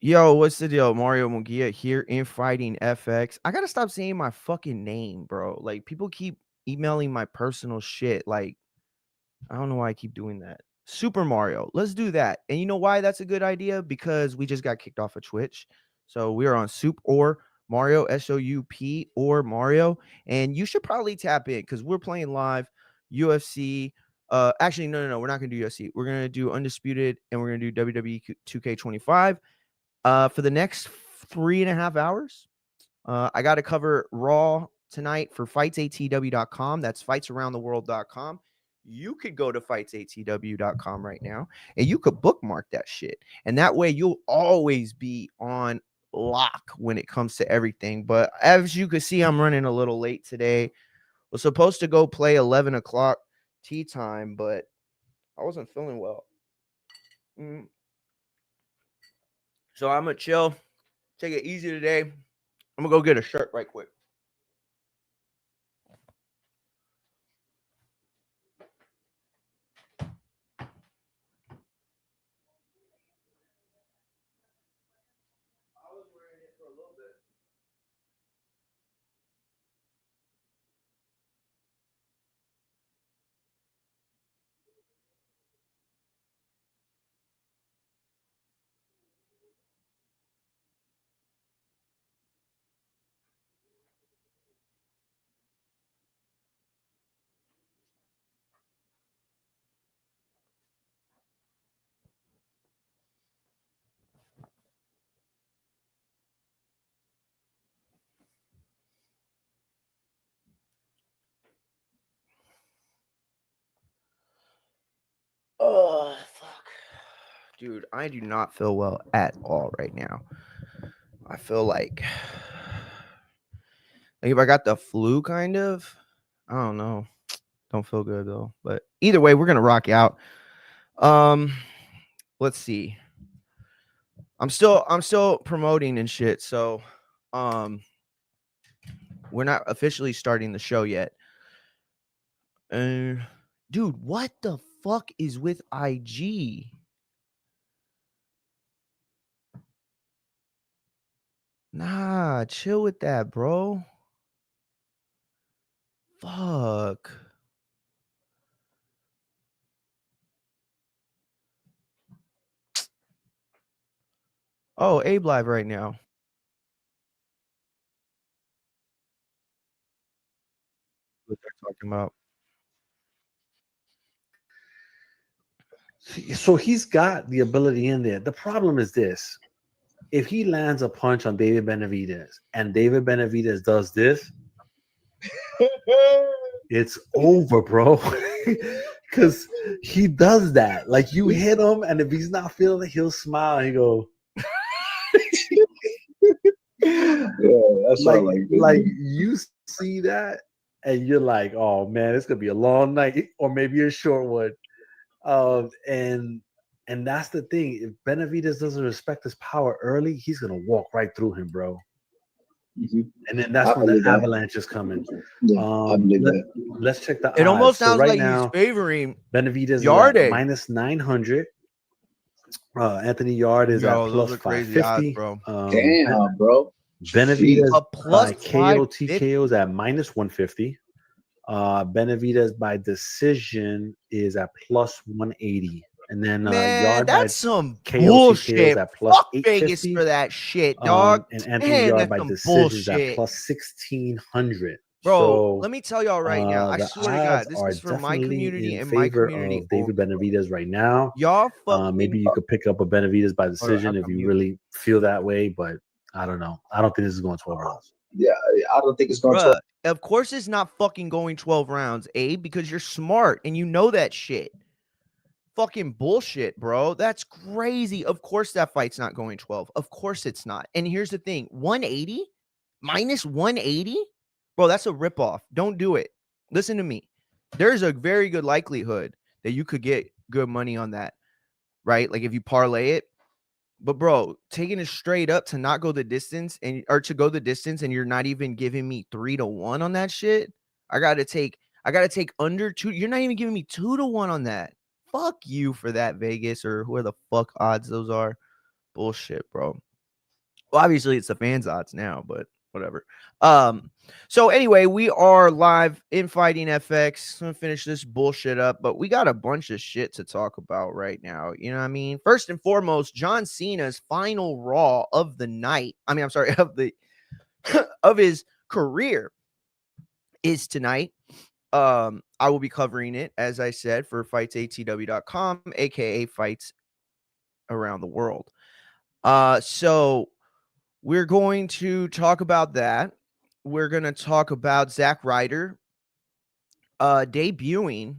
Yo, what's the deal? Mario Munguia here in Fighting FX. I gotta stop saying my fucking name, bro. Like, people keep emailing my personal shit. Like, I don't know why I keep doing that. Super Mario. Let's do that. And you know why that's a good idea? Because we just got kicked off of Twitch. So we are on Soup or Mario, SOUP or Mario. And you should probably tap in because we're playing live UFC. Actually, no. We're not gonna do UFC. We're gonna do Undisputed and we're gonna do WWE 2K25. For the next 3.5 hours, I got to cover Raw tonight for fightsatw.com. That's fightsaroundtheworld.com. You could go to fightsatw.com right now and you could bookmark that shit. And that way you'll always be on lock when it comes to everything. But as you can see, I'm running a little late today. Was supposed to go play 11 o'clock tea time, but I wasn't feeling well. So I'm going to chill, take it easy today. I'm going to go get a shirt right quick. Oh, fuck. Dude, I do not feel well at all right now. I feel like if I got the flu, kind of. I don't know. Don't feel good though. But either way, we're gonna rock out. Let's see. I'm still promoting and shit, so we're not officially starting the show yet. Dude, what the fuck is with IG? Nah, chill with that, bro. Fuck. Oh, Abe live right now. What they're talking about. So he's got the ability in there. The problem is this: if he lands a punch on David Benavidez and David Benavidez does this, it's over, bro. Because he does that. Like, you hit him, and if he's not feeling it, he'll smile and he go. Yeah, that's like you see that, and you're like, oh man, it's gonna be a long night, or maybe a short one. And that's the thing. If Benavidez doesn't respect his power early, he's gonna walk right through him, bro. Mm-hmm. And then that's when the avalanche is coming. Yeah, I believe that. Let's check the odds. It almost So sounds right like now, he's favoring Benavidez Yarde. is at minus 900. Anthony Yard is at plus 550. Odds, bro. Damn, bro. Benavidez A plus by KO 550. TKO is at minus 150. Benavidez by decision is at plus 180. And then Man, Yard by that's some KO TKO bullshit. is at plus Fuck Vegas 850. for that shit, dog. And Anthony Man, Yard that's by some decision is at bullshit. plus 1600. Bro, So let me tell y'all right now. I the swear to odds God, this are is for my definitely community in and my favor community. of David Benavidez right now. Y'all fucking Maybe you could pick up a Benavidez by decision if you mute. really feel that way, but I don't know. I don't think this is going 12 rounds. Yeah, I don't think it's going 12. Of course it's not fucking going 12 rounds, Abe, because you're smart and you know that shit. Fucking bullshit, bro. That's crazy. Of course that fight's not going 12. Of course it's not. And here's the thing, 180 minus 180, bro, that's a ripoff. Don't do it. Listen to me. There's a very good likelihood that you could get good money on that, right? Like if you parlay it. But bro, taking it straight up to not go the distance and or to go the distance and you're not even giving me 3-1 on that shit. I gotta take under 2. You're not even giving me 2-1 on that. Fuck you for that, Vegas, or whoever the fuck odds those are. Bullshit, bro. Well, obviously it's the fans' odds now, but whatever. So anyway, we are live in Fighting FX. I'm gonna finish this bullshit up, but we got a bunch of shit to talk about right now. You know what I mean? First and foremost, John Cena's final Raw of the night. I mean, I'm sorry, of the of his career is tonight. I will be covering it, as I said, for fightsatw.com, aka Fights Around the World. So we're going to talk about that. We're going to talk about Zack Ryder debuting,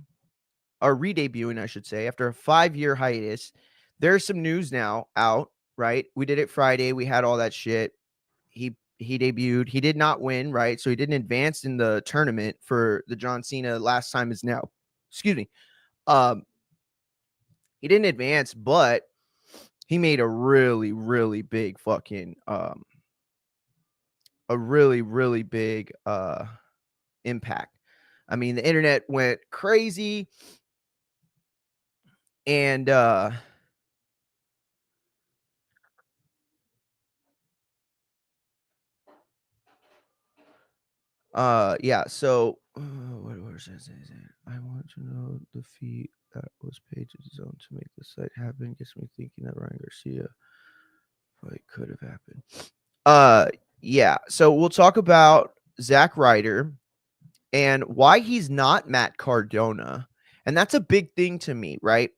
or re-debuting, I should say, after a 5-year hiatus. There's some news now out, right? We did it Friday. We had all that shit. He debuted. He did not win, right? So he didn't advance in the tournament for the John Cena last time is now. Excuse me. He didn't advance, but he made a really, really big fucking a really, really big impact. I mean, the internet went crazy, and yeah, so what was it? I want to know the fee that was paid to the zone to make the site happen. Gets me thinking that Ryan Garcia fight could have happened. Yeah, so we'll talk about Zack Ryder and why he's not Matt Cardona. And that's a big thing to me, right?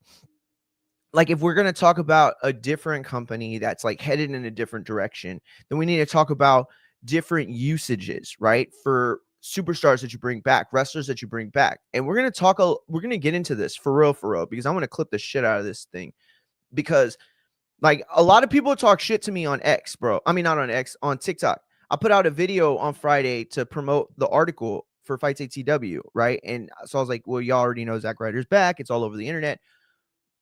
Like, if we're going to talk about a different company that's like headed in a different direction, then we need to talk about different usages, right? For superstars that you bring back, wrestlers that you bring back. And we're going to we're going to get into this for real, because I'm going to clip the shit out of this thing, because like a lot of people talk shit to me on X, bro. I mean, not on X, on TikTok. I put out a video on Friday to promote the article for Fights ATW, right? And so I was like, well, y'all already know Zack Ryder's back. It's all over the internet.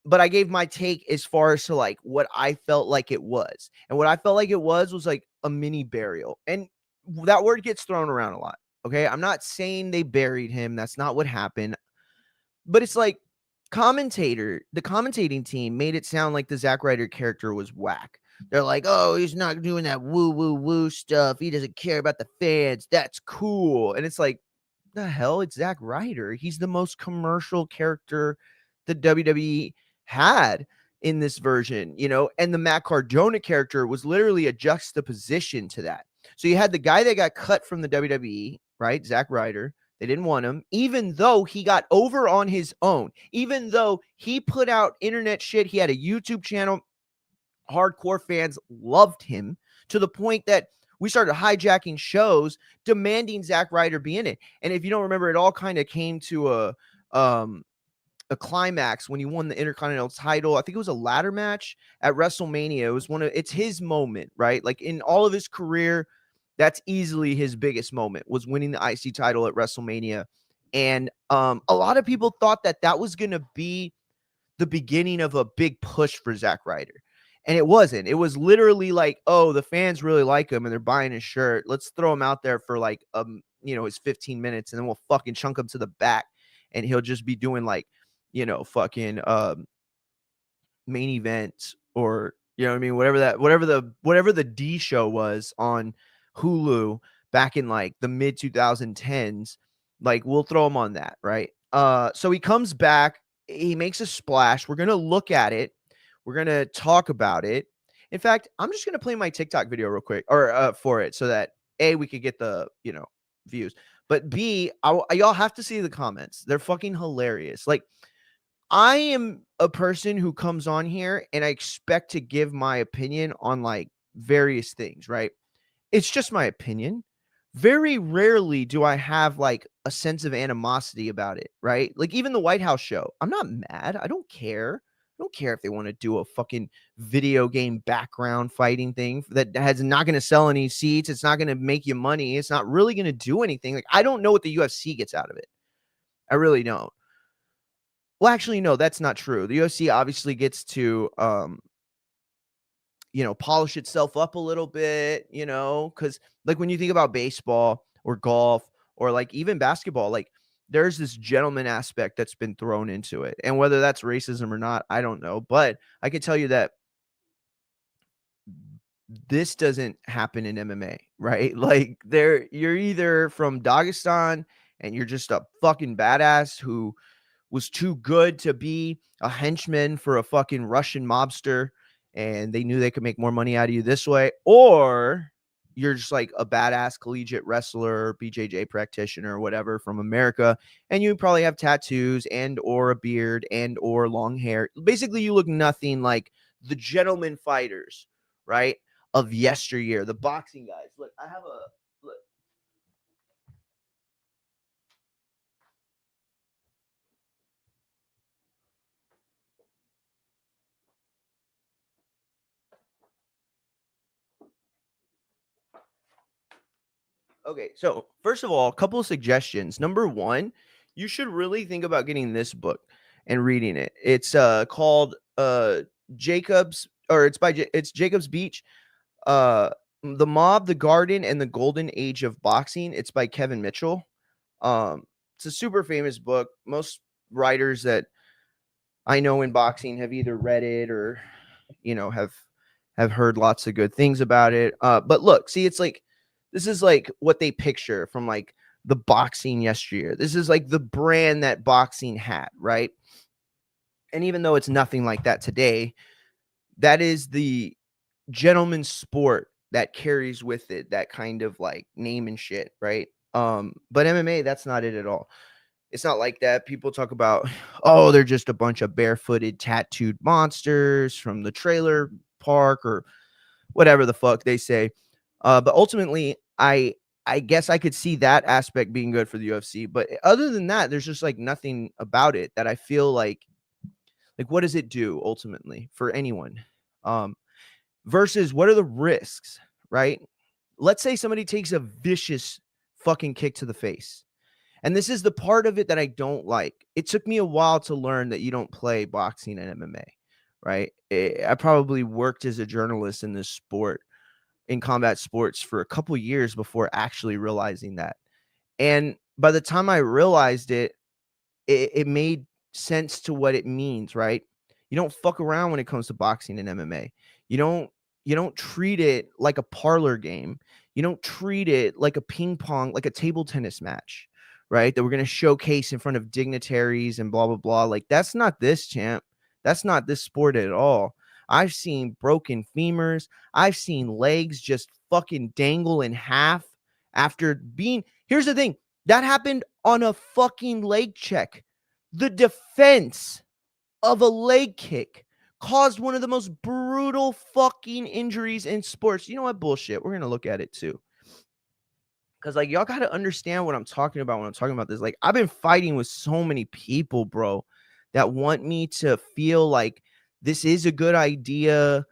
But I gave my take as far as to like what I felt like it was. And what I felt like it was like a mini burial. And that word gets thrown around a lot. Okay. I'm not saying they buried him. That's not what happened. But it's like the commentating team made it sound like the Zack Ryder character was whack. They're like, oh, he's not doing that woo, woo, woo stuff. He doesn't care about the fans. That's cool. And it's like, the hell? It's Zack Ryder. He's the most commercial character the WWE had in this version, you know, and the Matt Cardona character was literally a juxtaposition to that. So you had the guy that got cut from the WWE, right? Zack Ryder. They didn't want him, even though he got over on his own, even though he put out internet shit. He had a YouTube channel. Hardcore fans loved him to the point that we started hijacking shows demanding Zack Ryder be in it. And if you don't remember, it all kind of came to a climax when he won the Intercontinental title. I think it was a ladder match at WrestleMania. It was it's his moment, right? Like in all of his career, that's easily his biggest moment, was winning the IC title at WrestleMania. And a lot of people thought that that was going to be the beginning of a big push for Zack Ryder. And it wasn't. It was literally like, oh, the fans really like him and they're buying his shirt. Let's throw him out there for like, his 15 minutes, and then we'll fucking chunk him to the back, and he'll just be doing like, fucking main event, or you know what I mean, whatever the D show was on Hulu back in like the mid 2010s. Like, we'll throw him on that, right? So he comes back, he makes a splash. We're gonna look at it. We're gonna talk about it. In fact, I'm just gonna play my TikTok video real quick, or for it, so that A, we could get the views, but B, y'all have to see the comments. They're fucking hilarious. Like, I am a person who comes on here and I expect to give my opinion on like various things, right? It's just my opinion. Very rarely do I have like a sense of animosity about it, right? Like even the White House show, I'm not mad. I don't care. I don't care if they want to do a fucking video game background fighting thing that has not going to sell any seats. It's not going to make you money. It's not really going to do anything. Like, I don't know what the UFC gets out of it. I really don't. Well, actually, no, that's not true. The UFC obviously gets to, polish itself up a little bit, because like when you think about baseball or golf or like even basketball, like there's this gentleman aspect that's been thrown into it. And whether that's racism or not, I don't know. But I can tell you that this doesn't happen in MMA, right? Like you're either from Dagestan and you're just a fucking badass who was too good to be a henchman for a fucking Russian mobster and they knew they could make more money out of you this way, or you're just like a badass collegiate wrestler, BJJ practitioner, or whatever from America, and you probably have tattoos and or a beard and or long hair. Basically, you look nothing like the gentleman fighters, right, of yesteryear, the boxing guys. Look, I have a look. Okay, so first of all, a couple of suggestions. Number one, you should really think about getting this book and reading it. It's called Jacob's, or it's Jacob's Beach, The Mob, the Garden, and the Golden Age of Boxing. It's by Kevin Mitchell. It's a super famous book. Most writers that I know in boxing have either read it or have heard lots of good things about it. But look, see, it's like this is like what they picture from like the boxing yesteryear. This is like the brand that boxing had, right? And even though it's nothing like that today, that is the gentleman's sport that carries with it that kind of like name and shit, right? But MMA, that's not it at all. It's not like that. People talk about, oh, they're just a bunch of barefooted, tattooed monsters from the trailer park or whatever the fuck they say. But ultimately, I guess I could see that aspect being good for the UFC. But other than that, there's just like nothing about it that I feel like what does it do ultimately for anyone? Versus what are the risks, right? Let's say somebody takes a vicious fucking kick to the face. And this is the part of it that I don't like. It took me a while to learn that you don't play boxing and MMA, right? I probably worked as a journalist in this sport, in combat sports, for a couple years before actually realizing that. And by the time I realized it, it made sense to what it means, right? You don't fuck around when it comes to boxing and MMA. You don't treat it like a parlor game. You don't treat it like a ping pong, like a table tennis match, right? That we're going to showcase in front of dignitaries and blah blah blah. Like that's not this, champ. That's not this sport at all. I've seen broken femurs. I've seen legs just fucking dangle in half after being. Here's the thing. That happened on a fucking leg check. The defense of a leg kick caused one of the most brutal fucking injuries in sports. You know what? Bullshit. We're going to look at it too. Because, like, y'all got to understand what I'm talking about when I'm talking about this. Like, I've been fighting with so many people, bro, that want me to feel like this is a good idea.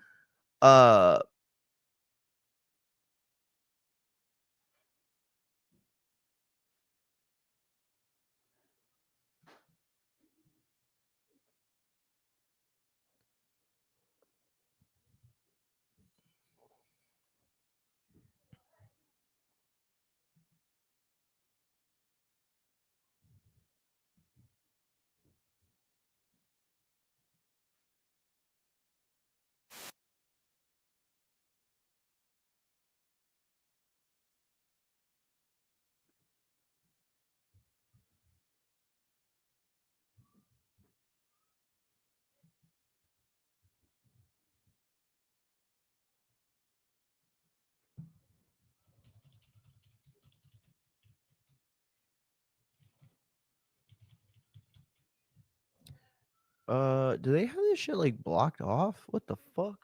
Do they have this shit like blocked off? What the fuck?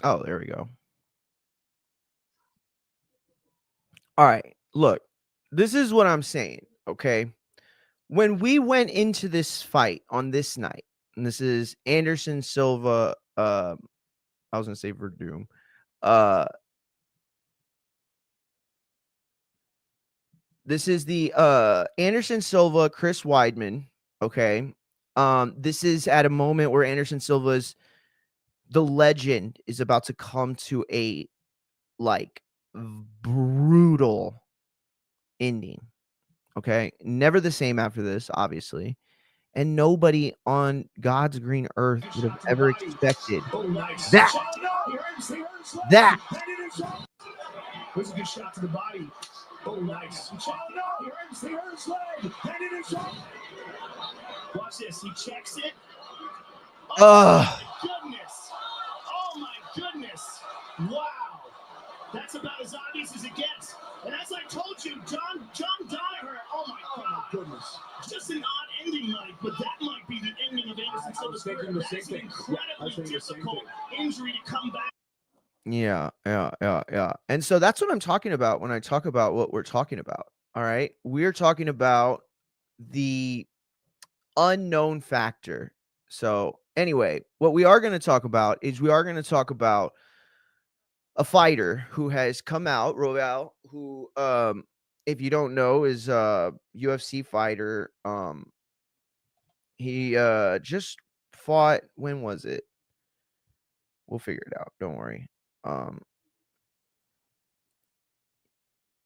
Oh, there we go. All right. Look, this is what I'm saying. Okay. When we went into this fight on this night, and this is Anderson Silva, I was gonna say Verdum. This is the Anderson Silva, Chris Weidman. Okay. This is at a moment where Anderson Silva's the legend is about to come to a like brutal ending. Okay, never the same after this, obviously. And nobody on God's green earth would have ever expected that. That. There's a good shot to the body. Oh, nice. Oh, no. He hurts leg. And it is up. Watch this. He checks it. Oh, my goodness. Oh, my goodness. Wow. That's about as obvious as it gets. And as I told you, John Danaher, oh my goodness. Just an odd ending, Mike, but that might be the ending of Anderson Silva's career. That's an incredibly difficult injury to come back. Yeah. And so that's what I'm talking about when I talk about what we're talking about. All right. We're talking about the unknown factor. So anyway, what we are going to talk about is we are going to talk about a fighter who has come out, Royale, who, if you don't know, is a UFC fighter. He just fought. When was it? We'll figure it out. Don't worry.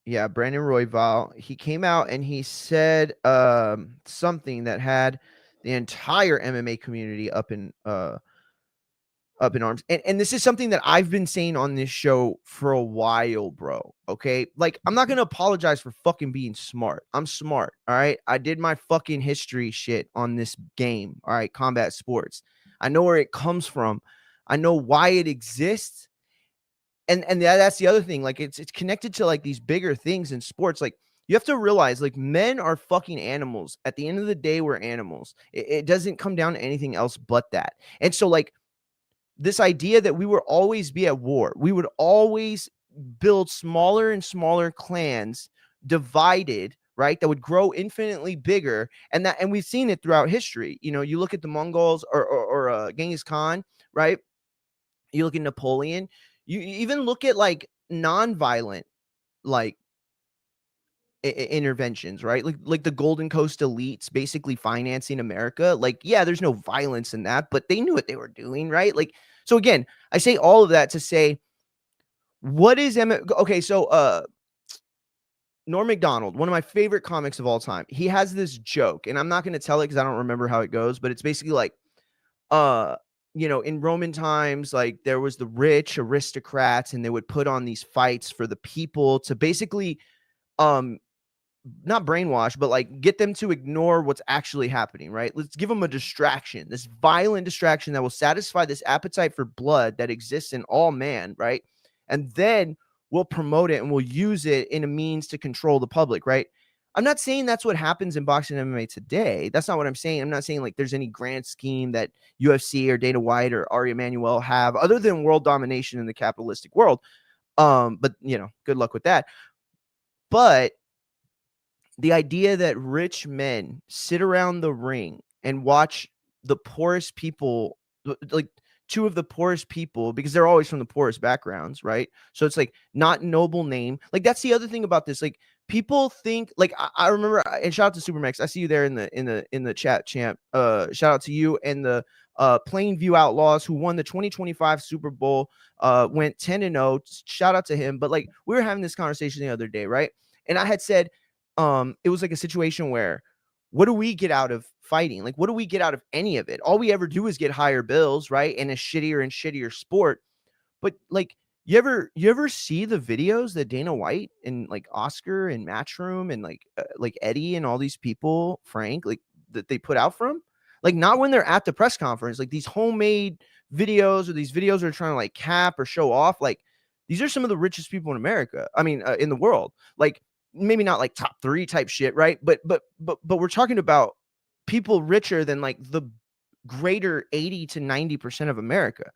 Yeah, Brandon Royval. He came out and he said something that had the entire MMA community up in arms. And this is something that I've been saying on this show for a while, bro. Okay. Like, I'm not going to apologize for fucking being smart. I'm smart. All right. I did my fucking history shit on this game. All right. Combat sports. I know where it comes from. I know why it exists. And that's the other thing. Like, it's connected to like these bigger things in sports. Like, you have to realize, like, men are fucking animals. At the end of the day, we're animals. It doesn't come down to anything else but that. And so, like, this idea that we would always be at war, we would always build smaller and smaller clans, divided, right? That would grow infinitely bigger. And we've seen it throughout history. You know, you look at the Mongols or Genghis Khan, right? You look at Napoleon, you even look at like non-violent, like interventions, right? Like the Golden Coast elites basically financing America. Like, yeah, there's no violence in that, but they knew what they were doing, right? Like, so again, I say all of that to say, what is okay? So, Norm Macdonald, one of my favorite comics of all time, he has this joke, and I'm not going to tell it because I don't remember how it goes, but it's basically like, you know, in Roman times, like there was the rich aristocrats, and they would put on these fights for the people to basically, not brainwash, but like get them to ignore what's actually happening, right? Let's give them a distraction, this violent distraction that will satisfy this appetite for blood that exists in all man, right? And then we'll promote it and we'll use it in a means to control the public, right? I'm not saying that's what happens in boxing and MMA today. That's not what I'm saying. I'm not saying like there's any grand scheme that UFC or Dana White or Ari Emanuel have other than world domination in the capitalistic world. But you know, good luck with that. But the idea that rich men sit around the ring and watch the poorest people, like two of the poorest people, because they're always from the poorest backgrounds, right? So it's like not noble name. Like, that's the other thing about this. Like, people think, like, I remember, and shout out to Supermax. I see you there in the chat, champ. Shout out to you and the Plainview Outlaws, who won the 2025 Super Bowl, went 10-0. Shout out to him. But like, we were having this conversation the other day, right? And I had said, it was like a situation where, what do we get out of fighting? Like, what do we get out of any of it? All we ever do is get higher bills, right? And a shittier and shittier sport. But like, you ever see the videos that Dana White and like Oscar and Matchroom and like Eddie and all these people, Frank, like that they put out from? Like, not when they're at the press conference, like these homemade videos, or these videos are trying to like cap or show off. Like, these are some of the richest people in America. I mean, in the world. Like, maybe not like top 3 type shit, right? But we're talking about people richer than like the greater 80 to 90% of America.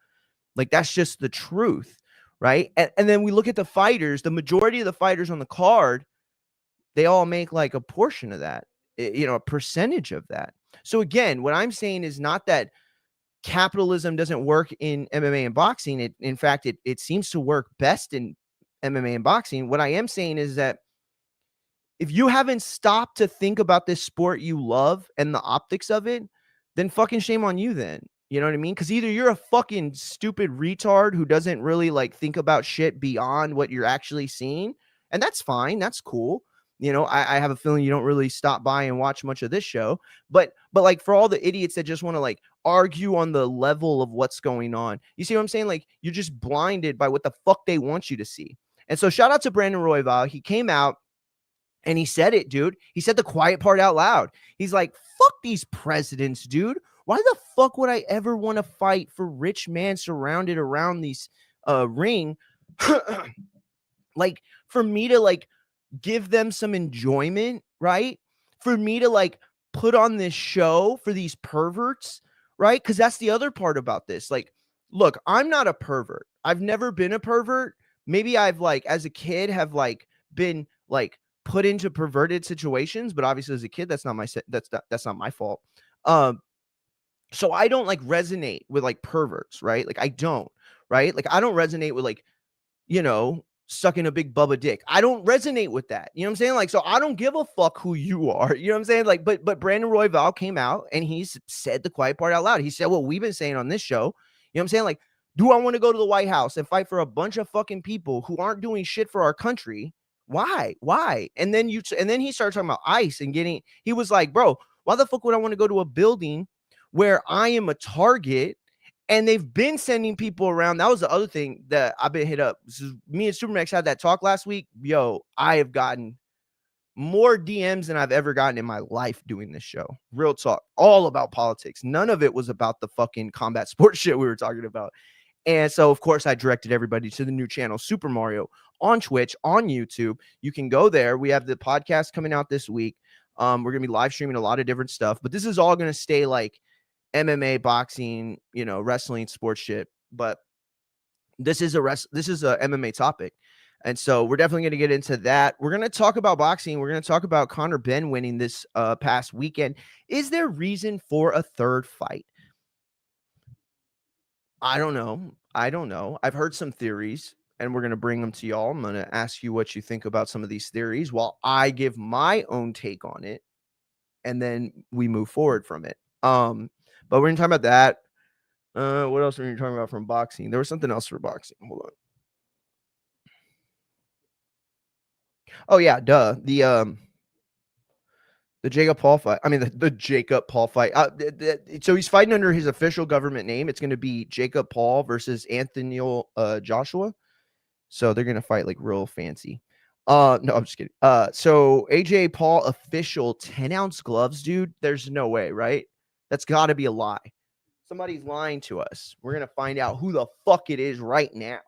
Like, that's just the truth, right? And then we look at the fighters, the majority of the fighters on the card, they all make like a portion of that, you know, a percentage of that. So again, what I'm saying is not that capitalism doesn't work in MMA and boxing. In fact, it seems to work best in MMA and boxing. What I am saying is that if you haven't stopped to think about this sport you love and the optics of it, then fucking shame on you then. You know what I mean? Because either you're a fucking stupid retard who doesn't really like think about shit beyond what you're actually seeing, and that's fine, that's cool. You know, I have a feeling you don't really stop by and watch much of this show, but like for all the idiots that just want to like argue on the level of what's going on, you see what I'm saying? Like you're just blinded by what the fuck they want you to see. And so shout out to Brandon Royval. He came out and he said it, dude. He said the quiet part out loud. He's like, fuck these presidents, dude. Why the fuck would I ever want to fight for rich man surrounded around these ring? Like for me to like give them some enjoyment, right? For me to like put on this show for these perverts, right? Because that's the other part about this. Like, look, I'm not a pervert. I've never been a pervert. Maybe I've like, as a kid, have like been like put into perverted situations, but obviously as a kid, that's not my fault. So I don't like resonate with like perverts, right? Like I don't, right? Like I don't resonate with like, you know, sucking a big Bubba dick. I don't resonate with that. You know what I'm saying? Like, so I don't give a fuck who you are. You know what I'm saying? Like, but Brandon Royval came out and he's said the quiet part out loud. He said what we've been saying on this show. You know what I'm saying? Like, do I want to go to the White House and fight for a bunch of fucking people who aren't doing shit for our country? Why? And then he started talking about ICE and he was like, bro, why the fuck would I want to go to a building where I am a target? And they've been sending people around. That was the other thing that I've been hit up. Me and Supermax had that talk last week. Yo, I have gotten more DMs than I've ever gotten in my life doing this show. Real talk. All about politics. None of it was about the fucking combat sports shit we were talking about. And so, of course, I directed everybody to the new channel, Super Mario, on Twitch, on YouTube. You can go there. We have the podcast coming out this week. We're going to be live streaming a lot of different stuff. But this is all going to stay like MMA, boxing, you know, wrestling, sports shit. But this is a MMA topic. And so we're definitely going to get into that. We're going to talk about boxing. We're going to talk about Conor Benn winning this past weekend. Is there reason for a third fight? I don't know. I've heard some theories and we're going to bring them to y'all. I'm going to ask you what you think about some of these theories while I give my own take on it. And then we move forward from it. But we're going to talk about that. What else are we talking about from boxing? There was something else for boxing. Hold on. Oh yeah, duh. The Jacob Paul fight. I mean, the Jacob Paul fight. So he's fighting under his official government name. It's going to be Jacob Paul versus Anthony Joshua. So they're going to fight like real fancy. No, I'm just kidding. So AJ Paul official 10-ounce gloves, dude. There's no way, right? That's got to be a lie. Somebody's lying to us. We're going to find out who the fuck it is right now.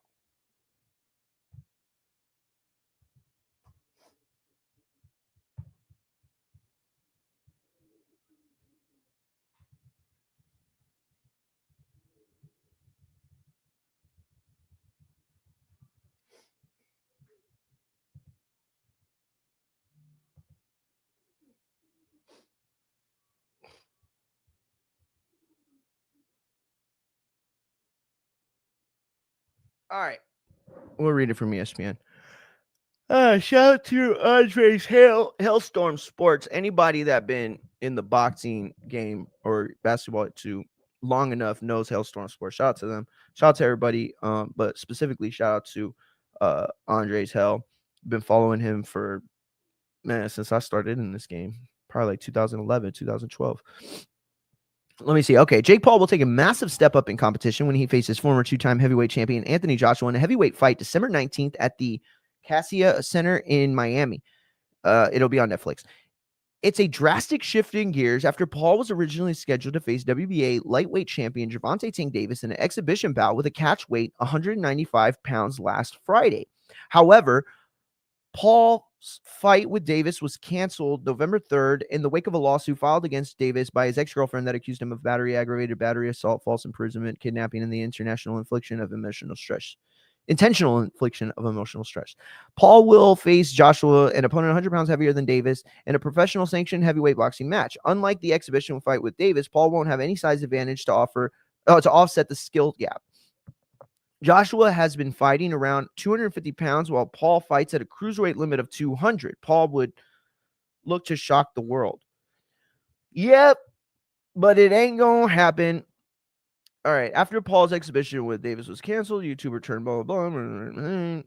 All right. We'll read it from ESPN. Shout out to Andre's Hailstorm Sports. Anybody that been in the boxing game or basketball too long enough knows Hailstorm Sports. Shout out to them. Shout out to everybody. But specifically shout out to Andre's Hell. Been following him for since I started in this game, probably like 2011, 2012. Let me see. Okay, Jake Paul will take a massive step up in competition when he faces former two-time heavyweight champion Anthony Joshua in a heavyweight fight December 19th at the Cassia Center in Miami. It'll be on Netflix. It's a drastic shift in gears after Paul was originally scheduled to face WBA lightweight champion Gervonta Tank Davis in an exhibition bout with a catch weight 195 pounds last Friday. However, Paul's fight with Davis was canceled November 3rd in the wake of a lawsuit filed against Davis by his ex-girlfriend that accused him of battery, aggravated battery, assault, false imprisonment, kidnapping, and the intentional infliction of emotional stress. Paul will face Joshua, an opponent 100 pounds heavier than Davis, in a professional sanctioned heavyweight boxing match. Unlike the exhibition fight with Davis, Paul won't have any size advantage to offset the skill gap. Joshua has been fighting around 250 pounds while Paul fights at a cruiserweight limit of 200. Paul would look to shock the world. Yep, but it ain't gonna happen. All right, after Paul's exhibition with Davis was canceled, YouTuber turned blah, blah, blah.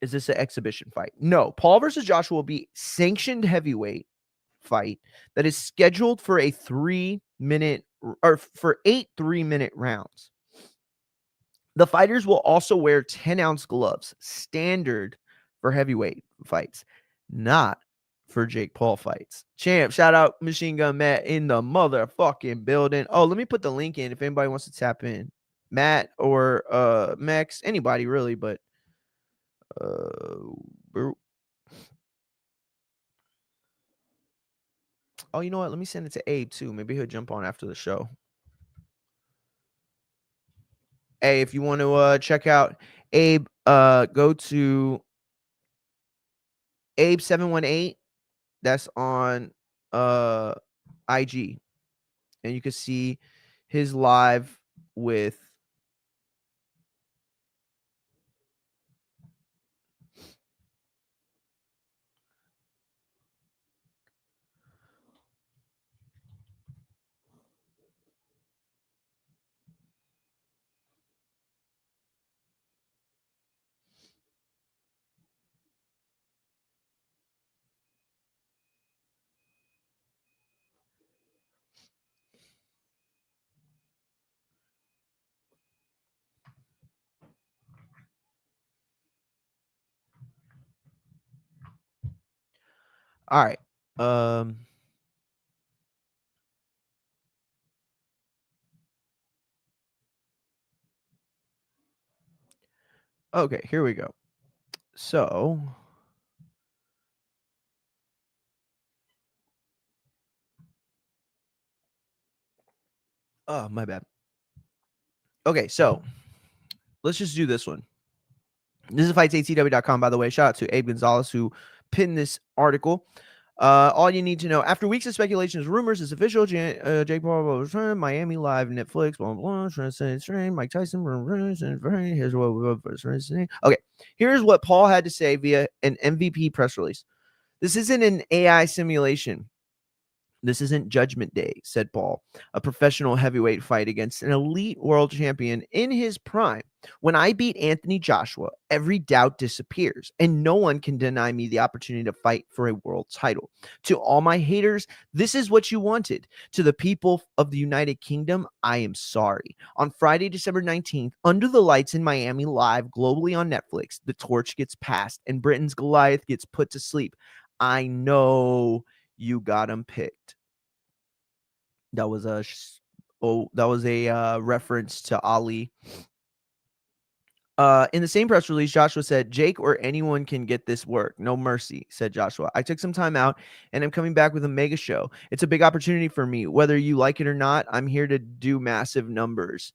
Is this an exhibition fight? No. Paul versus Joshua will be sanctioned heavyweight fight that is scheduled for a 3-minute or for 8 3-minute rounds. The fighters will also wear 10-ounce gloves, standard for heavyweight fights, not for Jake Paul fights. Champ, shout out Machine Gun Matt in the motherfucking building. Oh, let me put the link in if anybody wants to tap in. Matt or Max, anybody really, but oh, you know what? Let me send it to Abe too. Maybe he'll jump on after the show. Hey, if you want to check out Abe, go to Abe718. That's on IG. And you can see his live with all right. Okay, here we go. So oh, my bad. Okay, so let's just do this one. This is fightsatw.com, by the way. Shout out to Abe Gonzalez who pinned this article. All you need to know: after weeks of speculations, rumors, it's official. Jake Paul, Miami Live, Netflix, blah blah blah. Mike Tyson, here's what. Okay, here's what Paul had to say via an MVP press release. This isn't an AI simulation. This isn't Judgment Day, said Paul, a professional heavyweight fight against an elite world champion in his prime. When I beat Anthony Joshua, every doubt disappears, and no one can deny me the opportunity to fight for a world title. To all my haters, this is what you wanted. To the people of the United Kingdom, I am sorry. On Friday, December 19th, Under the Lights in Miami Live, globally on Netflix, the torch gets passed, and Britain's Goliath gets put to sleep. I know you got him picked. That was a reference to Ali. In the same press release, Joshua said, Jake or anyone can get this work. No mercy, said Joshua. I took some time out and I'm coming back with a mega show. It's a big opportunity for me. Whether you like it or not, I'm here to do massive numbers,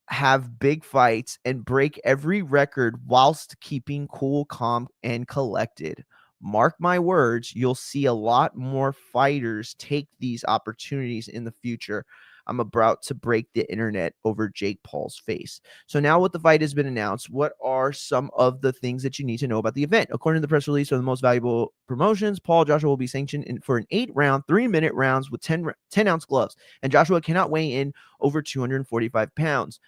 have big fights, and break every record whilst keeping cool, calm, and collected. Mark my words, you'll see a lot more fighters take these opportunities in the future. I'm about to break the internet over Jake Paul's face. So now with the fight has been announced, what are some of the things that you need to know about the event? According to the press release of the most valuable promotions, Paul Joshua will be sanctioned for an 8-round, 3-minute rounds with 10-ounce gloves. And Joshua cannot weigh in over 245 pounds.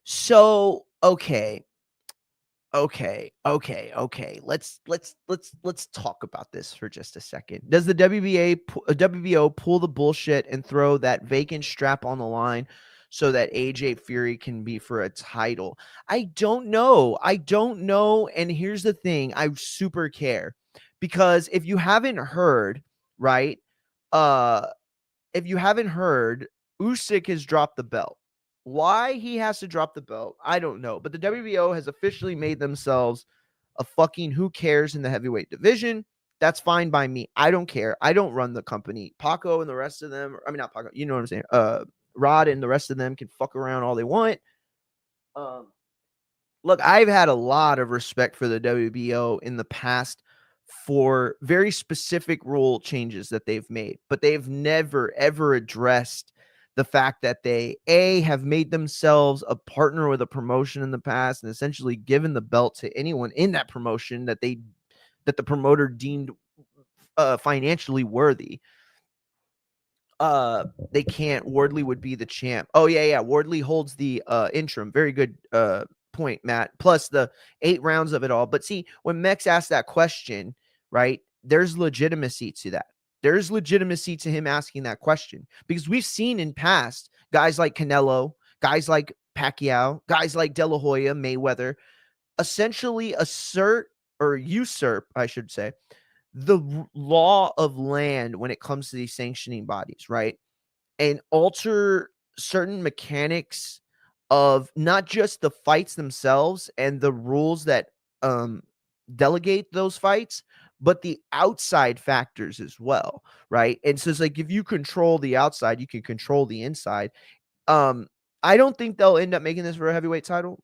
So, okay. Let's talk about this for just a second. Does the WBO pull the bullshit and throw that vacant strap on the line so that AJ Fury can be for a title? I don't know. And here's the thing: I super care, because if you haven't heard, right? If you haven't heard, Usyk has dropped the belt. Why he has to drop the belt, I don't know. But the WBO has officially made themselves a fucking who cares in the heavyweight division. That's fine by me. I don't care. I don't run the company. Paco and the rest of them, I mean, not Paco, you know what I'm saying? Rod and the rest of them can fuck around all they want. Look, I've had a lot of respect for the WBO in the past for very specific rule changes that they've made, but they've never, ever addressed the fact that they have made themselves a partner with a promotion in the past and essentially given the belt to anyone in that promotion that the promoter deemed financially worthy. they can't. Wardley would be the champ. Oh yeah. Wardley holds the interim. Very good point, Matt. Plus the 8 rounds of it all. But see, when Mex asked that question, right, there's legitimacy to that. There's legitimacy to him asking that question because we've seen in past guys like Canelo, guys like Pacquiao, guys like De La Hoya, Mayweather, essentially usurp, I should say, the law of land when it comes to these sanctioning bodies, right? And alter certain mechanics of not just the fights themselves and the rules that delegate those fights, but the outside factors as well, right? And so it's like if you control the outside, you can control the inside. I don't think they'll end up making this for a heavyweight title.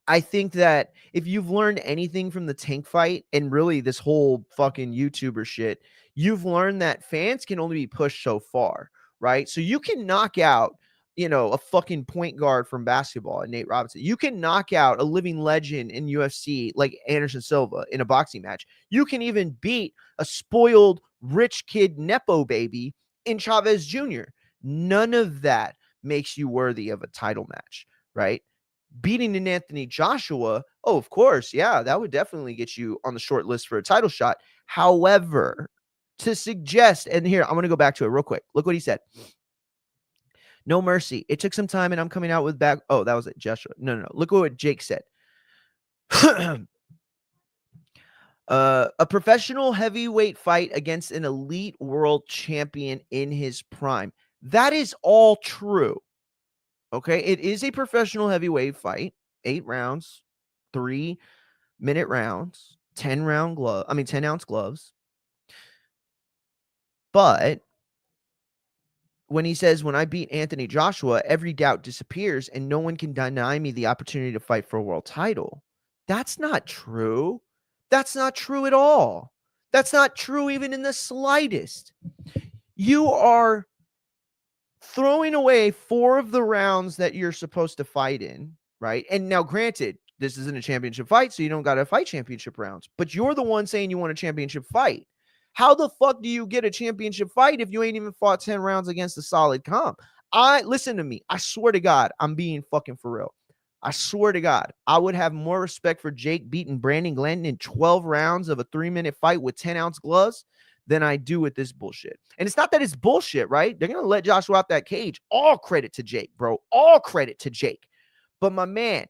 I think that if you've learned anything from the Tank fight and really this whole fucking YouTuber shit, you've learned that fans can only be pushed so far, right? So you can knock out, a fucking point guard from basketball, Nate Robinson. You can knock out a living legend in UFC like Anderson Silva in a boxing match. You can even beat a spoiled rich kid Nepo baby in Chavez Jr. None of that makes you worthy of a title match, right? Beating an Anthony Joshua, oh, of course, yeah, that would definitely get you on the short list for a title shot. However, to suggest, and here, I'm going to go back to it real quick. Look what he said. No mercy. It took some time, and I'm coming out with back. Oh, that was it, Joshua. No. Look what Jake said. A professional heavyweight fight against an elite world champion in his prime. That is all true. Okay, it is a professional heavyweight fight. 8 rounds, 3-minute rounds, 10-ounce gloves. But when he says, when I beat Anthony Joshua, every doubt disappears and no one can deny me the opportunity to fight for a world title. That's not true. That's not true at all. That's not true even in the slightest. You are throwing away 4 of the rounds that you're supposed to fight in, right? And now, granted, this isn't a championship fight, so you don't got to fight championship rounds. But you're the one saying you want a championship fight. How the fuck do you get a championship fight if you ain't even fought 10 rounds against a solid comp? Listen to me. I swear to God, I'm being fucking for real. I swear to God, I would have more respect for Jake beating Brandon Glanton in 12 rounds of a 3-minute fight with 10-ounce gloves than I do with this bullshit. And it's not that it's bullshit, right? They're going to let Joshua out that cage. All credit to Jake, bro. All credit to Jake. But my man,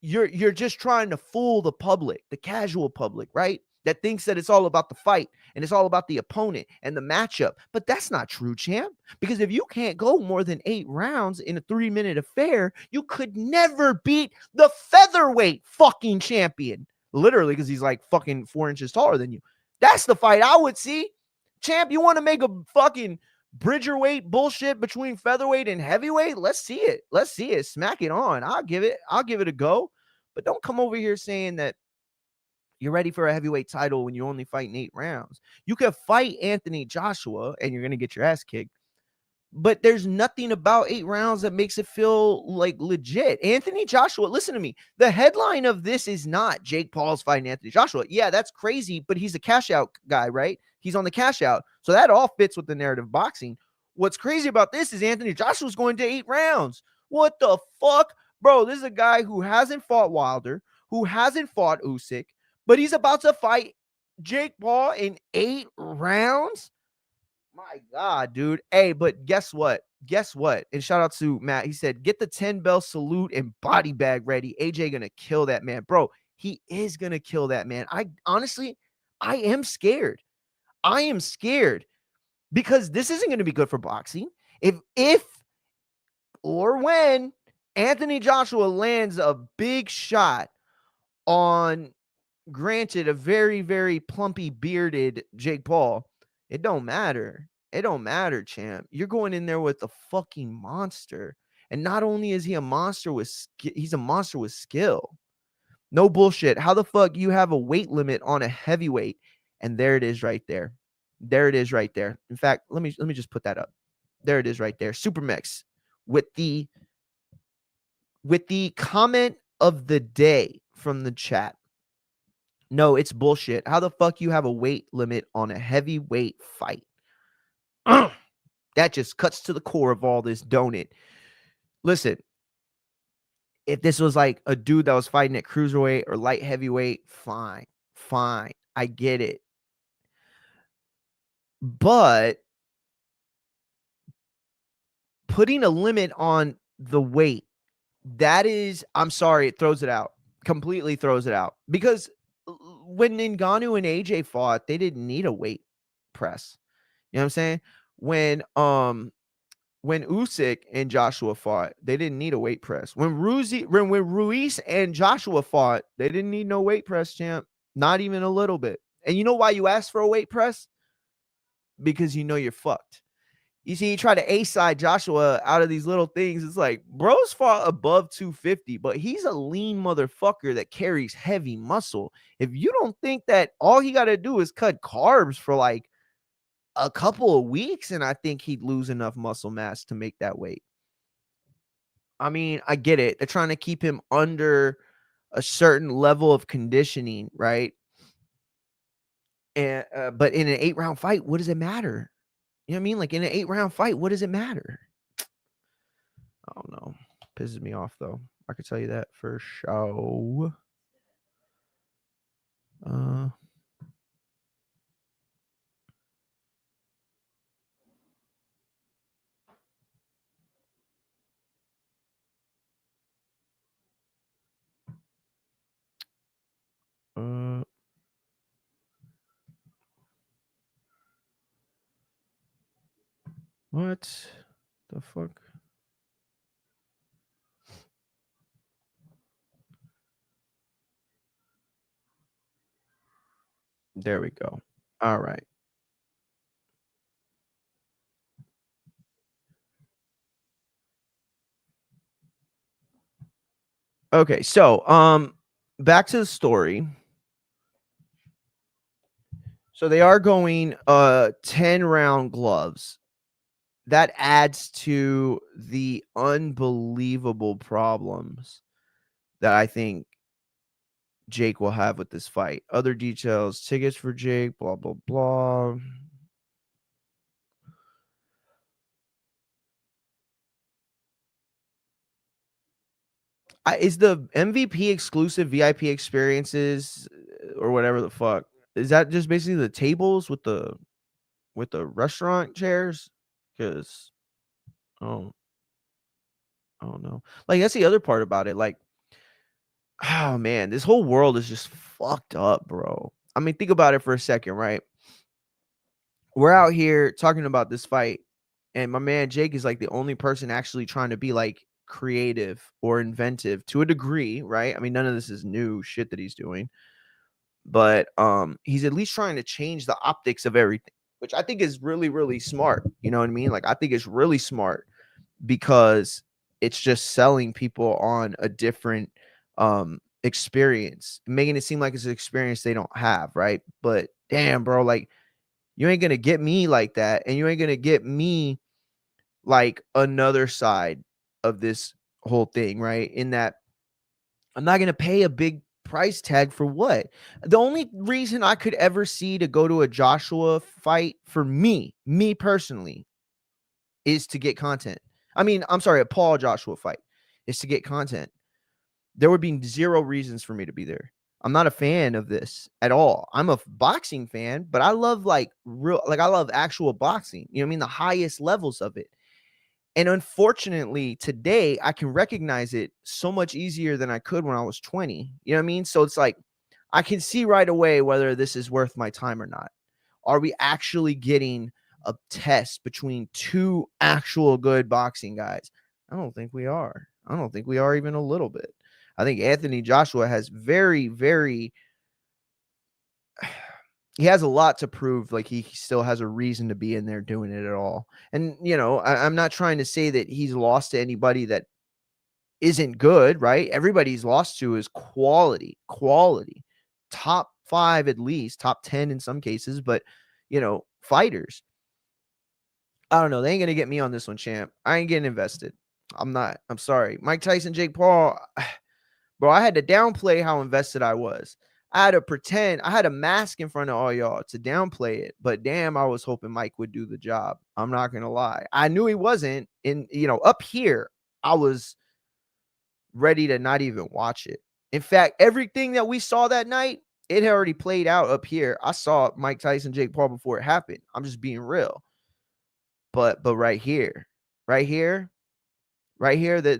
you're just trying to fool the public, the casual public, right? That thinks that it's all about the fight and it's all about the opponent and the matchup. But that's not true, champ. Because if you can't go more than 8 rounds in a 3-minute affair, you could never beat the featherweight fucking champion. Literally, because he's like fucking 4 inches taller than you. That's the fight I would see. Champ, you want to make a fucking bridgerweight bullshit between featherweight and heavyweight? Let's see it. Let's see it. Smack it on. I'll give it a go. But don't come over here saying that you're ready for a heavyweight title when you only fight in 8 rounds. You could fight Anthony Joshua and you're going to get your ass kicked. But there's nothing about 8 rounds that makes it feel like legit. Anthony Joshua, listen to me. The headline of this is not Jake Paul's fighting Anthony Joshua. Yeah, that's crazy, but he's a cash out guy, right? He's on the cash out. So that all fits with the narrative of boxing. What's crazy about this is Anthony Joshua's going to 8 rounds. What the fuck? Bro, this is a guy who hasn't fought Wilder, who hasn't fought Usyk, but he's about to fight Jake Paul in 8 rounds? My God, dude. Hey, but guess what? And shout out to Matt. He said, get the 10-bell salute and body bag ready. AJ gonna kill that man. Bro, he is gonna kill that man. I am scared. I am scared because this isn't gonna be good for boxing. If or when Anthony Joshua lands a big shot on, granted, a very, very plumpy, bearded Jake Paul, it don't matter. It don't matter, champ. You're going in there with a fucking monster. And not only is he a monster he's a monster with skill. No bullshit. How the fuck you have a weight limit on a heavyweight? And there it is right there. There it is right there. In fact, let me just put that up. There it is right there. Supermex with the comment of the day from the chat. No, it's bullshit. How the fuck you have a weight limit on a heavyweight fight? That just cuts to the core of all this, don't it? Listen, if this was like a dude that was fighting at cruiserweight or light heavyweight, fine. I get it. But putting a limit on the weight, that is, I'm sorry, it throws it out. Completely throws it out. Because when Ngannou and AJ fought, they didn't need a weight press. You know what I'm saying? When Usyk and Joshua fought, they didn't need a weight press. When Ruiz and Joshua fought, they didn't need no weight press, champ. Not even a little bit. And you know why you asked for a weight press? Because you know you're fucked. You see, you try to A-side Joshua out of these little things. It's like, bro's fought above 250, but he's a lean motherfucker that carries heavy muscle. If you don't think that all he got to do is cut carbs for like a couple of weeks, and I think he'd lose enough muscle mass to make that weight. I mean, I get it. They're trying to keep him under a certain level of conditioning, right? And but in an 8-round fight, what does it matter? You know what I mean? Like in an 8-round fight, what does it matter? I don't know. Pisses me off though. I could tell you that for sure. What the fuck? There we go. All right. Okay, so back to the story. So they are going 10-round gloves. That adds to the unbelievable problems that I think Jake will have with this fight. Other details, tickets for Jake, blah, blah, blah. Is the MVP exclusive VIP experiences or whatever the fuck? Is that just basically the tables with the restaurant chairs? Because I don't know. Like that's the other part about it. Like, oh man, this whole world is just fucked up, bro. I mean, think about it for a second, right? We're out here talking about this fight, and my man Jake is like the only person actually trying to be like creative or inventive to a degree, right? I mean, none of this is new shit that he's doing, but he's at least trying to change the optics of everything, which I think is really, really smart. You know what I mean? Like, I think it's really smart because it's just selling people on a different experience, making it seem like it's an experience they don't have, right? But damn, bro, like you ain't gonna get me like that, and you ain't gonna get me like another side of this whole thing, right? In that I'm not gonna pay a big price tag for what? The only reason I could ever see to go to a Joshua fight for me personally, is to get content. I mean, I'm sorry, a Paul Joshua fight is to get content. There would be zero reasons for me to be there. I'm not a fan of this at all. I'm a boxing fan, but I love like I love actual boxing. You know what I mean? The highest levels of it. And unfortunately, today I can recognize it so much easier than I could when I was 20. You know what I mean? So it's like I can see right away whether this is worth my time or not. Are we actually getting a test between two actual good boxing guys? I don't think we are. I don't think we are even a little bit. I think Anthony Joshua has very, very he has a lot to prove. Like he still has a reason to be in there doing it at all. And, you know, I'm not trying to say that he's lost to anybody that isn't good, right? Everybody's lost to is quality, top 5 at least, top 10 in some cases, but, you know, fighters. I don't know. They ain't going to get me on this one, champ. I ain't getting invested. I'm not. I'm sorry. Mike Tyson, Jake Paul, bro, I had to downplay how invested I was. I had to pretend, I had a mask in front of all y'all to downplay it, but damn, I was hoping Mike would do the job. I'm not going to lie. I knew he wasn't up here. I was ready to not even watch it. In fact, everything that we saw that night, it had already played out up here. I saw Mike Tyson, Jake Paul before it happened. I'm just being real. But right here, that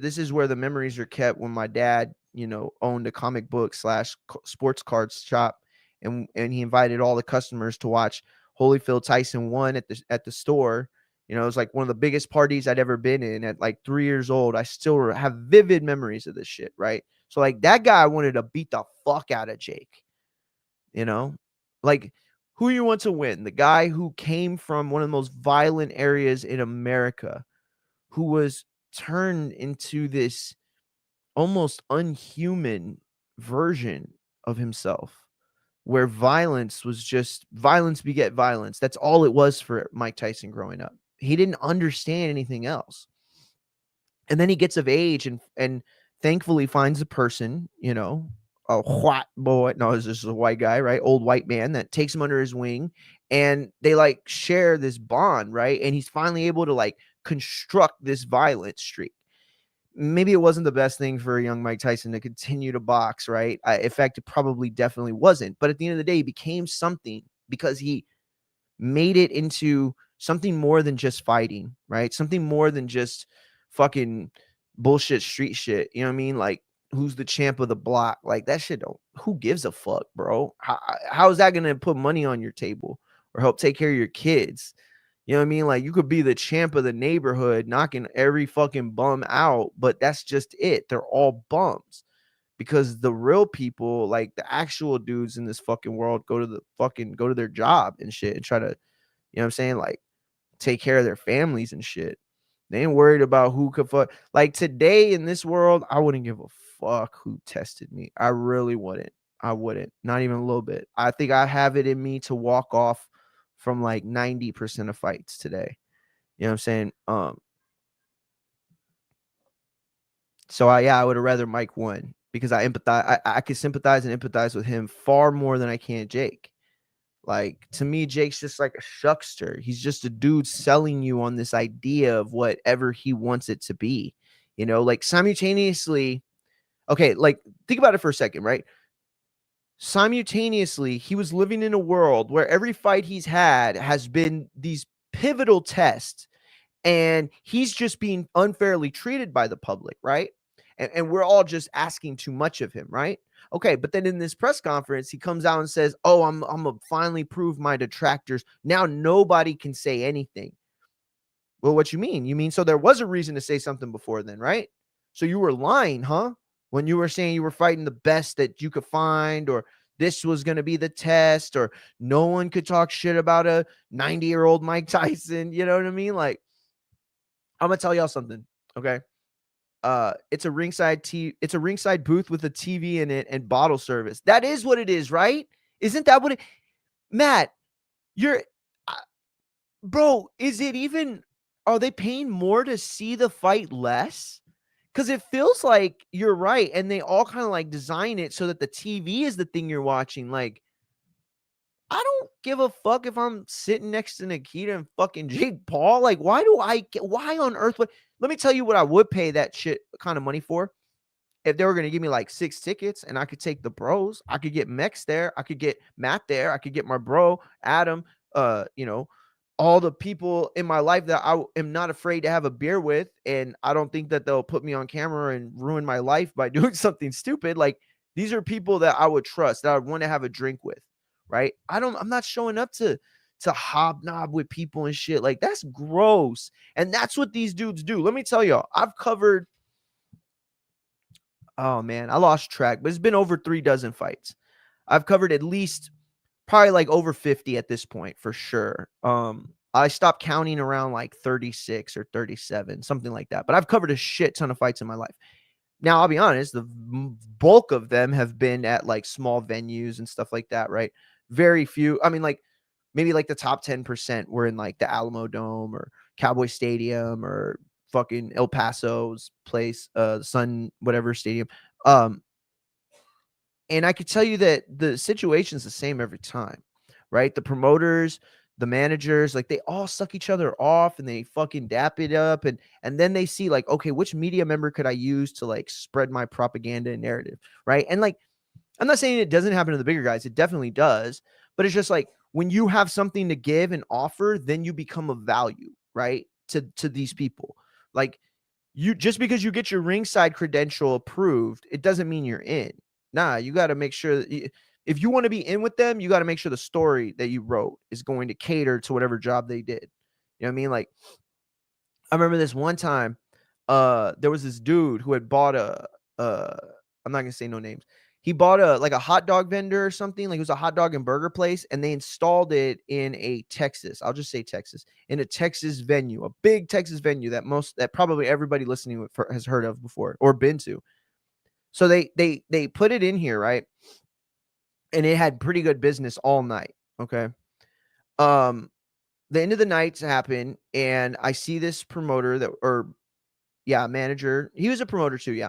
this is where the memories are kept when my dad, owned a comic book / sports cards shop, and he invited all the customers to watch Holyfield Tyson 1 at the store. It was like one of the biggest parties I'd ever been in at like 3 years old. I still have vivid memories of this shit, right? So like that guy wanted to beat the fuck out of Jake. Like who you want to win? The guy who came from one of the most violent areas in America, who was turned into this almost unhuman version of himself, where violence was just violence beget violence. That's all it was for Mike Tyson growing up. He didn't understand anything else. And then he gets of age and thankfully finds a person, a white boy. No, this is a white guy, right? Old white man that takes him under his wing, and they like share this bond, right? And he's finally able to like construct this violent streak. Maybe it wasn't the best thing for a young Mike Tyson to continue to box, right? In fact, it probably definitely wasn't. But at the end of the day, he became something because he made it into something more than just fighting, right? Something more than just fucking bullshit street shit. You know what I mean? Like, who's the champ of the block? Like, that shit who gives a fuck, bro? How is that going to put money on your table or help take care of your kids? You know what I mean? Like, you could be the champ of the neighborhood, knocking every fucking bum out, but that's just it. They're all bums. Because the real people, like the actual dudes in this fucking world, go to their job and shit and try to, you know what I'm saying? Like, take care of their families and shit. They ain't worried about who could fuck. Like today in this world, I wouldn't give a fuck who tested me. I really wouldn't. I wouldn't. Not even a little bit. I think I have it in me to walk off from like 90% of fights today. You know what I'm saying? So I would have rather Mike won because I empathize. I could sympathize and empathize with him far more than I can Jake. Like, to me, Jake's just like a shuckster. He's just a dude selling you on this idea of whatever he wants it to be. Like simultaneously, okay, like think about it for a second, right? Simultaneously, he was living in a world where every fight he's had has been these pivotal tests, and he's just being unfairly treated by the public, right? And we're all just asking too much of him, right? Okay, but then in this press conference, he comes out and says, "Oh, I'm gonna finally prove my detractors. Now nobody can say anything." Well, what you mean? You mean so there was a reason to say something before then, right? So you were lying, huh? When you were saying you were fighting the best that you could find, or this was going to be the test, or no one could talk shit about a 90-year-old Mike Tyson. You know what I mean? Like, I'm gonna tell y'all something, okay? It's a ringside booth with a TV in it and bottle service. That is what it is, right? Isn't that what it? Matt, bro, is it even? Are they paying more to see the fight less? Because it feels like you're right, and they all kind of like design it so that the TV is the thing you're watching. Like, I don't give a fuck if I'm sitting next to Nikita and fucking Jake Paul. Like, why on earth would? Let me tell you what I would pay that shit kind of money for. If they were going to give me like 6 tickets and I could take the bros, I could get Mex there, I could get Matt there, I could get my bro Adam, all the people in my life that I am not afraid to have a beer with, and I don't think that they'll put me on camera and ruin my life by doing something stupid. Like, these are people that I would trust, that I would want to have a drink with, right? I'm not showing up to hobnob with people and shit. Like, that's gross. And that's what these dudes do. Let me tell y'all, I've covered, oh man, I lost track, but it's been over 36 fights. I've covered at least probably like over 50 at this point for sure. I stopped counting around like 36 or 37, something like that. But I've covered a shit ton of fights in my life. Now, I'll be honest, the bulk of them have been at like small venues and stuff like that, right? Very few. I mean, like maybe like the top 10% were in like the Alamo Dome or Cowboy Stadium or fucking El Paso's place, Sun, whatever stadium. And I could tell you that the situation's the same every time, right? The promoters, the managers, like they all suck each other off and they fucking dap it up. And then they see like, okay, which media member could I use to like spread my propaganda and narrative, right? And like, I'm not saying it doesn't happen to the bigger guys. It definitely does. But it's just like when you have something to give and offer, then you become of value, right? To these people. Like you, just because you get your ringside credential approved, it doesn't mean you're in. Nah, you got to make sure that if you want to be in with them, you got to make sure the story that you wrote is going to cater to whatever job they did. You know what I mean? Like, I remember this one time, there was this dude who had bought I'm not gonna say no names. He bought a hot dog vendor or something, like it was a hot dog and burger place, and they installed it in a Texas. I'll just say Texas, in a Texas venue, a big Texas venue that probably everybody listening has heard of before or been to. So they put it in here, right? And it had pretty good business all night. Okay. The end of the nights happen, and I see this promoter manager. He was a promoter too, yeah.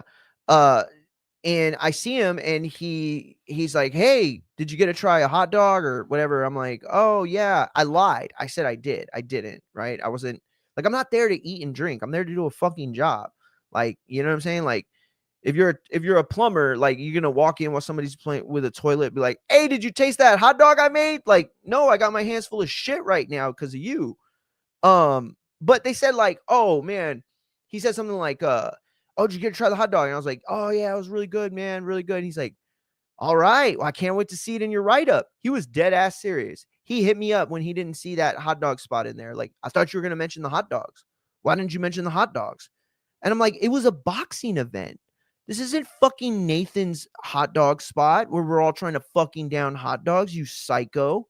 And I see him, and he's like, "Hey, did you get to try a hot dog or whatever?" I'm like, "Oh yeah." I lied. I said I did. I didn't. Right? I wasn't like, I'm not there to eat and drink. I'm there to do a fucking job. Like, you know what I'm saying? Like, if you're a plumber, like you're gonna walk in while somebody's playing with a toilet, be like, "Hey, did you taste that hot dog I made?" Like, no, I got my hands full of shit right now because of you. But they said like, "Oh man," he said something like, "Oh, did you get to try the hot dog?" And I was like, "Oh yeah, it was really good, man, really good." And he's like, "All right, well, I can't wait to see it in your write up." He was dead ass serious. He hit me up when he didn't see that hot dog spot in there. Like, I thought you were gonna mention the hot dogs. Why didn't you mention the hot dogs? And I'm like, it was a boxing event. This isn't fucking Nathan's hot dog spot where we're all trying to fucking down hot dogs, you psycho.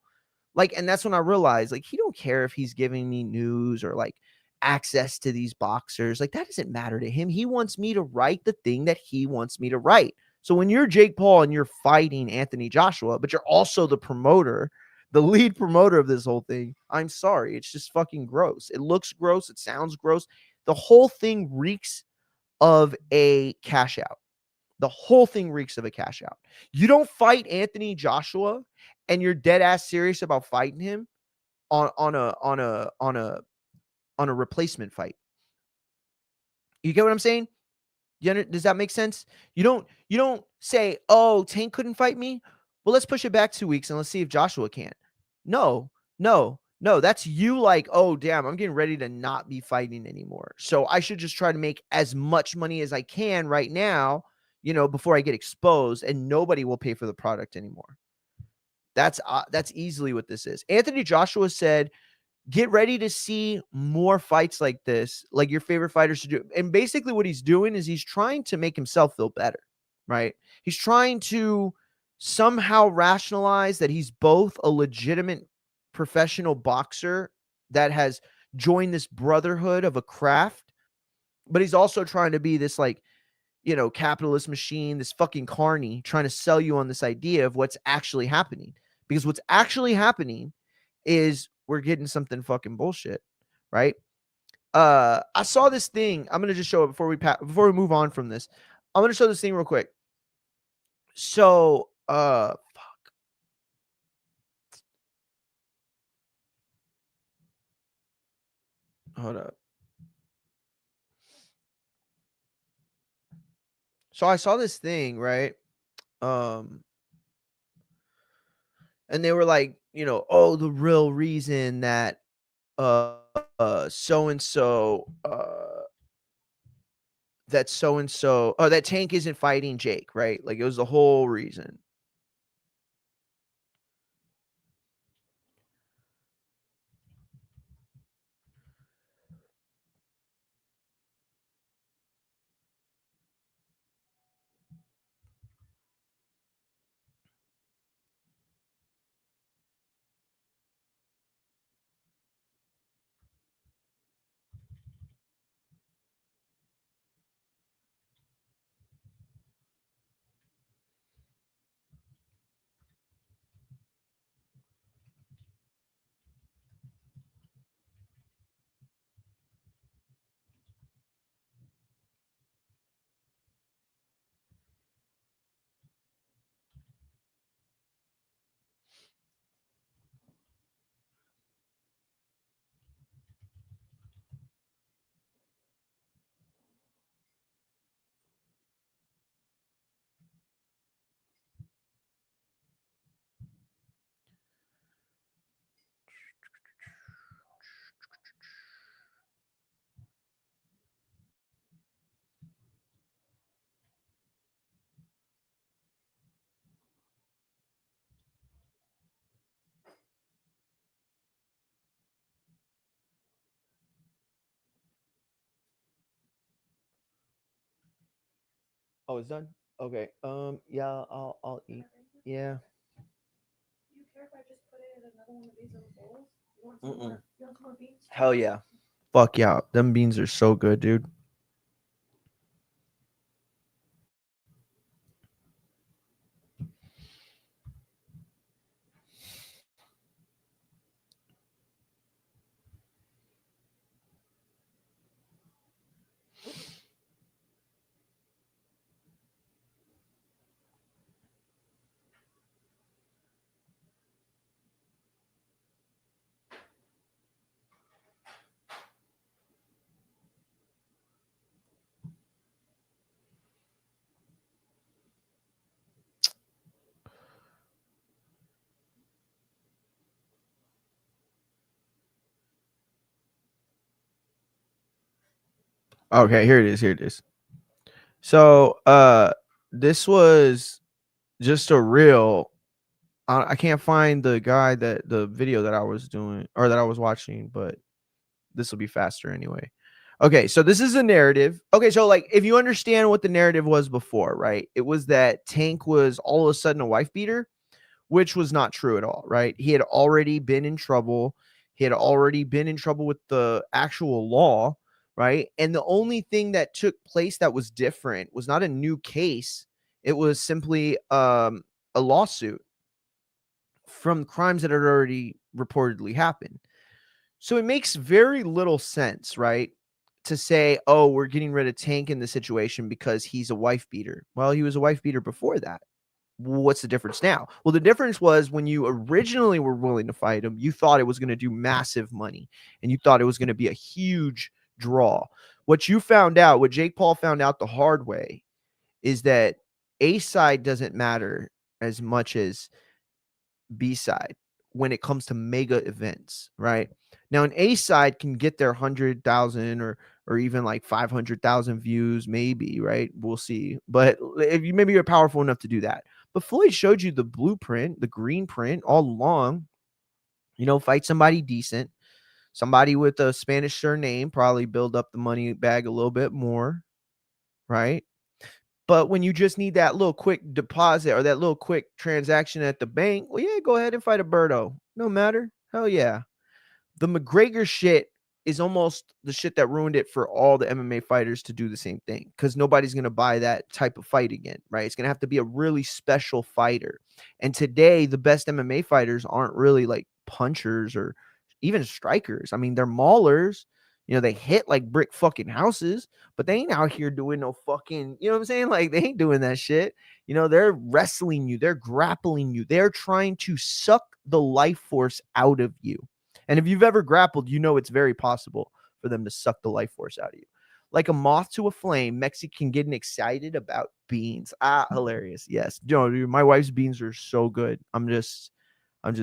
Like, and that's when I realized, like, he don't care if he's giving me news or like access to these boxers. Like, that doesn't matter to him. He wants me to write the thing that he wants me to write. So when you're Jake Paul and you're fighting Anthony Joshua, but you're also the promoter, the lead promoter of this whole thing, I'm sorry. It's just fucking gross. It looks gross. It sounds gross. The whole thing reeks of a cash out. The whole thing reeks of a cash out. You don't fight Anthony Joshua and you're dead ass serious about fighting him on a replacement fight. You get what I'm saying? Does that make sense? You don't say, "Oh, Tank couldn't fight me. Well, let's push it back 2 weeks and let's see if Joshua can." No, no, no. That's you like, "Oh, damn, I'm getting ready to not be fighting anymore. So I should just try to make as much money as I can right now, before I get exposed, and nobody will pay for the product anymore." That's easily what this is. Anthony Joshua said, "Get ready to see more fights like this, like your favorite fighters to do." And basically what he's doing is he's trying to make himself feel better, right? He's trying to somehow rationalize that he's both a legitimate professional boxer that has joined this brotherhood of a craft, but he's also trying to be this like, capitalist machine, this fucking carny, trying to sell you on this idea of what's actually happening. Because what's actually happening is we're getting something fucking bullshit, right? I saw this thing. I'm gonna just show it before we move on from this. I'm gonna show this thing real quick. So, hold up. So I saw this thing, right? And they were like, "Oh, the real reason that so and so that Tank isn't fighting Jake," right? Like, it was the whole reason. Oh, it's done. Okay. Yeah, I'll eat. Yeah. Do you care if I just put it in another one of these little bowls? You want Mm-mm. more? You want some more beans? Hell yeah. Fuck yeah. Them beans are so good, dude. Okay, here it is. Here it is. So, this was just a reel. I can't find the guy that the video that I was doing or that I was watching, but this will be faster anyway. Okay, so this is a narrative. Okay, so like if you understand what the narrative was before, right? It was that Tank was all of a sudden a wife beater, which was not true at all, right? He had already been in trouble. He had already been in trouble with the actual law, right? And the only thing that took place that was different was not a new case. It was simply a lawsuit from crimes that had already reportedly happened. So it makes very little sense, right? To say, oh, we're getting rid of Tank in the situation because he's a wife beater. Well, he was a wife beater before that. What's the difference now? Well, the difference was when you originally were willing to fight him, you thought it was going to do massive money and you thought it was going to be a huge draw. What you found out, what Jake Paul found out the hard way, is that A side doesn't matter as much as B side when it comes to mega events, right? Now, an A side can get their 100,000 or even like 500,000 views, maybe, right? We'll see. But if you maybe you're powerful enough to do that. But Floyd showed you the blueprint, the green print all along. You know, fight somebody decent, somebody with a Spanish surname, probably build up the money bag a little bit more, right? But when you just need that little quick deposit or that little quick transaction at the bank, well, yeah, go ahead and fight a Birdo. No matter. Hell yeah. The McGregor shit is almost the shit that ruined it for all the MMA fighters to do the same thing because nobody's going to buy that type of fight again, right? It's going to have to be a really special fighter. And today, the best MMA fighters aren't really like punchers or even strikers. I mean, they're maulers. You know, they hit like brick fucking houses, but they ain't out here doing no fucking, you know what I'm saying? Like, they ain't doing that shit. You know, they're wrestling you, they're grappling you, they're trying to suck the life force out of you. And if you've ever grappled, you know it's very possible for them to suck the life force out of you. Like a moth to a flame, Mexican getting excited about beans. Ah, hilarious. Yes. Yo, dude, my wife's beans are so good. I'm just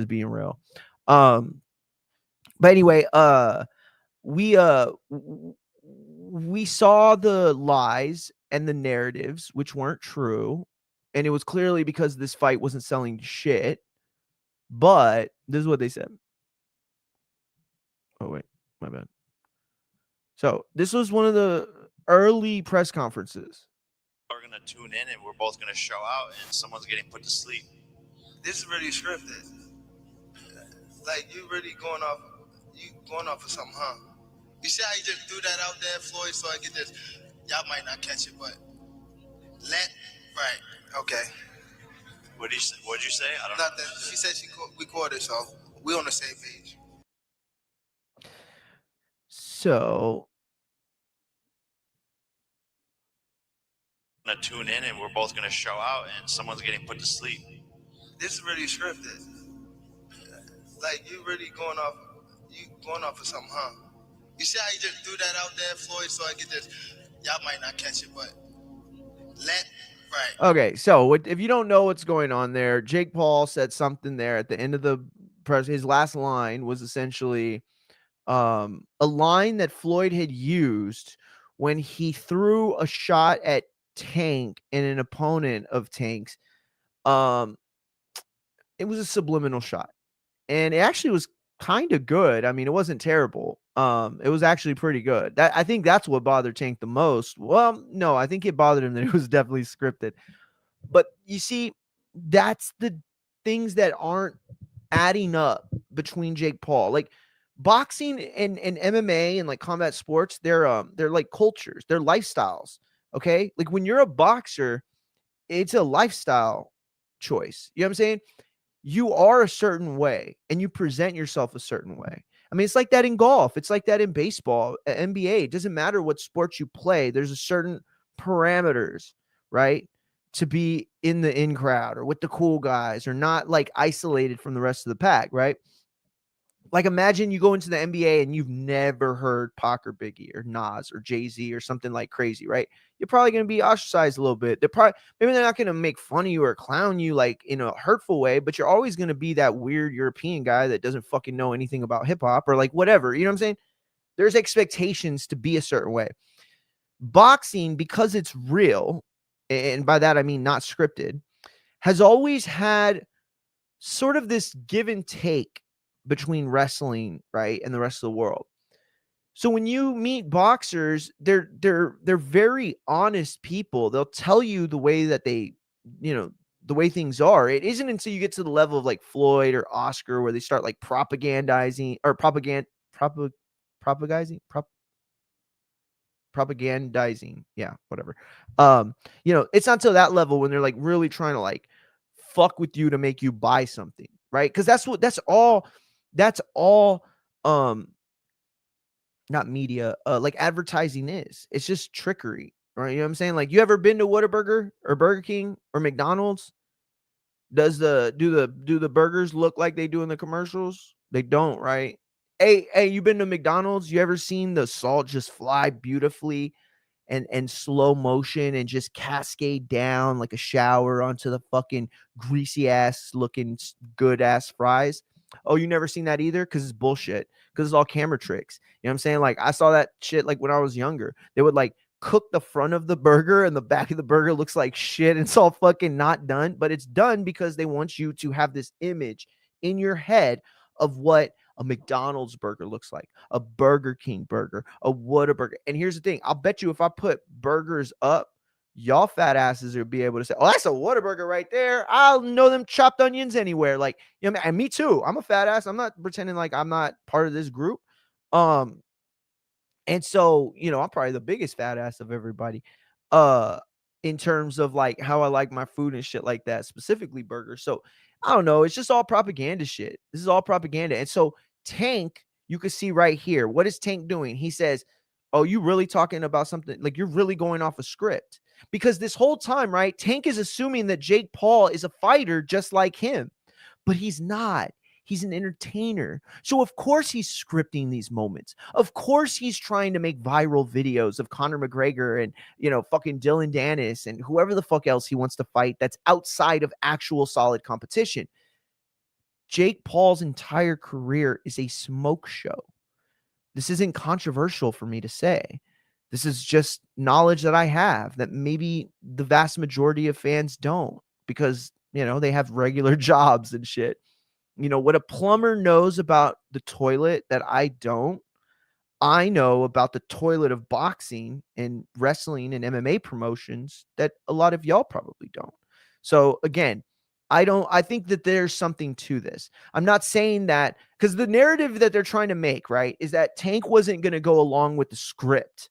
being real. But anyway, we saw the lies and the narratives which weren't true, and it was clearly because this fight wasn't selling shit. But this is what they said. Oh wait, my bad. So this was one of the early press conferences. We're gonna tune in and we're both gonna show out and someone's getting put to sleep. This is really scripted. Like you really going off of something, huh? You see how you just threw that out there, Floyd, so I get this. Y'all might not catch it, but right, okay. What'd you say? I don't know. Nothing. She said she recorded, so we on the same page. So We're gonna tune in and we're both gonna show out and someone's getting put to sleep. This is really scripted. Like you really going off of something, huh? You see how you just threw that out there, Floyd, so I get this. Y'all might not catch it, but right. Okay, so if you don't know what's going on there, Jake Paul said something there at the end of the press. His last line was essentially a line that Floyd had used when he threw a shot at Tank and an opponent of Tank's. It was a subliminal shot, and it actually was kind of good. I mean, it wasn't terrible. It was actually pretty good. I think that's what bothered Tank the most. Well, no, I think it bothered him that it was definitely scripted. But you see, that's the things that aren't adding up between Jake Paul. Like boxing and MMA and like combat sports, they're like cultures, they're lifestyles. Okay. Like when you're a boxer, it's a lifestyle choice. You know what I'm saying? You are a certain way and you present yourself a certain way. I mean, it's like that in golf. It's like that in baseball, NBA. It doesn't matter what sport you play. There's a certain parameters, right? To be in the in crowd or with the cool guys or not like isolated from the rest of the pack, right? Like imagine you go into the NBA and you've never heard Pac or Biggie or Nas or Jay-Z or something like crazy, right? You're probably going to be ostracized a little bit. Maybe they're not going to make fun of you or clown you like in a hurtful way, but you're always going to be that weird European guy that doesn't fucking know anything about hip hop or like whatever. You know what I'm saying? There's expectations to be a certain way. Boxing, because it's real, and by that I mean not scripted, has always had sort of this give and take between wrestling, right, and the rest of the world. So when you meet boxers, they're very honest people. They'll tell you the way that they, the way things are. It isn't until you get to the level of like Floyd or Oscar where they start like propagandizing. Yeah, whatever. It's not to that level when they're like really trying to like fuck with you to make you buy something, right? Because that's all not media, like advertising is. It's just trickery, right? You know what I'm saying? Like, you ever been to Whataburger or Burger King or McDonald's? Do the burgers look like they do in the commercials? They don't, right? Hey, you been to McDonald's? You ever seen the salt just fly beautifully and slow motion and just cascade down like a shower onto the fucking greasy ass looking good ass fries? Oh, you never seen that either? Because it's bullshit. Because it's all camera tricks. You know what I'm saying? Like, I saw that shit like when I was younger. They would like cook the front of the burger and the back of the burger looks like shit. And it's all fucking not done, but it's done because they want you to have this image in your head of what a McDonald's burger looks like, a Burger King burger, a Whataburger. And here's the thing. I'll bet you if I put burgers up, y'all fat asses will be able to say, oh, that's a Whataburger right there. I'll know them chopped onions anywhere. Like, you know, and me too. I'm a fat ass. I'm not pretending like I'm not part of this group. And so, I'm probably the biggest fat ass of everybody. In terms of like how I like my food and shit like that, specifically burgers. So I don't know. It's just all propaganda shit. This is all propaganda. And so Tank, you can see right here. What is Tank doing? He says, oh, you really talking about something? Like, you're really going off a script. Because this whole time, right, Tank is assuming that Jake Paul is a fighter just like him. But he's not. He's an entertainer. So of course he's scripting these moments. Of course he's trying to make viral videos of Conor McGregor and, fucking Dylan Dennis and whoever the fuck else he wants to fight that's outside of actual solid competition. Jake Paul's entire career is a smoke show. This isn't controversial for me to say. This is just knowledge that I have that maybe the vast majority of fans don't, because, they have regular jobs and shit. What a plumber knows about the toilet that I don't, I know about the toilet of boxing and wrestling and MMA promotions that a lot of y'all probably don't. So again, I think that there's something to this. I'm not saying that, because the narrative that they're trying to make, right, is that Tank wasn't going to go along with the script.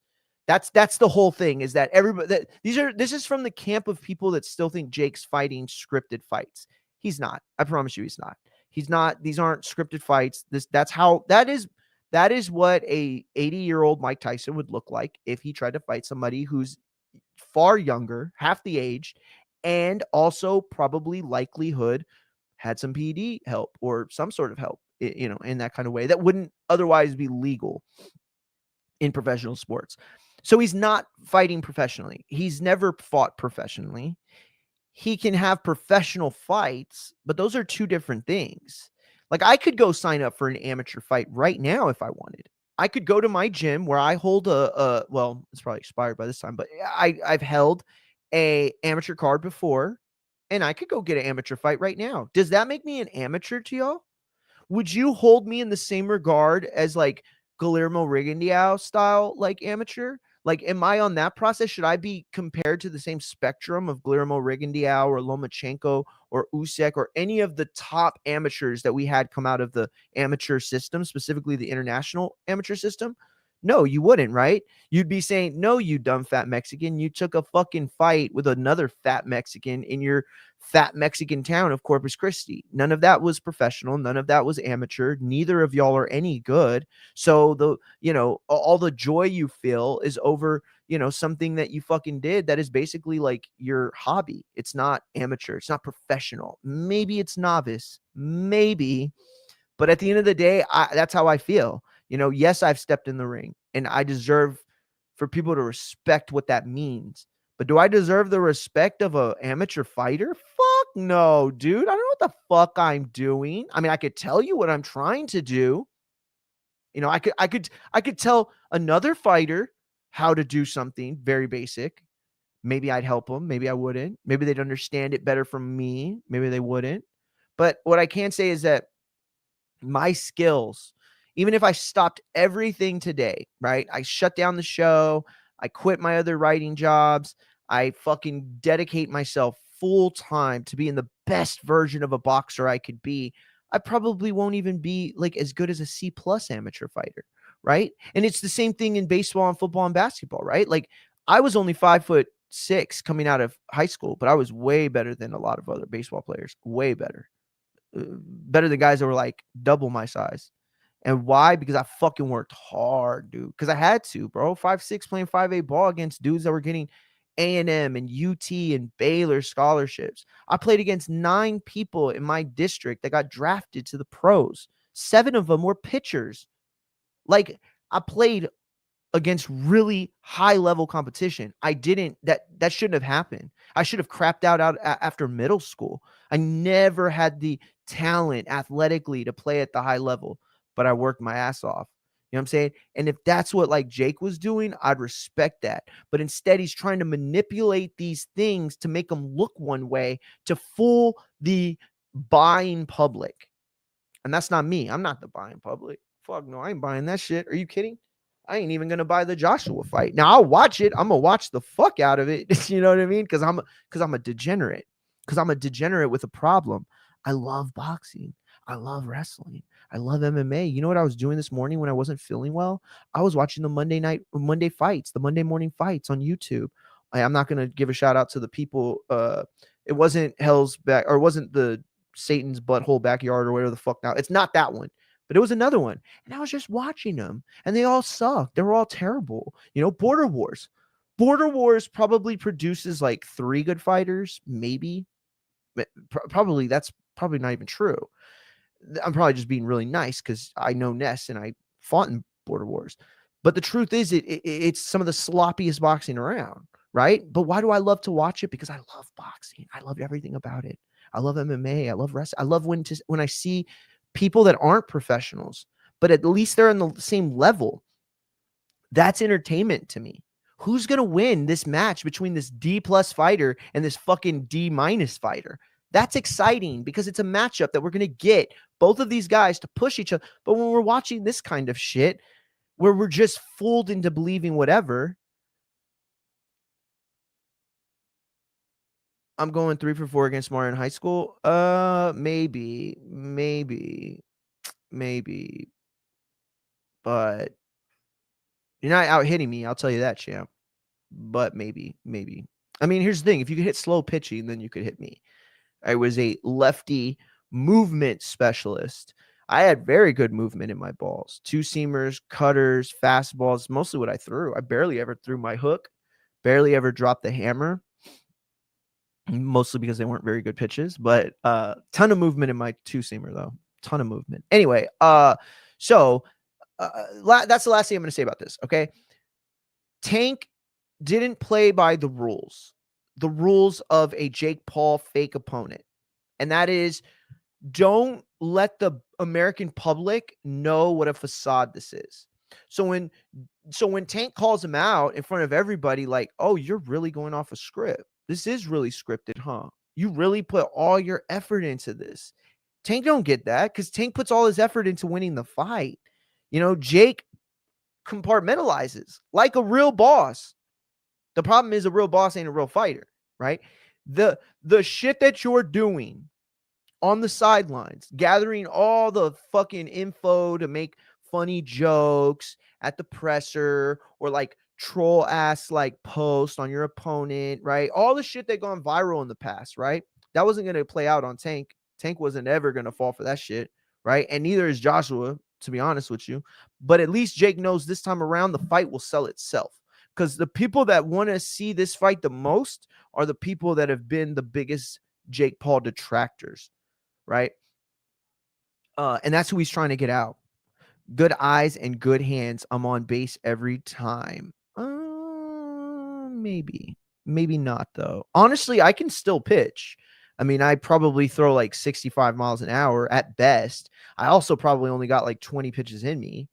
That's the whole thing, is that everybody, this is from the camp of people that still think Jake's fighting scripted fights. He's not. I promise you he's not. He's not. These aren't scripted fights. That is what a 80-year-old Mike Tyson would look like if he tried to fight somebody who's far younger, half the age, and also probably likelihood had some PD help or some sort of help, in that kind of way that wouldn't otherwise be legal in professional sports. So he's not fighting professionally. He's never fought professionally. He can have professional fights, but those are two different things. Like, I could go sign up for an amateur fight right now if I wanted. I could go to my gym where I hold well, it's probably expired by this time, but I've held a amateur card before, and I could go get an amateur fight right now. Does that make me an amateur to y'all? would you hold me in the same regard as like Guillermo Rigondeaux style like amateur? Like, am I on that process? Should I be compared to the same spectrum of Guillermo Rigondeaux or Lomachenko or Usyk or any of the top amateurs that we had come out of the amateur system, specifically the international amateur system? No, you wouldn't, right? You'd be saying, no, you dumb fat Mexican. You took a fucking fight with another fat Mexican in your fat Mexican town of Corpus Christi. None of that was professional. None of that was amateur. Neither of y'all are any good. So all the joy you feel is over, something that you fucking did that is basically like your hobby. It's not amateur. It's not professional. Maybe it's novice. Maybe. But at the end of the day, that's how I feel. Yes, I've stepped in the ring and I deserve for people to respect what that means. But do I deserve the respect of an amateur fighter? Fuck no, dude. I don't know what the fuck I'm doing. I mean, I could tell you what I'm trying to do. I could tell another fighter how to do something very basic. Maybe I'd help them. Maybe I wouldn't. Maybe they'd understand it better from me. Maybe they wouldn't. But what I can say is that my skills, even if I stopped everything today, right? I shut down the show. I quit my other writing jobs. I fucking dedicate myself full time to being the best version of a boxer I could be. I probably won't even be like as good as a C+ amateur fighter, right? And it's the same thing in baseball and football and basketball, right? Like I was only 5'6" coming out of high school, but I was way better than a lot of other baseball players, way better. Better than guys that were like double my size. And why? Because I fucking worked hard, dude. Because I had to, bro. 5'6" playing 5'8" ball against dudes that were getting A&M and UT and Baylor scholarships. I played against 9 people in my district that got drafted to the pros. 7 of them were pitchers. Like, I played against really high level competition. That shouldn't have happened. I should have crapped out after middle school. I never had the talent athletically to play at the high level, but I worked my ass off. You know what I'm saying? And if that's what like Jake was doing, I'd respect that. But instead, he's trying to manipulate these things to make them look one way to fool the buying public. And that's not me. I'm not the buying public. Fuck no, I ain't buying that shit. Are you kidding? I ain't even gonna buy the Joshua fight. Now I'll watch it. I'm gonna watch the fuck out of it. You know what I mean? Because I'm a degenerate. Because I'm a degenerate with a problem. I love boxing. I love wrestling. I love MMA. You know what I was doing this morning when I wasn't feeling well? I was watching the Monday fights, the Monday morning fights on YouTube. I'm not gonna give a shout out to the people. It wasn't Hell's Back, or it wasn't the Satan's Butthole Backyard or whatever the fuck now. It's not that one. But it was another one. And I was just watching them. And they all sucked. They were all terrible. Border Wars. Border Wars probably produces like 3 good fighters, maybe. Probably, that's probably not even true. I'm probably just being really nice because I know Ness and I fought in Border Wars. But the truth is, it's some of the sloppiest boxing around, right? But why do I love to watch it? Because I love boxing. I love everything about it. I love MMA. I love wrestling. I love when I see people that aren't professionals, but at least they're on the same level. That's entertainment to me. Who's going to win this match between this D+ fighter and this fucking D- fighter? That's exciting because it's a matchup that we're going to get both of these guys to push each other. But when we're watching this kind of shit where we're just fooled into believing whatever, I'm going 3 for 4 against Mario in high school. Maybe. But you're not out hitting me. I'll tell you that, champ. But maybe. I mean, here's the thing. If you could hit slow pitching, then you could hit me. I was a lefty movement specialist. I had very good movement in my balls. 2-seamers, cutters, fastballs, mostly what I threw. I barely ever threw my hook. Barely ever dropped the hammer. Mostly because they weren't very good pitches, but ton of movement in my 2-seamer though. Ton of movement. Anyway, so that's the last thing I'm going to say about this. Okay. Tank didn't play by the rules of a Jake Paul fake opponent. And that is, don't let the American public know what a facade this is. So when Tank calls him out in front of everybody, like, oh, you're really going off a script. This is really scripted, huh? You really put all your effort into this. Tank don't get that because Tank puts all his effort into winning the fight. You know, Jake compartmentalizes like a real boss. The problem is a real boss ain't a real fighter, right? The shit that you're doing on the sidelines, gathering all the fucking info to make funny jokes at the presser or like troll ass like post on your opponent, right? All the shit that gone viral in the past, right? That wasn't going to play out on Tank. Tank wasn't ever going to fall for that shit, right? And neither is Joshua, to be honest with you. But at least Jake knows this time around the fight will sell itself. Because the people that want to see this fight the most are the people that have been the biggest Jake Paul detractors, right? And that's who he's trying to get out. Good eyes and good hands. I'm on base every time. Maybe not though. Honestly, I can still pitch. I mean, I probably throw like 65 miles an hour at best. I also probably only got like 20 pitches in me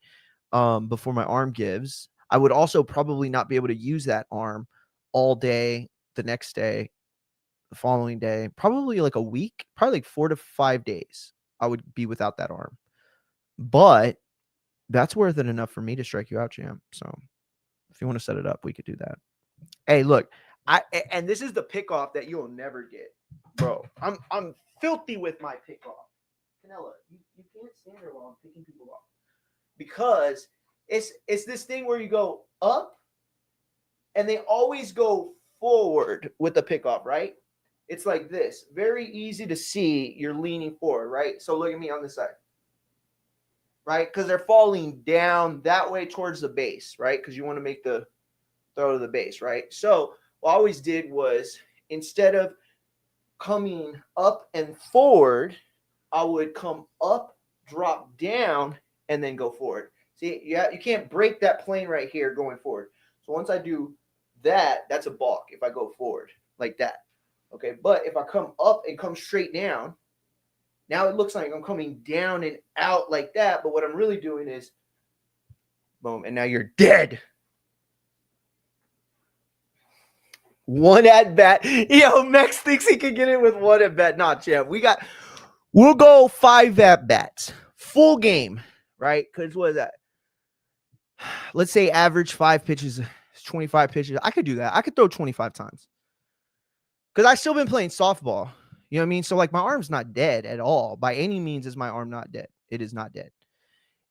before my arm gives. I would also probably not be able to use that arm all day, the next day, the following day, probably like a week, probably like 4 to 5 days. I would be without that arm. But that's worth it enough for me to strike you out, champ. So if you want to set it up, we could do that. Hey, look, and this is the pickoff that you'll never get, bro. I'm filthy with my pickoff. Canelo, you can't stand there while I'm picking people off. Because it's this thing where you go up and they always go forward with the pickoff, right? It's like this. Very easy to see you're leaning forward, right? So look at me on this side, right? Because they're falling down that way towards the base, right? Because you want to make the throw to the base, right? So what I always did was instead of coming up and forward, I would come up, drop down, and then go forward. See, you can't break that plane right here going forward. So once I do that, that's a balk if I go forward like that. Okay, but if I come up and come straight down, now it looks like I'm coming down and out like that. But what I'm really doing is boom, and now you're dead. One at bat. Yo, Max thinks he can get it with one at bat. Not champ. We'll go 5 at bats. Full game, right? Because what is that? Let's say average 5 pitches, 25 pitches. I could do that. I could throw 25 times. Because I've still been playing softball. You know what I mean? So, like, my arm's not dead at all. By any means is my arm not dead. It is not dead.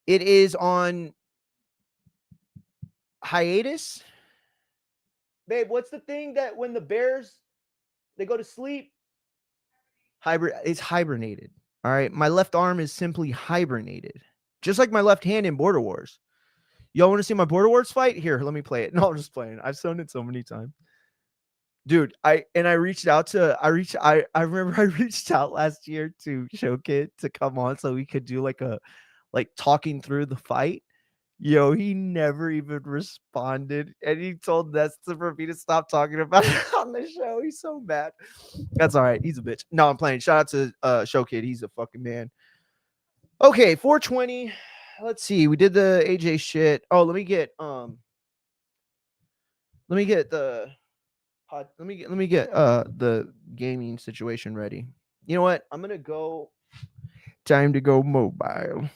It is on hiatus. Babe, what's the thing that when the bears, they go to sleep? It's hibernated. All right. My left arm is simply hibernated. Just like my left hand in Border Wars. Y'all want to see my Border Wars fight? Here, let me play it. No, I'm just playing. I've shown it so many times. Dude, I reached out to I remember I reached out last year to Showkid to come on so we could do like talking through the fight. Yo, he never even responded. And he told Nesta for me to stop talking about it on the show. He's so mad. That's all right. He's a bitch. No, I'm playing. Shout out to Showkid. He's a fucking man. Okay, 420. Let's see. We did the AJ shit. Oh, let me get the gaming situation ready. You know what? I'm gonna go. Time to go mobile.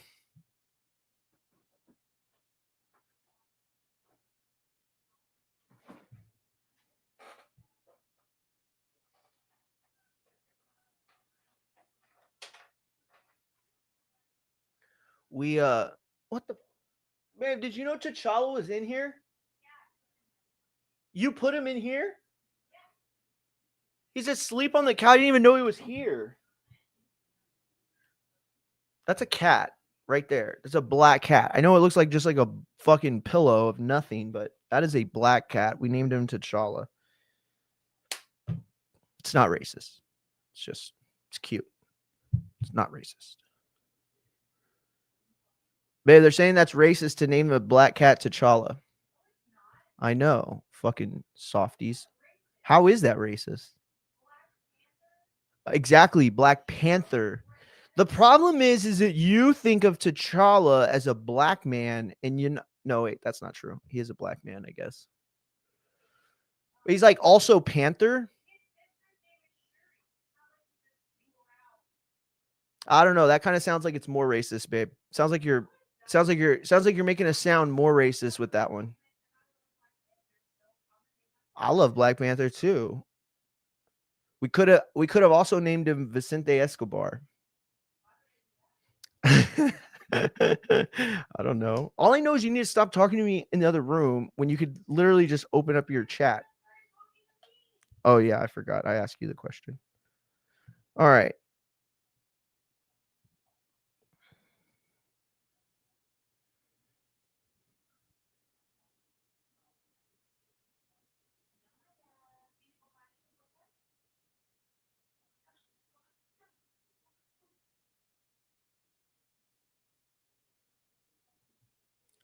We what the man? Did you know T'Challa was in here? You put him in here? He's asleep on the couch. I didn't even know he was here. That's a cat right there. It's a black cat. I know it looks like just like a fucking pillow of nothing, but that is a black cat. We named him T'Challa. It's not racist. It's cute. It's not racist. Babe, they're saying that's racist to name a black cat T'Challa. I know. Fucking softies. How is that racist? Exactly. Black Panther. The problem is that you think of T'Challa as a black man and no, wait, that's not true. He is a black man, I guess. But he's like also Panther. I don't know. That kind of sounds like it's more racist, babe. Sounds like you're making us sound more racist with that one. I love Black Panther too. We could have also named him Vicente Escobar. I don't know. All I know is you need to stop talking to me in the other room when you could literally just open up your chat. Oh yeah, I forgot. I asked you the question. All right.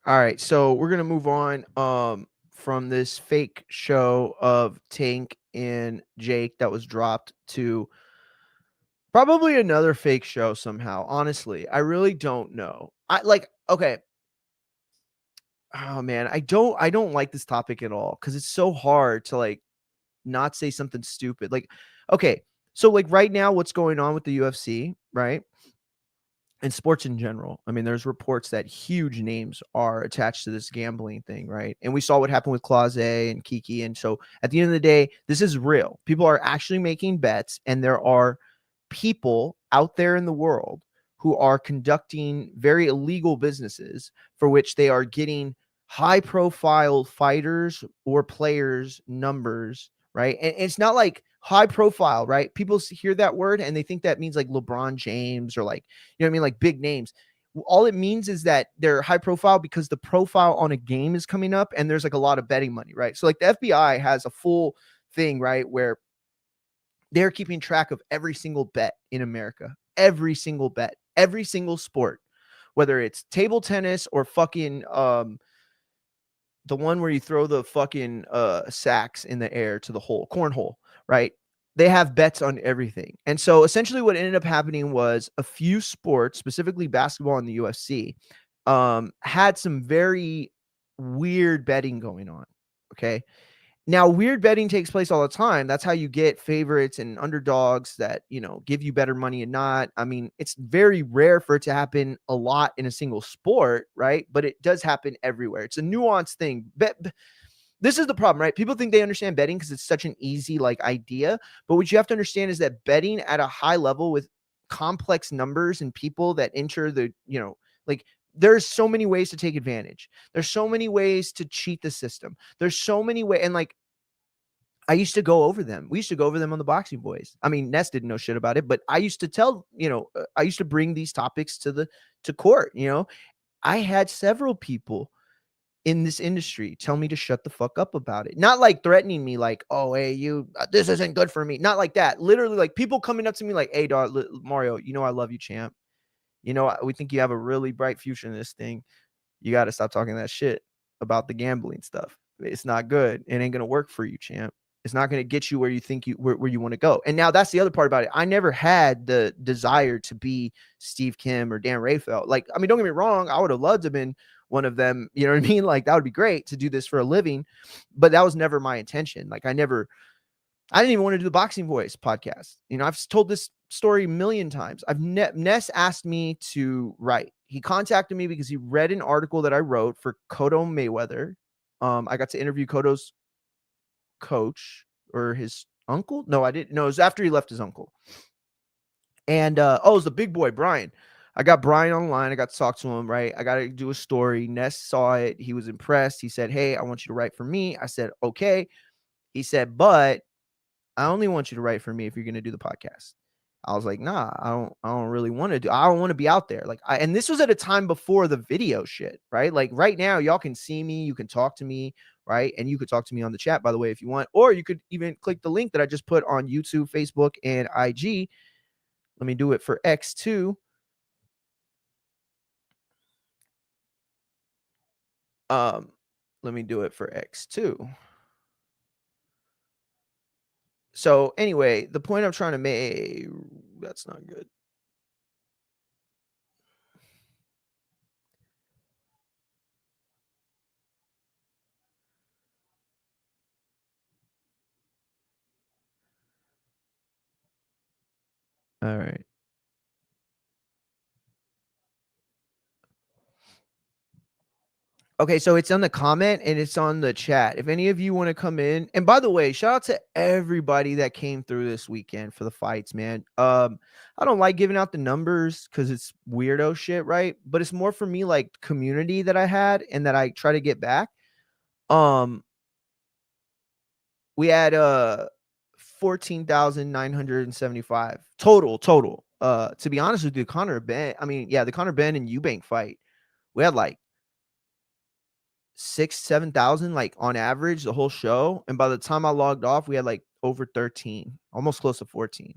All right, so we're gonna move on from this fake show of Tank and Jake that was dropped to probably another fake show somehow. Honestly, I really don't know. Okay. Oh man, I don't like this topic at all because it's so hard to like not say something stupid. Like, okay, so like right now, what's going on with the UFC, right? And sports in general. I mean, there's reports that huge names are attached to this gambling thing, right? And we saw what happened with Clause and Kiki. And so at the end of the day, this is real. People are actually making bets, and there are people out there in the world who are conducting very illegal businesses for which they are getting high profile fighters or players numbers, right? And it's not like high profile, right? People hear that word and they think that means like LeBron James or like, you know what I mean? Like big names. All it means is that they're high profile because the profile on a game is coming up and there's like a lot of betting money, right? So like the FBI has a full thing, right? Where they're keeping track of every single bet in America, every single bet, every single sport, whether it's table tennis or fucking, the one where you throw the fucking sacks in the air to the hole, cornhole, right? They have bets on everything. And so essentially what ended up happening was a few sports, specifically basketball and the UFC, had some very weird betting going on. Okay. Now, weird betting takes place all the time. That's how you get favorites and underdogs that, you know, give you better money and not. I mean, it's very rare for it to happen a lot in a single sport, right? But it does happen everywhere. It's a nuanced thing. This is the problem, right? People think they understand betting because it's such an easy like idea. But what you have to understand is that betting at a high level with complex numbers and people that enter the, you know, like there's so many ways to take advantage. There's so many ways to cheat the system. There's so many ways. And like, I used to go over them. We used to go over them on the Boxing Boys. I mean, Ness didn't know shit about it, but I used to tell, you know, I used to bring these topics to court, you know. I had several people in this industry tell me to shut the fuck up about it. Not like threatening me like, "Oh, hey, you this isn't good for me." Not like that. Literally like people coming up to me like, "Hey, dog, Mario, you know I love you, champ. You know, we think you have a really bright future in this thing. You got to stop talking that shit about the gambling stuff. It's not good. It ain't going to work for you, champ. It's not going to get you where you think where you want to go." And now that's the other part about it. I never had the desire to be Steve Kim or Dan Rayfeld. Like, I mean, don't get me wrong. I would have loved to have been one of them. You know what I mean? Like, that would be great to do this for a living, but that was never my intention. Like, I didn't even want to do the Boxing Voice podcast. You know, I've told this story a million times. Ness asked me to write. He contacted me because he read an article that I wrote for Cotto Mayweather. I got to interview Cotto's coach or his uncle. No, I didn't. No, it was after he left his uncle. And it was the big boy, Brian. I got Brian online. I got to talk to him, right? I got to do a story. Ness saw it. He was impressed. He said, "Hey, I want you to write for me." I said, "Okay." He said, "But I only want you to write for me if you're going to do the podcast." I was like, "Nah, I don't really want to do. I don't want to be out there." Like, and this was at a time before the video shit, right? Like right now, y'all can see me, you can talk to me, right? And you could talk to me on the chat, by the way, if you want, or you could even click the link that I just put on YouTube, Facebook, and IG. Let me do it for X too. Let me do it for X too. So anyway, the point I'm trying to make, that's not good. All right. Okay, so it's on the comment and it's on the chat. If any of you want to come in, and by the way, shout out to everybody that came through this weekend for the fights, man. I don't like giving out the numbers because it's weirdo shit, right? But it's more for me like community that I had and that I try to get back. We had 14,975 total. To be honest with you, the Conor Ben and Eubank fight, we had like 6,000-7,000 like on average the whole show, and by the time I logged off we had like over 13, almost close to 14.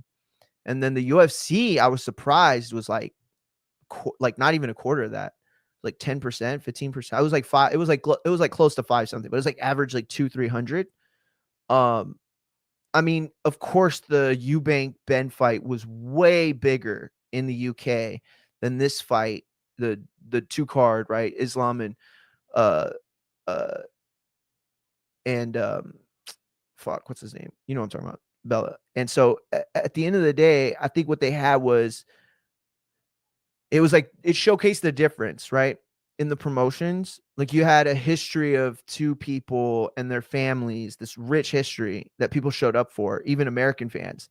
And then the UFC, I was surprised, was like not even a quarter of that, like 10%, 15%. I was like 5, it was like close to 5 something, but it was like average like 200-300. I mean, of course the Eubank Ben fight was way bigger in the UK than this fight, the 2 card, right? Islam and fuck, what's his name? You know what I'm talking about, Bella. And so at the end of the day, I think what they had was, it was like, it showcased the difference, right? In the promotions, like you had a history of 2 people and their families, this rich history that people showed up for, even American fans.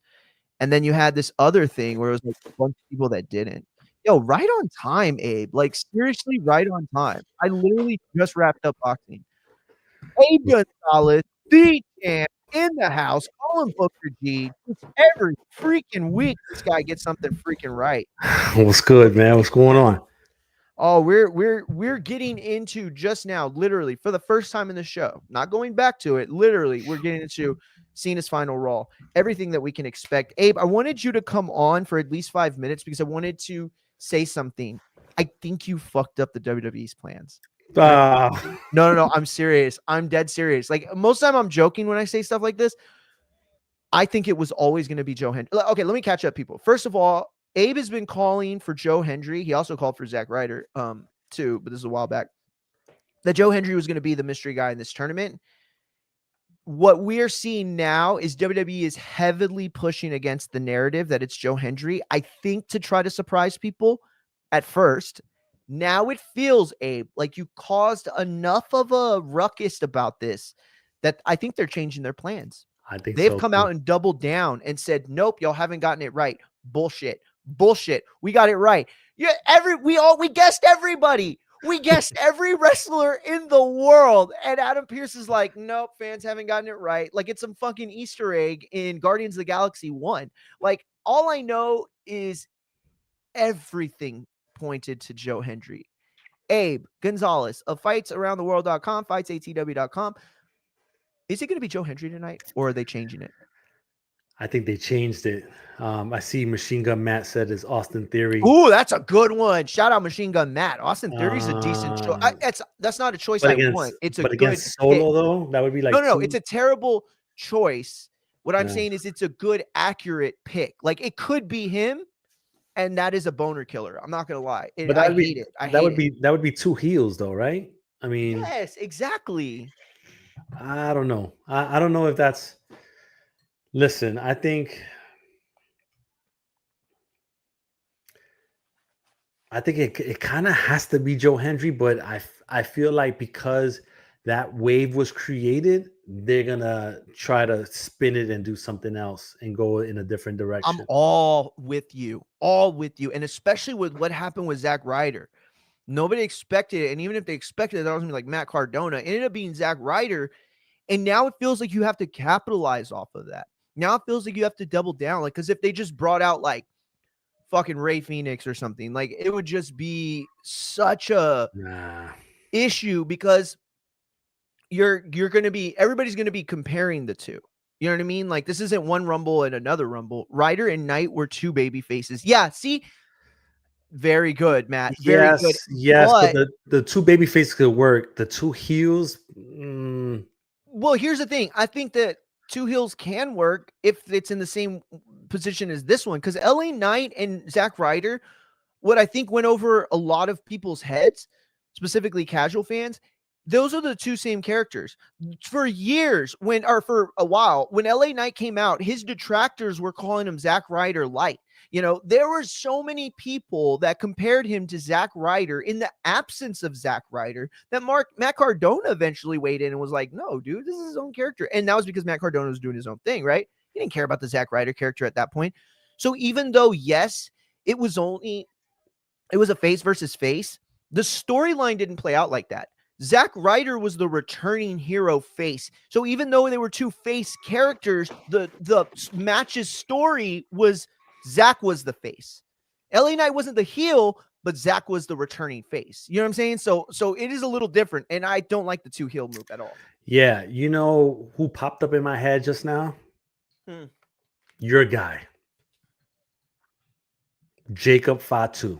And then you had this other thing where it was like a bunch of people that didn't. Yo, right on time, Abe. Like seriously, right on time. I literally just wrapped up boxing. Abe Gonzalez, the champ in the house, calling Booker G. Just every freaking week, this guy gets something freaking right. What's good, man? What's going on? Oh, we're getting into just now, literally for the first time in the show. Not going back to it. Literally, we're getting into CENA'S final Raw. Everything that we can expect. Abe, I wanted you to come on for at least 5 minutes because I wanted to say something. I think you fucked up the WWE's plans. No, I'm serious. I'm dead serious. Like most of the time I'm joking when I say stuff like this. I think it was always going to be Joe Hendry. Okay, let me catch up, people. First of all, Abe has been calling for Joe Hendry. He also called for Zack Ryder too, but this is a while back. That Joe Hendry was going to be the mystery guy in this tournament. What we are seeing now is WWE is heavily pushing against the narrative that it's Joe Hendry. I think to try to surprise people at first. Now it feels, Abe, like you caused enough of a ruckus about this that I think they're changing their plans. I think they've so, come too. out and doubled down and said, nope, y'all haven't gotten it right. Bullshit. We got it right. Yeah, we guessed everybody. We guessed every wrestler in the world. And Adam Pearce is like, nope, fans haven't gotten it right. Like it's some fucking Easter egg in Guardians of the Galaxy 1. Like all I know is everything pointed to Joe Hendry. Abe Gonzalez of fightsaroundtheworld.com, fightsatw.com. Is it going to be Joe Hendry tonight, or are they changing it? I think they changed it. I see Machine Gun Matt said it's Austin Theory. Ooh, that's a good one. Shout out Machine Gun Matt. Austin Theory is a decent choice. That's not a choice I want. It's a good against Solo pick. though. That would be like no. It's a terrible choice. What I'm saying is it's a good, accurate pick. Like it could be him. And that is a boner killer. I'm not gonna lie. But I hate it. That would be 2 heels though, right? I mean, yes, exactly. I don't know. I don't know if that's. Listen, I think it kind of has to be Joe Hendry, but I feel like because that wave was created, they're gonna try to spin it and do something else and go in a different direction. I'm all with you, and especially with what happened with Zack Ryder. Nobody expected it, and even if they expected it, that was gonna be like Matt Cardona. It ended up being Zack Ryder, and now it feels like you have to capitalize off of that. Now it feels like you have to double down, like because if they just brought out like fucking Ray Phoenix or something, like it would just be such a issue because everybody's gonna be comparing the two. You know what I mean? Like this isn't one Rumble and another Rumble. Ryder and Knight were 2 baby faces. Yeah, see, very good, Matt. Very good. Yes, but the 2 baby faces could work. The 2 heels. Well, here's the thing. I think that 2 heels can work if it's in the same position as this one, because LA Knight and Zack Ryder, what I think went over a lot of people's heads, specifically casual fans, Those are the two same characters. For years, for a while, when LA Knight came out, his detractors were calling him Zack Ryder light. You know, there were so many people that compared him to Zack Ryder in the absence of Zack Ryder that Matt Cardona eventually weighed in and was like, no, dude, this is his own character. And that was because Matt Cardona was doing his own thing, right? He didn't care about the Zack Ryder character at that point. So even though, yes, it was a face versus face, the storyline didn't play out like that. Zack Ryder was the returning hero face. So even though they were two face characters, the match's story was Zack was the face. LA Knight wasn't the heel, but Zack was the returning face. You know what I'm saying? So it is a little different, and I don't like the two heel move at all. Yeah, you know who popped up in my head just now? Your guy, Jacob Fatu.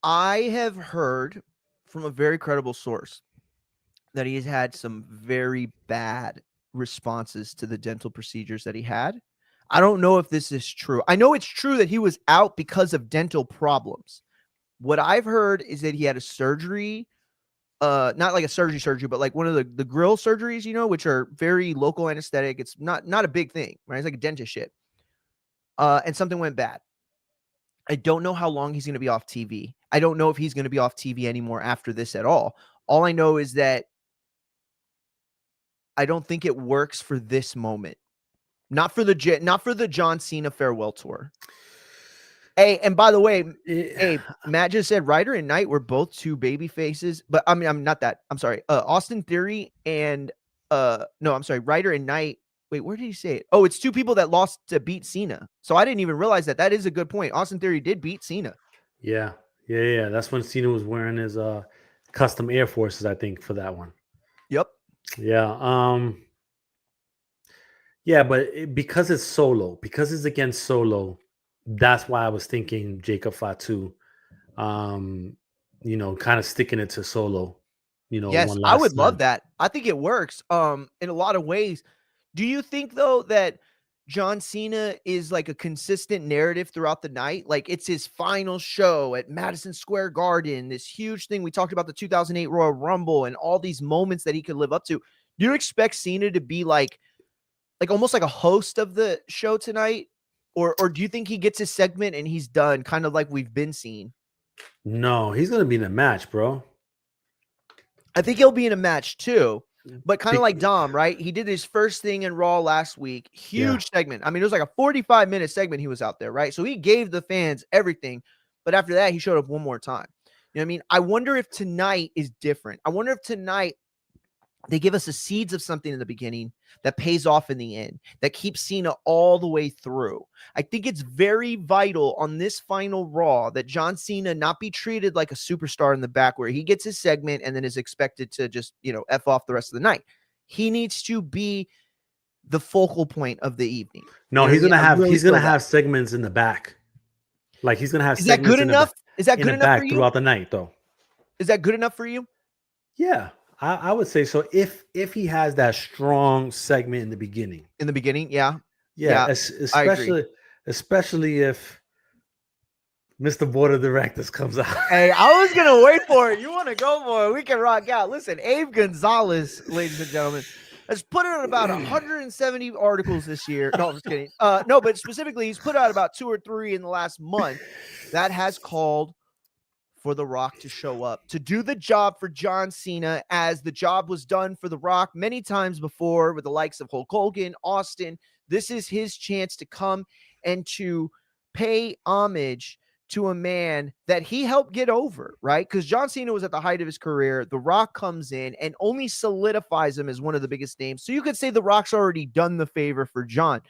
I have heard from a very credible source that he has had some very bad responses to the dental procedures that he had. I don't know if this is true. I know it's true that he was out because of dental problems. What I've heard is that he had a surgery, not like a surgery, but like one of the grill surgeries, you know, which are very local anesthetic. It's not a big thing, right? It's like a dentist shit. And something went bad. I don't know how long he's going to be off TV. I don't know if he's going to be off TV anymore after this at all. All I know is that I don't think it works for this moment. Not for the John Cena farewell tour. Hey, and by the way, hey, Matt just said Ryder and Knight were both two baby faces, but I mean, I'm not that. I'm sorry. Austin Theory and Ryder and Knight. Wait, where did he say it? Oh, it's two people that lost to beat Cena. So I didn't even realize that. That is a good point. Austin Theory did beat Cena. Yeah. That's when Cena was wearing his custom Air Forces, I think, for that one. Yep. Yeah. Yeah, but because it's against Solo, that's why I was thinking Jacob Fatu. Kind of sticking it to Solo. Yes, I would love that. I think it works. In a lot of ways. Do you think though that John Cena is like a consistent narrative throughout the night? Like it's his final show at Madison Square Garden, this huge thing. We talked about the 2008 Royal Rumble and all these moments that he could live up to. Do you expect Cena to be like almost like a host of the show tonight? Or do you think he gets his segment and he's done, kind of like we've been seeing? No, he's going to be in a match, bro. I think he'll be in a match too. But kind of like Dom, right? He did his first thing in Raw last week. Huge segment. I mean, it was like a 45-minute segment he was out there, right? So he gave the fans everything. But after that, he showed up one more time. You know what I mean? I wonder if tonight is different. I wonder if tonight they give us the seeds of something in the beginning that pays off in the end, that keeps Cena all the way through. I think it's very vital on this final Raw that John Cena not be treated like a superstar in the back where he gets his segment and then is expected to just, F off the rest of the night. He needs to be the focal point of the evening. No, he's going to have segments in the back. Like he's going to have segments good enough? Is that good enough for you? Throughout the night though? Is that good enough for you? Yeah. I would say so. If he has that strong segment in the beginning. Yeah. Especially if Mr. Board of Directors comes out. Hey, I was gonna wait for it. You want to go for it? We can rock out. Listen, Abe Gonzalez, ladies and gentlemen, has put out about 170 articles this year. No, I'm just kidding. No, but specifically, he's put out about 2 or 3 in the last month that has called for The Rock to show up, to do the job for John Cena, as the job was done for The Rock many times before with the likes of Hulk Hogan, Austin. This is his chance to come and to pay homage to a man that he helped get over, right? Because John Cena was at the height of his career. The Rock comes in and only solidifies him as one of the biggest names. So you could say The Rock's already done the favor for John.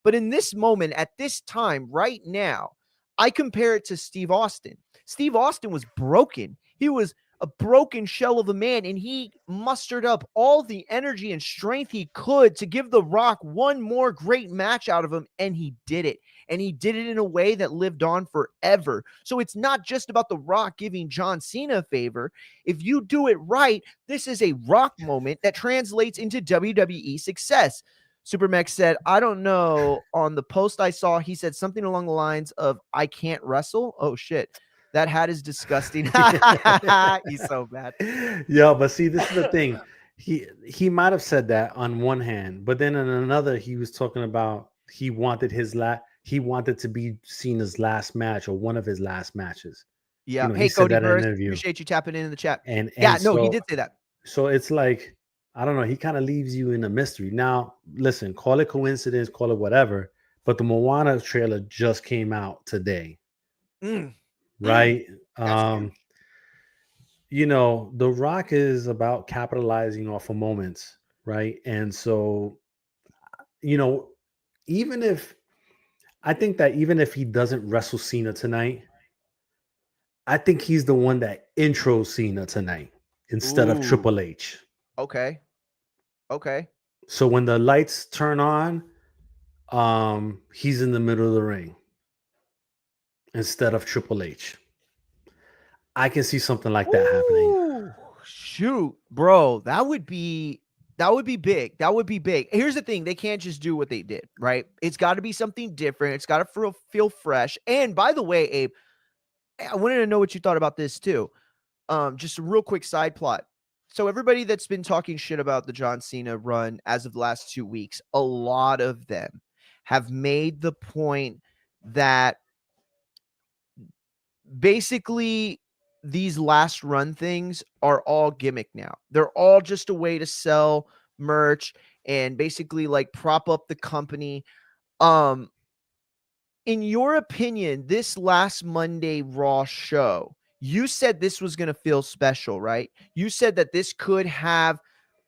But in this moment, at this time, right now, I compare it to Steve Austin. Steve Austin was broken. He was a broken shell of a man, and he mustered up all the energy and strength he could to give The Rock one more great match out of him, and he did it. And he did it in a way that lived on forever. So it's not just about The Rock giving John Cena a favor. If you do it right, this is a Rock moment that translates into WWE success. Supermex said, I don't know. On the post I saw, he said something along the lines of, I can't wrestle. Oh, shit. That hat is disgusting. He's so bad. Yeah, but see, this is the thing. He might have said that on one hand, but then in another, he was talking about he wanted to be Cena's last match or one of his last matches. Yeah. You know, Hey, he said Cody that in an Burris, interview. appreciate you tapping in the chat. And yeah, no, he so, did say that. So it's like, I don't know, he kind of leaves you in a mystery. Now, listen, call it coincidence, call it whatever, but the Moana trailer just came out today. Right? You know, The Rock is about capitalizing off of moments, right? And so, you know, I think that even if he doesn't wrestle Cena tonight, I think he's the one that intros Cena tonight instead of Triple H. Okay. So when the lights turn on, he's in the middle of the ring instead of Triple H. I can see something like that happening. Shoot, bro, that would be big. That would be big. Here's the thing. They can't just do what they did, right? It's got to be something different. It's got to feel fresh. And by the way, Abe, I wanted to know what you thought about this too. Just a real quick side plot. So everybody that's been talking shit about the John Cena run as of the last 2 weeks, a lot of them have made the point that basically these last run things are all gimmick now. They're all just a way to sell merch and basically like prop up the company. In your opinion, this last Monday Raw show, you said this was going to feel special, right? You said that this could have,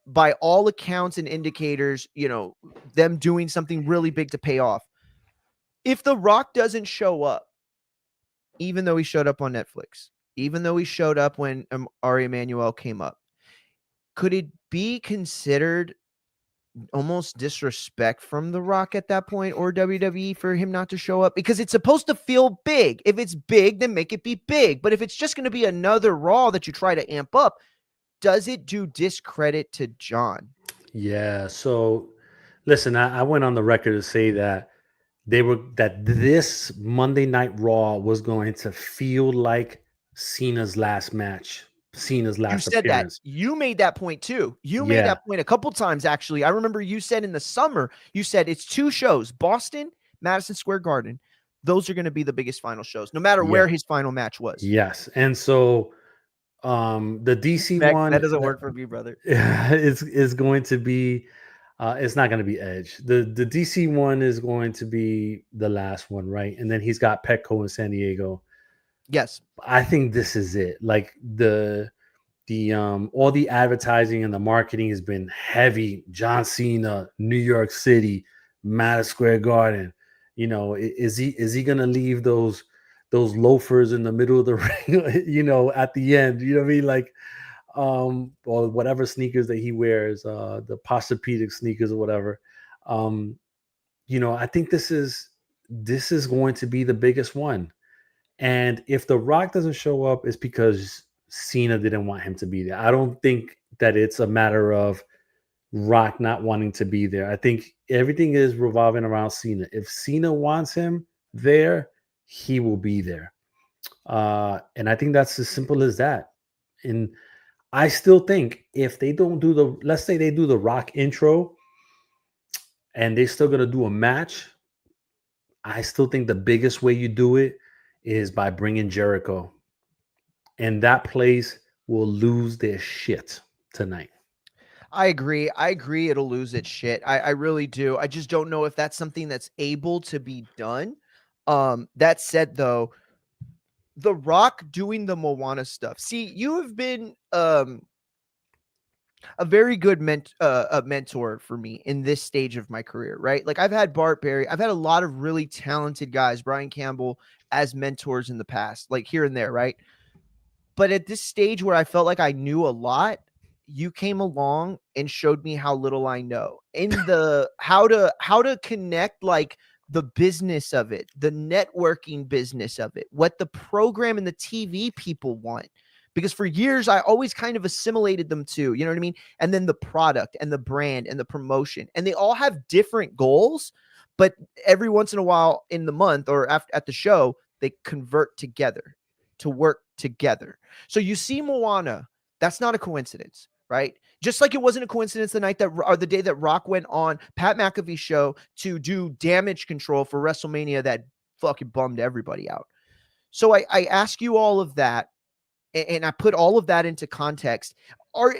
by all accounts and indicators, you know, them doing something really big to pay off. If The Rock doesn't show up, even though he showed up on Netflix, even though he showed up when Ari Emanuel came up, could it be considered almost disrespect from The Rock at that point or WWE for him not to show up? Because it's supposed to feel big. If it's big, then make it be big. But if it's just going to be another Raw that you try to amp up, does it do discredit to John? Yeah. So listen, I went on the record to say that this Monday Night Raw was going to feel like Cena's last match, Cena's last appearance. You made that point too. You made that point a couple times, actually. I remember you said in the summer, you said it's 2 shows, Boston, Madison Square Garden. Those are going to be the biggest final shows, no matter where his final match was. Yes. And so the DC one that doesn't work for me, brother. is going to be it's not going to be Edge. The DC one is going to be the last one, right? And then he's got Petco in San Diego. Yes. I think this is it. Like the all the advertising and the marketing has been heavy. John Cena, New York City, Madison Square Garden. You know, is he going to leave those loafers in the middle of the ring, you know, at the end? You know what I mean? Like or whatever sneakers that he wears, the Posturepedic sneakers or whatever. You know, I think this is going to be the biggest one. And if The Rock doesn't show up, it's because Cena didn't want him to be there. I don't think that it's a matter of Rock not wanting to be there. I think everything is revolving around Cena. If Cena wants him there, he will be there. And I think that's as simple as that. And I still think if they don't do let's say they do the Rock intro and they're still going to do a match, I still think the biggest way you do it is by bringing Jericho. And that place will lose their shit tonight. I agree. It'll lose its shit. I really do. I just don't know if that's something that's able to be done. That said, though, The Rock doing the Moana stuff. See, you have been a very good mentor for me in this stage of my career, right? Like I've had Bart Berry. I've had a lot of really talented guys, Brian Campbell, as mentors in the past, like here and there, right? But at this stage where I felt like I knew a lot, you came along and showed me how little I know in the how to connect like the business of it, the networking business of it, what the program and the TV people want. Because for years, I always kind of assimilated them to, you know what I mean? And then the product and the brand and the promotion. And they all have different goals, but every once in a while in the month or at the show, they convert together to work together. So you see Moana, that's not a coincidence, right? Just like it wasn't a coincidence the day that Rock went on Pat McAfee's show to do damage control for WrestleMania that fucking bummed everybody out. So I ask you all of that, and I put all of that into context.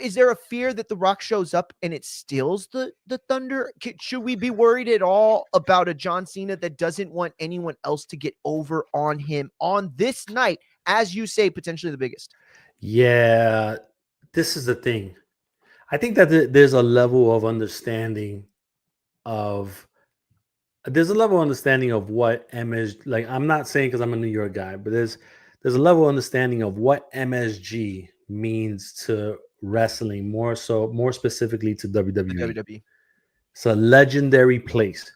Is there a fear that The Rock shows up and it steals the thunder? Should we be worried at all about a John Cena that doesn't want anyone else to get over on him on this night, as you say, potentially the biggest? Yeah, this is the thing. I think that there's a level of understanding of what MS, like, I'm not saying because I'm a New York guy, but there's a level of understanding of what MSG means to wrestling, more specifically to WWE. WWE. It's a legendary place.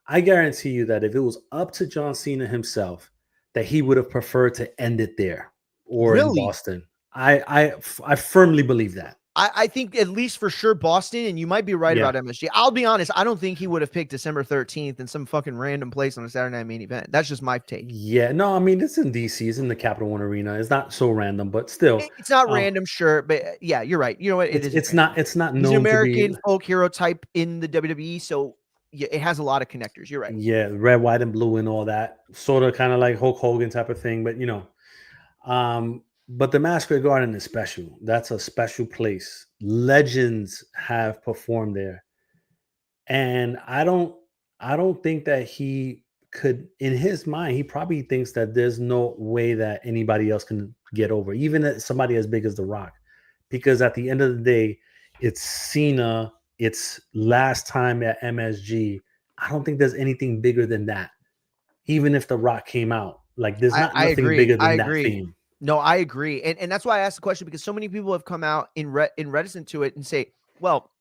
I guarantee you that if it was up to John Cena himself, that he would have preferred to end it there or in Boston. I firmly believe that. I think at least for sure Boston, and you might be right about MSG. I'll be honest, I don't think he would have picked December 13th in some fucking random place on a Saturday Night Main Event. That's just my take. Yeah, no, I mean, it's in DC, it's in the Capital One Arena. It's not so random, but still. It's not random, sure, but yeah, you're right. You know what? It's not known. He's an American to be folk hero type in the WWE, so yeah, it has a lot of connectors. You're right. Yeah, red, white, and blue and all that. Sort of kind of like Hulk Hogan type of thing, but but the Masquerade Garden is special. That's a special place. Legends have performed there. And I don't think that he could, in his mind, he probably thinks that there's no way that anybody else can get over, even somebody as big as The Rock. Because at the end of the day, it's Cena, it's last time at MSG. I don't think there's anything bigger than that. Even if The Rock came out, like there's nothing bigger than that theme. No, I agree. And that's why I asked the question, because so many people have come out in reticent to it and say, well,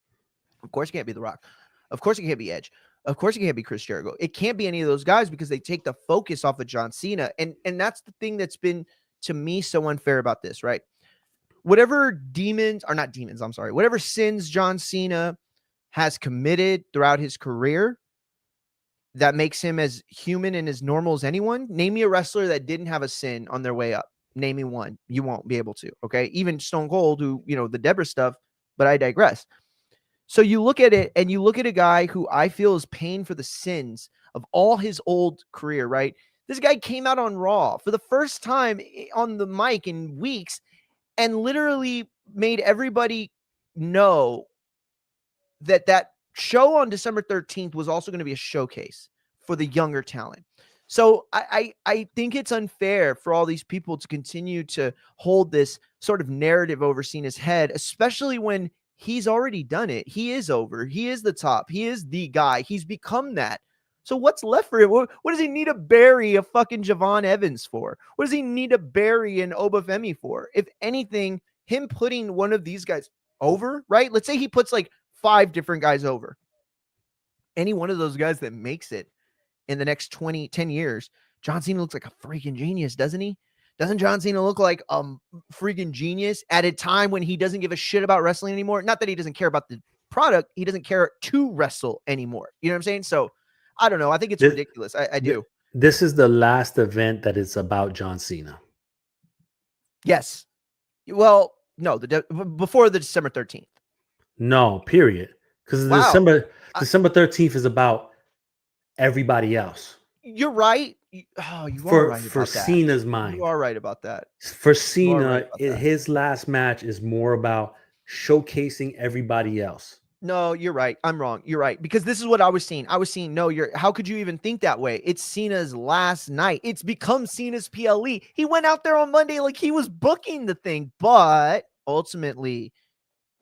of course it can't be The Rock. Of course it can't be Edge. Of course it can't be Chris Jericho. It can't be any of those guys because they take the focus off of John Cena. And that's the thing that's been, to me, so unfair about this, right? Whatever whatever sins John Cena has committed throughout his career that makes him as human and as normal as anyone, name me a wrestler that didn't have a sin on their way up. Name me one. You won't be able to. Okay. Even Stone Cold, who, the Deborah stuff, but I digress. So you look at it and you look at a guy who I feel is paying for the sins of all his old career, right? This guy came out on Raw for the first time on the mic in weeks and literally made everybody know that show on December 13th was also going to be a showcase for the younger talent. So I think it's unfair for all these people to continue to hold this sort of narrative over Cena's head, especially when he's already done it. He is over. He is the top. He is the guy. He's become that. So what's left for him? What does he need to bury a fucking Javon Evans for? What does he need to bury an Obafemi for? If anything, him putting one of these guys over, right? Let's say he puts like 5 different guys over. Any one of those guys that makes it in the next 10 years, John Cena looks like a freaking genius, doesn't he? Doesn't John Cena look like a freaking genius at a time when he doesn't give a shit about wrestling anymore? Not that he doesn't care about the product. He doesn't care to wrestle anymore. You know what I'm saying? So I don't know. I think it's ridiculous. I do. This is the last event that is about John Cena. Yes. Well, no, before the December 13th. No, period. Because December 13th is about everybody else. You're right. You are right about for that. Cena's mind. You are right about that. For Cena, his last match is more about showcasing everybody else. No, you're right. I'm wrong. You're right. Because this is what I was seeing. How could you even think that way? It's Cena's last night. It's become Cena's PLE. He went out there on Monday like he was booking the thing, but ultimately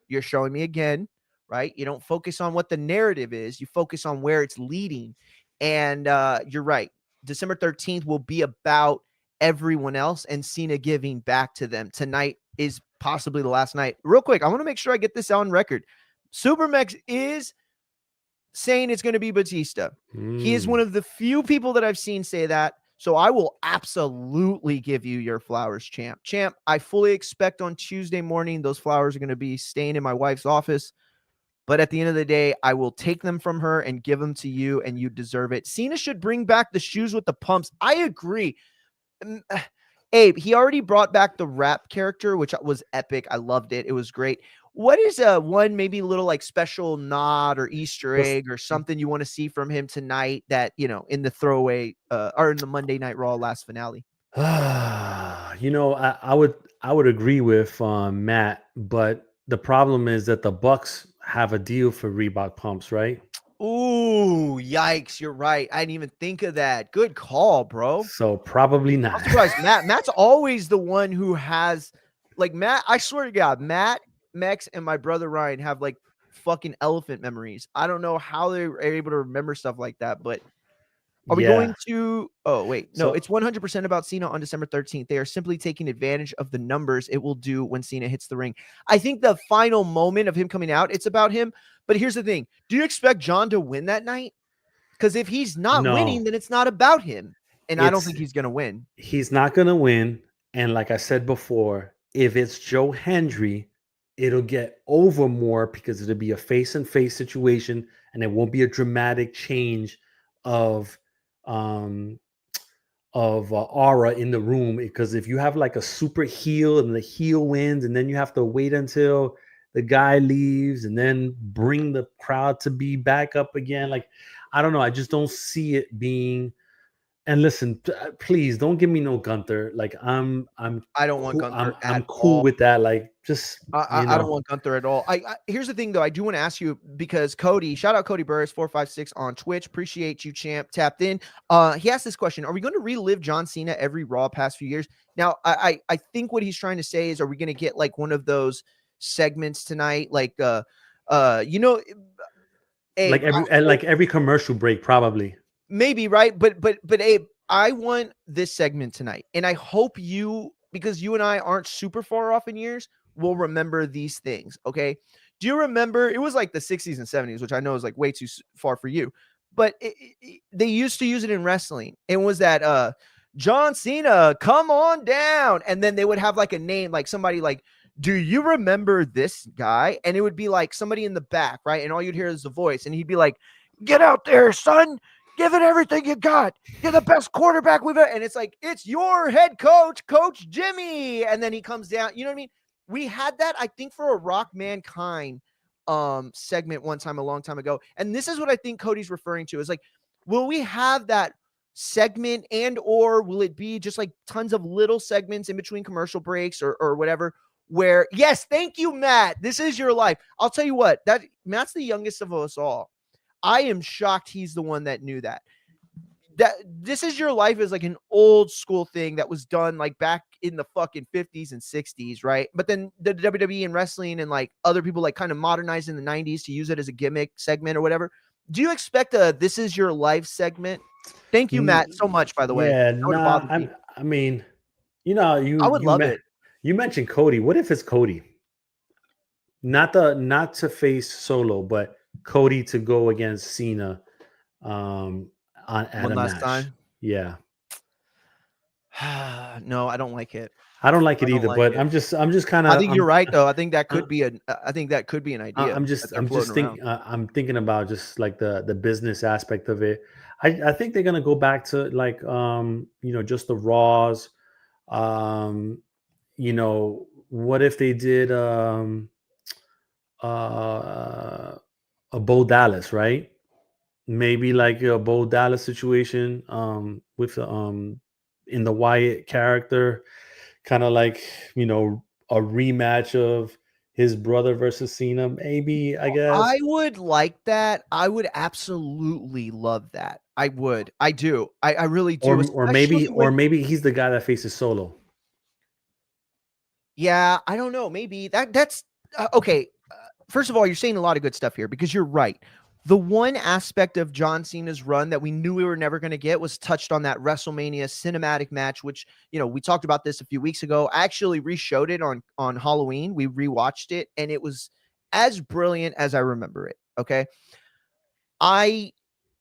you're showing me again, right? You don't focus on what the narrative is. You focus on where it's leading. And you're right. December 13th will be about everyone else and Cena giving back to them. Tonight is possibly the last night. Real quick, I want to make sure I get this on record. Supermex is saying it's going to be Batista. He is one of the few people that I've seen say that. So I will absolutely give you your flowers, champ. Champ, I fully expect on Tuesday morning those flowers are going to be staying in my wife's office. But at the end of the day, I will take them from her and give them to you, and you deserve it. Cena should bring back the shoes with the pumps. I agree. Abe, he already brought back the rap character, which was epic. I loved it. It was great. What is one maybe little like special nod or Easter egg or something you want to see from him tonight that, you know, in the throwaway or in the Monday Night Raw last finale? You know, I would agree with Matt, but the problem is that the Bucks have a deal for Reebok pumps, right? Ooh, yikes. You're right. I didn't even think of that. Good call, bro. So probably I'm not. surprised. Matt's always the one who has like Matt. I swear to God, Matt, Mex, and my brother Ryan have like fucking elephant memories. I don't know how they're able to remember stuff like that, but are we Yeah. going to? Oh, wait. No, So- it's 100% about Cena on December 13th. They are simply taking advantage of the numbers it will do when Cena hits the ring. I think the final moment of him coming out, it's about him. But here's the thing. Do you expect John to win that night? Because if he's not No. winning, then it's not about him. And I don't It's- think he's going to win. He's not going to win. And like I said before, if it's Joe Hendry, it'll get over more because it'll be a face-and-face situation and it won't be a dramatic change of aura in the room. Because if you have like a super heel and the heel wins and then you have to wait until the guy leaves and then bring the crowd to be back up again, like I don't know, I just don't see it being. And listen, please don't give me no Gunther. Like I don't want Gunther I'm at cool all. with that. Like just I don't want Gunther at all. I here's the thing though. I do want to ask you because Cody, shout out Cody Burris 456 on Twitch. Appreciate you, champ. Tapped in. He asked this question: are we going to relive John Cena every Raw past few years? Now, I think what he's trying to say is, are we going to get like one of those segments tonight, like you know, Abe, like every commercial break, probably. Maybe, right? But Abe, I want this segment tonight, and I hope you, because you and I aren't super far off in years, will remember these things. Okay? Do you remember? It was like the 60s and 70s, which I know is like way too far for you, but they used to use it in wrestling. It was that John Cena, come on down, and then they would have like a name, like somebody like, do you remember this guy? And it would be like somebody in the back, right? And all you'd hear is the voice, and he'd be like, get out there, son. Give it everything you got. You're the best quarterback we've ever. And it's like, it's your head coach, Coach Jimmy. And then he comes down. You know what I mean? We had that, I think, for a Rock Mankind segment one time, a long time ago. And this is what I think Cody's referring to is like, will we have that segment and or will it be just like tons of little segments in between commercial breaks or whatever? Where, yes, thank you, Matt. This is your life. I'll tell you what, that Matt's the youngest of us all. I am shocked he's the one that knew that. That This Is Your Life is like an old school thing that was done like back in the fucking 50s and 60s, right? But then the WWE and wrestling and like other people like kind of modernized in the 90s to use it as a gimmick segment or whatever. Do you expect a This Is Your Life segment? Thank you, Matt, so much, by the way. Yeah, I mean, you know, I would love it. You mentioned Cody. What if it's Cody? Not to face Solo, but Cody to go against Cena at One a last match. time? Yeah. No, I don't like it. I don't like it either, like but it. I'm just kind of. I think you're right though. I think that could be an idea. I'm thinking about just like the business aspect of it. I think they're gonna go back to like you know, just the Raws. You know, what if they did a Bo Dallas, right? Maybe like a Bo Dallas situation with in the Wyatt character, kind of like, you know, a rematch of his brother versus Cena, maybe, I guess. I would like that. I would absolutely love that. I would. I do. I really do. Or maybe he's the guy that faces Solo. Yeah, I don't know. Maybe that's okay. First of all, you're saying a lot of good stuff here because you're right. The one aspect of John Cena's run that we knew we were never going to get was touched on that WrestleMania cinematic match, which, you know, we talked about this a few weeks ago. I actually re-showed it on Halloween. We rewatched it, and it was as brilliant as I remember it. Okay. I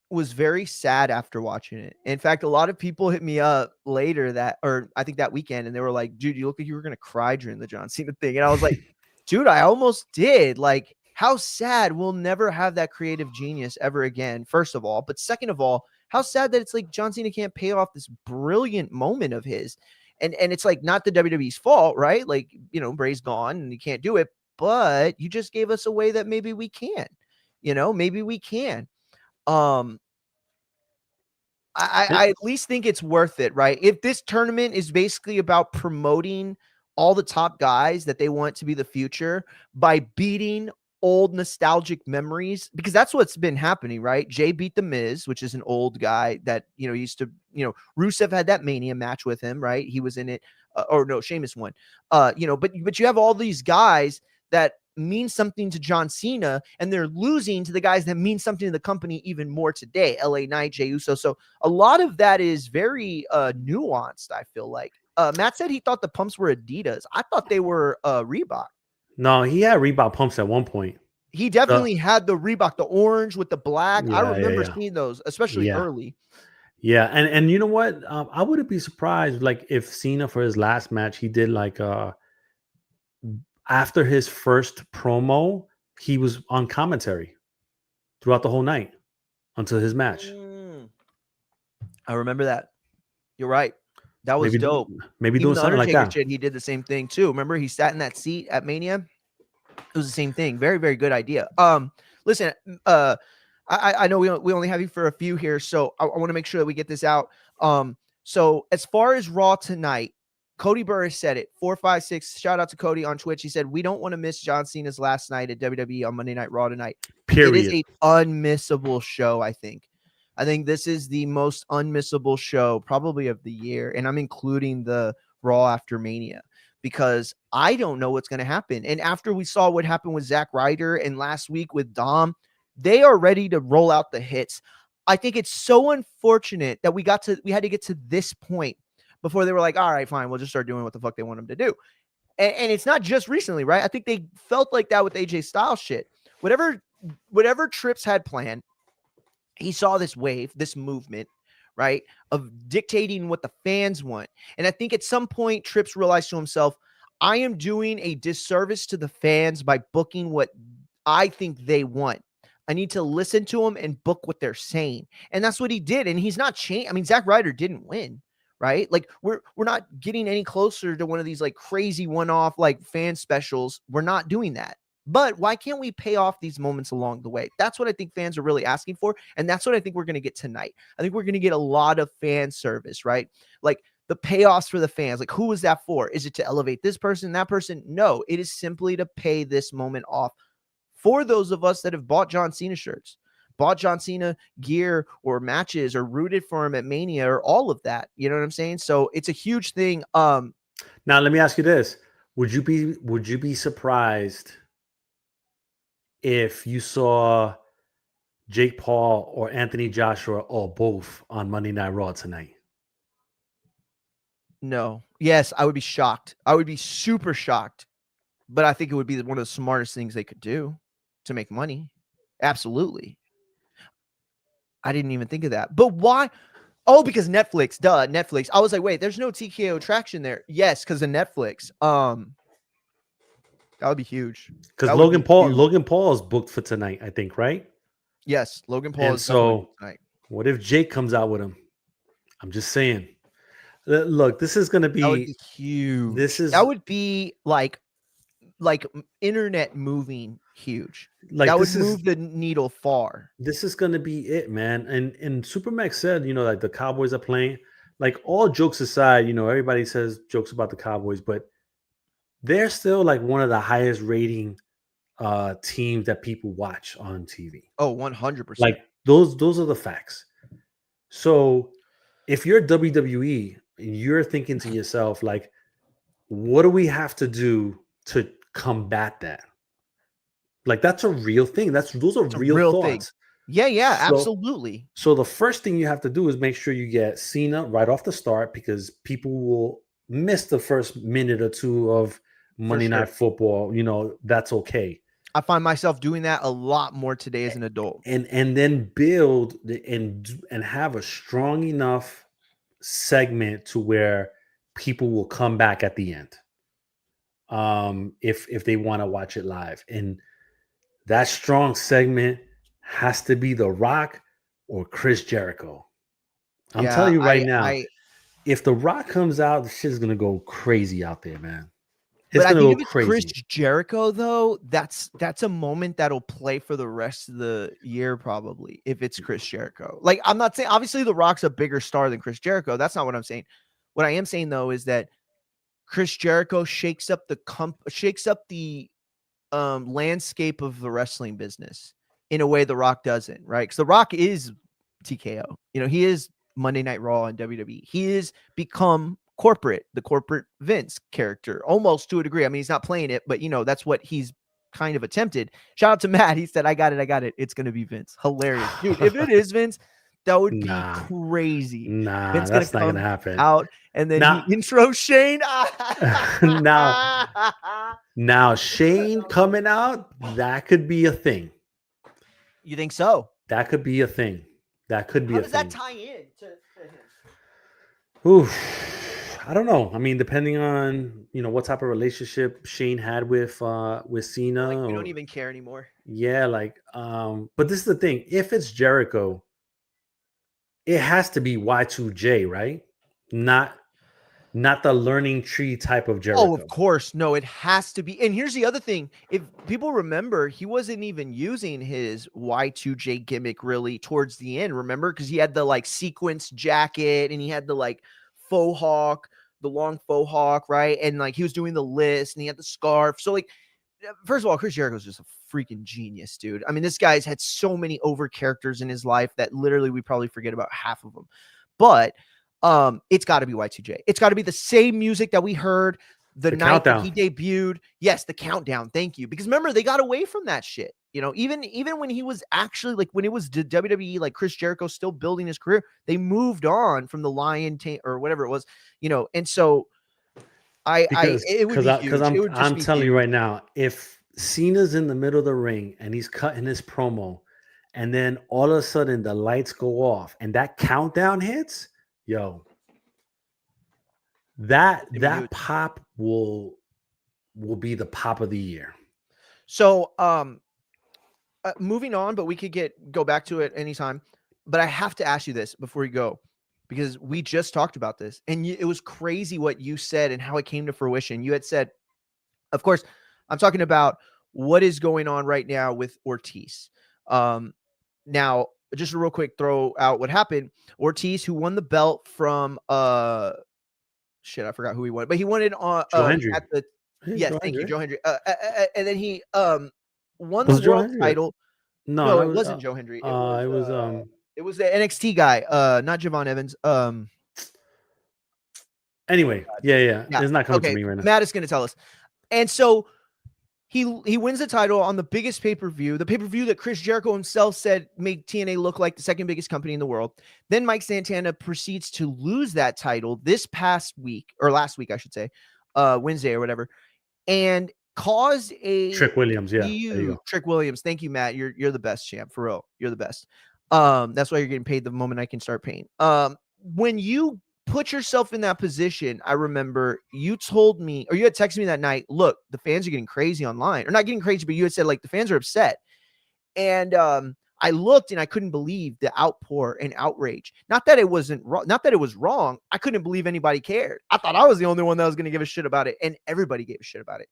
was very sad after watching it. In fact, a lot of people hit me up later I think that weekend, and they were like, dude, you look like you were going to cry during the John Cena thing. And I was like, dude, I almost did. Like, how sad. We'll never have that creative genius ever again, first of all. But second of all, how sad that it's like John Cena can't pay off this brilliant moment of his. And it's like not the WWE's fault, right? Like, you know, Bray's gone and you can't do it, but you just gave us a way that maybe we can, you know, maybe we can. I at least think it's worth it, right? If this tournament is basically about promoting all the top guys that they want to be the future by beating old nostalgic memories, because that's what's been happening, right? Jay beat The Miz, which is an old guy that, you know, used to, you know, Rusev had that Mania match with him, right? He was in it, or no, Sheamus won. You know, but you have all these guys that mean something to John Cena, and they're losing to the guys that mean something to the company even more today. LA Knight, Jey Uso. So a lot of that is very nuanced, I feel like. Matt said he thought the pumps were Adidas. I thought they were Reebok. No, he had Reebok pumps at one point. He definitely had the Reebok, the orange with the black. I remember seeing those, especially early. Yeah, and you know what? I wouldn't be surprised, like, if Cena for his last match, he did like after his first promo, he was on commentary throughout the whole night until his match. I remember that. You're right. That was dope. Maybe Even doing something like that. Shit, he did the same thing too. Remember, he sat in that seat at Mania. It was the same thing. Very, very good idea. Listen, I know we only have you for a few here, so I want to make sure that we get this out. So as far as Raw tonight, Cody Burris said it. 456. Shout out to Cody on Twitch. He said, we don't want to miss John Cena's last night at WWE on Monday Night Raw tonight. Period. It is an unmissable show, I think. I think this is the most unmissable show probably of the year, and I'm including the Raw after Mania because I don't know what's going to happen. And after we saw what happened with Zack Ryder and last week with Dom, they are ready to roll out the hits. I think it's so unfortunate that we had to get to this point before they were like, all right, fine, we'll just start doing what the fuck they want them to do. And it's not just recently, right? I think they felt like that with AJ Styles shit. Whatever Trips had planned, he saw this wave, this movement, right, of dictating what the fans want. And I think at some point, Trips realized to himself, I am doing a disservice to the fans by booking what I think they want. I need to listen to them and book what they're saying. And that's what he did. And he's not changed. I mean, Zack Ryder didn't win, right? Like we're not getting any closer to one of these like crazy one-off like fan specials. We're not doing that. But why can't we pay off these moments along the way? That's what I think fans are really asking for. And that's what I think we're going to get tonight. I think we're going to get a lot of fan service, right? Like the payoffs for the fans. Like, who is that for? Is it to elevate this person, that person? No, it is simply to pay this moment off for those of us that have bought John Cena shirts, bought John Cena gear or matches or rooted for him at Mania or all of that. You know what I'm saying? So it's a huge thing. Now, let me ask you this. Would you be surprised if you saw Jake Paul or Anthony Joshua or both on Monday Night Raw tonight? No. Yes, I would be shocked. I would be super shocked. But I think it would be one of the smartest things they could do to make money. Absolutely. I didn't even think of that. But why? Oh, because Netflix. Duh, Netflix. I was like, wait, there's no TKO traction there. Yes, because of Netflix. That would be huge. Because Logan Paul is booked for tonight, I think, right? Yes, Logan Paul is so tonight. What if Jake comes out with him? I'm just saying. Look, this is going to be huge. That would be like internet moving huge. Like that would move the needle far. This is going to be it, man. And Supermax said, you know, like the Cowboys are playing. Like all jokes aside, you know, everybody says jokes about the Cowboys, but they're still like one of the highest rating teams that people watch on TV. Oh, 100%. Like those are the facts. So if you're WWE and you're thinking to yourself, like, what do we have to do to combat that? Like that's a real thing. Those are real thoughts. Thing. Yeah, absolutely. So the first thing you have to do is make sure you get Cena right off the start because people will miss the first minute or two of Monday Night Football. You know, that's okay. I find myself doing that a lot more today as an adult. And then build and have a strong enough segment to where people will come back at the end. If they want to watch it live. And that strong segment has to be The Rock or Chris Jericho. I'm telling you right now. if The Rock comes out, the shit's gonna go crazy out there, man. But It's I gonna think go if it's Chris crazy. Jericho, though, that's a moment that'll play for the rest of the year, probably, if it's Chris Jericho. Like, I'm not saying, obviously, The Rock's a bigger star than Chris Jericho. That's not what I'm saying. What I am saying, though, is that Chris Jericho shakes up the landscape of the wrestling business in a way The Rock doesn't, right? Because The Rock is TKO. You know, he is Monday Night Raw and WWE. He has become the corporate Vince character, almost to a degree. I mean, he's not playing it, but you know, that's what he's kind of attempted. Shout out to Matt. He said, I got it. It's going to be Vince. Hilarious. Dude, if it is Vince, that would be crazy. Vince That's gonna not come gonna happen. out and then he intro Shane. Now Shane coming out, that could be a thing. You think so? That could be a thing. That could be How a does thing. that tie in to him? Oof. I don't know. I mean, depending on what type of relationship Shane had with Cena. Like, we don't even care anymore. Yeah, like but this is the thing. If it's Jericho, it has to be Y2J, right? Not the learning tree type of Jericho. Oh, of course. No, it has to be. And here's the other thing. If people remember, he wasn't even using his Y2J gimmick really towards the end, remember? Because he had the like sequence jacket and he had the like faux hawk, the long faux hawk, right? And like he was doing the list and he had the scarf. So like, first of all, Chris Jericho's just a freaking genius, dude. I mean, this guy's had so many over characters in his life that literally we probably forget about half of them. But it's got to be Y2J. It's got to be the same music that we heard the night that he debuted. Yes, the countdown. Thank you. Because remember, they got away from that shit. You know, even when he was actually like when it was WWE, like Chris Jericho still building his career, they moved on from the Lion or whatever it was. You know, and so it would be huge. I'm telling you right now, if Cena's in the middle of the ring and he's cutting his promo, and then all of a sudden the lights go off and that countdown hits. Yo, that pop will be the pop of the year. So, moving on, but we could go back to it anytime. But I have to ask you this before we go, because we just talked about this, and it was crazy what you said and how it came to fruition. You had said, of course, I'm talking about what is going on right now with Ortiz. Now, just a real quick throw out what happened. Ortiz, who won the belt from I forgot who he won, but he won it on at the thank you, Joe Hendry. And then he won the world title. No, it wasn't Joe Hendry. It was the NXT guy, not Javon Evans. Anyway, yeah. It's not coming to me right now. Matt is going to tell us. And so he wins the title on the biggest pay-per-view, the pay-per-view that Chris Jericho himself said made TNA look like the second biggest company in the world. Then Mike Santana proceeds to lose that title this past week, or last week, I should say, Wednesday or whatever, and caused a Trick Williams. Yeah, there you go. Trick Williams. Thank you, Matt. You're the best, champ, for real. You're the best. That's why you're getting paid the moment I can start paying. When you put yourself in that position, I remember you told me, or you had texted me that night, look, the fans are getting crazy online, or not getting crazy, but you had said like the fans are upset. And I looked and I couldn't believe the outpour and outrage. Not that it wasn't wrong, not that it was wrong. I couldn't believe anybody cared. I thought I was the only one that was going to give a shit about it, and everybody gave a shit about it.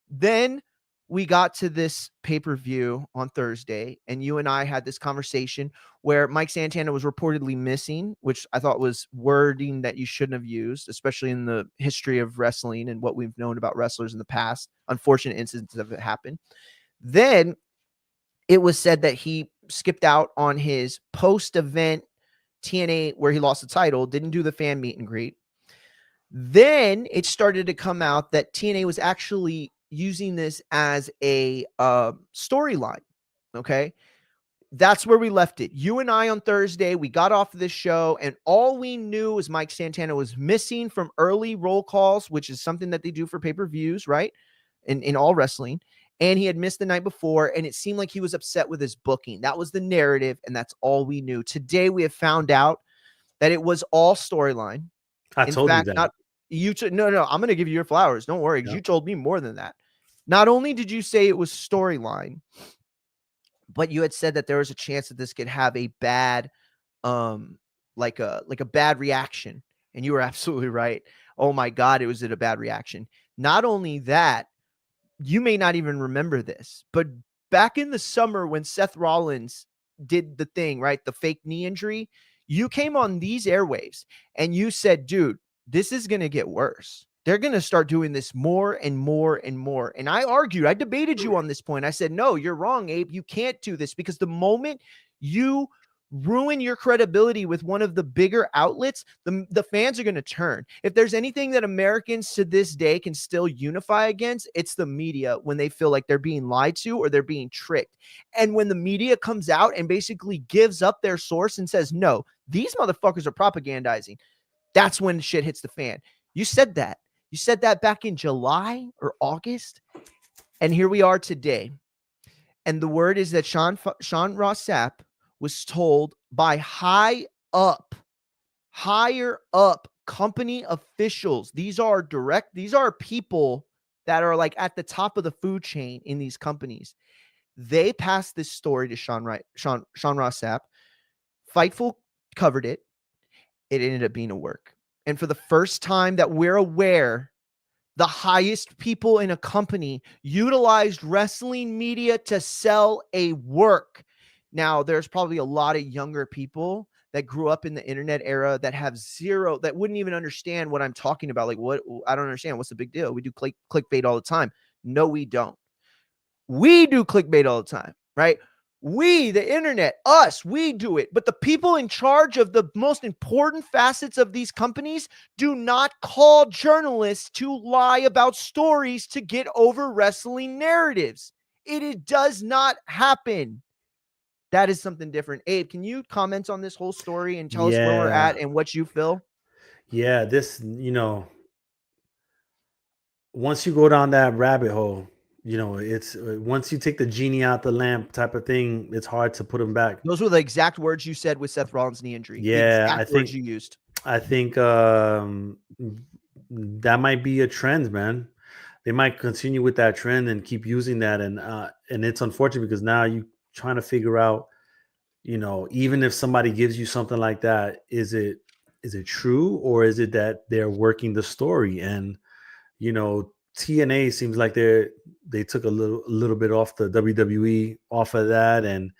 Then we got to this pay-per-view on Thursday, and you and I had this conversation where Mike Santana was reportedly missing, which I thought was wording that you shouldn't have used, especially in the history of wrestling and what we've known about wrestlers in the past. Unfortunate incidents have happened. Then it was said that he skipped out on his post-event TNA where he lost the title, didn't do the fan meet and greet. Then it started to come out that TNA was actually using this as a storyline. Okay. That's where we left it. You and I on Thursday, we got off of this show, and all we knew was Mike Santana was missing from early roll calls, which is something that they do for pay-per-views, right? In all wrestling. And he had missed the night before, and it seemed like he was upset with his booking. That was the narrative, and that's all we knew. Today, we have found out that it was all storyline. I told you that. No, I'm going to give you your flowers. Don't worry, because you told me more than that. Not only did you say it was storyline, but you had said that there was a chance that this could have a bad, like a bad reaction And you were absolutely right. Oh my God, it was at a bad reaction. Not only that, you may not even remember this, but back in the summer when Seth Rollins did the thing, right? The fake knee injury, you came on these airwaves and you said, dude, this is going to get worse. They're going to start doing this more and more and more. And I argued, I debated you on this point. I said, no, you're wrong, Abe. You can't do this because the moment you ruin your credibility with one of the bigger outlets, the fans are going to turn. If there's anything that Americans to this day can still unify against, it's the media when they feel like they're being lied to or they're being tricked. And when the media comes out and basically gives up their source and says, no, these motherfuckers are propagandizing, that's when shit hits the fan. You said that. You said that back in July or August. And here we are today. And the word is that Sean Ross Sapp was told by higher up company officials. These are people that are like at the top of the food chain in these companies. They passed this story to Sean Ross Sapp. Fightful covered it. It ended up being a work. And for the first time that we're aware, the highest people in a company utilized wrestling media to sell a work. Now, there's probably a lot of younger people that grew up in the internet era that have zero, that wouldn't even understand what I'm talking about. Like, what? I don't understand. What's the big deal? We do clickbait all the time. No, we don't. We do clickbait all the time, right? We, the internet, us, we do it. But the people in charge of the most important facets of these companies do not call journalists to lie about stories to get over wrestling narratives. It does not happen. That is something different. Abe, can you comment on this whole story and tell us where we're at and what you feel? Yeah, once you go down that rabbit hole, it's once you take the genie out the lamp type of thing, it's hard to put them back. Those were the exact words you said with Seth Rollins' knee injury. Yeah, the words you used. I think that might be a trend, man. They might continue with that trend and keep using that, and it's unfortunate because now you trying to figure out, even if somebody gives you something like that, is it true or is it that they're working the story? And TNA seems like they took a little bit off the WWE off of that, and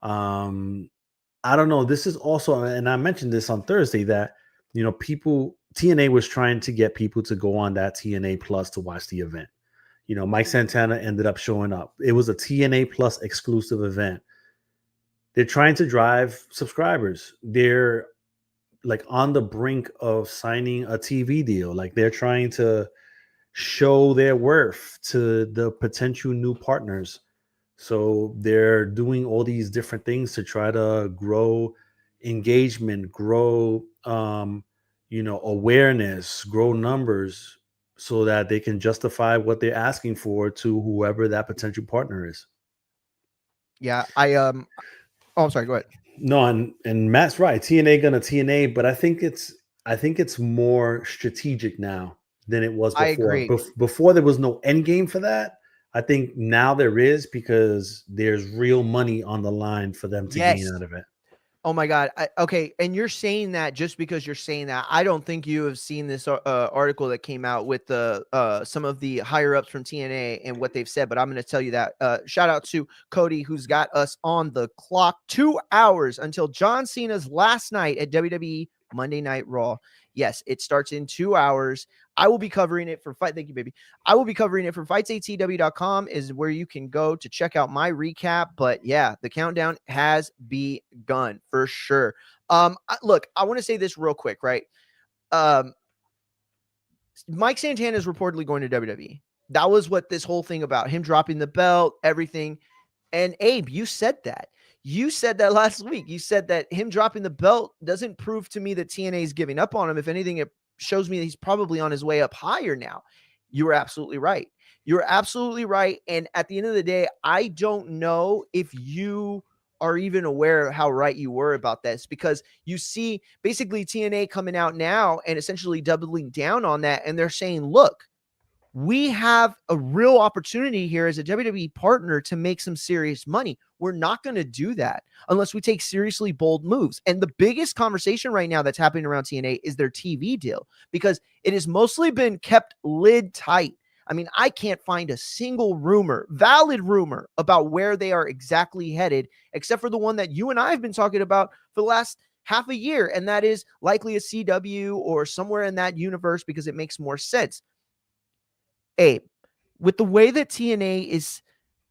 I don't know. This is also, and I mentioned this on Thursday, that TNA was trying to get people to go on that TNA Plus to watch the event. Mike Santana ended up showing up. It was a TNA Plus exclusive event. They're trying to drive subscribers. They're like on the brink of signing a TV deal. Like they're trying to show their worth to the potential new partners. So they're doing all these different things to try to grow engagement, grow, awareness, grow numbers, so that they can justify what they're asking for to whoever that potential partner is. Yeah, I'm sorry, go ahead. No, and Matt's right. TNA gonna TNA, but I think it's more strategic now than it was before. I agree. Before there was no end game for that. I think now there is, because there's real money on the line for them to gain out of it. Oh my God. Okay. And you're saying that just because you're saying that. I don't think you have seen this article that came out with some of the higher ups from TNA and what they've said, but I'm going to tell you that. Shout out to Cody, who's got us on the clock. 2 hours until John Cena's last night at WWE Monday Night Raw. Yes, it starts in 2 hours. I will be covering it for Fight. Thank you, baby. I will be covering it for fightsatw.com is where you can go to check out my recap. But yeah, the countdown has begun for sure. Look, I want to say this real quick, right? Mike Santana is reportedly going to WWE. That was what this whole thing about him dropping the belt, everything. And Abe, you said that. You said that last week. You said that him dropping the belt doesn't prove to me that TNA is giving up on him. If anything, it shows me that he's probably on his way up higher now. You were absolutely right. You're absolutely right. And at the end of the day, I don't know if you are even aware of how right you were about this, because you see basically TNA coming out now and essentially doubling down on that. And they're saying, look, We have a real opportunity here as a WWE partner to make some serious money. We're not going to do that unless we take seriously bold moves. And the biggest conversation right now that's happening around TNA is their TV deal, because it has mostly been kept lid tight. I mean, I can't find a single rumor, valid rumor, about where they are exactly headed, except for the one that you and I have been talking about for the last half a year. And that is likely a CW or somewhere in that universe, because it makes more sense. Abe, with the way that TNA is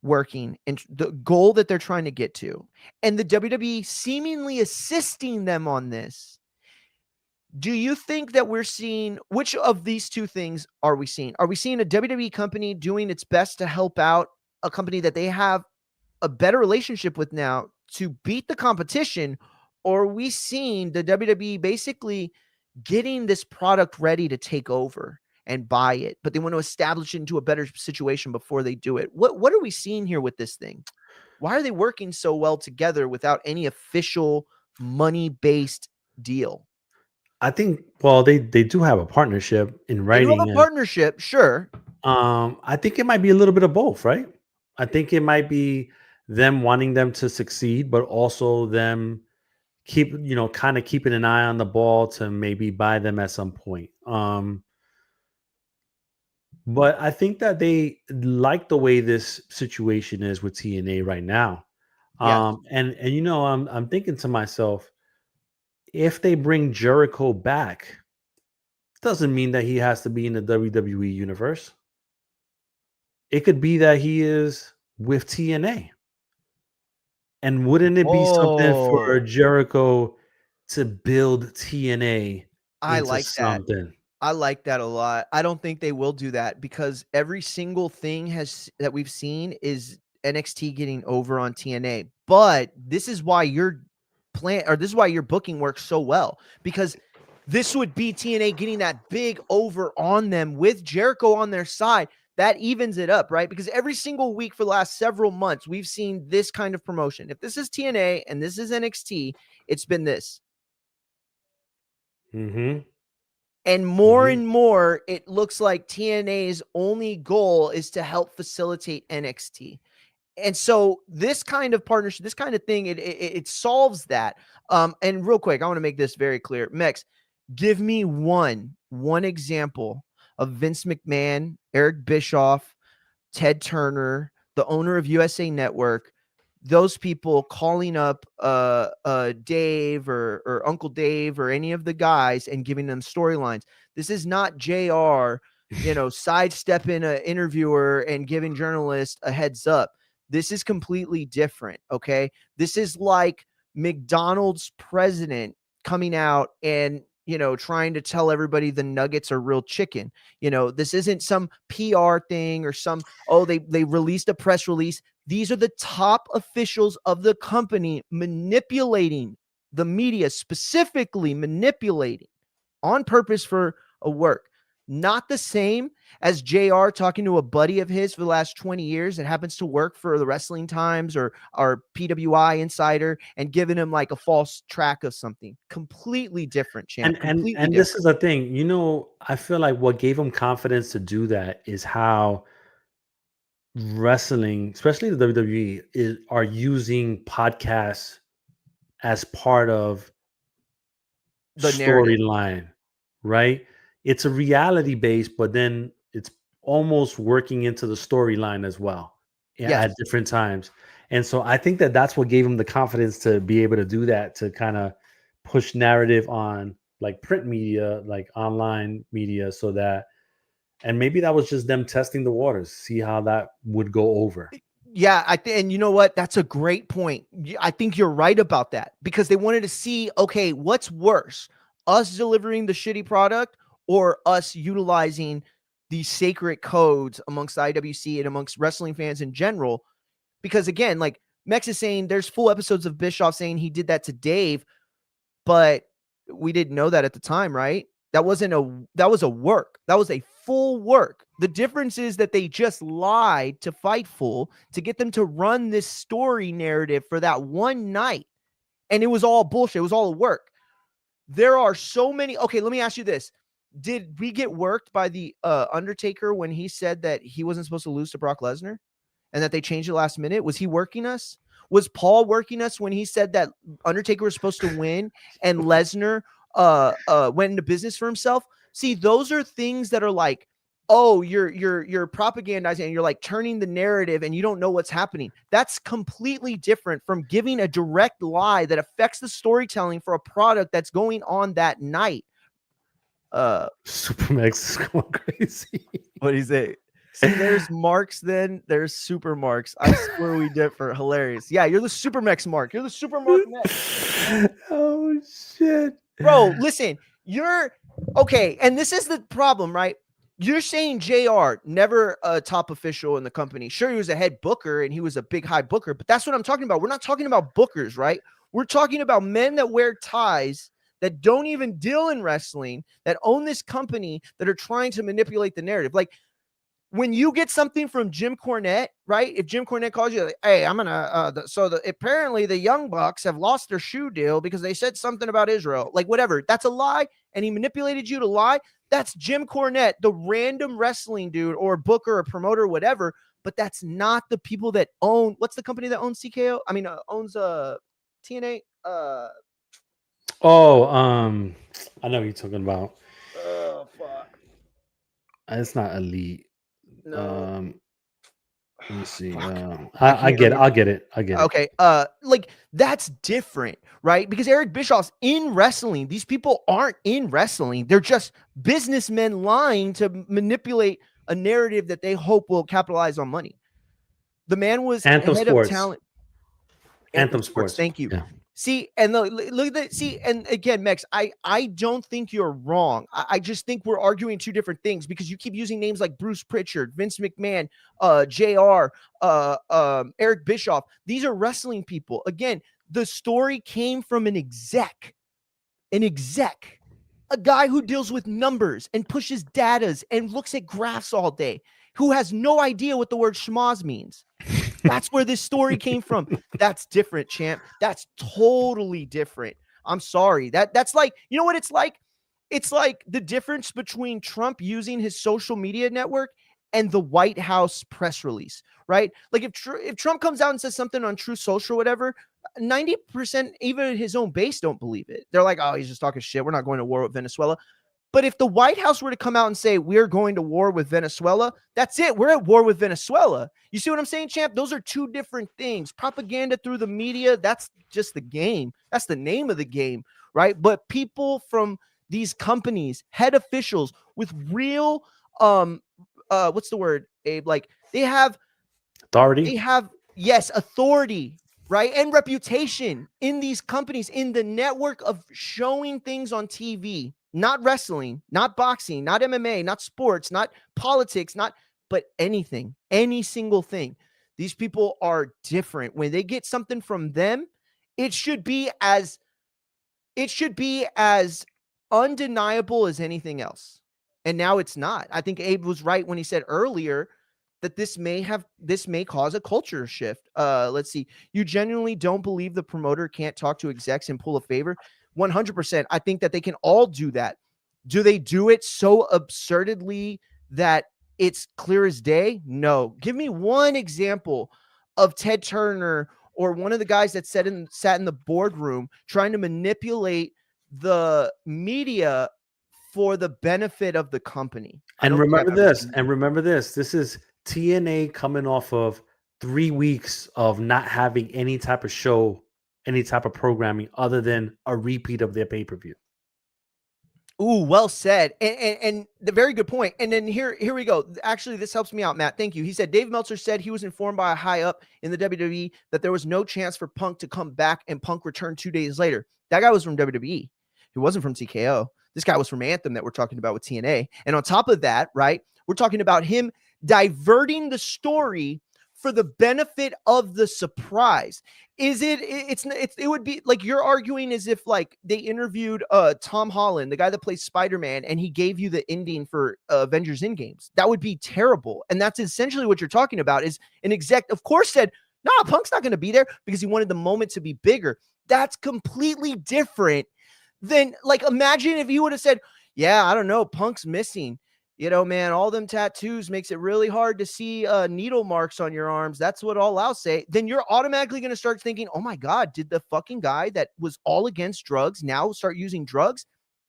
working and the goal that they're trying to get to, and the WWE seemingly assisting them on this, do you think that we're seeing, which of these two things are we seeing? Are we seeing a WWE company doing its best to help out a company that they have a better relationship with now to beat the competition? Or are we seeing the WWE basically getting this product ready to take over and buy it, but they want to establish it into a better situation before they do it? What are we seeing here with this thing? Why are they working so well together without any official money-based deal? I think, well, they do have a partnership in They do have writing, a partnership, sure. I think it might be a little bit of both, right? I think it might be them wanting them to succeed, but also them kind of keeping an eye on the ball to maybe buy them at some point. But I think that they like the way this situation is with TNA right now. Yes. And I'm thinking to myself, if they bring Jericho back, doesn't mean that he has to be in the WWE universe. It could be that he is with TNA. And wouldn't it be something for Oh, Jericho to build TNA I into like that. something? I like that a lot. I don't think they will do that, because every single thing that we've seen is NXT getting over on TNA. But this is why this is why your booking works so well, because this would be TNA getting that big over on them with Jericho on their side. That evens it up, right? Because every single week for the last several months, we've seen this kind of promotion. If this is TNA and this is NXT, it's been this. Mm-hmm. And more and more, it looks like TNA's only goal is to help facilitate NXT. And so this kind of partnership, this kind of thing, it solves that. And real quick, I want to make this very clear. Mex, give me one example of Vince McMahon, Eric Bischoff, Ted Turner, the owner of USA Network, those people calling up Dave or Uncle Dave or any of the guys and giving them storylines. This is not JR, sidestepping an interviewer and giving journalists a heads up. This is completely different, okay? This is like McDonald's president coming out and trying to tell everybody the nuggets are real chicken. This isn't some PR thing or they released a press release. These are the top officials of the company manipulating the media, specifically manipulating on purpose for a work. Not the same as JR talking to a buddy of his for the last 20 years that happens to work for the Wrestling Times or our PWI Insider and giving him like a false track of something. Completely different, champ. And this is the thing, I feel like what gave him confidence to do that is how wrestling, especially the WWE, are using podcasts as part of the storyline, right? It's a reality base, but then it's almost working into the storyline as well at different times. And so I think that that's what gave him the confidence to be able to do that, to kind of push narrative on like print media, like online media, so that, and maybe that was just them testing the waters, see how that would go over. Yeah, and you know what? That's a great point. I think you're right about that, because they wanted to see, okay, what's worse, us delivering the shitty product or us utilizing these sacred codes amongst the IWC and amongst wrestling fans in general? Because again, like Mex is saying, there's full episodes of Bischoff saying he did that to Dave, but we didn't know that at the time, right? That was a work. That was a full work. The difference is that they just lied to Fightful to get them to run this story narrative for that one night. And it was all bullshit. It was all work. There are so many. Okay, let me ask you this. Did we get worked by the Undertaker when he said that he wasn't supposed to lose to Brock Lesnar and that they changed it last minute? Was he working us? Was Paul working us when he said that Undertaker was supposed to win and Lesnar went into business for himself? See, those are things that are like, oh, you're propagandizing and you're like turning the narrative and you don't know what's happening. That's completely different from giving a direct lie that affects the storytelling for a product that's going on that night. Supermax is going crazy. What do you say? See, there's Marks, then there's Super Marks. I swear we differ. Hilarious. Yeah, you're the Supermax Mark. You're the Super Mark Max. Oh shit. Bro, listen, you're okay, and this is the problem, right? You're saying JR never a top official in the company. Sure, he was a head booker and he was a big high booker, but that's what I'm talking about. We're not talking about bookers, right? We're talking about men that wear ties, that don't even deal in wrestling, that own this company, that are trying to manipulate the narrative. Like when you get something from Jim Cornette, right? If Jim Cornette calls you, like, hey, I'm gonna, apparently the Young Bucks have lost their shoe deal because they said something about Israel, like whatever. That's a lie, and he manipulated you to lie. That's Jim Cornette, the random wrestling dude or booker or promoter or whatever. But that's not the people that own. What's the company that owns CKO? I mean, owns TNA. I know what you're talking about. Oh fuck. It's not Elite. No. Let me see. I get it. I'll get it. Okay. Like that's different, right? Because Eric Bischoff's in wrestling. These people aren't in wrestling. They're just businessmen lying to manipulate a narrative that they hope will capitalize on money. The man was Anthem head Sports. of talent. Anthem Sports. Thank you. Yeah. See, and look at that. See, and again, Mex, I don't think you're wrong. I just think we're arguing two different things because you keep using names like Bruce Pritchard, Vince McMahon, JR, Eric Bischoff. These are wrestling people. Again, the story came from an exec, a guy who deals with numbers and pushes datas and looks at graphs all day, who has no idea what the word schmoz means. That's where this story came from. That's different, champ. That's totally different. I'm sorry. That's like, you know what it's like? It's like the difference between Trump using his social media network and the White House press release, right? Like if Trump comes out and says something on Truth Social or whatever, 90%, even his own base don't believe it. They're like, oh, he's just talking shit. We're not going to war with Venezuela. But if the White House were to come out and say, we're going to war with Venezuela, that's it. We're at war with Venezuela. You see what I'm saying, champ? Those are two different things. Propaganda through the media, that's just the game. That's the name of the game, right? But people from these companies, head officials with real, what's the word, Abe? Like they have authority. They have, yes, authority, right? And reputation in these companies, in the network of showing things on TV. Not wrestling, not boxing, not MMA, not sports, not politics, but anything, any single thing. These people are different. When they get something from them, it should be as undeniable as anything else. And now it's not. I think Abe was right when he said earlier that this may cause a culture shift. Let's see. You genuinely don't believe the promoter can't talk to execs and pull a favor? 100%. I think that they can all do that. Do they do it so absurdly that it's clear as day? No. Give me one example of Ted Turner or one of the guys that sat in the boardroom trying to manipulate the media for the benefit of the company. And remember this. This is TNA coming off of 3 weeks of not having any type of show, any type of programming other than a repeat of their pay-per-view. Ooh, well said. And the very good point. And then here we go. Actually, this helps me out, Matt. Thank you. He said, Dave Meltzer said he was informed by a high up in the WWE that there was no chance for Punk to come back, and Punk returned 2 days later. That guy was from WWE. He wasn't from TKO. This guy was from Anthem that we're talking about with TNA. And on top of that, right, we're talking about him diverting the story for the benefit of the surprise. It would be like you're arguing as if like they interviewed Tom Holland, the guy that plays Spider-Man, and he gave you the ending for Avengers Endgames. That would be terrible. And that's essentially what you're talking about. Is an exec, of course, said, no, Punk's not going to be there because he wanted the moment to be bigger. That's completely different than, like, imagine if he would have said, Yeah, I don't know. Punk's missing. You know, man, all them tattoos makes it really hard to see needle marks on your arms. That's what all I'll say. Then you're automatically going to start thinking, oh my God, did the fucking guy that was all against drugs now start using drugs?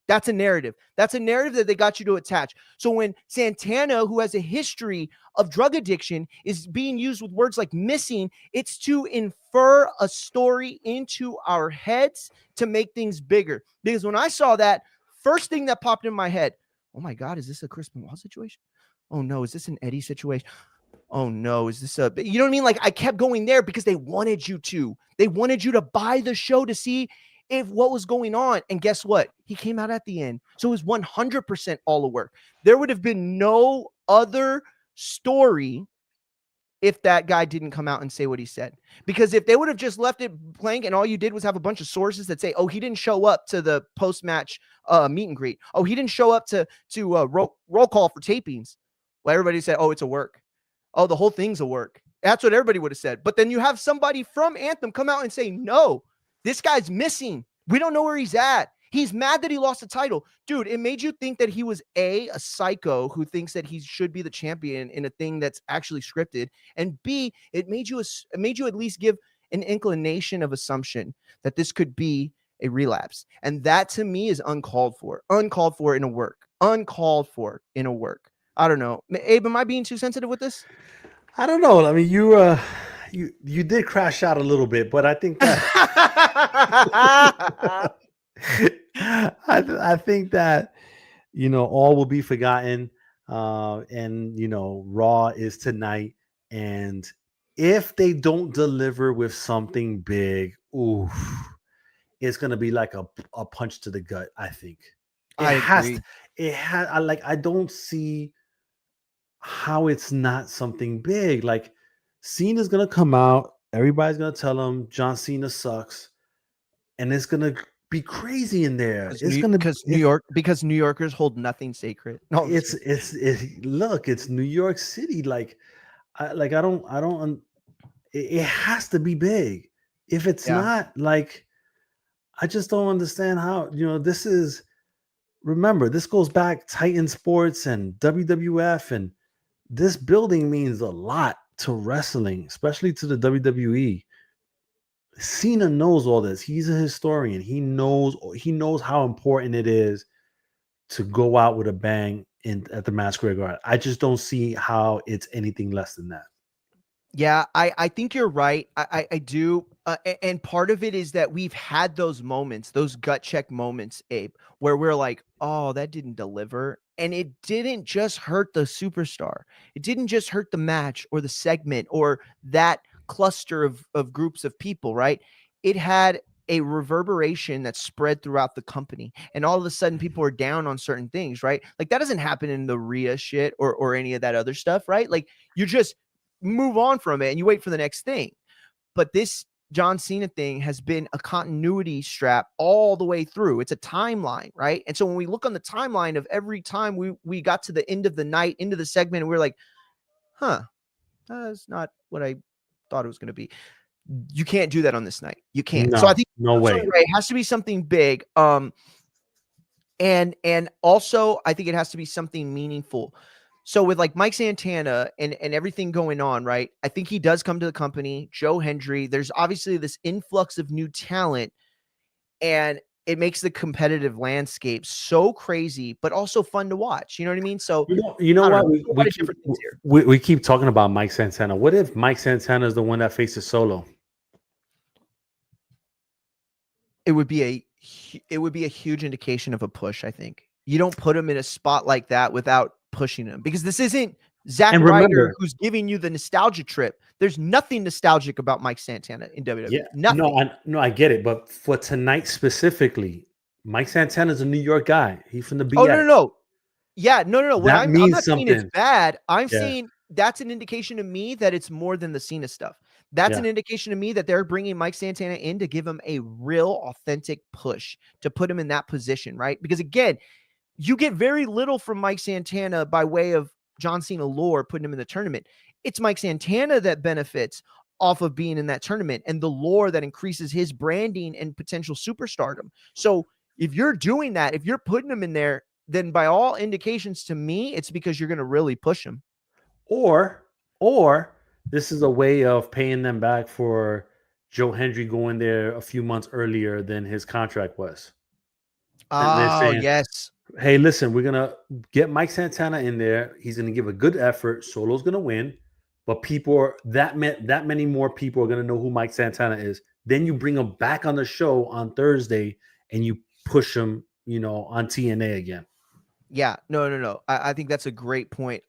That's a narrative. That's a narrative that they got you to attach. So when Santana, who has a history of drug addiction, is being used with words like missing, it's to infer a story into our heads to make things bigger. Because when I saw that, first thing that popped in my head, oh my God, is this a Chris Benoit situation? Oh no, is this an Eddie situation? Oh no, is this a, you know what I mean? Like I kept going there because they wanted you to. They wanted you to buy the show to see if what was going on. And guess what? He came out at the end. So it was 100% all a work. There would have been no other story if that guy didn't come out and say what he said. Because if they would have just left it blank and all you did was have a bunch of sources that say, oh, he didn't show up to the post-match meet and greet. Oh, he didn't show up to roll call for tapings. Well, everybody said, oh, it's a work. Oh, the whole thing's a work. That's what everybody would have said. But then you have somebody from Anthem come out and say, no, this guy's missing. We don't know where he's at. He's mad that he lost the title. Dude, it made you think that he was a psycho who thinks that he should be the champion in a thing that's actually scripted. And B, it made you at least give an inclination of assumption that this could be a relapse. And that to me is uncalled for. Uncalled for in a work. Uncalled for in a work. I don't know. Abe, am I being too sensitive with this? I don't know. I mean, you did crash out a little bit, but I think that I think that all will be forgotten. And Raw is tonight, and if they don't deliver with something big, oof, it's gonna be like a punch to the gut. I think I don't see how it's not something big. Like Cena's gonna come out, everybody's gonna tell him John Cena sucks, and it's gonna be crazy in there. Because New Yorkers hold nothing sacred. No, it's New York City. It has to be big. If it's not, like, I just don't understand how, this is, remember, this goes back Titan Sports and WWF, and this building means a lot to wrestling, especially to the WWE. Cena knows all this. He's a historian. He knows how important it is to go out with a bang at the Masquerade Garden. I just don't see how it's anything less than that. Yeah, I think you're right. I do. And part of it is that we've had those moments, those gut check moments, Abe, where we're like, oh, that didn't deliver. And it didn't just hurt the superstar. It didn't just hurt the match or the segment or that cluster of groups of people, right? It had a reverberation that spread throughout the company. And all of a sudden people are down on certain things, right? Like that doesn't happen in the Rhea shit or any of that other stuff, right? Like you just move on from it and you wait for the next thing. But this John Cena thing has been a continuity strap all the way through. It's a timeline, right? And so when we look on the timeline of every time we got to the end of the night, into the segment, and we're like, that's not what I thought it was going to be. You can't do that on this night. You can't. So I think no way. It has to be something big. And also I think it has to be something meaningful. So with like Mike Santana and everything going on, right? I think he does come to the company, Joe Hendry. There's obviously this influx of new talent, and it makes the competitive landscape so crazy, but also fun to watch. You know what I mean? So you know what? We keep talking about Mike Santana. What if Mike Santana is the one that faces Solo? It would be a huge indication of a push. I think you don't put him in a spot like that without pushing him, because this isn't Zack Ryder who's giving you the nostalgia trip. There's nothing nostalgic about Mike Santana in WWE. Yeah, nothing. I get it, but for tonight specifically, Mike Santana is a New York guy. He's from the BS. Oh no. Yeah, no. I'm not something. saying it's bad. I'm saying that's an indication to me that it's more than the Cena stuff. That's an indication to me that they're bringing Mike Santana in to give him a real authentic push, to put him in that position, right? Because again, you get very little from Mike Santana by way of John Cena lore, putting him in the tournament. It's Mike Santana that benefits off of being in that tournament and the lore that increases his branding and potential superstardom. So if you're doing that, if you're putting him in there, then by all indications to me, it's because you're going to really push him. Or this is a way of paying them back for Joe Hendry going there a few months earlier than his contract was. And they're Oh, saying, yes. hey, listen, we're gonna get Mike Santana in there. He's gonna give a good effort. Solo's gonna win, but people are that many more people are gonna know who Mike Santana is. Then you bring him back on the show on Thursday and you push him, on TNA again. Yeah, no. I think that's a great point.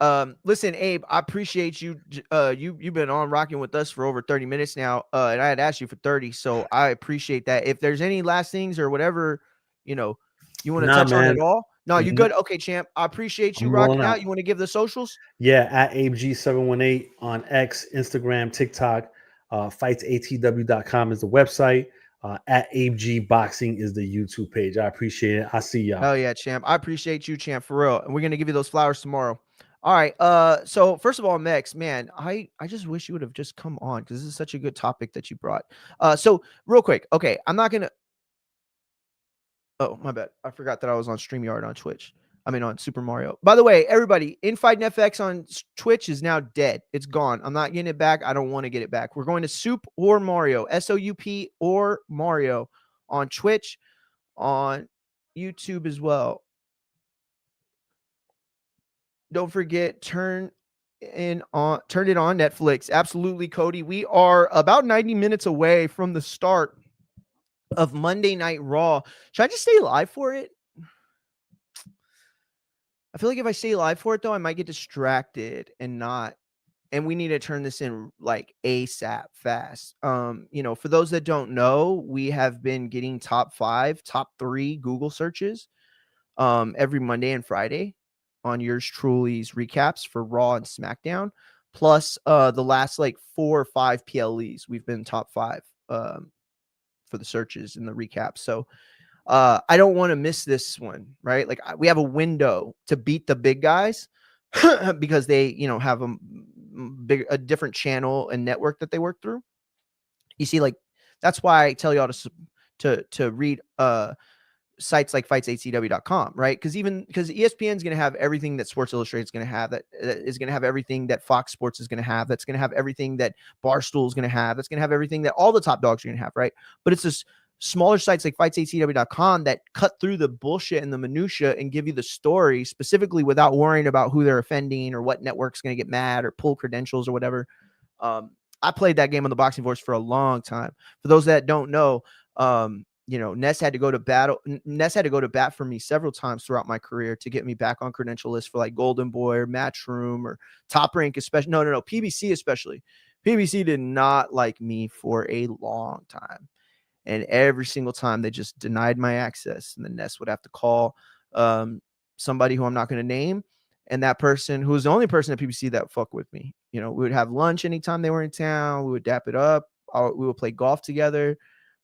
Listen, Abe, I appreciate you. You've been on rocking with us for over 30 minutes now. And I had asked you for 30, so I appreciate that. If there's any last things or whatever, you want to Nah, touch on man. it all. No, you good? Okay, champ. I appreciate you I'm rocking rolling out. out. You want to give the socials? Yeah, at AbeG718 on X, Instagram, TikTok. FightsATW.com is the website. At AbeG Boxing is the YouTube page. I appreciate it. I see y'all. Oh yeah, champ. I appreciate you, champ, for real. And we're gonna give you those flowers tomorrow. All right. So first of all, Mex, man, I just wish you would have just come on because this is such a good topic that you brought. So real quick, okay, I'm not gonna. Oh, my bad. I forgot that I was on StreamYard on Twitch. On Super Mario. By the way, everybody, Infighting FX on Twitch is now dead. It's gone. I'm not getting it back. I don't want to get it back. We're going to Soup or Mario, SOUP or Mario on Twitch, on YouTube as well. Don't forget, turn it on Netflix. Absolutely, Cody. We are about 90 minutes away from the start of Monday Night Raw. Should I just stay live for it? I feel like if I stay live for it, though, I might get distracted and not. And we need to turn this in like ASAP fast. For those that don't know, we have been getting top 3 Google searches every Monday and Friday on yours truly's recaps for Raw and SmackDown. Plus the last like 4 or 5 PLEs, we've been top 5 for the searches and the recaps. So I don't want to miss this one, right? Like we have a window to beat the big guys because they, have a different channel and network that they work through. You see, like that's why I tell y'all to read sites like fightsatcw.com, right? Because ESPN is going to have everything that Sports Illustrated is going to have, that is going to have everything that Fox Sports is going to have, that's going to have everything that Barstool is going to have, that's going to have everything that all the top dogs are going to have, right? But it's this smaller sites like fightsatcw.com that cut through the bullshit and the minutia and give you the story specifically without worrying about who they're offending or what network's going to get mad or pull credentials or whatever. I played that game on the Boxing Voice for a long time. For those that don't know, Ness had to go to battle. Ness had to go to bat for me several times throughout my career to get me back on credential lists for like Golden Boy or Matchroom or Top Rank, especially. No, PBC especially. PBC did not like me for a long time. And every single time they just denied my access. And then Ness would have to call somebody who I'm not going to name. And that person, who was the only person at PBC that fucked with me. We would have lunch anytime they were in town. We would dap it up. We would play golf together.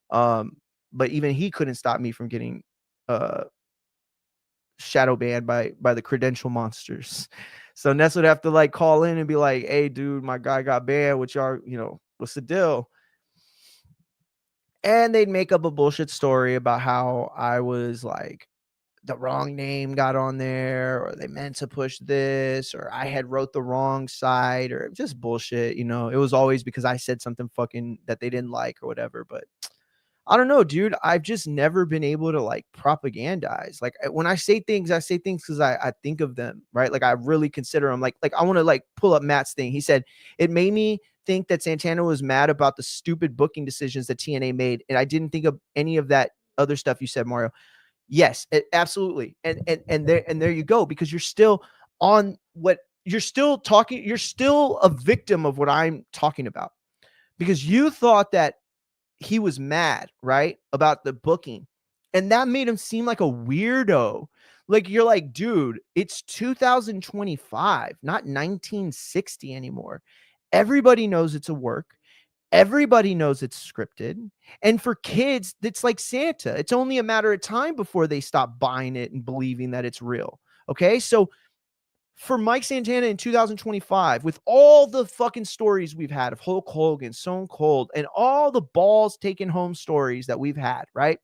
But even he couldn't stop me from getting shadow banned by the credential monsters. So Ness would have to like call in and be like, hey, dude, my guy got banned. Which are, what's the deal? And they'd make up a bullshit story about how I was like the wrong name got on there, or they meant to push this, or I had wrote the wrong side, or just bullshit. It was always because I said something fucking that they didn't like or whatever. But I don't know, dude. I've just never been able to like propagandize. Like when I say things because I think of them, right? Like I really consider them. Like I want to like pull up Matt's thing. He said it made me think that Santana was mad about the stupid booking decisions that TNA made, and I didn't think of any of that other stuff you said, Mario. Yes, absolutely. And there you go, because you're still on what you're still talking. You're still a victim of what I'm talking about, because you thought that he was mad, right, about the booking, and that made him seem like a weirdo. Like you're like, dude, it's 2025, not 1960 anymore. Everybody knows it's a work. Everybody knows it's scripted. And for kids, it's like Santa. It's only a matter of time before they stop buying it and believing that it's real. Okay. So for Mike Santana in 2025, with all the fucking stories we've had of Hulk Hogan, Stone Cold, and all the balls taken home stories that we've had, right?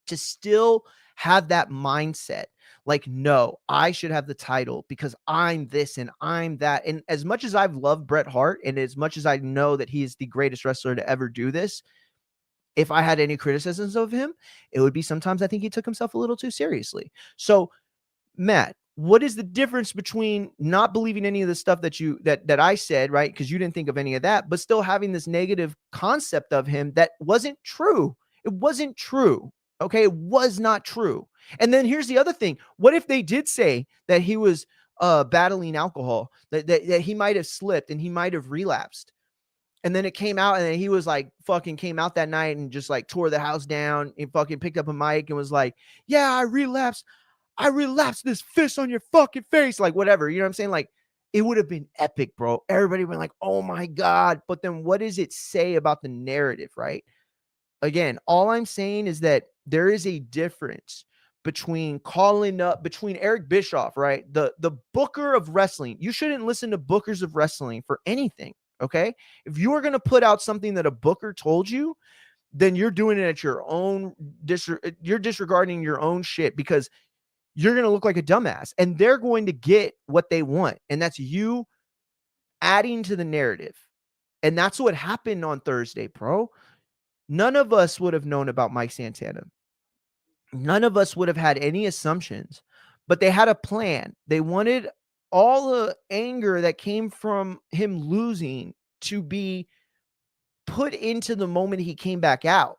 To still have that mindset, Like, no, I should have the title because I'm this and I'm that. And as much as I've loved Bret Hart and as much as I know that he is the greatest wrestler to ever do this, if I had any criticisms of him, it would be sometimes I think he took himself a little too seriously. So, Matt, what is the difference between not believing any of the stuff that I said, right? Because you didn't think of any of that, but still having this negative concept of him that wasn't true. It wasn't true. Okay, it was not true. And then here's the other thing. What if they did say that he was battling alcohol, that he might have slipped and he might have relapsed? And then it came out and then he was like fucking came out that night and just like tore the house down and fucking picked up a mic and was like, yeah, I relapsed this fist on your fucking face. Like whatever, you know what I'm saying? Like it would have been epic, bro. Everybody went like, oh my God. But then what does it say about the narrative, right? Again, all I'm saying is that there is a difference between Eric Bischoff, right? The booker of wrestling. You shouldn't listen to bookers of wrestling for anything. Okay. If you are going to put out something that a booker told you, then you're doing it at your own, you're disregarding your own shit because you're going to look like a dumbass and they're going to get what they want. And that's you adding to the narrative. And that's what happened on Thursday, bro. None of us would have known about Mike Santana. None of us would have had any assumptions, but they had a plan. They wanted all the anger that came from him losing to be put into the moment he came back out.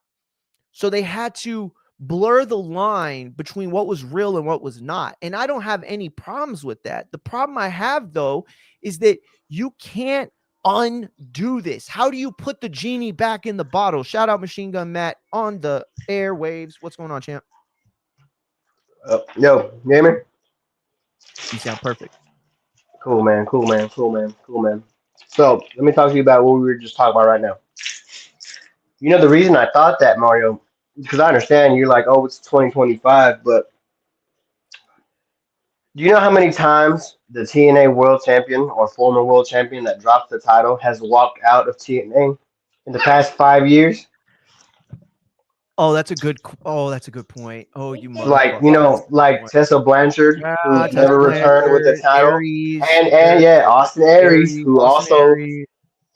So they had to blur the line between what was real and what was not. And I don't have any problems with that. The problem I have, though, is that you can't undo this. How do you put the genie back in the bottle? Shout out Machine Gun Matt on the airwaves. What's going on, champ? Yo, you hear me? You sound perfect. Cool, man. So let me talk to you about what we were just talking about right now. You know the reason I thought that, Mario, because I understand you're like, oh, it's 2025, but do you know how many times the TNA world champion or former world champion that dropped the title has walked out of TNA in the past 5 years? Oh, that's a good point. Oh, you like, you know, like Tessa Blanchard, who never returned with the title, Aries, and yeah, Austin Aries, who also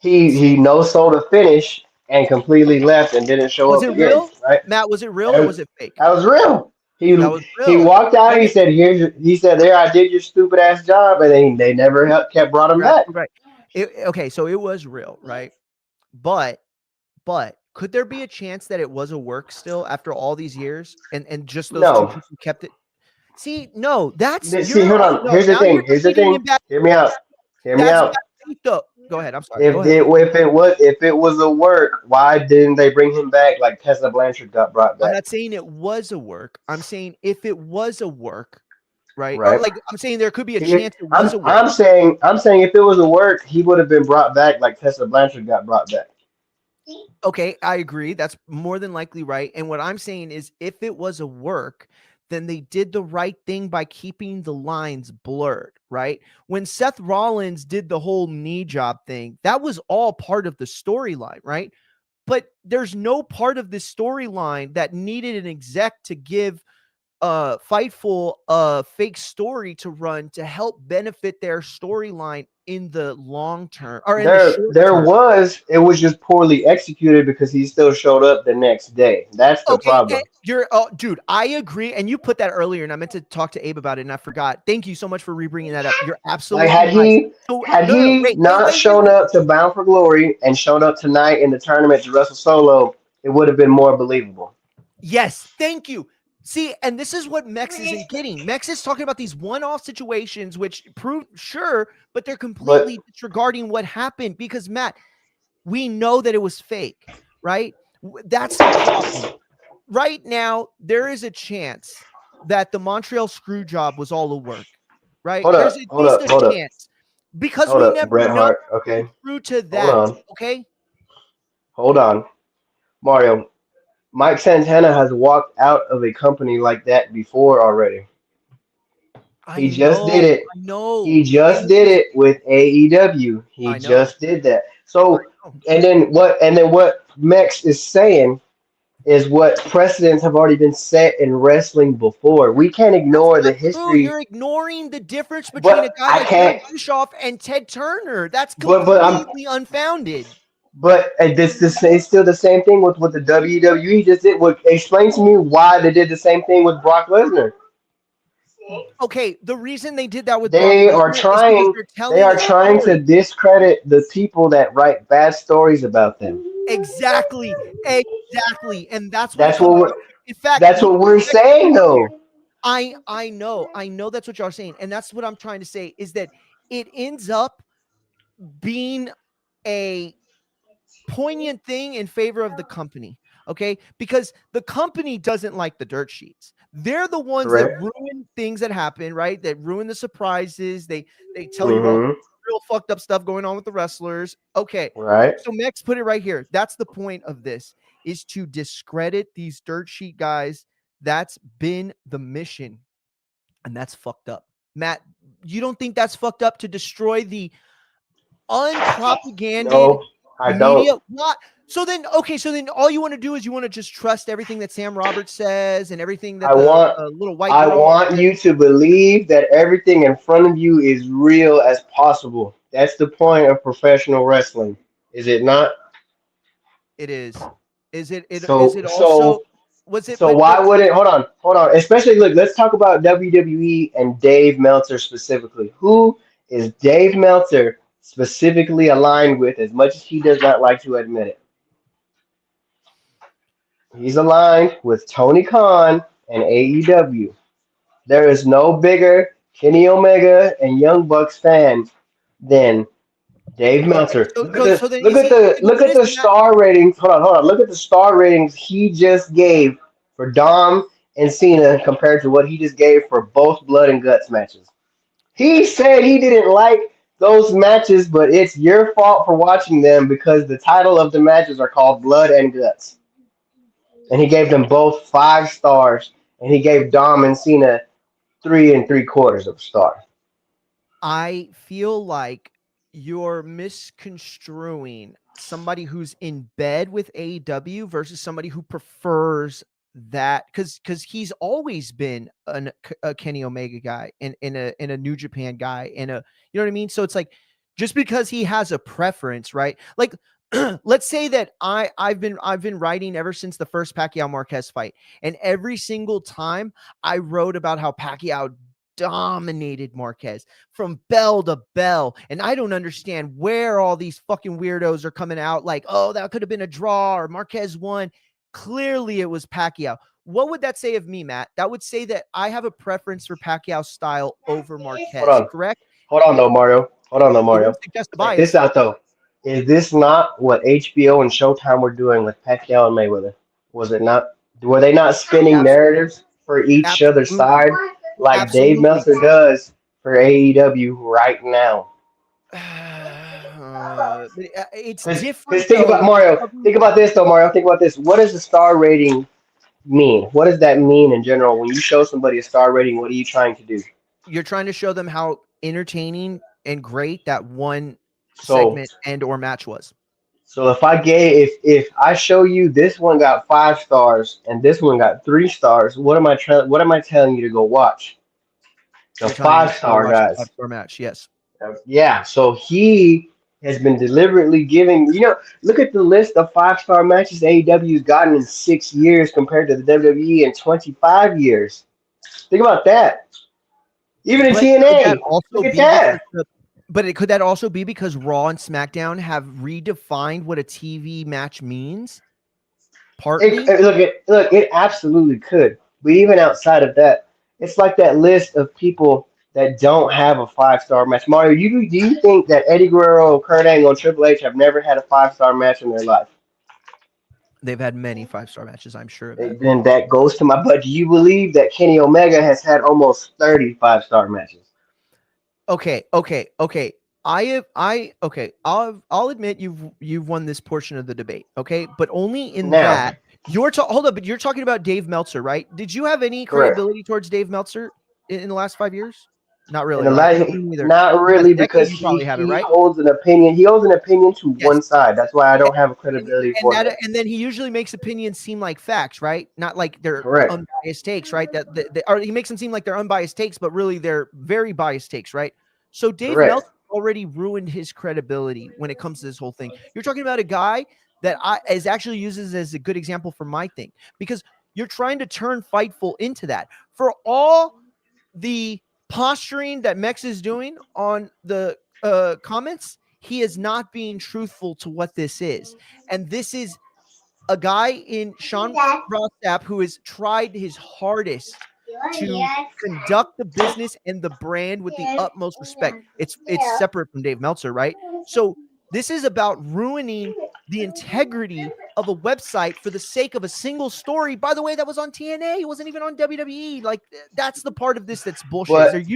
he no sold a finish and completely left and didn't show up again. Was it real? Right? Matt, was it real or was it fake? That was real. He walked out. He said, he said, there, I did your stupid ass job, and then they never brought him back. Right. Okay, so it was real, right? But could there be a chance that it was a work still after all these years and just those two people kept it? See, no, that's hold on. Here's the thing. Hear me out. Go ahead. I'm sorry. If it was a work, why didn't they bring him back like Tessa Blanchard got brought back? I'm not saying it was a work. I'm saying if it was a work, right? Like I'm saying there could be a chance it was a work. I'm saying if it was a work, he would have been brought back like Tessa Blanchard got brought back. Okay, I agree. That's more than likely right. And what I'm saying is if it was a work, then they did the right thing by keeping the lines blurred, right? When Seth Rollins did the whole knee job thing, that was all part of the storyline, right? But there's no part of this storyline that needed an exec to give Fightful a fake story to run to help benefit their storyline in the long term. Or it was just poorly executed because he still showed up the next day. That's the problem. Dude, I agree. And you put that earlier, and I meant to talk to Abe about it, and I forgot. Thank you so much for rebringing that up. You're absolutely right. Had he not shown up to Bound for Glory and shown up tonight in the tournament to wrestle solo, it would have been more believable. Yes, thank you. See, and this is what Mex isn't getting. Mex is talking about these one-off situations, which prove but they're completely disregarding what happened because, Matt, we know that it was fake, right? That's the problem. Right now, there is a chance that the Montreal screw job was all a work, right? There's at least a chance. Because we never know through to that, okay? Hold on. Mario, Mike Santana has walked out of a company like that before already. He just did it. He just did it with AEW. He just did that. So, and then what Mex is saying is what precedents have already been set in wrestling before. We can't ignore the That's not true. history. You're ignoring the difference between a But guy I like can't. Eric Bischoff and Ted Turner. That's But I'm. completely unfounded. But it's still the same thing with what the WWE just did. What explain to me why they did the same thing with Brock Lesnar? Okay, the reason they did that with Brock They are Lesnar is because trying. they're They telling are a trying to story. discredit the people that write bad stories about them. Exactly. And that's what That's comes what we're. out. In fact, That's what we're saying, though. I know that's what y'all are saying. And that's what I'm trying to say is that it ends up being a poignant thing in favor of the company. Okay, because the company doesn't like the dirt sheets. They're the ones that Correct. ruin things that happen, right? That ruin the surprises. They tell you all Mm-hmm. real fucked up stuff going on with the wrestlers. Okay, Right. so Max put it right here. That's the point of this, is to discredit these dirt sheet guys. That's been the mission, and that's fucked up. Matt, you don't think that's fucked up to destroy the unpropaganded No, I don't. media? What? So then all you want to do is you want to just trust everything that Sam Roberts says and everything that I the want. little white I girl want says. you to believe that everything in front of you is real as possible. That's the point of professional wrestling, is it not? It is. Is So it also so was it so why wouldn't hold on. Especially look, let's talk about WWE and Dave Meltzer specifically. Who is Dave Meltzer specifically aligned with, as much as he does not like to admit it? He's aligned with Tony Khan and AEW. There is no bigger Kenny Omega and Young Bucks fan than Dave okay, Meltzer. so then is he okay, Look look at at this, the Matt. star ratings. Hold on. Look at the star ratings he just gave for Dom and Cena compared to what he just gave for both Blood and Guts matches. He said he didn't like those matches, but it's your fault for watching them because the title of the matches are called Blood and Guts. And he gave them both 5 stars, and he gave Dom and Cena 3 3/4 of a star. I feel like you're misconstruing somebody who's in bed with AEW versus somebody who prefers that, because he's always been a Kenny Omega guy and in a New Japan guy and a, you know what I mean? So it's like, just because he has a preference, right? Like let's say that I've been writing ever since the first Pacquiao Marquez fight, and every single time I wrote about how Pacquiao dominated Marquez from bell to bell. And I don't understand where all these fucking weirdos are coming out like, oh, that could have been a draw or Marquez won. Clearly it was Pacquiao. What would that say of me, Matt? That would say that I have a preference for Pacquiao's style over Marquez, correct? Hold on, though, Mario. It wouldn't suggest a Check bias. this out, though. Is this not what HBO and Showtime were doing with Pacquiao and Mayweather? Was it not? Were they not spinning narratives for each other's side like Dave Meltzer does for AEW right now? It's different. Think about Mario. Think about this, though, Mario. Think about this. What does the star rating mean? What does that mean in general? When you show somebody a star rating, what are you trying to do? You're trying to show them how entertaining and great that one segment and or match was. So if I show you this one got 5 stars and this one got 3 stars, what am I telling you to go watch? The 5-star guys. 5-star match, yes. Yeah, so he has been deliberately giving, look at the list of 5-star matches AEW's gotten in 6 years compared to the WWE in 25 years. Think about that. Even in TNA, look at that. But could that also be because Raw and SmackDown have redefined what a TV match means? Partly? It absolutely could. But even outside of that, it's like that list of people that don't have a 5-star match. Mario, do you think that Eddie Guerrero, Kurt Angle, and Triple H have never had a 5-star match in their life? They've had many 5-star matches, I'm sure of that. Then that goes to but do you believe that Kenny Omega has had almost 30 5-star matches? Okay. I'll admit you've won this portion of the debate. Okay, but only in that hold up. But you're talking about Dave Meltzer, right? Did you have any credibility towards Dave Meltzer in the last 5 years? Not really, And the right? last, Me neither. not Last really, decade, because you probably have it, he right? holds an opinion. He holds an opinion to Yes. one side. That's why I don't have a And, credibility and for that him. and then he usually makes opinions seem like facts, right? Not like they're Correct. unbiased takes, right? Or he makes them seem like they're unbiased takes, but really they're very biased takes, right? So Dave Correct. Meltzer already ruined his credibility when it comes to this whole thing. You're talking about a guy that is actually uses as a good example for my thing, because you're trying to turn Fightful into that. For all the posturing that Mex is doing on the comments, he is not being truthful to what this is. And this is a guy in Sean Rossap who has tried his hardest to conduct the business and the brand with the utmost respect. It's separate from Dave Meltzer, right? So this is about ruining the integrity of a website for the sake of a single story. By the way, that was on TNA. It wasn't even on WWE. Like, that's the part of this that's bullshit.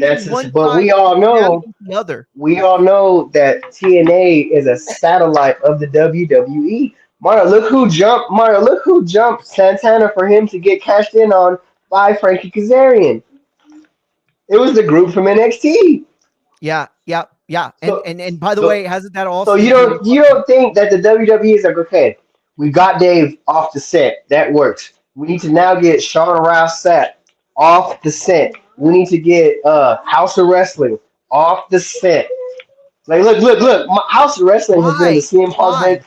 But we all know the other. We all know that TNA is a satellite of the WWE. Mario, look who jumped. Mario, look who jumped Santana for him to get cashed in on by Frankie Kazarian. It was the group from NXT. Yeah. So, and by the way, hasn't that all? So you don't think that the WWE is like, okay, we got Dave off the set. That works. We need to now get Sean Rouse Sapp off the set. We need to get House of Wrestling off the set. Like, look. House of Wrestling has been in the CM Punk.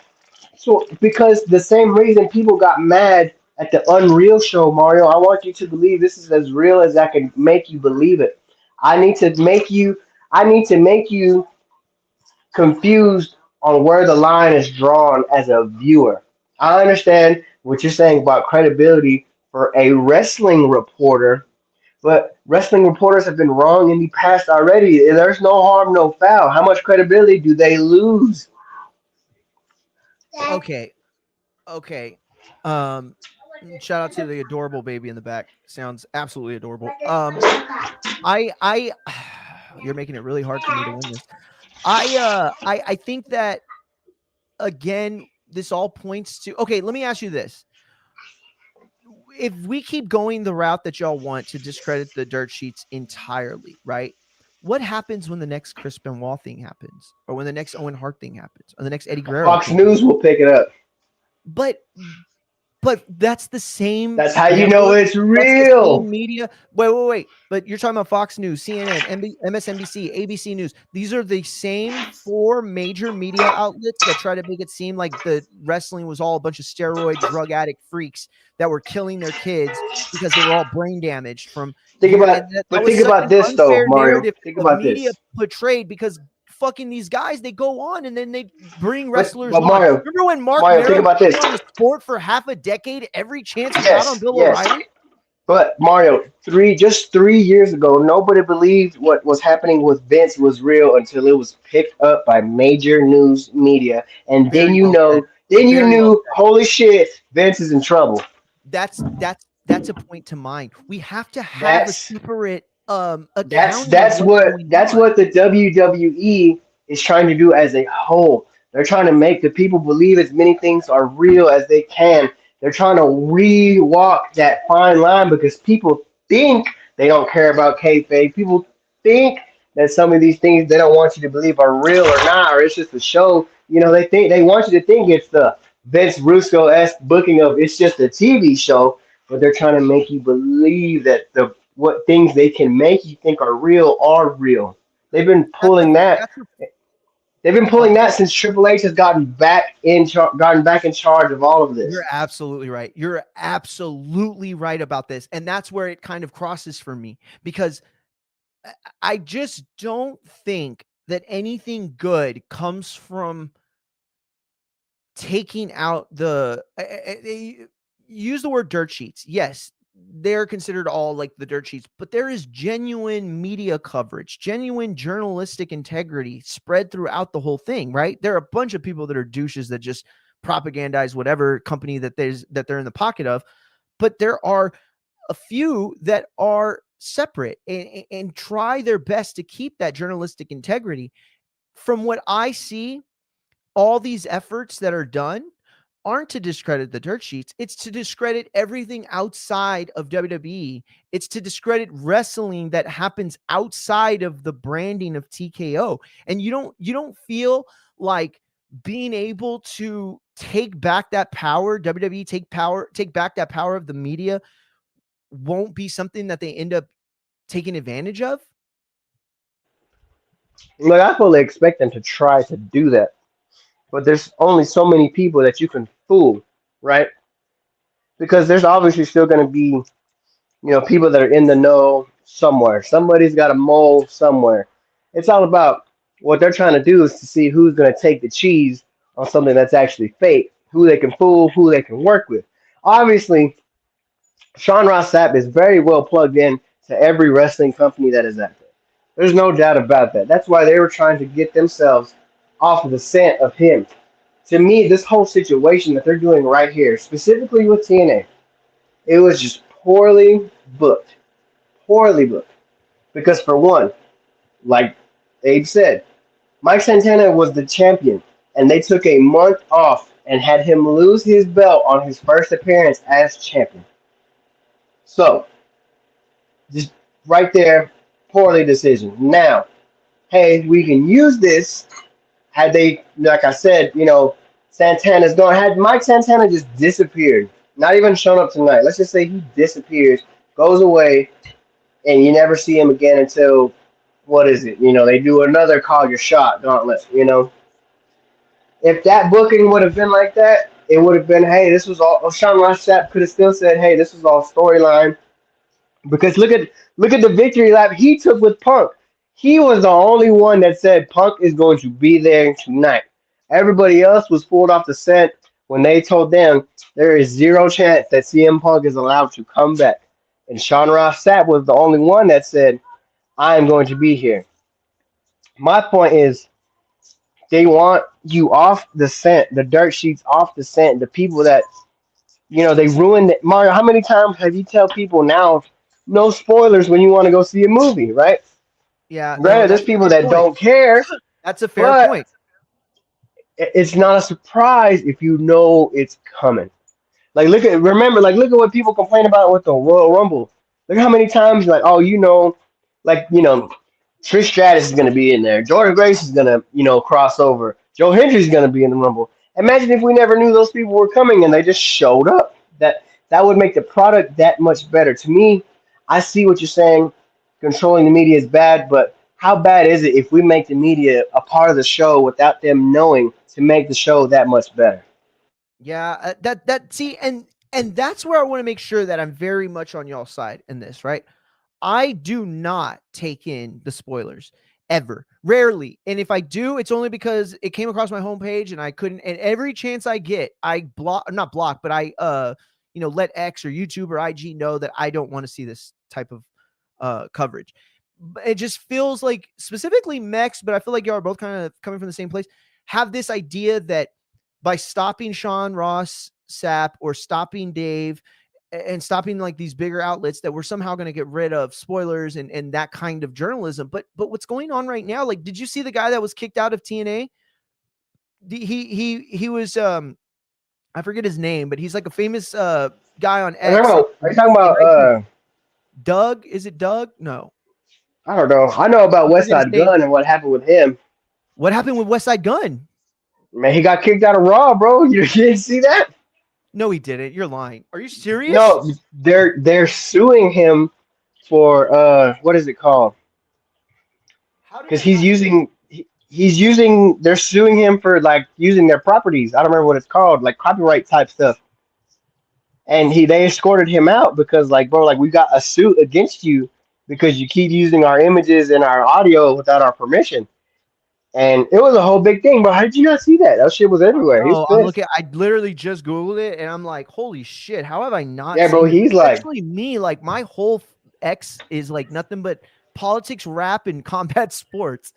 So because the same reason people got mad at the Unreal show, Mario, I want you to believe this is as real as I can make you believe it. I need to make you confused on where the line is drawn as a viewer. I understand what you're saying about credibility for a wrestling reporter, but wrestling reporters have been wrong in the past already. There's no harm, no foul. How much credibility do they lose? Okay. Shout out to the adorable baby in the back. Sounds absolutely adorable. You're making it really hard for me to win this. I think that, again, this all points to, okay, let me ask you this. If we keep going the route that y'all want to discredit the dirt sheets entirely, right? What happens when the next Chris Benoit thing happens, or when the next Owen Hart thing happens, or the next Eddie Guerrero? Fox News will pick it up. But that's the same. That's how you know it's real. Media. Wait. But you're talking about Fox News, CNN, MSNBC, ABC News. These are the same 4 major media outlets that try to make it seem like the wrestling was all a bunch of steroid drug addict freaks that were killing their kids because they were all brain damaged from. Think about this though, Mario. Think about media this. Portrayed because fucking these guys, they go on and then they bring wrestlers but on. Mario, remember when Mark think about this. on the sport for half a decade, every chance he got on Bill O'Reilly? But Mario, just 3 years ago, nobody believed what was happening with Vince was real until it was picked up by major news media, and then you knew, holy shit, Vince is in trouble. That's a point to mind. We have to have a separate that's what the WWE is trying to do as a whole. They're trying to make the people believe as many things are real as they can. They're trying to re-walk that fine line because people think they don't care about kayfabe. People think that some of these things they don't want you to believe are real or not, or it's just a show. You know, they want you to think it's the Vince Russo-esque booking of it's just a TV show, but they're trying to make you believe that what things they can make you think are real are real. They've been pulling that. They've been pulling that since Triple H has gotten back in charge of all of this. You're absolutely right. You're absolutely right about this. And that's where it kind of crosses for me, because I just don't think that anything good comes from taking out use the word dirt sheets. Yes, they're considered all like the dirt sheets, but there is genuine media coverage, genuine journalistic integrity spread throughout the whole thing, right? There are a bunch of people that are douches that just propagandize whatever company that they're in the pocket of, but there are a few that are separate and try their best to keep that journalistic integrity. From what I see, all these efforts that are done aren't to discredit the dirt sheets. It's to discredit everything outside of WWE. It's to discredit wrestling that happens outside of the branding of TKO. And you don't feel like being able to take back that power, WWE take back that power of the media won't be something that they end up taking advantage of? Like, I fully expect them to try to do that, but there's only so many people that you can fool, right? Because there's obviously still going to be, people that are in the know somewhere. Somebody's got a mole somewhere. It's all about what they're trying to do is to see who's going to take the cheese on something that's actually fake, who they can fool, who they can work with. Obviously, Sean Ross Sapp is very well plugged in to every wrestling company that is out there. There's no doubt about that. That's why they were trying to get themselves off of the scent of him. To me, this whole situation that they're doing right here, specifically with TNA, it was just poorly booked. Poorly booked. Because for one, like Abe said, Mike Santana was the champion, and they took a month off and had him lose his belt on his first appearance as champion. So, just right there, poorly decision. Now, hey, we can use this. Had they, like I said, Santana's going. Had Mike Santana just disappeared, not even shown up tonight. Let's just say he disappears, goes away, and you never see him again until, what is it? They do another call your shot gauntlet. If that booking would have been like that, it would have been, hey, this was all. Sean Ross Sapp could have still said, hey, this was all storyline. Because look at the victory lap he took with Punk. He was the only one that said Punk is going to be there tonight. Everybody else was pulled off the scent when they told them there is zero chance that CM Punk is allowed to come back. And Sean Ross Sapp was the only one that said, I am going to be here. My point is, they want you off the scent, the dirt sheets off the scent, the people that, they ruined it. Mario, how many times have you tell people now, no spoilers when you want to go see a movie, right? Yeah. Granted, there's people that don't care. That's a fair point. It's not a surprise if you know it's coming. Like, look at what people complain about with the Royal Rumble. Look how many times, like, oh, Trish Stratus is going to be in there. Jordan Grace is going to, cross over. Joe Hendry's going to be in the Rumble. Imagine if we never knew those people were coming and they just showed up. That would make the product that much better. To me, I see what you're saying. Controlling the media is bad, but how bad is it if we make the media a part of the show without them knowing to make the show that much better? Yeah, and that's where I want to make sure that I'm very much on y'all's side in this, right? I do not take in the spoilers ever, rarely. And if I do, it's only because it came across my homepage and I couldn't, and every chance I get, I not block, but I, let X or YouTube or IG know that I don't want to see this type of coverage. It just feels like, specifically Mex, but I feel like y'all are both kind of coming from the same place, have this idea that by stopping Sean Ross Sapp or stopping Dave and stopping like these bigger outlets, that we're somehow going to get rid of spoilers and that kind of journalism. But what's going on right now? Like, did you see the guy that was kicked out of TNA? He was I forget his name, but he's like a famous guy on X. Are you talking about Doug? Is it Doug? No, I don't know. I know about West Side Gun and what happened with him. What happened with West Side Gun? Man, he got kicked out of Raw, bro. You didn't see that? No, he didn't. You're lying. Are you serious? No, they're suing him for what is it called? Because they're suing him for like using their properties. I don't remember what it's called, like copyright type stuff. And they escorted him out because, like, bro, like, we got a suit against you because you keep using our images and our audio without our permission. And it was a whole big thing, bro. How did you not see that? That shit was everywhere. Oh, I'm looking. I literally just Googled it, and I'm like, holy shit! How have I not? Yeah, bro. He's like, actually me. Like, my whole X is like nothing but politics, rap, and combat sports.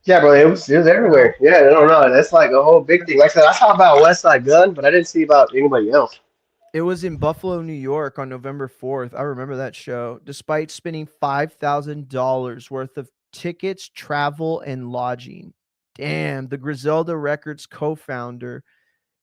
Yeah, bro. It was everywhere. Yeah, I don't know. That's like a whole big thing. Like I said, I saw about West Side Gun, but I didn't see about anybody else. It was in Buffalo, New York on November 4th. I remember that show. Despite spending $5,000 worth of tickets, travel, and lodging. Damn, the Griselda Records co-founder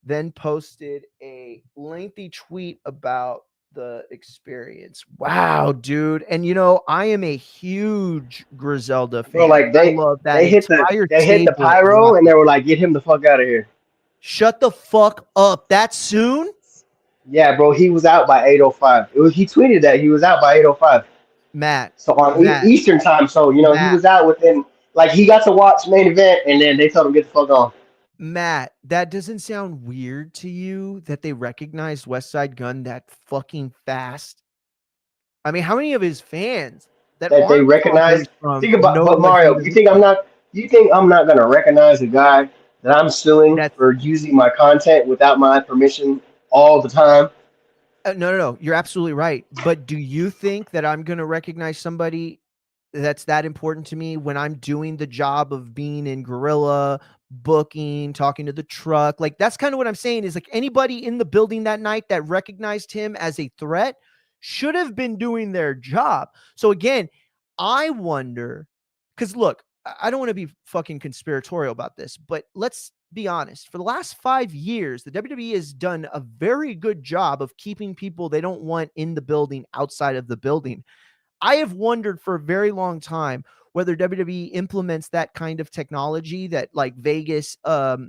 then posted a lengthy tweet about the experience. Wow, dude. And you know, I am a huge Griselda fan. Bro, like I love that they hit entire the stable of pyro and rappers. they were like, get him the fuck out of here. Shut the fuck up. That soon? Yeah, bro, he was out by 8:05. He tweeted that he was out by 8:05. Matt. So on Eastern time, so you know he was out within, like, he got to watch main event and then they told him get the fuck on. Matt, that doesn't sound weird to you that they recognized West Side Gun that fucking fast? I mean, how many of his fans that they recognize? Think about, but Mario, you think I'm not gonna recognize a guy that I'm suing for using my content without my permission all the time? No. You're absolutely right. But do you think that I'm going to recognize somebody that's that important to me when I'm doing the job of being in Gorilla, booking, talking to the truck? Like, that's kind of what I'm saying is, like, anybody in the building that night that recognized him as a threat should have been doing their job. So again, I wonder, because look, I don't want to be fucking conspiratorial about this, but let's be honest. For the last 5 years, the WWE has done a very good job of keeping people they don't want in the building outside of the building. I have wondered for a very long time whether WWE implements that kind of technology that like Vegas, like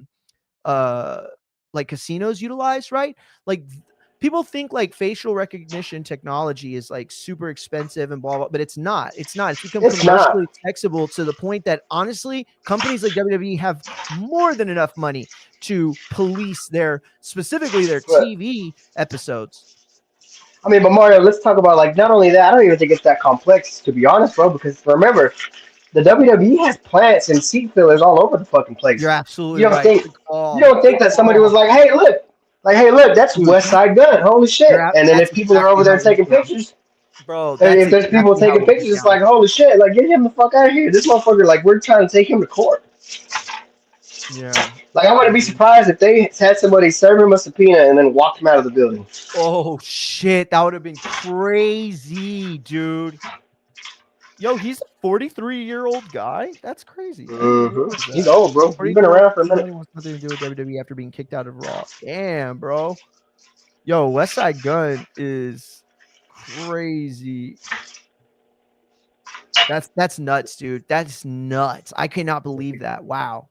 casinos utilize, right? Like people think like facial recognition technology is like super expensive and blah, blah, but it's not. It's not. It's become commercially accessible to the point that honestly, companies like WWE have more than enough money to police specifically their TV episodes. I mean, but Mario, let's talk about, like, not only that, I don't even think it's that complex, to be honest, bro, because remember, the WWE has plants and seat fillers all over the fucking place. You're absolutely right. You don't think that somebody was like, hey, look, that's West Side Gun. Holy shit. And then if people are over there taking pictures, bro, if there's people taking pictures, it's like, holy shit, like, get him the fuck out of here. This motherfucker, like, we're trying to take him to court. Yeah. Like, I wouldn't be surprised if they had somebody serve him a subpoena and then walked him out of the building. Oh, shit. That would have been crazy, dude. Yo, he's a 43-year-old guy. That's crazy. Mm-hmm. He's old, bro. He's been around for a minute. Wants nothing to do with WWE after being kicked out of Raw. Damn, bro. Yo, West Side Gun is crazy. That's nuts, dude. That's nuts. I cannot believe that. Wow.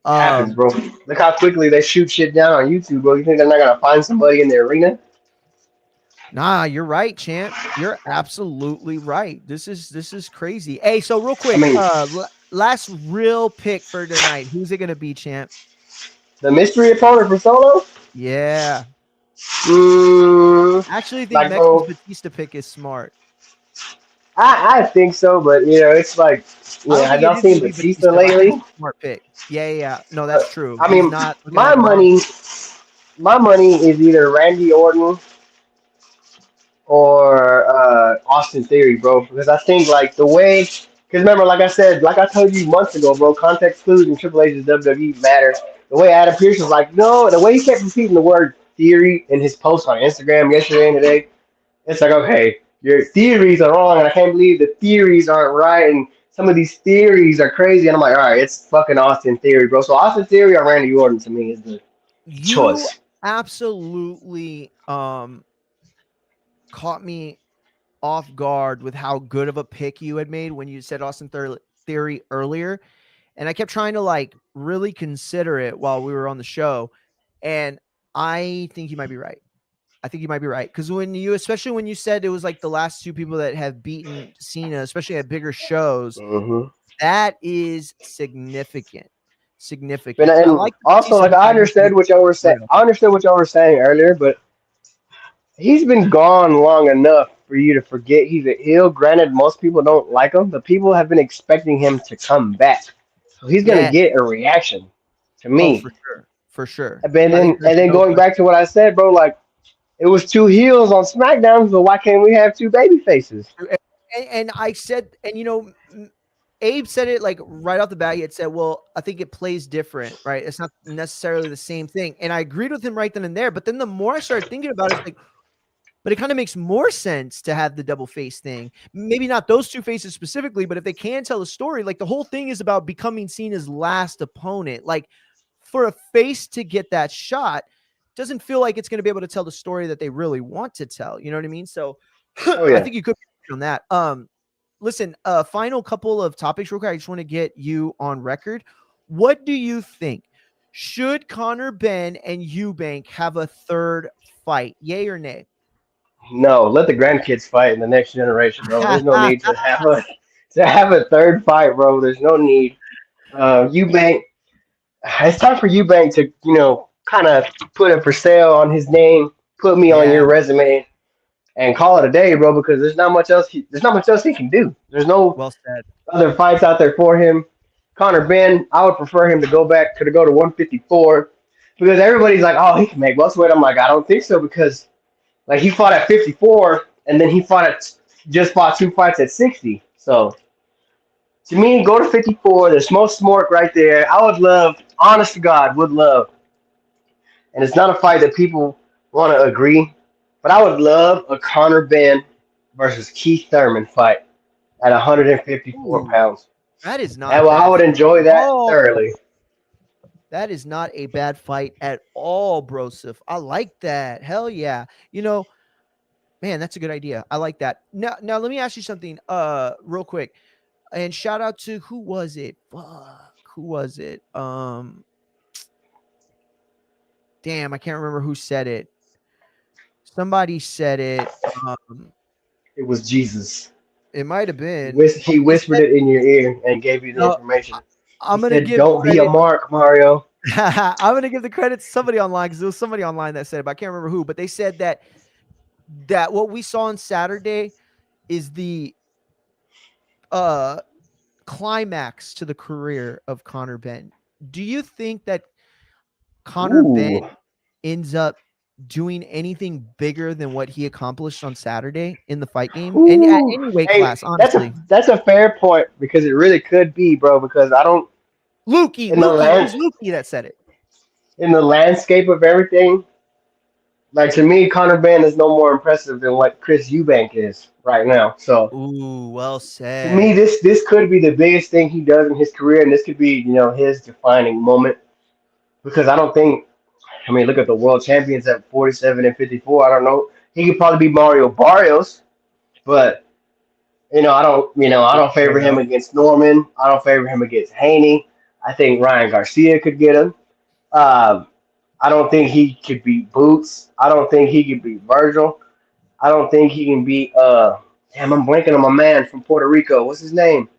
Happens, bro. Look how quickly they shoot shit down on YouTube, bro. You think they're not gonna find somebody in the arena? Nah, you're right, champ. You're absolutely right. This is crazy. Hey, so real quick, last real pick for tonight. Who's it gonna be, champ? The mystery opponent for Solo? Yeah. Actually, I think like, Mexi's Batista pick is smart. I think so, but you know, it's like, have y'all seen Batista lately? Smart pick. Yeah. No, that's true. I mean, my money is either Randy Orton or Austin Theory, bro. Because I think like the way, because remember, like I said, like I told you months ago, bro, context clues in Triple H's WWE matter. The way Adam Pearce was like, no, the way he kept repeating the word theory in his post on Instagram yesterday and today, it's like, okay, your theories are wrong, and I can't believe the theories aren't right, and some of these theories are crazy. And I'm like, all right, it's fucking Austin Theory, bro. So Austin Theory or Randy Orton to me is the choice. Absolutely caught me off guard with how good of a pick you had made when you said Austin Theory earlier. And I kept trying to like really consider it while we were on the show. And I think you might be right. Because especially when you said it was like the last two people that have beaten Cena, especially at bigger shows, that is significant. And also, like, I understood what y'all were saying. Earlier, but he's been gone long enough for you to forget he's a heel. Granted, most people don't like him, but people have been expecting him to come back. So he's gonna get a reaction to me. Oh, for sure. And then going back to what I said, bro, like, it was two heels on SmackDown, so why can't we have two baby faces? And I said, and you know, Abe said it like right off the bat. He had said, well, I think it plays different, right? It's not necessarily the same thing. And I agreed with him right then and there. But then the more I started thinking about it, it's like, but it kind of makes more sense to have the double face thing. Maybe not those two faces specifically, but if they can tell a story, like the whole thing is about becoming Cena's last opponent. Like for a face to get that shot, doesn't feel like it's going to be able to tell the story that they really want to tell. You know what I mean? So Oh, yeah. I think you could be on that. Listen, final couple of topics real quick. I just want to get you on record. What do you think? Should Conor Benn and Eubank have a third fight? Yay or nay? No, let the grandkids fight in the next generation, bro. There's no need to have a third fight, bro. There's no need. Eubank, it's time for Eubank to, kind of put it for sale on his name, put me on your resume, and call it a day, bro. Because there's not much else. There's not much else he can do. There's no Well said. other fights out there for him. Conor Benn, I would prefer him to go to 154 because everybody's like, oh, he can make welterweight. I'm like, I don't think so because like he fought at 54 and then he just fought 2 fights at 60. So to me, go to 54. There's no smoke right there. I would love, honest to God, would love. And it's not a fight that people want to agree, but I would love a Conor Benn versus Keith Thurman fight at 154 pounds. That is not. I would enjoy that thoroughly. That is not a bad fight at all, Broseph. I like that. Hell yeah. Man, that's a good idea. I like that. Now let me ask you something real quick. And shout out to who was it? Who was it? Damn, I can't remember who said it. Somebody said it. It was Jesus. It might have been. He whispered it in your ear and gave you the information. I'm going to give don't credit. Be a mark, Mario. I'm going to give the credit to somebody online because there was somebody online that said it, but I can't remember who. But they said that what we saw on Saturday is the climax to the career of Conor Benn. Do you think that Conor Benn ends up doing anything bigger than what he accomplished on Saturday in the fight game and at any weight class? Honestly, that's a fair point because it really could be, bro. Because I don't. Lukey, it was Lukey that said it. In the landscape of everything, like to me, Conor Benn is no more impressive than what Chris Eubank is right now. So, well said. To me, this could be the biggest thing he does in his career, and this could be his defining moment. Because I don't think. I mean, look at the world champions at 47 and 54. I don't know. He could probably be Mario Barrios, but I don't favor him against Norman. I don't favor him against Haney. I think Ryan Garcia could get him. I don't think he could beat Boots. I don't think he could beat Virgil. I don't think he can beat I'm blanking on my man from Puerto Rico. What's his name?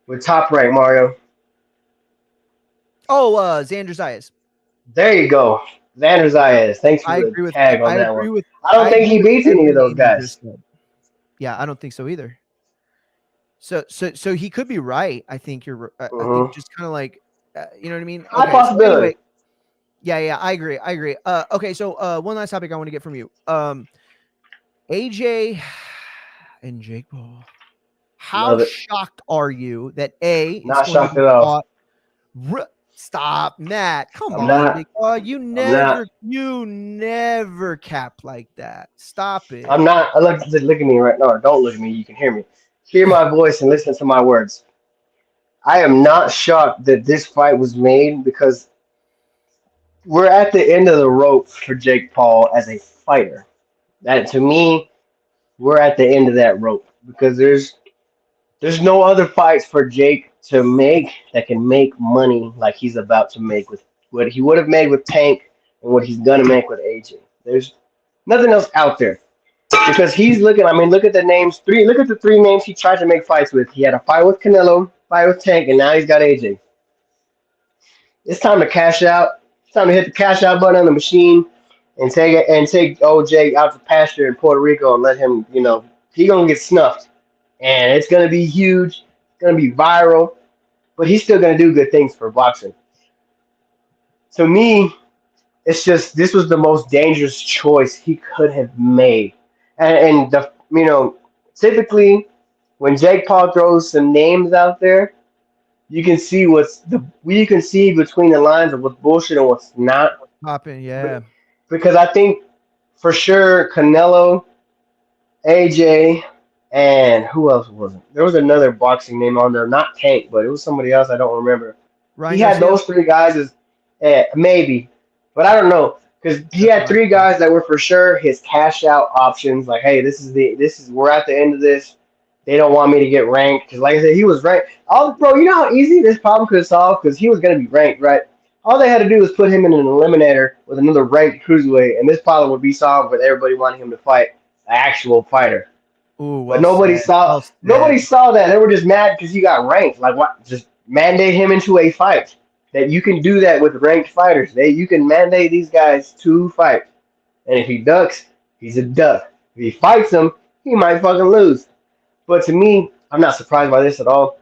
With Top Rank, Mario. Oh, Xander Zayas. There you go. Xander Zayas. Thanks for the tag on that one. I don't think he beats any of those guys. Yeah, I don't think so either. So he could be right. I think you're. I think just kind of like, you know what I mean. High possibility. So anyway, yeah, I agree. Okay, so one last topic I want to get from you. AJ and Jake Paul. How shocked are you that not shocked at all? Stop, Matt. Come on, you never cap like that. Stop it. I'm not. Look at me right now. Or don't look at me. You can hear me. Hear my voice and listen to my words. I am not shocked that this fight was made because we're at the end of the rope for Jake Paul as a fighter. That to me, we're at the end of that rope because there's no other fights for Jake to make that can make money like he's about to make with what he would have made with Tank and what he's gonna make with AJ. There's nothing else out there because he's looking. I mean, look at the names. Look at the 3 names he tried to make fights with. He had a fight with Canelo, fight with Tank, and now he's got AJ. It's time to cash out. It's time to hit the cash out button on the machine and take OJ out to pasture in Puerto Rico and let him. He gonna get snuffed. And it's going to be huge. It's going to be viral. But he's still going to do good things for boxing. To me, it's just this was the most dangerous choice he could have made. And typically when Jake Paul throws some names out there, you can see between the lines of what's bullshit and what's not. Popping, yeah. Because I think for sure Canelo, AJ, and who else was it? There was another boxing name on there, not Tank, but it was somebody else. I don't remember. He had those 3 guys as maybe, but I don't know. Because he had 3 guys that were for sure his cash out options. Like, hey, we're at the end of this. They don't want me to get ranked because, like I said, he was ranked. Bro, you know how easy this problem could solve because he was going to be ranked, right? All they had to do was put him in an eliminator with another ranked cruiserweight, and this problem would be solved with everybody wanting him to fight an actual fighter. Ooh, But nobody saw that. They were just mad because he got ranked. Like, what? Just mandate him into a fight. That you can do that with ranked fighters. You can mandate these guys to fight. And if he ducks, he's a duck. If he fights him, he might fucking lose. But to me, I'm not surprised by this at all.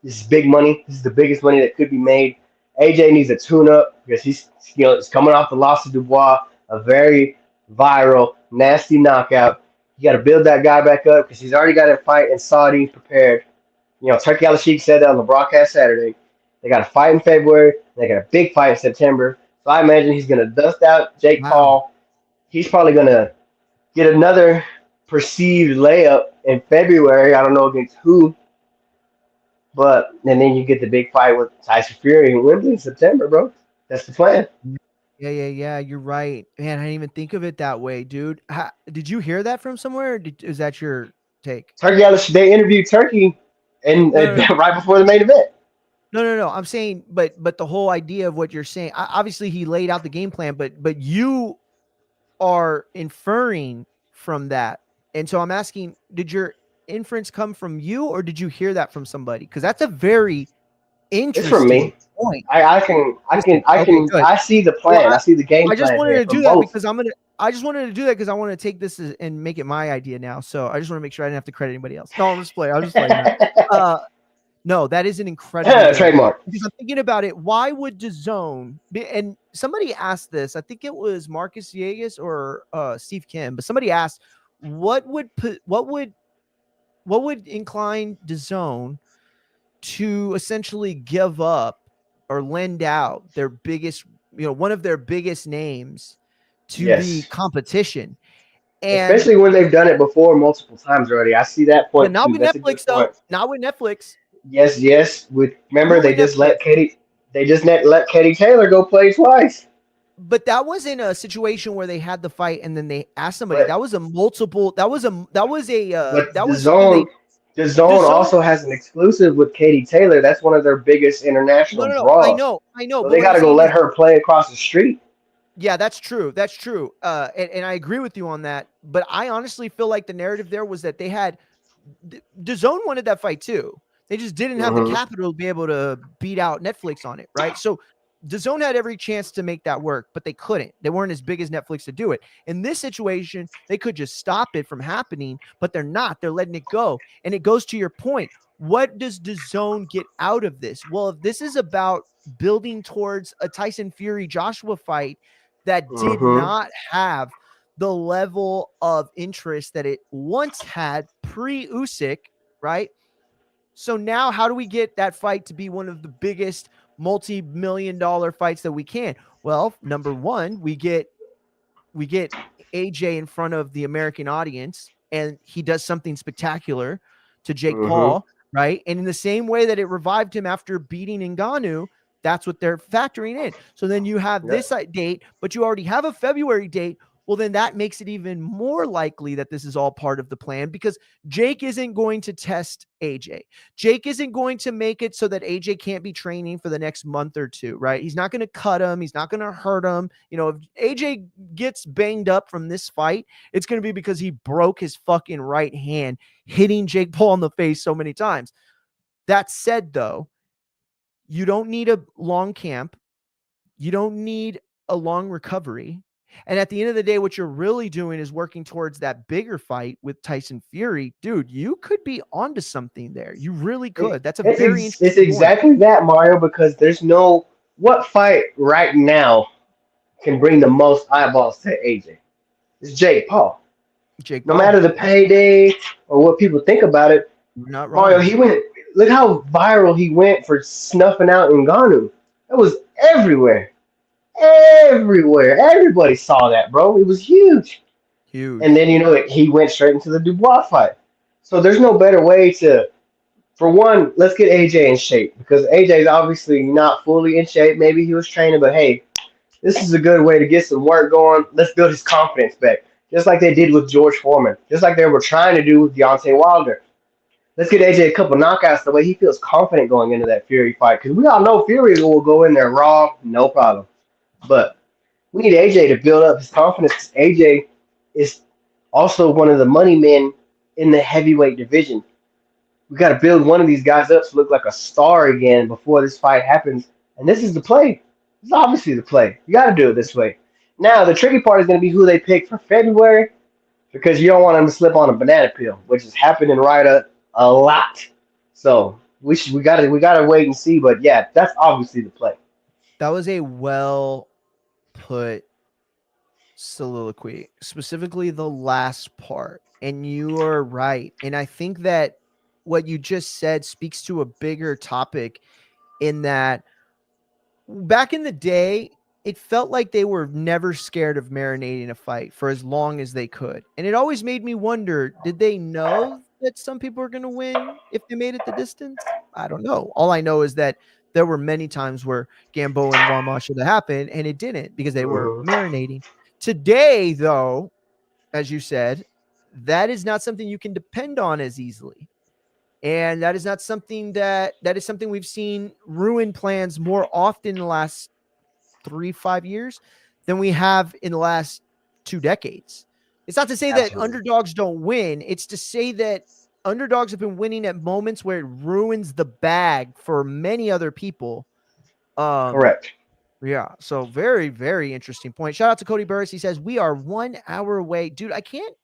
This is big money. This is the biggest money that could be made. AJ needs a tune-up because he's coming off the loss to Dubois, a very viral, nasty knockout. You got to build that guy back up because he's already got a fight in Saudi prepared. Turkey Al-Sheikh said that on the broadcast Saturday. They got a fight in February. They got a big fight in September. So I imagine he's going to dust out Jake Paul. He's probably going to get another perceived layup in February. I don't know against who. And then you get the big fight with Tyson Fury in Wembley in September, bro. That's the plan. Yeah. You're right. Man, I didn't even think of it that way, dude. Did you hear that from somewhere? Or is that your take? Turkey Al-Sheikh, they interviewed Turkey right before the main event. No. I'm saying, but the whole idea of what you're saying, obviously he laid out the game plan, but you are inferring from that. And so I'm asking, did your inference come from you or did you hear that from somebody? Because that's a very interesting it's from me. Point. I see the plan. Well, I see the game plan. I just wanted to do that because I just wanted to do that because I want to take this and make it my idea now. So I just want to make sure I didn't have to credit anybody else. No, I'm just playing. No, that is an incredible trademark. Because I'm thinking about it. Why would DAZN and somebody asked this? I think it was Marcus Villegas or Steve Kim, but somebody asked, what would incline DAZN to essentially give up or lend out their biggest, one of their biggest names to the competition? And especially when they've done it before multiple times already. I see that point. But not with Netflix, though. Not with Netflix. Yes. Remember, they just let Katie Taylor go play twice. But that wasn't a situation where they had the fight and then they asked somebody. That was a multiple. That was DAZN also has an exclusive with Katie Taylor. That's one of their biggest international draws. I know. So they got to go let her play across the street. Yeah, that's true. And I agree with you on that. But I honestly feel like the narrative there was that they had DAZN wanted that fight too. They just didn't have the capital to be able to beat out Netflix on it, right? So DAZN had every chance to make that work, but they couldn't. They weren't as big as Netflix to do it. In this situation, they could just stop it from happening, but they're not. They're letting it go. And it goes to your point. What does DAZN get out of this? Well, if this is about building towards a Tyson Fury Joshua fight that did not have the level of interest that it once had pre-Usyk, right? So now how do we get that fight to be one of the biggest multi-million-dollar fights that we can? Well, number one, we get AJ in front of the American audience and he does something spectacular to Jake Paul, right? And in the same way that it revived him after beating Ngannou, that's what they're factoring in. So then you have this date, but you already have a February date. Well, then that makes it even more likely that this is all part of the plan because Jake isn't going to test AJ. Jake isn't going to make it so that AJ can't be training for the next month or two, right? He's not going to cut him. He's not going to hurt him. If AJ gets banged up from this fight, it's going to be because he broke his fucking right hand, hitting Jake Paul in the face so many times. That said, though, you don't need a long camp. You don't need a long recovery. And at the end of the day, what you're really doing is working towards that bigger fight with Tyson Fury. Dude, you could be onto something there. You really could. That's very interesting. It's exactly that, Mario, because there's what fight right now can bring the most eyeballs to AJ? It's Jake Paul. No matter the payday or what people think about it, you're not wrong. Mario, look how viral he went for snuffing out Ngannou. That was everywhere. Everybody saw that, bro. It was huge. And then he went straight into the Dubois fight. So there's no better way to, for one, let's get AJ in shape because AJ is obviously not fully in shape. Maybe he was training, but hey, this is a good way to get some work going. Let's build his confidence back. Just like they did with George Foreman. Just like they were trying to do with Deontay Wilder. Let's get AJ a couple knockouts the way he feels confident going into that Fury fight. Because we all know Fury will go in there raw, no problem. But we need AJ to build up his confidence. AJ is also one of the money men in the heavyweight division. We got to build one of these guys up to look like a star again before this fight happens. And this is the play. This is obviously the play. You got to do it this way. Now, the tricky part is going to be who they pick for February because you don't want them to slip on a banana peel, which has happened in Ryder a lot. So we gotta wait and see. But yeah, that's obviously the play. That was a well put soliloquy, specifically the last part. And you are right. And I think that what you just said speaks to a bigger topic in that back in the day, it felt like they were never scared of marinating a fight for as long as they could. And it always made me wonder, did they know that some people are going to win if they made it the distance? I don't know. All I know is that there were many times where Gamboa and Rama should have happened, and it didn't because they were marinating. Today, though, as you said, that is not something you can depend on as easily. And that is not something that is something we've seen ruin plans more often in the last 3-5 years than we have in the last 2 decades. It's not to say that underdogs don't win. It's to say that underdogs have been winning at moments where it ruins the bag for many other people. Correct. Yeah. So very, very interesting point. Shout out to Cody Burris. He says, we are 1 hour away. Dude, I can't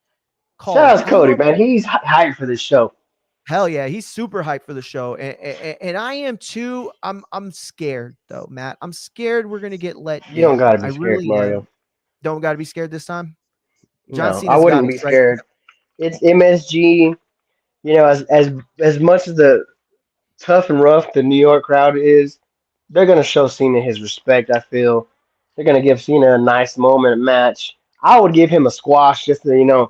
call. Shout out to Cody, man. He's hyped for this show. Hell yeah, he's super hyped for the show, and I am too. I'm scared though, Matt. I'm scared we're gonna get let down. You don't gotta be scared, Mario. Don't gotta be scared this time. John Cena's I wouldn't be scared. It's MSG. You know, as much as the tough and rough the New York crowd is, they're gonna show Cena his respect. I feel they're gonna give Cena a nice moment match. I would give him a squash just to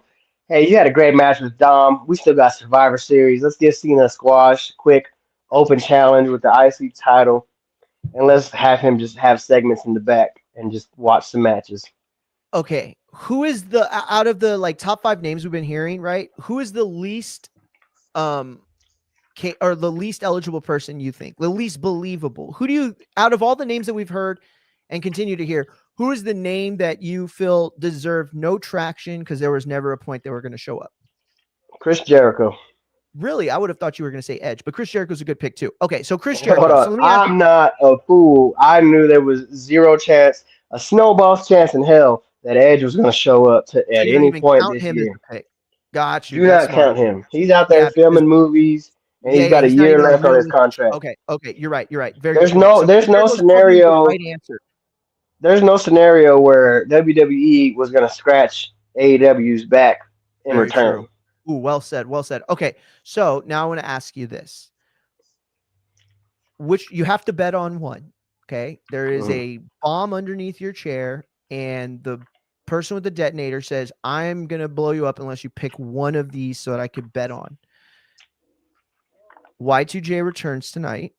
hey, you had a great match with Dom. We still got Survivor Series. Let's give Cena a squash, quick open challenge with the IC title, and let's have him just have segments in the back and just watch some matches. Okay, who is the out of the top 5 names we've been hearing, right? Who is the least or the least eligible person you think? The least believable? Who do you out of all the names that we've heard and continue to hear, who is the name that you feel deserved no traction because there was never a point they were going to show up? Chris Jericho. Really? I would have thought you were going to say Edge, but Chris Jericho's a good pick too. Okay, so Chris Jericho. Hold on. I'm not a fool. I knew there was zero chance, a snowball's chance in hell that Edge was going to show up at any point this year. Got you. Do not count him. He's out there filming movies, and he's got a year left on his contract. Okay, you're right. There's no scenario. Right answer. There's no scenario where WWE was going to scratch AEW's back in return. True. Ooh, well said. Okay, so now I want to ask you this. Which you have to bet on one, okay? There is a bomb underneath your chair, and the person with the detonator says, I'm going to blow you up unless you pick one of these so that I could bet on. Y2J returns tonight,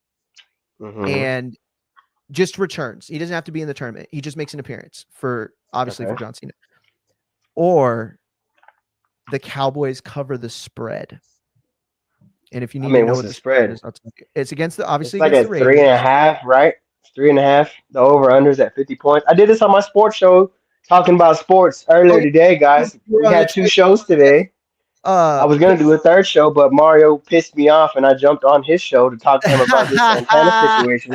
and just returns. He doesn't have to be in the tournament. He just makes an appearance for John Cena. Or the Cowboys cover the spread. And if you need to know what the spread is, it's against the obviously it's like against the Raiders. 3.5, right? 3.5. The over-under's at 50 points. I did this on my sports show talking about sports earlier today, guys. We had 2 shows today. I was going to do a 3rd show, but Mario pissed me off, and I jumped on his show to talk to him about this Santana situation.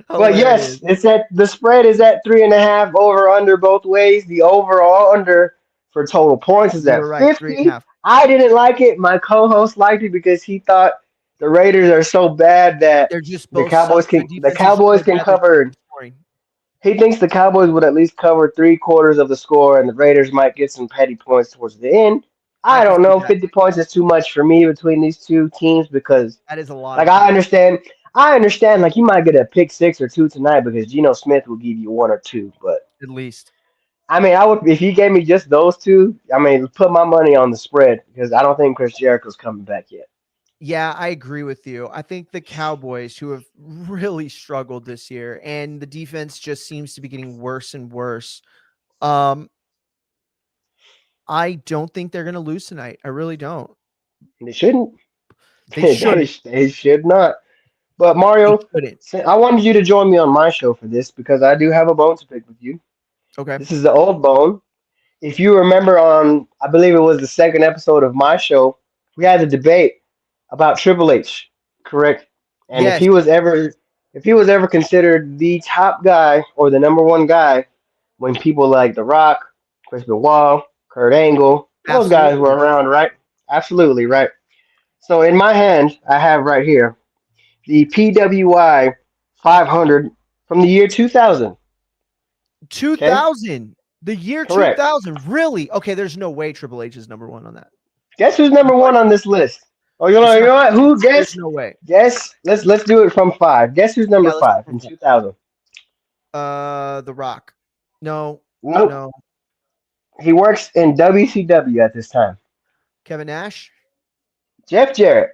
But yes, the spread is at 3.5, over under both ways. The overall under for total points is at 50. I didn't like it. My co-host liked it because he thought the Raiders are so bad that they're just the Cowboys can cover. He thinks the Cowboys would at least cover 3/4 of the score, and the Raiders might get some petty points towards the end. I don't know. 50 points is too much for me between these 2 teams because that is a lot. I understand. Like you might get a pick 6 or 2 tonight because Geno Smith will give you 1 or 2, but at least. I mean, I would if he gave me just those 2. I mean, put my money on the spread because I don't think Chris Jericho's coming back yet. Yeah, I agree with you. I think the Cowboys, who have really struggled this year, and the defense just seems to be getting worse and worse. I don't think they're going to lose tonight. I really don't. They shouldn't. They should. They should not. But They Mario, shouldn't. I wanted you to join me on my show for this because I do have a bone to pick with you. Okay. This is the old bone. If you remember on, I believe it was the second episode of my show, we had a debate about Triple H, correct? And Yes. if he was ever considered the top guy or the number one guy when people like The Rock, Chris Benoit, Kurt Angle, those guys were around, right? Absolutely, right. So in my hand, I have right here the PWI 500 from the year 2000. 2000. The year Correct. 2000. Really? Okay, there's no way Triple H is number one on that. Guess who's number one on this list? Oh, you know what? Who? Guess. There's no way. Guess. Let's do it from 5. Guess who's number 5 in 2000? The Rock. No. Nope. No. He works in WCW at this time. Kevin Nash. Jeff Jarrett.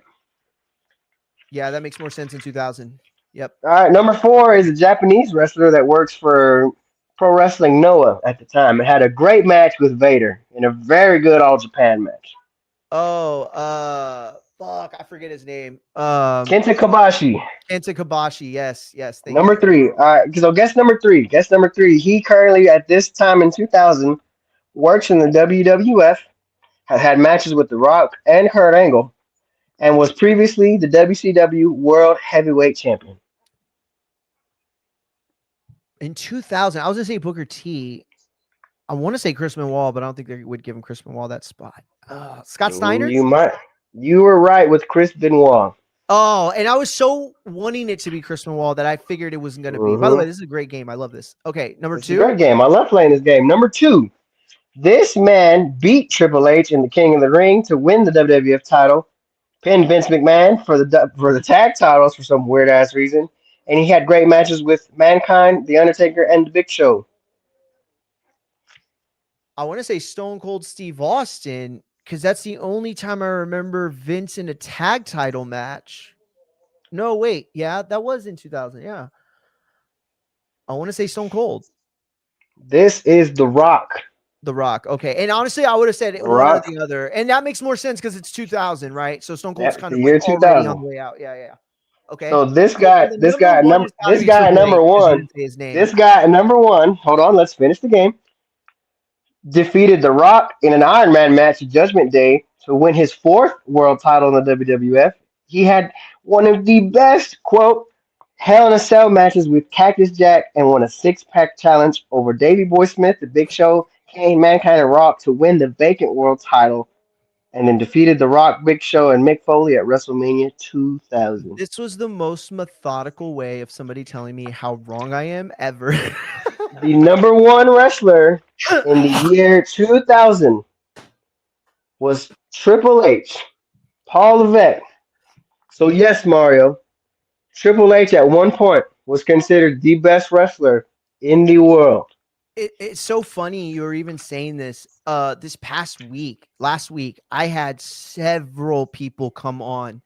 Yeah, that makes more sense in 2000. Yep. All right, number 4 is a Japanese wrestler that works for Pro Wrestling Noah at the time. It had a great match with Vader in a very good All Japan match. Oh, fuck, I forget his name. Kenta Kobashi. Kenta Kobashi. Yes. Number 3. All right, so guess number 3. Guess number 3. He currently at this time in 2000 works in the WWF. Has had matches with The Rock and Kurt Angle, and was previously the WCW World Heavyweight Champion. In 2000, I was going to say Booker T. I want to say Chris Benoit, but I don't think they would give him Chris Benoit that spot. Scott Steiner? You were right with Chris Benoit. Oh, and I was so wanting it to be Chris Benoit that I figured it wasn't going to be. By the way, this is a great game. I love this. Okay, number 2. Great game. I love playing this game. Number 2. This man beat Triple H in the King of the Ring to win the WWF title, pinned Vince McMahon for the tag titles for some weird ass reason, and he had great matches with Mankind, The Undertaker, and The Big Show. I want to say Stone Cold Steve Austin because that's the only time I remember Vince in a tag title match. No, wait. Yeah, that was in 2000. Yeah. I want to say Stone Cold. This is The Rock. The Rock. Okay. And honestly, I would have said one or the other. And that makes more sense because it's 2000, right? So Stone Cold's kind of year 2000 on the way out. Yeah. Okay. So this guy number 1. This guy number 1. Hold on, let's finish the game. Defeated The Rock in an Iron Man match at Judgment Day to win his 4th world title in the WWF. He had one of the best, quote, Hell in a Cell matches with Cactus Jack and won a 6-pack challenge over Davey Boy Smith, The Big Show, Kane, Mankind, and Rock to win the vacant world title, and then defeated The Rock, Big Show, and Mick Foley at WrestleMania 2000. This was the most methodical way of somebody telling me how wrong I am ever. The number 1 wrestler in the year 2000 was Triple H, Paul Levesque. So yes, Mario, Triple H at one point was considered the best wrestler in the world. It's so funny you were even saying this. This last week, I had several people come on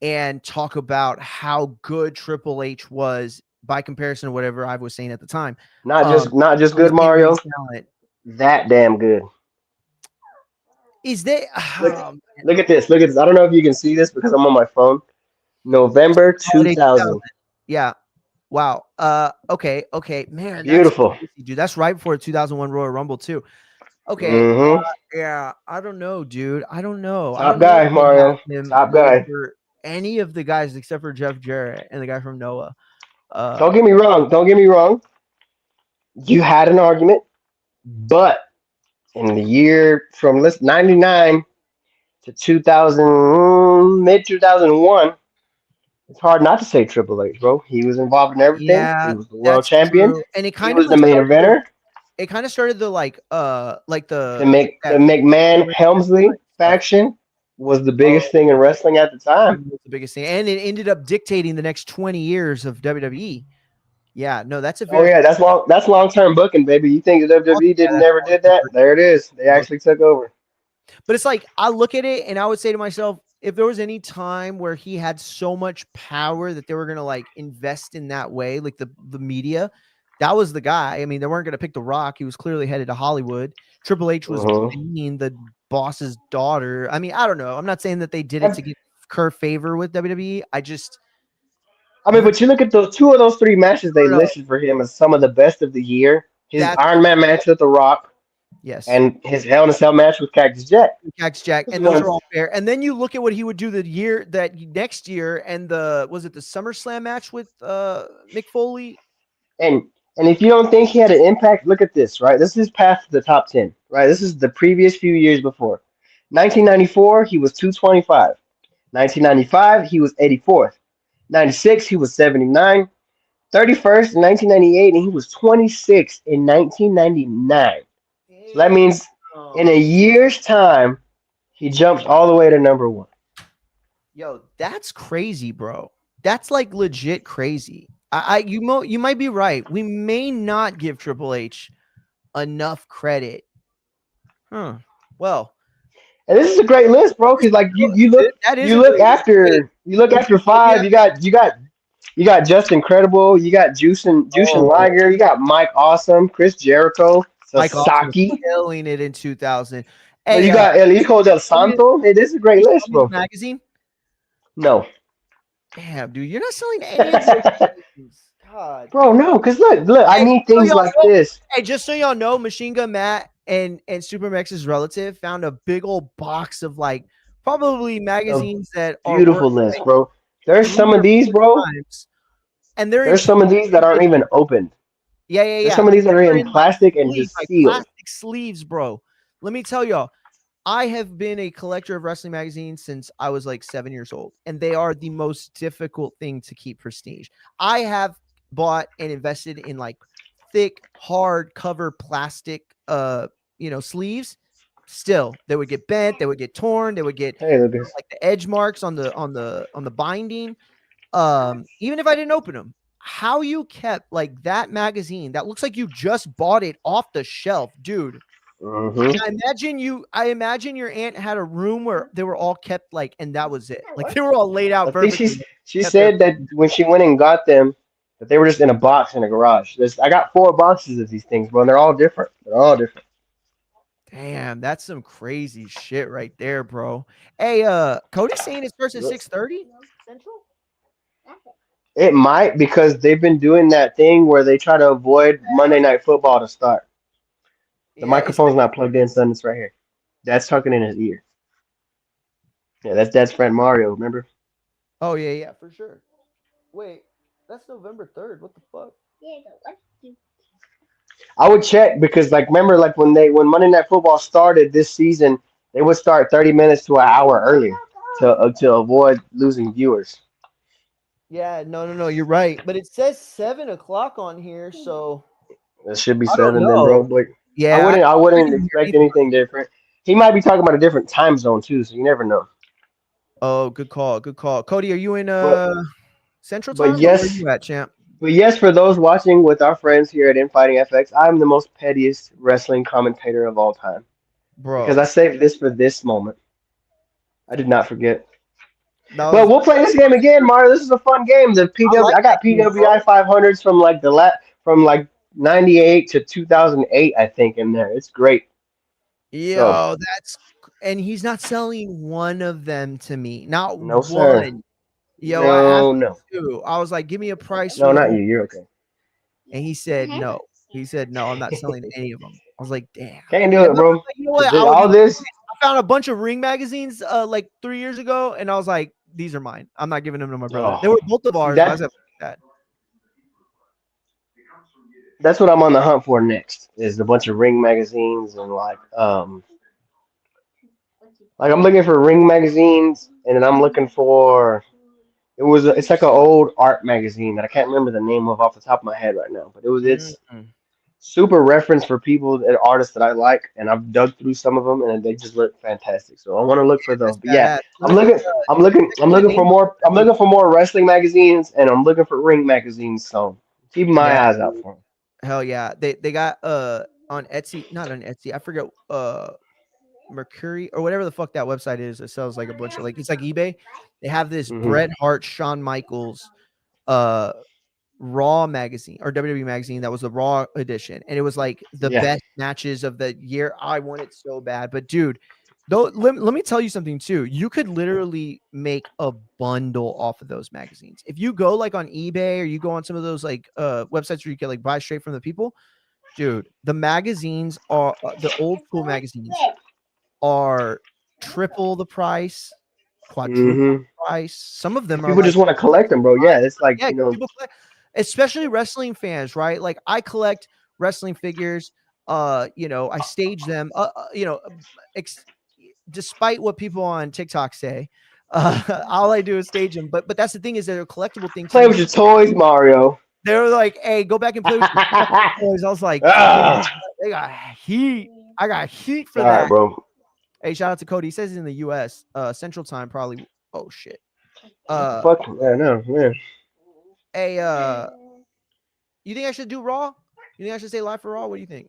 and talk about how good Triple H was by comparison to whatever I was saying at the time. Not just good, Mario. That damn good. Is they look at this. Look at this. I don't know if you can see this because I'm on my phone. November 2000. Yeah. Wow. Okay. Man. Beautiful. Dude, that's right before the 2001 Royal Rumble too. Okay. Yeah. I don't know, dude. I don't know. Top guy, Mario. Top guy. Any of the guys except for Jeff Jarrett and the guy from Noah. Don't get me wrong. You had an argument, but in the year from 99 to 2000, mid 2001, it's hard not to say Triple H, bro. He was involved in everything. Yeah, he was the world champion. True. And he was the main eventer. It kind of started the the McMahon Helmsley faction was the biggest thing in wrestling at the time. It was the biggest thing, and it ended up dictating the next 20 years of WWE. Yeah, no, that's a very that's long-term booking, baby. You think the WWE never did that? There it is. They actually took over. But it's like I look at it and I would say to myself, time where he had so much power that they were gonna like invest in that way, like the media, that was the guy. I mean, they weren't gonna pick The Rock. He was clearly headed to Hollywood. Triple H was being the boss's daughter. I mean, I don't know. I'm not saying that they did it to get curve favor with WWE. I mean, but you look at those 2 of those 3 matches they listed for him as some of the best of the year. His Iron Man match with The Rock. Yes. And his Hell in a Cell match with Cactus Jack. And those are all fair. And then you look at what he would do next year, and was it the SummerSlam match with Mick Foley? And if you don't think he had an impact, look at this, right? This is past the top 10, right? This is the previous few years before. 1994, he was 225. 1995, he was 84th. 96, he was 79. 31st in 1998, and he was 26 in 1999. So that means in a year's time, he jumps all the way to number 1. Yo, that's crazy, bro. That's like legit crazy. You might be right. We may not give Triple H enough credit. Well, and this is a great list, bro. Because like you look after 5, you got Justin Credible, you got Jushin Liger, you got Mike Awesome, Chris Jericho, Sasaki, killing it in 2000. And you got El Hijo del Santo. Hey, this is a great list, bro. Magazine? No. Damn, dude, you're not selling any of those. God, bro, no, because look, I need things like this. Hey, just so y'all know, Machine Gun Matt and Super Max's relative found a big old box of like probably magazines that are beautiful list, bro. There's some of these, bro. And there's some of these that aren't even opened. Yeah. There's some of these that are in plastic and just sealed. Plastic sleeves, bro. Let me tell y'all, I have been a collector of wrestling magazines since I was like 7 years old, and they are the most difficult thing to keep prestige. I have bought and invested in like thick, hard cover plastic, sleeves. Still, they would get bent, they would get torn, they would get like the edge marks on the binding. Even if I didn't open them, how you kept like that magazine that looks like you just bought it off the shelf, dude. Mm-hmm. I imagine your aunt had a room where they were all kept like, and that was it. Like they were all laid out perfectly. She said that when she went and got them, that they were just in a box in a garage. I got 4 boxes of these things, bro, and they're all different. Damn, that's some crazy shit right there, bro. Hey, Cody's saying it starts at 6:30 Central. It might, because they've been doing that thing where they try to avoid Monday Night Football to start. The microphone's not plugged in, son. It's right here. Dad's talking in his ear. Yeah, that's Dad's friend Mario, remember? Oh, yeah, for sure. Wait, that's November 3rd. What the fuck? I would check because, like, remember, like when Monday Night Football started this season, they would start 30 minutes to an hour earlier to avoid losing viewers. Yeah, no, you're right. But it says 7 o'clock on here, so it should be 7 then, bro. But yeah, I wouldn't expect anything different. He might be talking about a different time zone too, so you never know. Oh, good call. Cody, are you in Central Time? But yes, where are you at, champ? But yes, for those watching with our friends here at Infighting FX, I'm the most pettiest wrestling commentator of all time, bro. Because I saved this for this moment. I did not forget. But we'll play this game again, Mario. This is a fun game. I got PWI 500s from like 98 to 2008, I think, in there. It's great. Yo, and he's not selling one of them to me. Not no, one. Sir. Yo, no. I was like, give me a price. No, not you. You're okay. And he said no. He said no. I'm not selling any of them. I was like, damn. Can't do it, bro. Like, you know what? I found a bunch of Ring magazines like 3 years ago, and I was like, these are mine. I'm not giving them to my brother. They were both of ours. I was like, that. That's what I'm on the hunt for next. Is a bunch of Ring magazines and like I'm looking for Ring magazines, and then I'm looking for. It's like an old art magazine that I can't remember the name of off the top of my head right now, but it's super reference for people and artists that I like, and I've dug through some of them, and they just look fantastic. So I want to look for those. But yeah, I'm looking for more. I'm looking for more wrestling magazines, and I'm looking for Ring magazines. So keep my eyes out for them. Hell yeah, they got on Etsy, not on Etsy. I forget Mercury or whatever the fuck that website is. It sells like a bunch of like it's like eBay. They have this Mhm. Bret Hart, Shawn Michaels, Raw magazine or WWE magazine that was the Raw edition, and it was like the Yeah. best matches of the year. I want it so bad, but dude, though, let me tell you something too. You could literally make a bundle off of those magazines if you go like on eBay or you go on some of those like websites where you can like buy straight from the people. Dude, the magazines are the old school magazines are triple the price, quadruple Mm-hmm. the price. Some of Because them are people like just want to collect them, bro. Yeah, it's like yeah, people collect, especially wrestling fans, right? Like I collect wrestling figures. I stage them. Despite what people on TikTok say, all I do is stage them. But that's the thing is they're a collectible thing to play me. with your toys, Mario. They're like, hey, go back and play with your toys. I was like, Ah, they got heat. I got heat for all right, that. bro. Hey, shout out to Cody. He says he's in the US. Central Time probably. Oh shit. What the fuck? Yeah, no, man. Hey, you think I should do Raw? You think I should stay live for Raw? What do you think?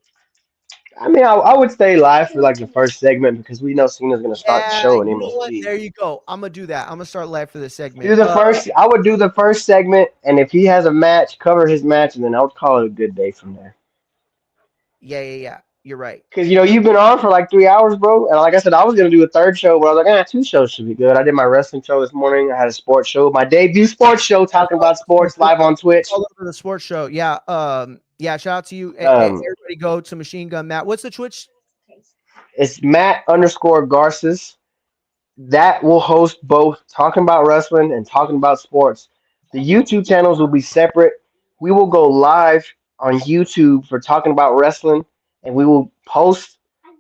I mean, I would stay live for like the first segment because we know Cena's gonna start the Yeah, show in you know what? MSG. There you go. I'm gonna do that. I'm gonna start live for this segment. Do the first. I would do the first segment, and if he has a match, cover his match, and then I would call it a good day from there. Yeah. You're right. Because you've been on for like 3 hours, bro. And like I said, I was gonna do a third show, but I was like, 2 shows should be good. I did my wrestling show this morning. I had a sports show, my debut sports show, talking about sports live on Twitch. All over the sports show. Yeah. Shout out to you. Um, Everybody go to Machine Gun Matt. What's the Twitch? it's Matt_Garces. That will host both talking about wrestling and talking about sports. The YouTube channels will be separate. We will go live on YouTube for talking about wrestling, and we will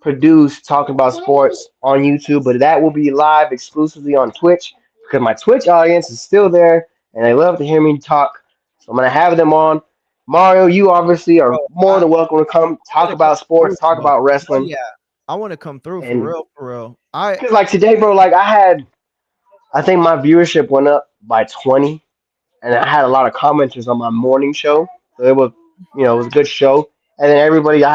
produce talking about sports on YouTube. But that will be live exclusively on Twitch because my Twitch audience is still there and they love to hear me talk. So I'm gonna have them on. Mario, you obviously are Bro, more than welcome to come I'm talk gonna come about through, sports, talk bro. about Oh wrestling, yeah. I want to come through for and real, for real. I because like today, bro, like I think my viewership went up by 20, and I had a lot of commenters on my morning show. So it was a good show. And then I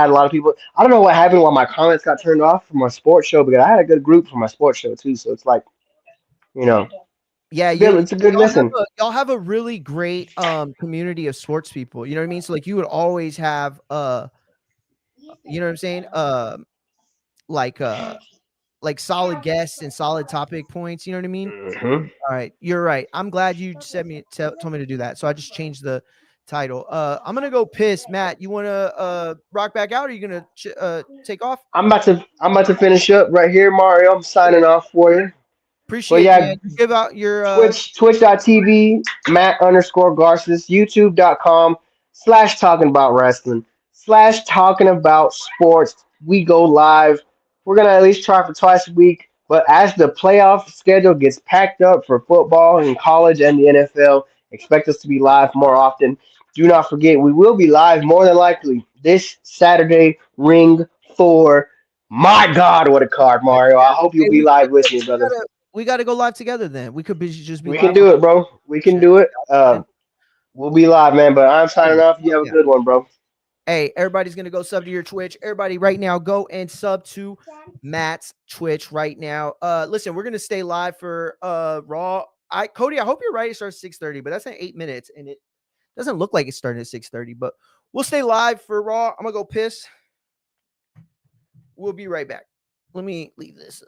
had a lot of people. I don't know what happened while my comments got turned off from my sports show because I had a good group for my sports show too. So it's like, you know, yeah, it's a good listen. y'all have a really great community of sports people. You know what I mean? So like you would always have you know what I'm saying? Like like solid guests and solid topic points. You know what I mean? Hmm. All right, you're right. I'm glad you told me to do that. So I just changed the title. I'm gonna go piss. Matt, you wanna rock back out? Or are you gonna take off? I'm about to finish up right here, Mario. I'm signing off for you. But Appreciate it, yeah, man. Give out your Twitch.tv, Matt_Garces, YouTube.com/talking about wrestling, /talking about sports. We go live. We're going to at least try for twice a week. But as the playoff schedule gets packed up for football and college and the NFL, expect us to be live more often. Do not forget, we will be live more than likely this Saturday, Ring 4. My God, what a card, Mario. I hope you'll hey, be live with me, brother. we gotta go live together then. We could just be We can live do on it, bro. We can shit. do it. We'll be live, man. But I'm signing off. You have a Yeah. good one, bro. Hey, everybody's gonna go sub to your Twitch. Everybody, right now, go and sub to Matt's Twitch right now. Listen, we're gonna stay live for Raw. Cody, I hope you're right. It starts 6:30, but that's in 8 minutes, and it doesn't look like it's starting at 6:30. But we'll stay live for Raw. I'm gonna go piss. We'll be right back. Let me leave this.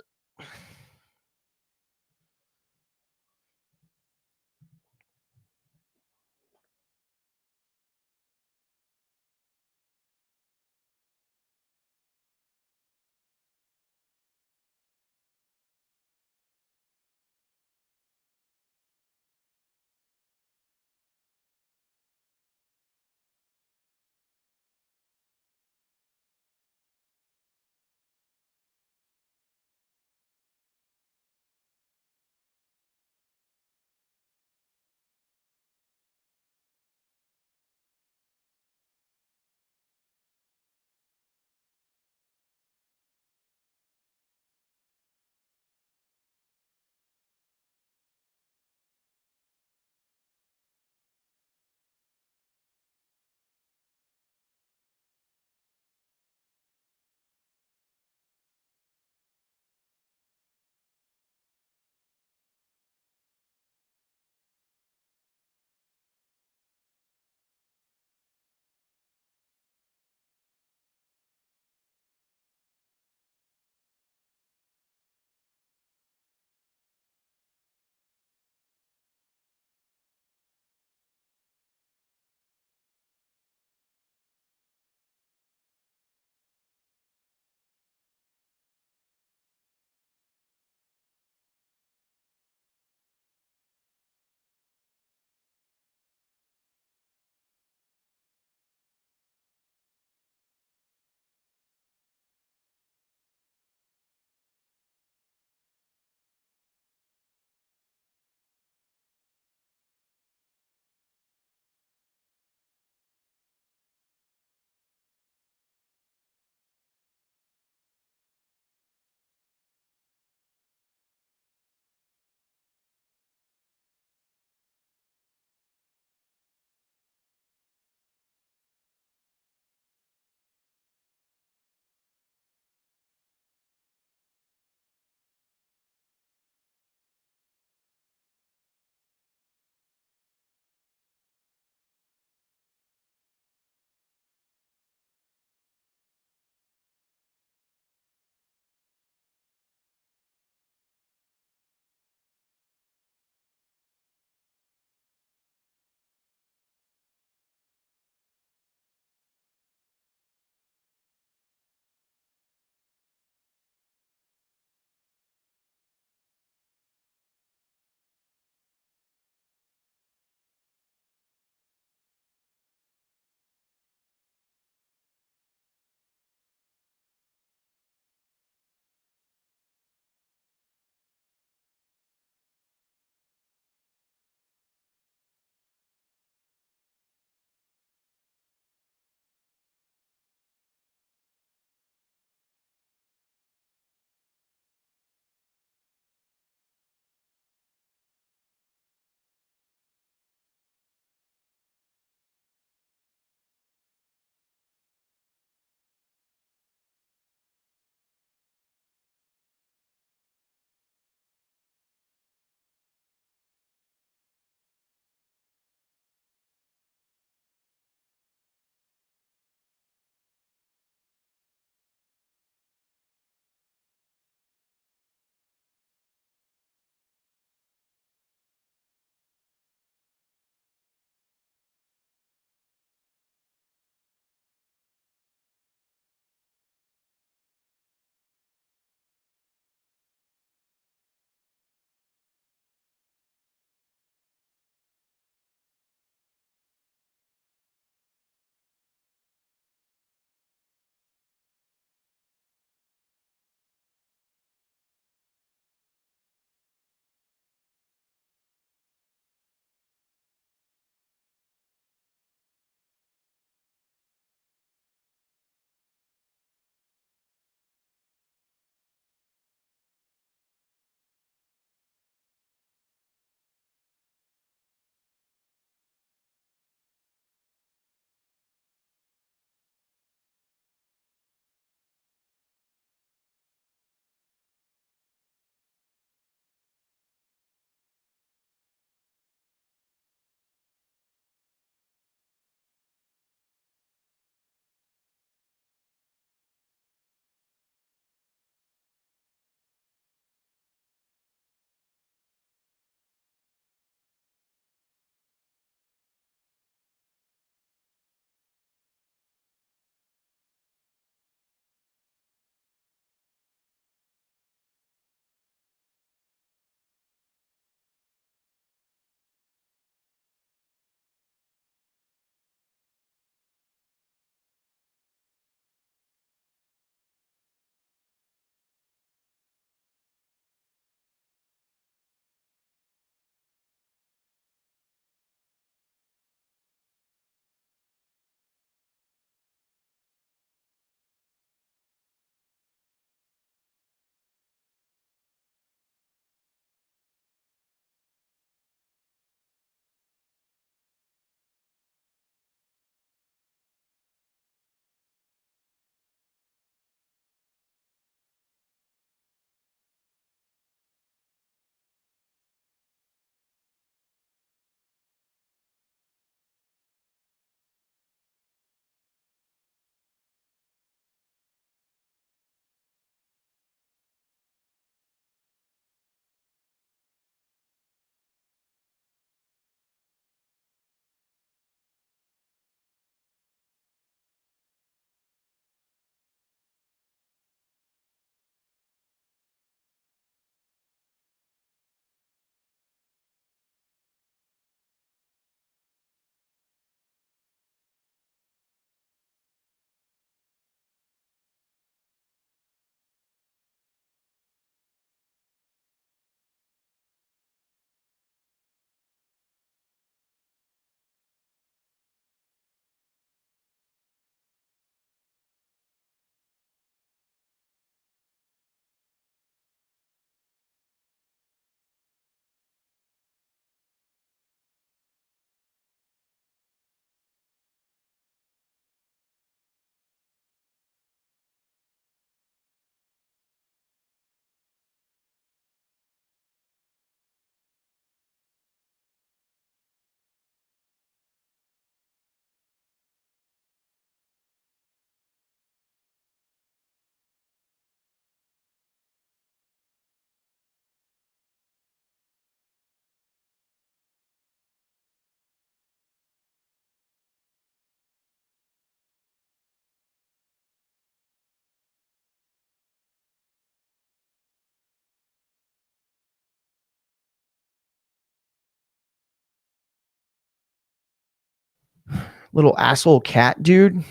Little asshole cat, dude.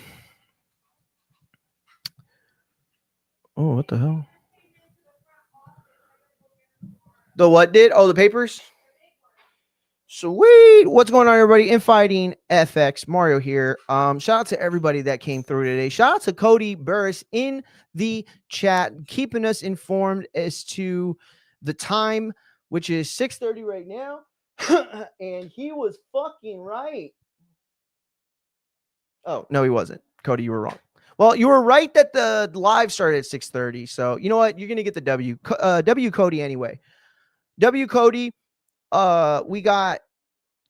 Oh, what the hell? The what did? Oh, the papers? Sweet. What's going on, everybody? Infighting FX. Mario here. Shout out to everybody that came through today. Shout out to Cody Burris in the chat, keeping us informed as to the time, which is 6:30 right now. And he was fucking right. Oh, no, he wasn't. Cody, you were wrong. Well, you were right that the live started at 6:30. So you know what? You're gonna get the W. W Cody anyway. W Cody. We got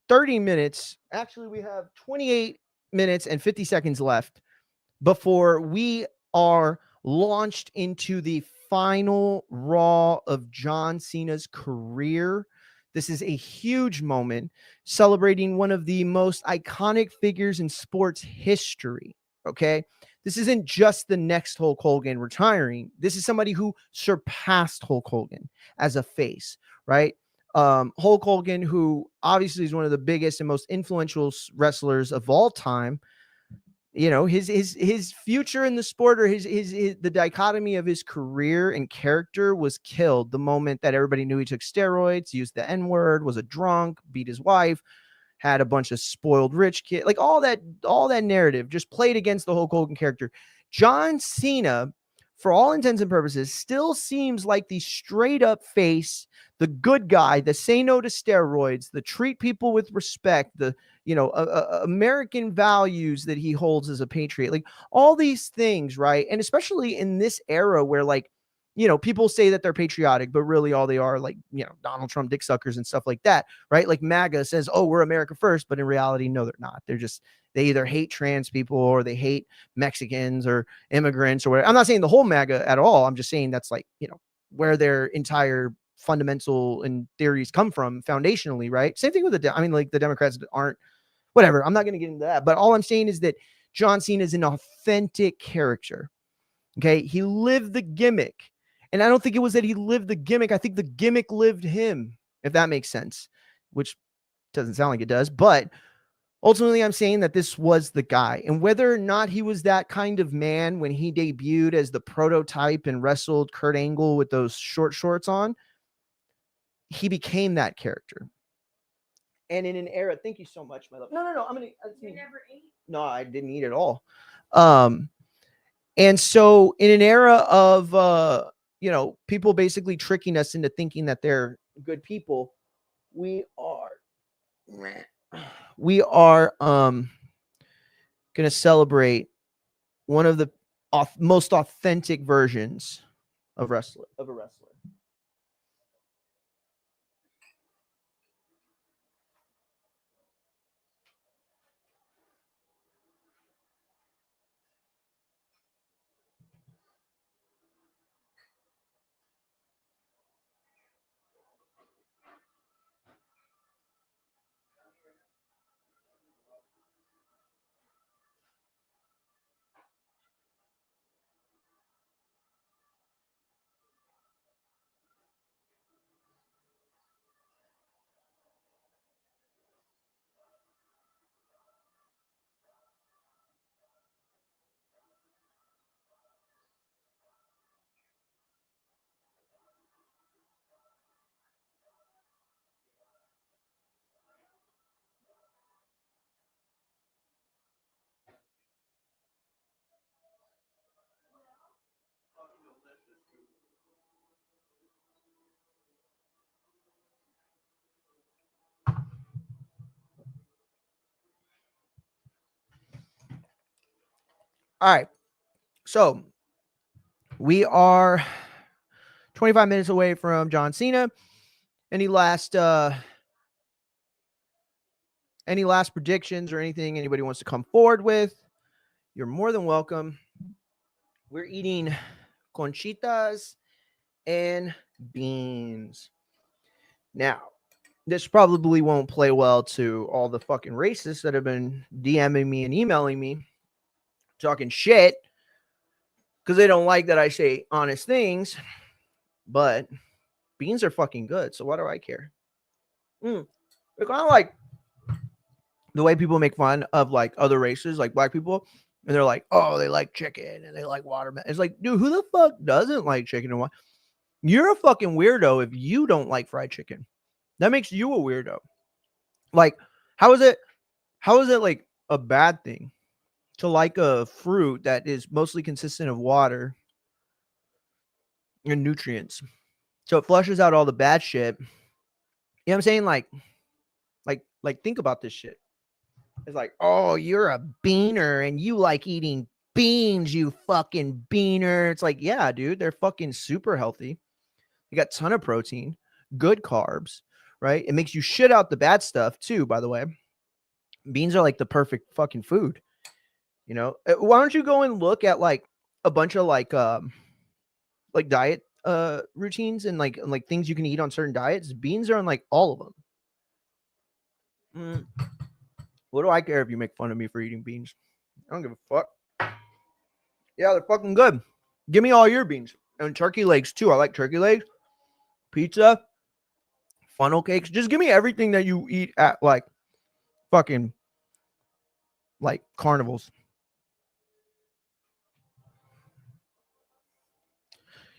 30 minutes. Actually, we have 28 minutes and 50 seconds left before we are launched into the final Raw of John Cena's career. This is a huge moment celebrating one of the most iconic figures in sports history. Okay. This isn't just the next Hulk Hogan retiring. This is somebody who surpassed Hulk Hogan as a face, right? Hulk Hogan, who obviously is one of the biggest and most influential wrestlers of all time. You know, his future in the sport, or his the dichotomy of his career and character was killed the moment that everybody knew he took steroids, used the N-word, was a drunk, beat his wife, had a bunch of spoiled rich kid, like all that narrative just played against the Hulk Hogan character. John Cena, for all intents and purposes, still seems like the straight up face, the good guy, the say no to steroids, the treat people with respect, the, you know, American values that he holds as a patriot, like all these things, right? And especially in this era where, like, you know, people say that they're patriotic, but really all they are, like, you know, Donald Trump dick suckers and stuff like that, right? Like MAGA says, oh, we're America first, but in reality, no, they're not. They're just, they either hate trans people or they hate Mexicans or immigrants or whatever. I'm not saying the whole MAGA at all. I'm just saying that's, like, you know, where their entire fundamental and theories come from foundationally, right? Same thing with the, I mean, like the Democrats aren't, whatever. I'm not going to get into that, but all I'm saying is that John Cena is an authentic character. Okay. He lived the gimmick. And I don't think it was that he lived the gimmick. I think the gimmick lived him, if that makes sense, which doesn't sound like it does. But ultimately, I'm saying that this was the guy. And whether or not he was that kind of man when he debuted as the prototype and wrestled Kurt Angle with those short shorts on, he became that character. And in an era, thank you so much, my love. No, I'm gonna. You never ate? No, I didn't eat at all. And so in an era of you know, people basically tricking us into thinking that they're good people, we are gonna celebrate one of the most authentic versions of a wrestler. All right. So we are 25 minutes away from John Cena. Any last predictions or anything anybody wants to come forward with? You're more than welcome. We're eating conchitas and beans. Now, this probably won't play well to all the fucking racists that have been DMing me and emailing me talking shit because they don't like that I say honest things, but beans are fucking good, so why do I care? They're kind of like the way people make fun of like other races, like black people, and they're like, oh, they like chicken and they like watermelon. It's like, dude, who the fuck doesn't like chicken and what? You're a fucking weirdo if you don't like fried chicken. That makes you a weirdo. Like, how is it like a bad thing to like a fruit that is mostly consistent of water and nutrients? So it flushes out all the bad shit. You know what I'm saying? Like think about this shit. It's like, oh, you're a beaner and you like eating beans, you fucking beaner. It's like, yeah, dude, they're fucking super healthy. You got a ton of protein, good carbs, right? It makes you shit out the bad stuff too, by the way. Beans are like the perfect fucking food. You know, why don't you go and look at like a bunch of like diet routines and like things you can eat on certain diets? Beans are on like all of them. What do I care if you make fun of me for eating beans? I don't give a fuck. Yeah, they're fucking good. Give me all your beans. And turkey legs too. I like turkey legs. Pizza. Funnel cakes. Just give me everything that you eat at like fucking like carnivals.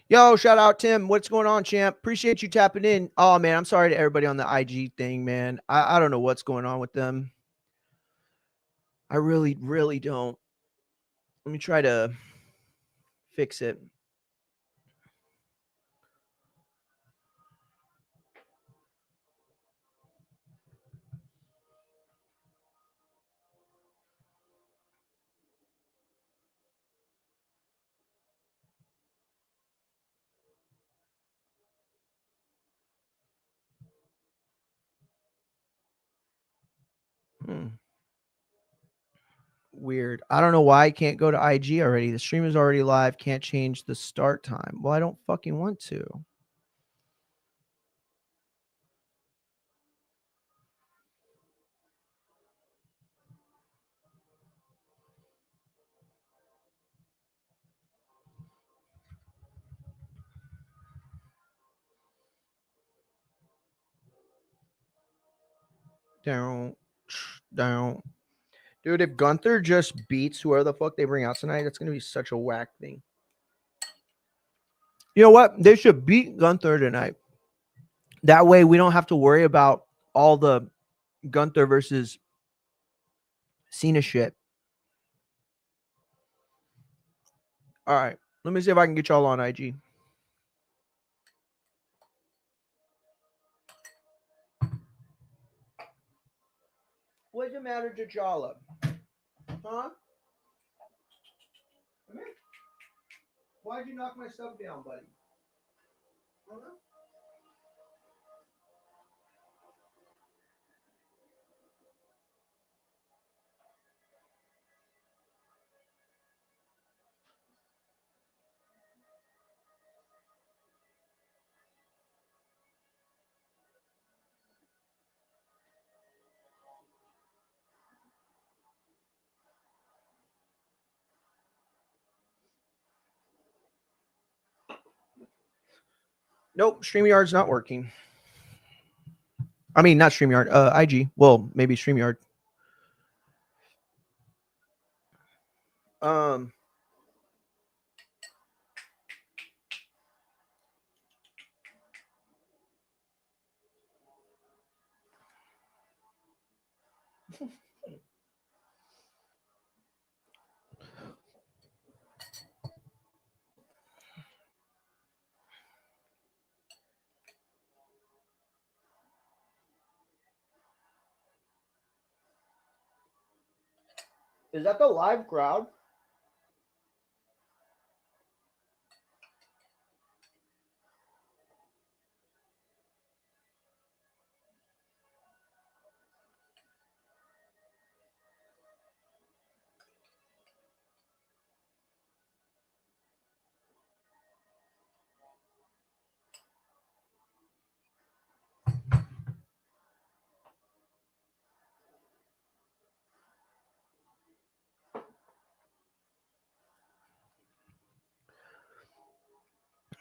Yo, shout out Tim. What's going on, champ? Appreciate you tapping in. Oh man, I'm sorry to everybody on the IG thing, man. I don't know what's going on with them. I really, really don't. Let me try to fix it. Weird. I don't know why I can't go to IG already. The stream is already live. Can't change the start time. Well, I don't fucking want to. Down. Dude, if Gunther just beats whoever the fuck they bring out tonight, that's going to be such a whack thing. You know what? They should beat Gunther tonight. That way we don't have to worry about all the Gunther versus Cena shit. All right. Let me see if I can get y'all on IG. What's the matter, T'Challa? Huh? Come here. Why'd you knock my stuff down, buddy? Huh? Nope, StreamYard's not working. I mean, not StreamYard, IG. Well, maybe StreamYard. Is that the live crowd?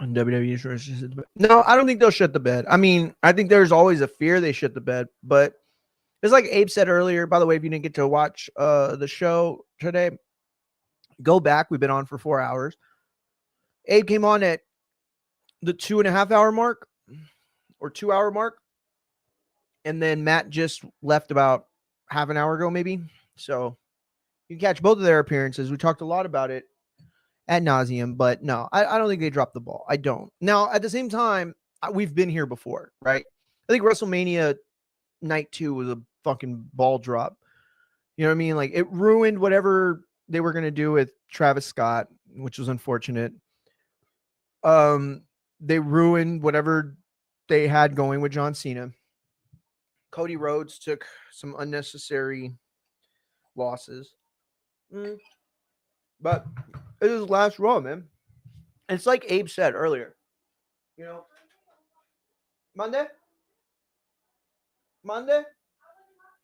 WWE. No, I don't think they'll shut the bed. I mean, I think there's always a fear they shut the bed, but It's like Abe said earlier. By the way, if you didn't get to watch the show today, go back. We've been on for 4 hours. Abe came on at the 2.5 hour mark or 2 hour mark. And then Matt just left about half an hour ago, maybe. So you can catch both of their appearances. We talked a lot about it ad nauseum, but no, I don't think they dropped the ball. I don't. Now, at the same time, we've been here before, right? I think WrestleMania Night 2 was a fucking ball drop. You know what I mean? Like, it ruined whatever they were going to do with Travis Scott, which was unfortunate. They ruined whatever they had going with John Cena. Cody Rhodes took some unnecessary losses. But it is last Raw, man. It's like Abe said earlier. You know, Monday?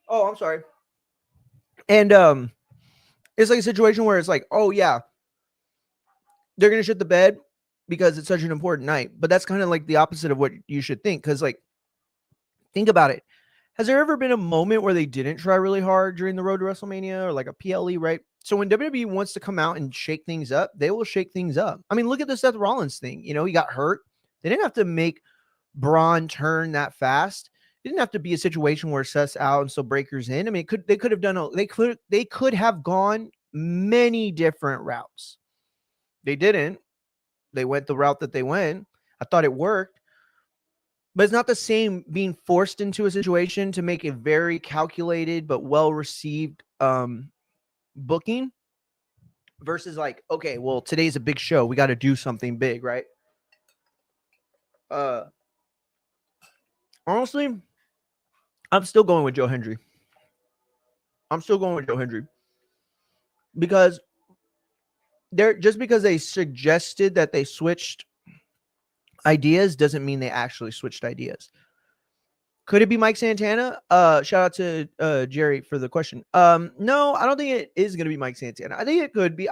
Oh, I'm sorry. And it's like a situation where it's like, oh yeah, they're gonna shit the bed because it's such an important night. But that's kind of like the opposite of what you should think. Because, like, think about it. Has there ever been a moment where they didn't try really hard during the road to WrestleMania or like a PLE, right? So when WWE wants to come out and shake things up, they will shake things up. I mean, look at the Seth Rollins thing. You know, he got hurt. They didn't have to make Braun turn that fast. It didn't have to be a situation where Seth's out and so Breaker's in. I mean, they could have gone many different routes. They didn't. They went the route that they went. I thought it worked. But it's not the same being forced into a situation to make a very calculated but well-received booking versus like, okay, well, today's a big show. We got to do something big, right? Honestly, I'm still going with Joe Hendry. Because just because they suggested that they switched ideas doesn't mean they actually switched ideas. Could it be Mike Santana? Shout out to Jerry for the question. No, I don't think it is going to be Mike Santana. I think it could be.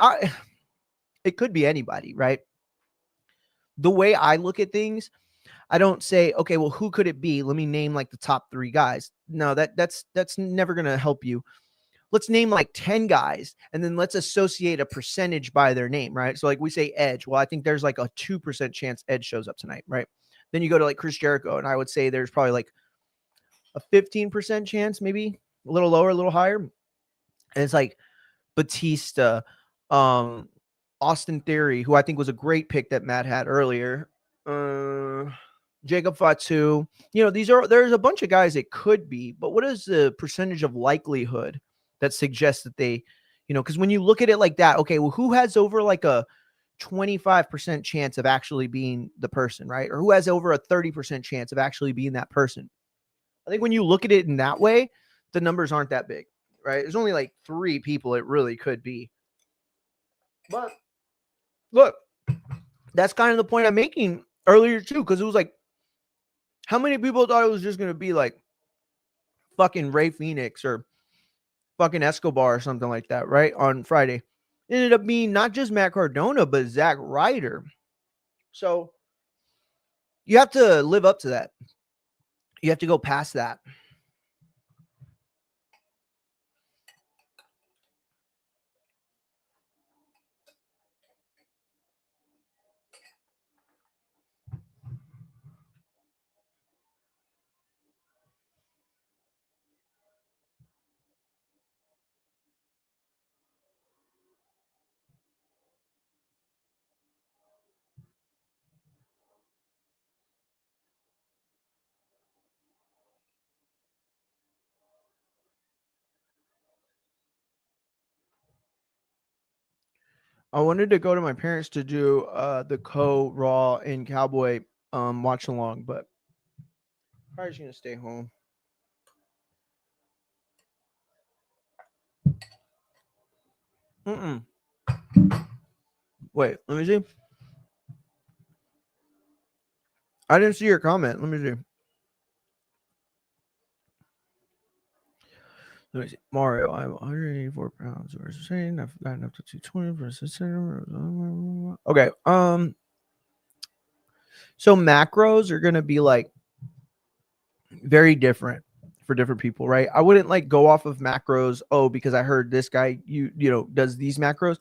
It could be anybody, right? The way I look at things, I don't say, okay, well, who could it be? Let me name like the top 3 guys. No, that's never going to help you. Let's name like 10 guys, and then let's associate a percentage by their name, right? So like we say Edge. Well, I think there's like a 2% chance Edge shows up tonight, right? Then you go to like Chris Jericho, and I would say there's probably like a 15% chance, maybe a little lower, a little higher. And it's like Batista, Austin Theory, who I think was a great pick that Matt had earlier. Jacob Fatu. You know, there's a bunch of guys it could be, but what is the percentage of likelihood that suggests that they, you know, because when you look at it like that, okay, well, who has over like a 25% chance of actually being the person, right? Or who has over a 30% chance of actually being that person? I think when you look at it in that way, the numbers aren't that big, right? There's only like 3 people it really could be. But look, that's kind of the point I'm making earlier too, because it was like, how many people thought it was just going to be like fucking Ray Phoenix or fucking Escobar or something like that, right? On Friday. It ended up being not just Matt Cardona, but Zack Ryder. So you have to live up to that. You have to go past that. I wanted to go to my parents to do the Raw and Cowboy watch along, but probably just gonna stay home. Wait, let me see. I didn't see your comment. Let me see. Let me see. Mario, I'm 184 pounds versus saying I've gotten up to 220 versus okay. So macros are gonna be like very different for different people, right? I wouldn't like go off of macros. Oh, because I heard this guy, you know, does these macros.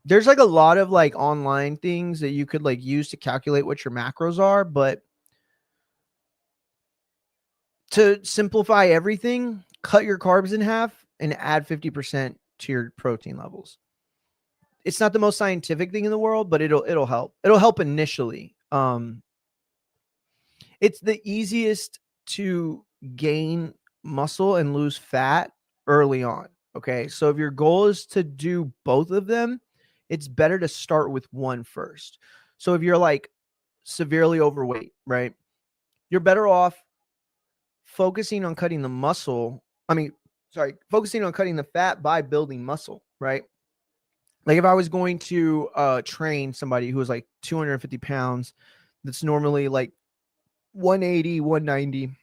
There's like a lot of like online things that you could like use to calculate what your macros are, but to simplify everything, cut your carbs in half and add 50% to your protein levels. It's not the most scientific thing in the world, but it'll help. It'll help initially. It's the easiest to gain muscle and lose fat early on. Okay. So if your goal is to do both of them, it's better to start with one first. So if you're like severely overweight, right? You're better off focusing on cutting the muscle. Focusing on cutting the fat by building muscle, right? Like if I was going to train somebody who was like 250 pounds, that's normally like 180, 190,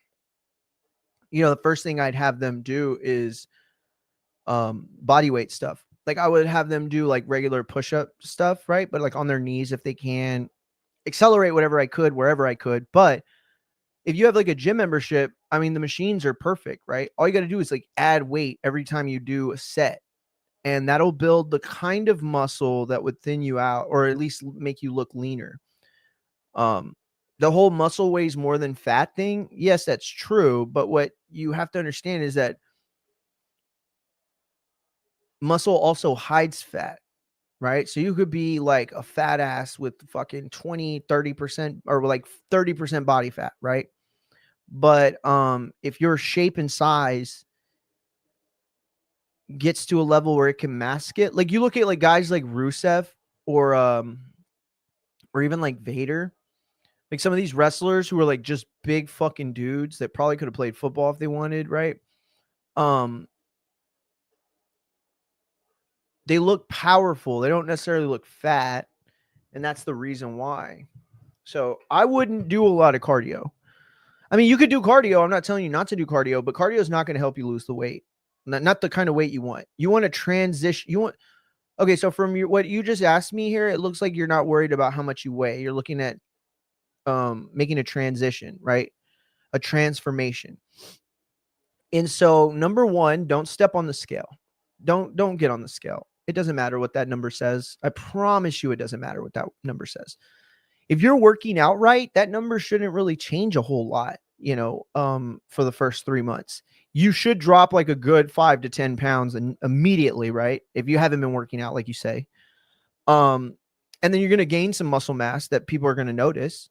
you know, the first thing I'd have them do is body weight stuff. Like I would have them do like regular push-up stuff, right? But like on their knees if they can, accelerate whatever I could, wherever I could. But if you have like a gym membership, I mean, the machines are perfect, right? All you got to do is like add weight every time you do a set. And that'll build the kind of muscle that would thin you out or at least make you look leaner. The whole muscle weighs more than fat thing. Yes, that's true. But what you have to understand is that muscle also hides fat, right? So you could be like a fat ass with fucking 20, 30% or like 30% body fat, right? But if your shape and size gets to a level where it can mask it, like you look at like guys like Rusev or even like Vader, like some of these wrestlers who are like just big fucking dudes that probably could have played football if they wanted, right? They look powerful. They don't necessarily look fat, and that's the reason why. So I wouldn't do a lot of cardio. I mean, you could do cardio. I'm not telling you not to do cardio, but cardio is not going to help you lose the weight. Not the kind of weight you want. You want to transition. Okay, so from what you just asked me here, it looks like you're not worried about how much you weigh. You're looking at making a transition, right? A transformation. And so number one, don't step on the scale. Don't get on the scale. It doesn't matter what that number says. I promise you it doesn't matter what that number says. If you're working out right, that number shouldn't really change a whole lot, you know, for the first 3 months. You should drop like a good 5 to 10 pounds immediately, right? If you haven't been working out, like you say. And then you're going to gain some muscle mass that people are going to notice.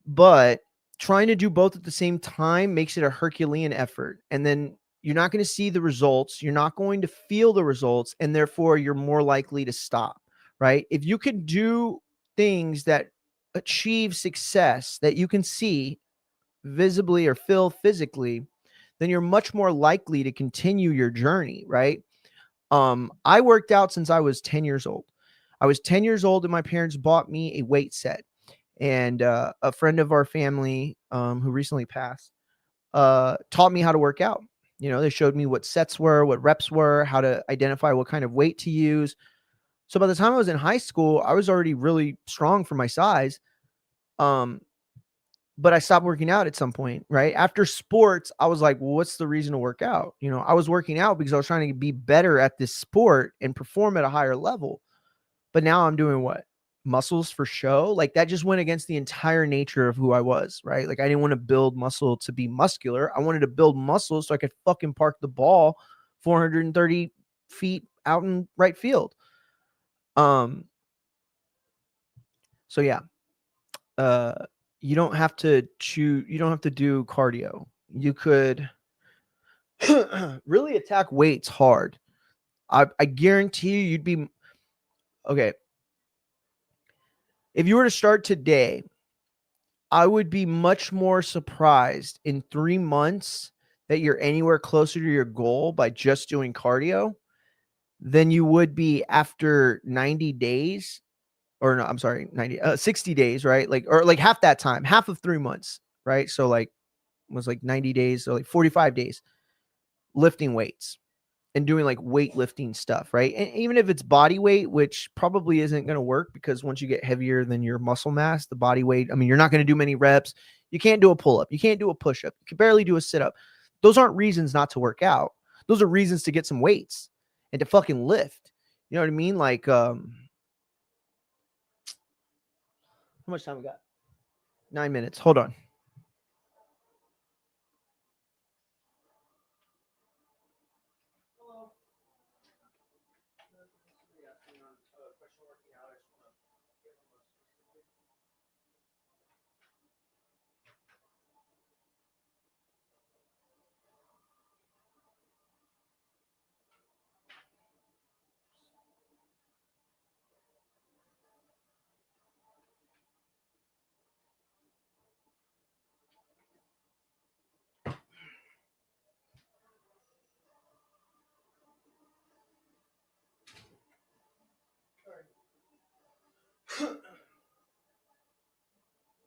But trying to do both at the same time makes it a Herculean effort. And then you're not going to see the results. You're not going to feel the results. And therefore, you're more likely to stop, right? If you can do things that achieve success that you can see visibly or feel physically, then you're much more likely to continue your journey, right? I worked out since I was 10 years old. I was 10 years old and my parents bought me a weight set. And a friend of our family who recently passed taught me how to work out. You know, they showed me what sets were, what reps were, how to identify what kind of weight to use. So by the time I was in high school, I was already really strong for my size. But I stopped working out at some point, right? After sports, I was like, well, what's the reason to work out? You know, I was working out because I was trying to be better at this sport and perform at a higher level. But now I'm doing what? Muscles for show? Like that just went against the entire nature of who I was, right? Like I didn't want to build muscle to be muscular. I wanted to build muscle so I could fucking park the ball 430 feet out in right field. So yeah. You don't have to do cardio. You could really attack weights hard. I guarantee you you'd be okay. If you were to start today, I would be much more surprised in 3 months that you're anywhere closer to your goal by just doing cardio than you would be after 90 days. Or no, I'm sorry, 60 days, right? Like, or like half that time, half of 3 months, right? So like was like 90 days, so like 45 days lifting weights and doing like weightlifting stuff, right? And even if it's body weight, which probably isn't going to work because once you get heavier than your muscle mass, the body weight, I mean, you're not going to do many reps. You can't do a pull-up. You can't do a push-up. You can barely do a sit-up. Those aren't reasons not to work out. Those are reasons to get some weights and to fucking lift. You know what I mean? Like, how much time we got? 9 minutes. Hold on.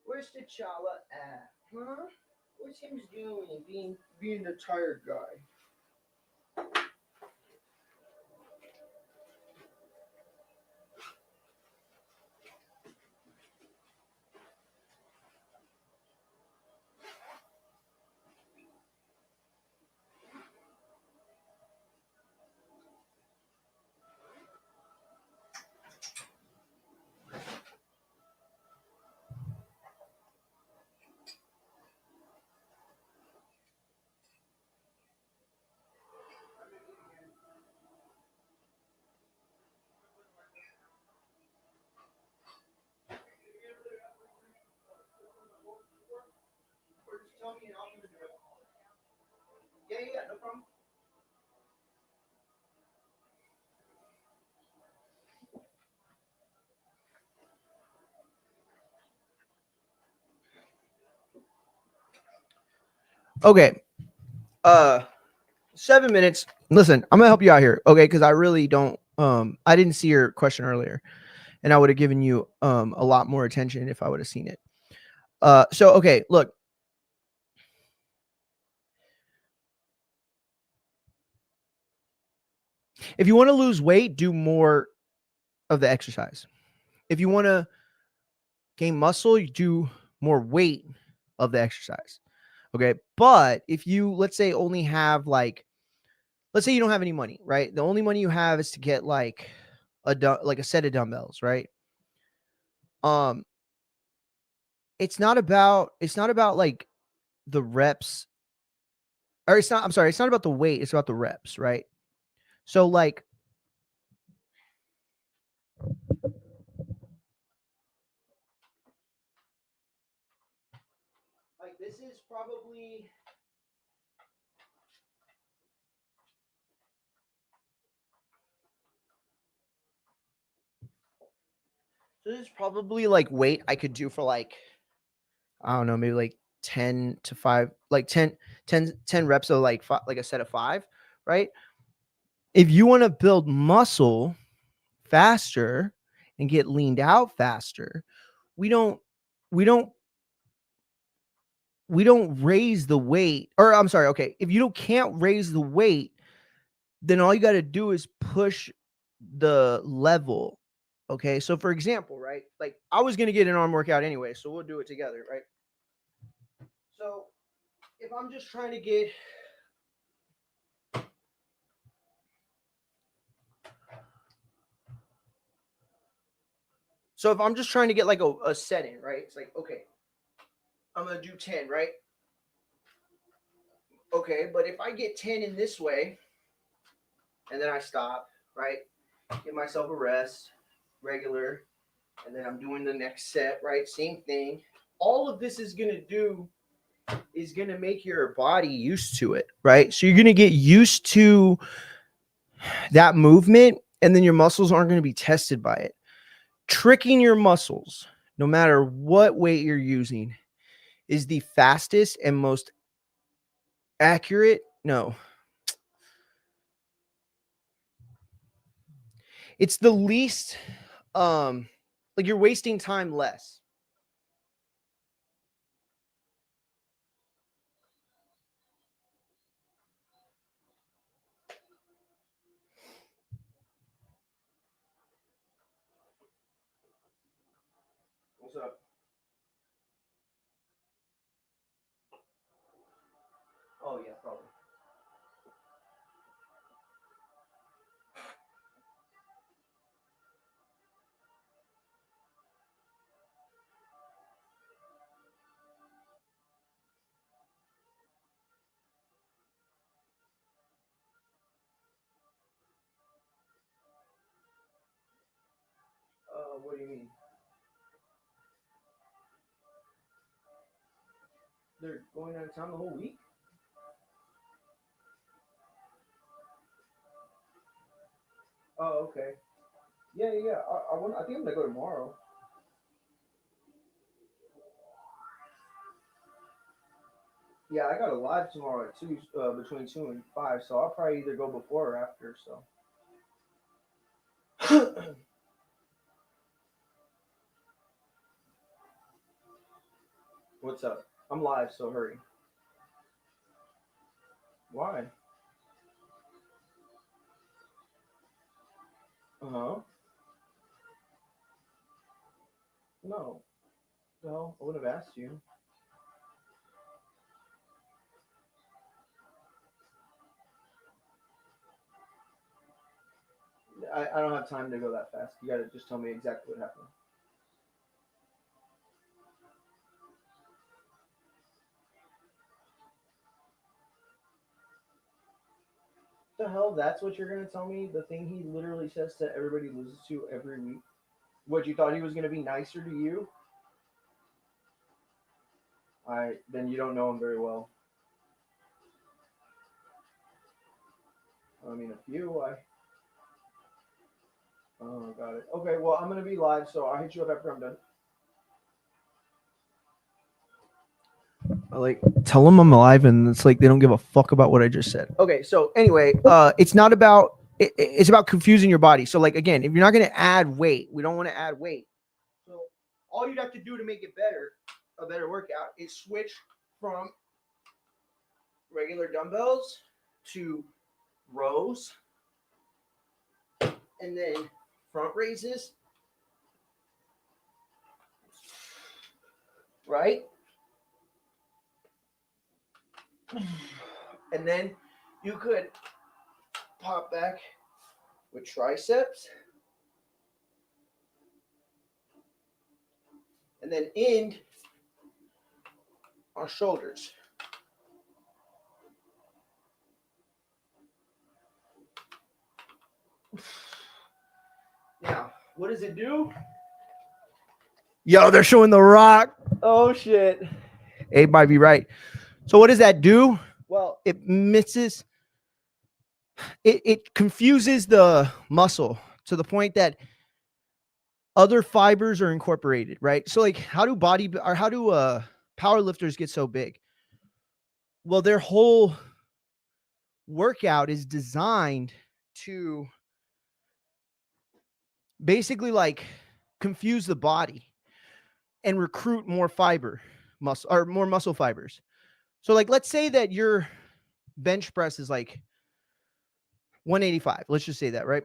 Where's T'Challa at? Huh? What's him doing? Being the tired guy. Yeah, no problem. Okay. 7 minutes. Listen, I'm gonna help you out here, okay? Because I really don't. I didn't see your question earlier, and I would have given you a lot more attention if I would have seen it. So okay, look. If you want to lose weight, do more of the exercise. If you want to gain muscle, you do more weight of the exercise. Okay. But if you, let's say, only have like, let's say you don't have any money, right? The only money you have is to get like a set of dumbbells, right? It's not about like the reps, or it's not, I'm sorry, it's not about the weight, it's about the reps, right? So like this is probably like weight I could do for like, I don't know, maybe like 10 to 5, like 10 reps of like like a set of 5, right? If you want to build muscle faster and get leaned out faster, we don't raise the weight. Or I'm sorry, okay, if you can't raise the weight, then all you got to do is push the level. Okay, so for example, right, like I was gonna get an arm workout anyway, so we'll do it together, right? So if I'm just trying to get like a set in, right? It's like, okay, I'm gonna do 10, right? Okay, but if I get 10 in this way, and then I stop, right? Give myself a rest, regular, and then I'm doing the next set, right? Same thing. All of this is gonna do is gonna make your body used to it, right? So you're gonna get used to that movement, and then your muscles aren't gonna be tested by it. Tricking your muscles, no matter what weight you're using, is the fastest and most accurate. No, it's the least, like you're wasting time less. What's up? Probably. What do you mean? They're going out of town the whole week? Oh, okay. Yeah. I think I'm gonna go tomorrow. Yeah, I got a live tomorrow at 2, between 2 and 5, so I'll probably either go before or after. So. What's up? I'm live, so hurry. Why? Uh-huh. No. No, I wouldn't have asked you. I don't have time to go that fast. You gotta just tell me exactly what happened. The hell? That's what you're gonna tell me? The thing he literally says to everybody he loses to every week? What, you thought he was gonna be nicer to you? Then you don't know him very well. I mean, a few. Oh, got it. Okay, well, I'm gonna be live, so I'll hit you up after I'm done. Like, tell them I'm alive, and it's like they don't give a fuck about what I just said. Okay, so anyway, it's not about it's about confusing your body. So, like, again, if you're not gonna add weight, we don't want to add weight. So all you'd have to do to make it better, a better workout, is switch from regular dumbbells to rows, and then front raises, right? And then you could pop back with triceps, and then end on shoulders. Now, what does it do? Yo, they're showing The Rock. Oh, shit. Abe might be right. So what does that do? Well, it misses. It confuses the muscle to the point that other fibers are incorporated, right? So, like, how do power lifters get so big? Well, their whole workout is designed to basically, like, confuse the body and recruit more more muscle fibers. So, like, let's say that your bench press is like 185. Let's just say that, right?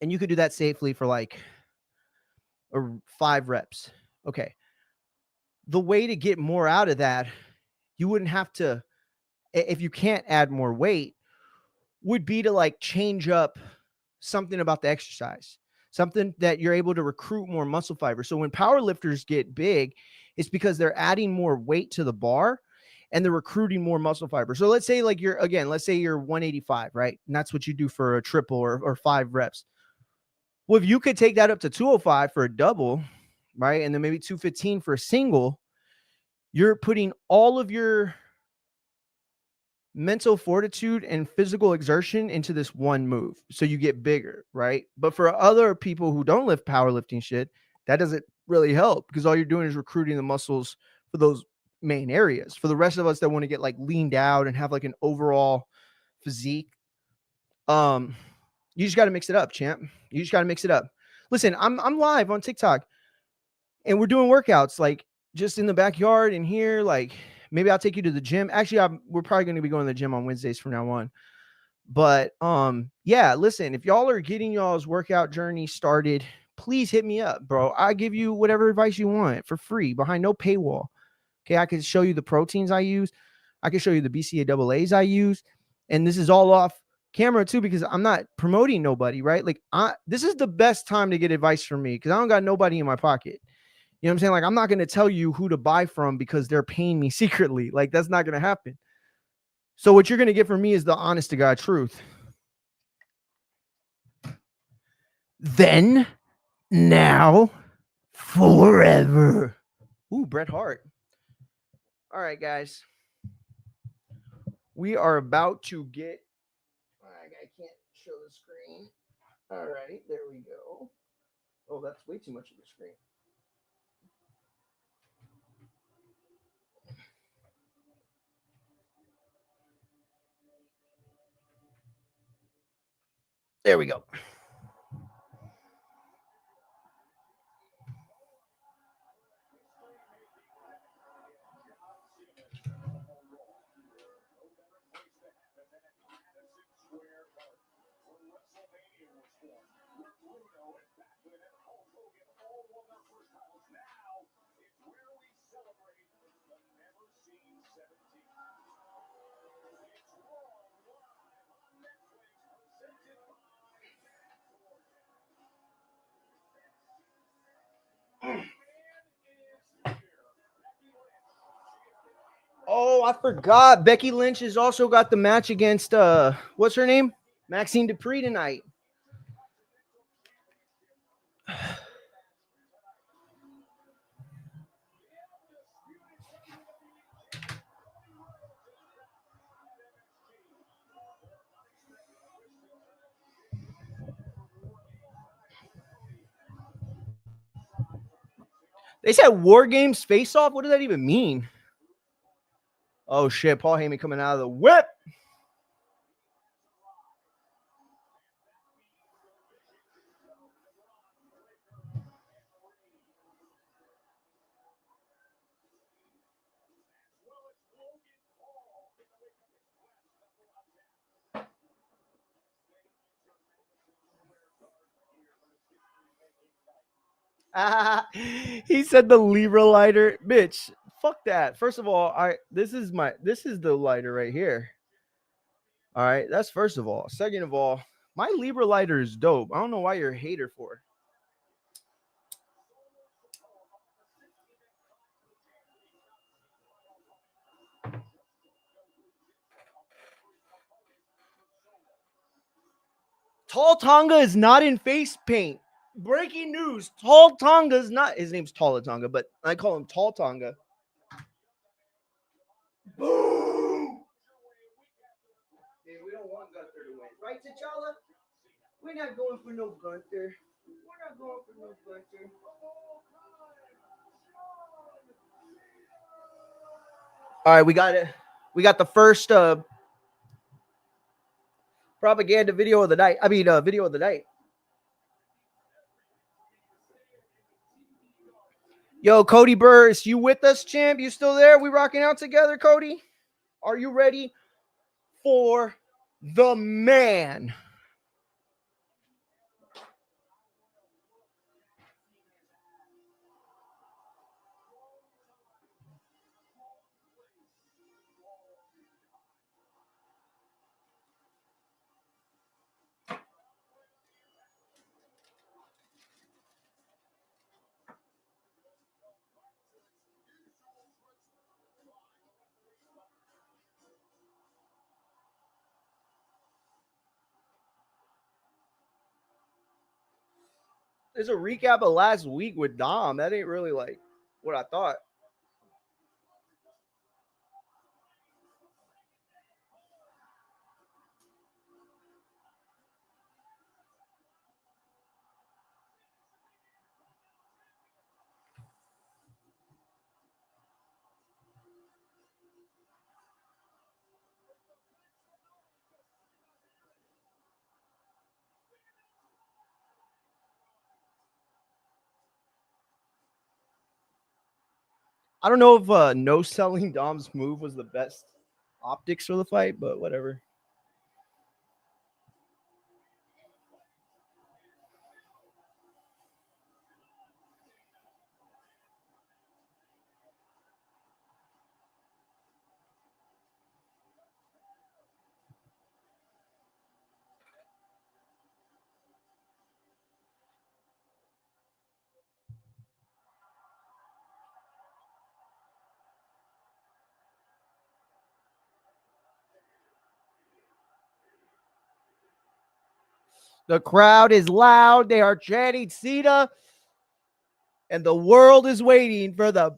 And you could do that safely for like 5 reps. Okay. The way to get more out of that, you wouldn't have to, if you can't add more weight, would be to like change up something about the exercise, something that you're able to recruit more muscle fiber. So when power lifters get big, it's because they're adding more weight to the bar and they're recruiting more muscle fiber. So let's say like let's say you're 185, right? And that's what you do for a triple or 5 reps. Well, if you could take that up to 205 for a double, right? And then maybe 215 for a single, you're putting all of your mental fortitude and physical exertion into this one move. So you get bigger, right? But for other people who don't lift powerlifting shit, that doesn't really help because all you're doing is recruiting the muscles for those main areas. For the rest of us that want to get like leaned out and have like an overall physique, you just got to mix it up, champ. You just got to mix it up. Listen, I'm live on TikTok and we're doing workouts like just in the backyard and here, like maybe I'll take you to the gym. Actually, we're probably going to be going to the gym on Wednesdays from now on. But yeah, listen, if y'all are getting y'all's workout journey started, please hit me up, bro. I give you whatever advice you want for free behind no paywall. Okay, I can show you the proteins I use. I can show you the BCAAs I use. And this is all off camera too, because I'm not promoting nobody, right? Like this is the best time to get advice from me because I don't got nobody in my pocket. You know what I'm saying? Like, I'm not going to tell you who to buy from because they're paying me secretly. Like, that's not going to happen. So what you're going to get from me is the honest to God truth. Then, now, forever. Ooh, Bret Hart. All right, guys. We are about to get... I can't show the screen. All right, there we go. Oh, that's way too much of the screen. There we go. Oh, I forgot. Becky Lynch has also got the match against what's her name? Maxine Dupree tonight. They said War Games face off. What does that even mean? Oh shit, Paul Heyman coming out of the whip. He said the Libra lighter. Bitch, fuck that. First of all, this is the lighter right here. All right, that's first of all. Second of all, my Libra lighter is dope. I don't know why you're a hater for. Tall Tonga is not in face paint. Breaking news. Tall Tonga is not. His name's Tall Tonga, but I call him Tall Tonga. Boom! Hey, we don't want Gunther to win. Right, T'Challa? We're not going for no Gunther. We're not going for no Gunther. All right, we got it. We got the first propaganda video of the night. Video of the night. Yo, Cody Burris, you with us, champ? You still there? We rocking out together, Cody? Are you ready for the man? There's a recap of last week with Dom. That ain't really like what I thought. I don't know if no selling Dom's move was the best optics for the fight, but whatever. The crowd is loud. They are chanting Cena. And the world is waiting for the...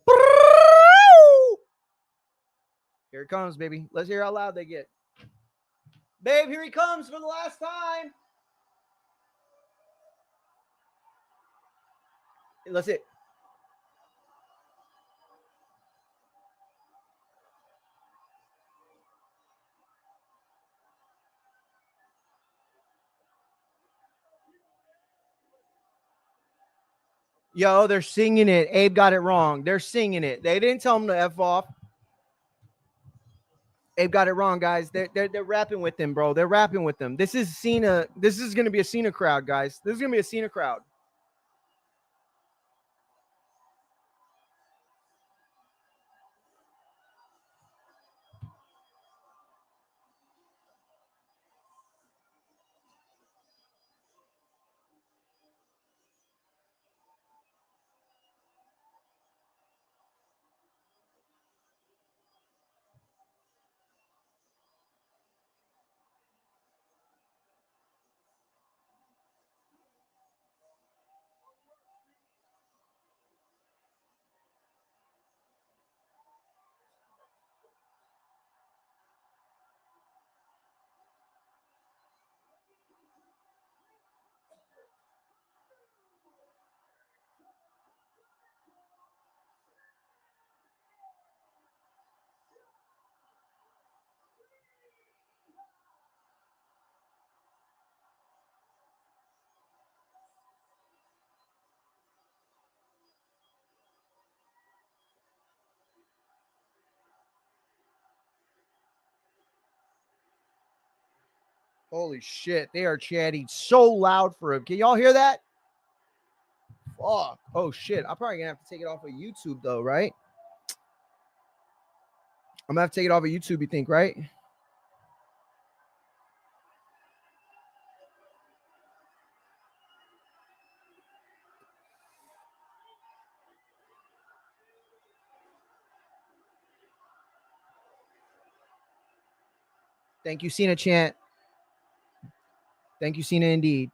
Here it comes, baby. Let's hear how loud they get. Babe, here he comes for the last time. That's it. Yo, they're singing it. Abe got it wrong. They're singing it. They didn't tell him to F off. Abe got it wrong, guys. They're rapping with him, bro. They're rapping with him. This is Cena. This is gonna be a Cena crowd, guys. This is gonna be a Cena crowd. Holy shit. They are chanting so loud for him. Can y'all hear that? Fuck. Oh shit. I'm probably gonna have to take it off of YouTube though, right? I'm gonna have to take it off of YouTube, you think, right? Thank you, Cena chant. Thank you, Cena indeed.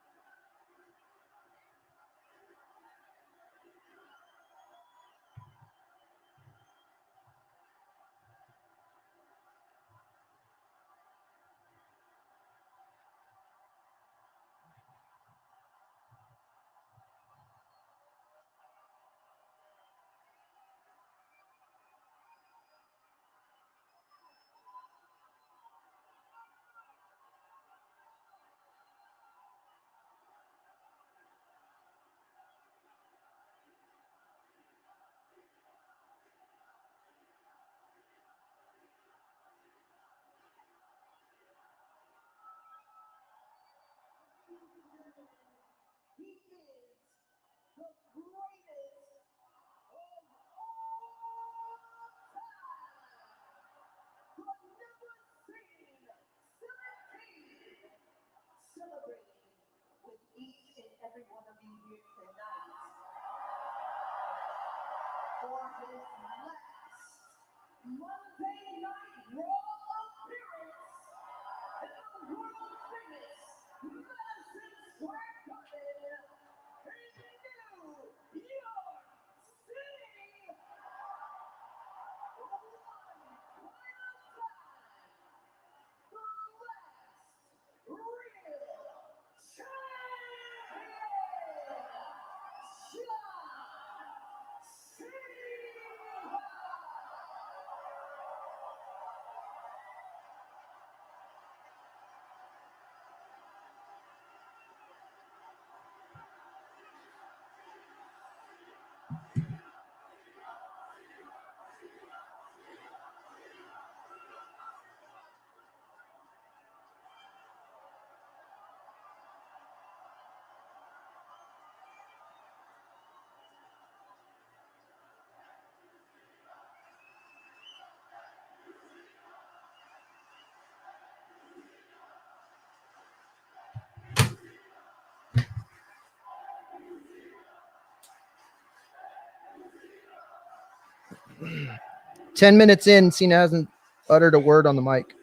Ten minutes in, Cena hasn't uttered a word on the mic.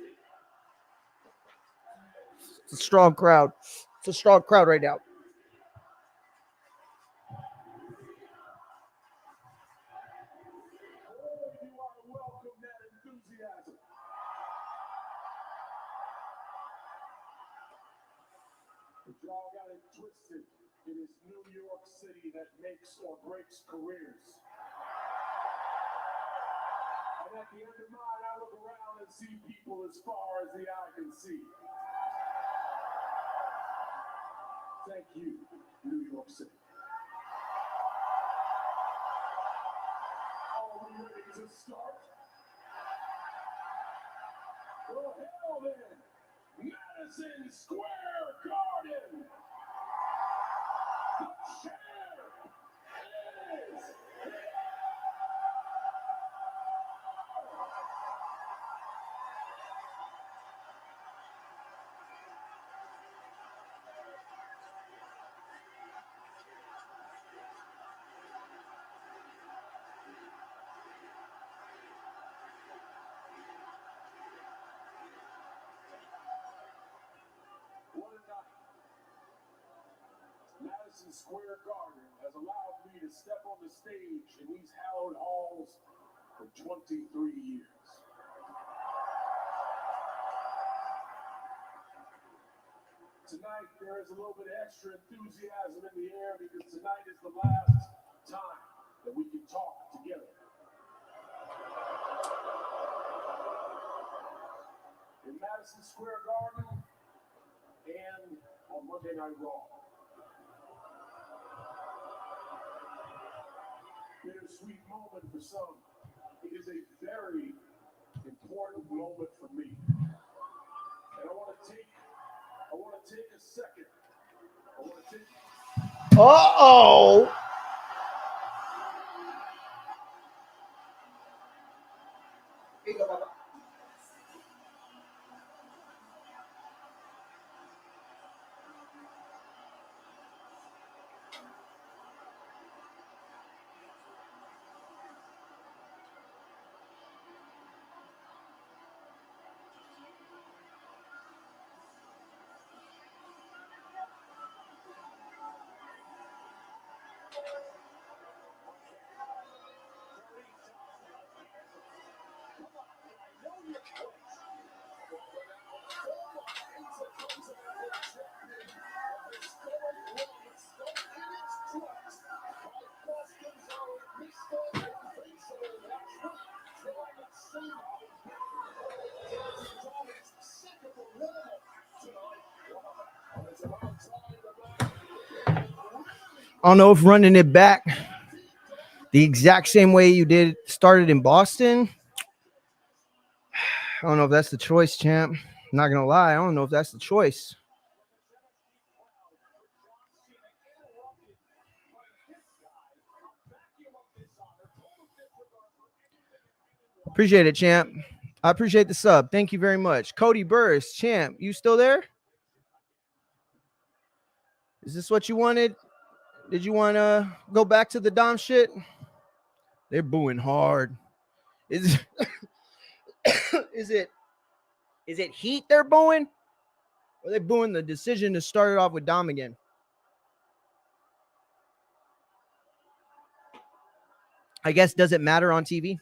It's a strong crowd. It's a strong crowd right now. Y'all got it twisted. It is New York City that makes or breaks careers. And at the end of mine, I look around and see people as far as the eye can see. Thank you, New York City. Are we ready to start? Well, hell then. Madison Square Garden. The chair is Madison Square Garden has allowed me to step on the stage in these hallowed halls for 23 years. Tonight, there is a little bit of extra enthusiasm in the air because tonight is the last time that we can talk together. In Madison Square Garden and on Monday Night Raw. Bittersweet moment for some. It is a very important moment for me. And I want to take a second. Uh-oh. I don't know if running it back the exact same way you did started in Boston. I don't know if that's the choice, champ. I'm not gonna lie, I don't know if that's the choice. Appreciate it, champ. I appreciate the sub. Thank you very much. Cody Burris, champ, you still there? Is this what you wanted? Did you want to go back to the Dom shit? They're booing hard. Is it heat they're booing? Or are they booing the decision to start it off with Dom again? I guess, does it matter on TV?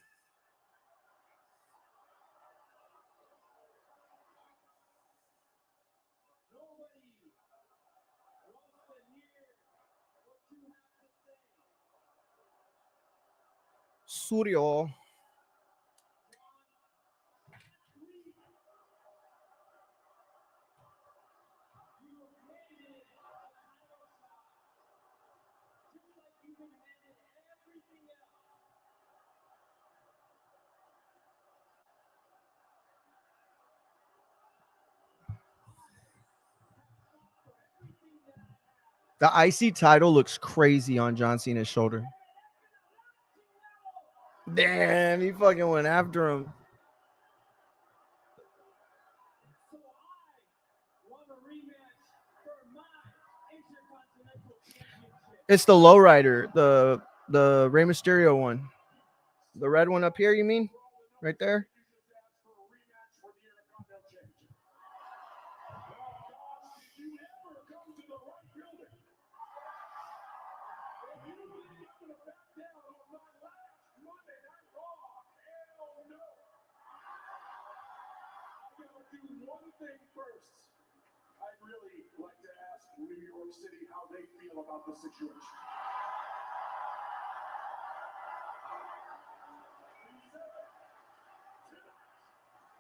Suryo. The IC title looks crazy on John Cena's shoulder. Damn, he fucking went after him. It's the lowrider, the Rey Mysterio one. The red one up here, you mean? Right there? thing first. I'd really like to ask New York City how they feel about the situation.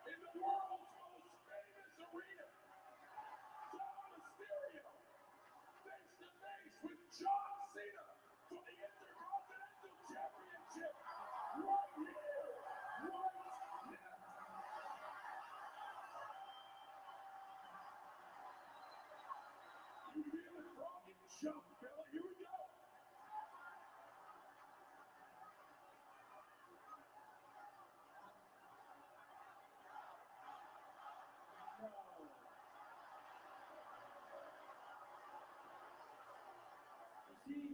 In the world's most famous arena, face to face with John Cena for the Intercontinental Championship right here, right now. You feel it, bro? Jump, fella. Here we go. See,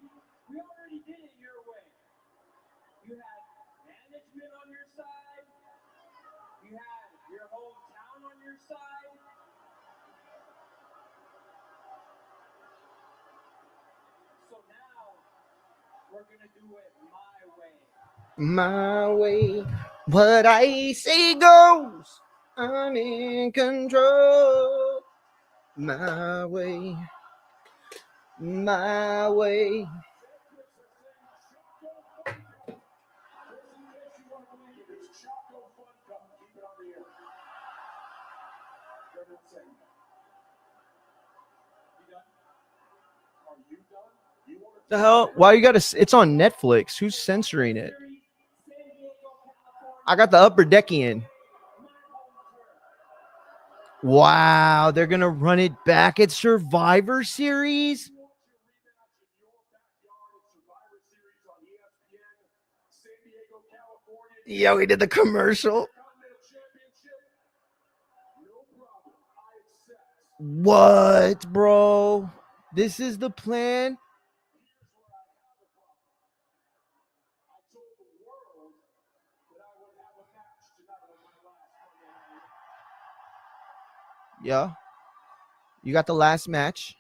we already did it your way. You had management on your side. You had your hometown on your side. So now we're gonna do it my way. My way. What I say goes. I'm in control. My way. My way. The hell? Why you gotta? It's on Netflix. Who's censoring it? I got the upper deckian. Wow, they're gonna run it back at Survivor Series. Yeah, we did the commercial. What, bro? This is the plan? Yeah. You got the last match.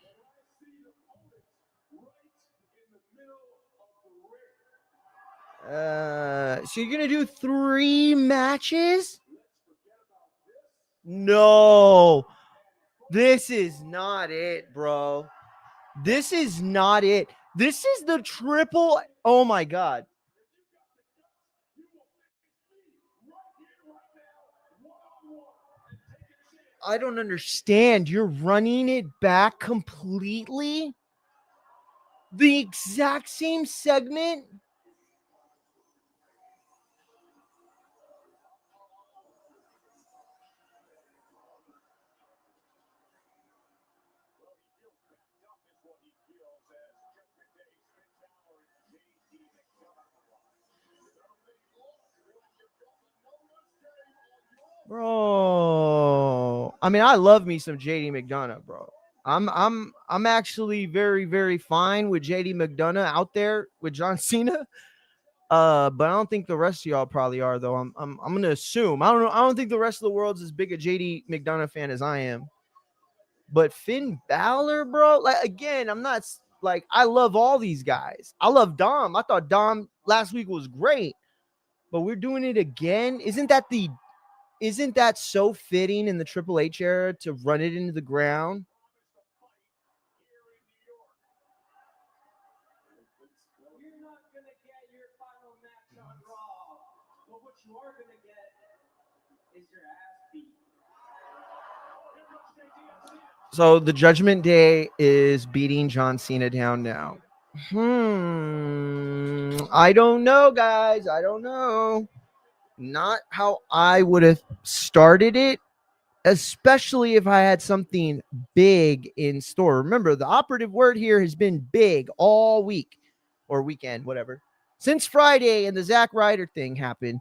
So you're gonna do 3 matches? No, this is not it, bro. This is not it. This is the triple. Oh my god. I don't understand. You're running it back completely? The exact same segment? Bro, I mean, I love me some JD McDonough, bro. I'm actually very, very fine with JD McDonough out there with John Cena. But I don't think the rest of y'all probably are, though. I'm gonna assume. I don't know. I don't think the rest of the world's as big a JD McDonough fan as I am. But Finn Balor, bro, like again, I'm not like I love all these guys. I love Dom. I thought Dom last week was great, but we're doing it again. Isn't that so fitting in the Triple H era to run it into the ground? You're not going to get your final match on Raw, but what you are going to get is your ass beat. So the Judgment Day is beating John Cena down now. I don't know, guys. I don't know. Not how I would have started it, especially if I had something big in store. Remember, the operative word here has been big all week or weekend, whatever. Since Friday and the Zack Ryder thing happened,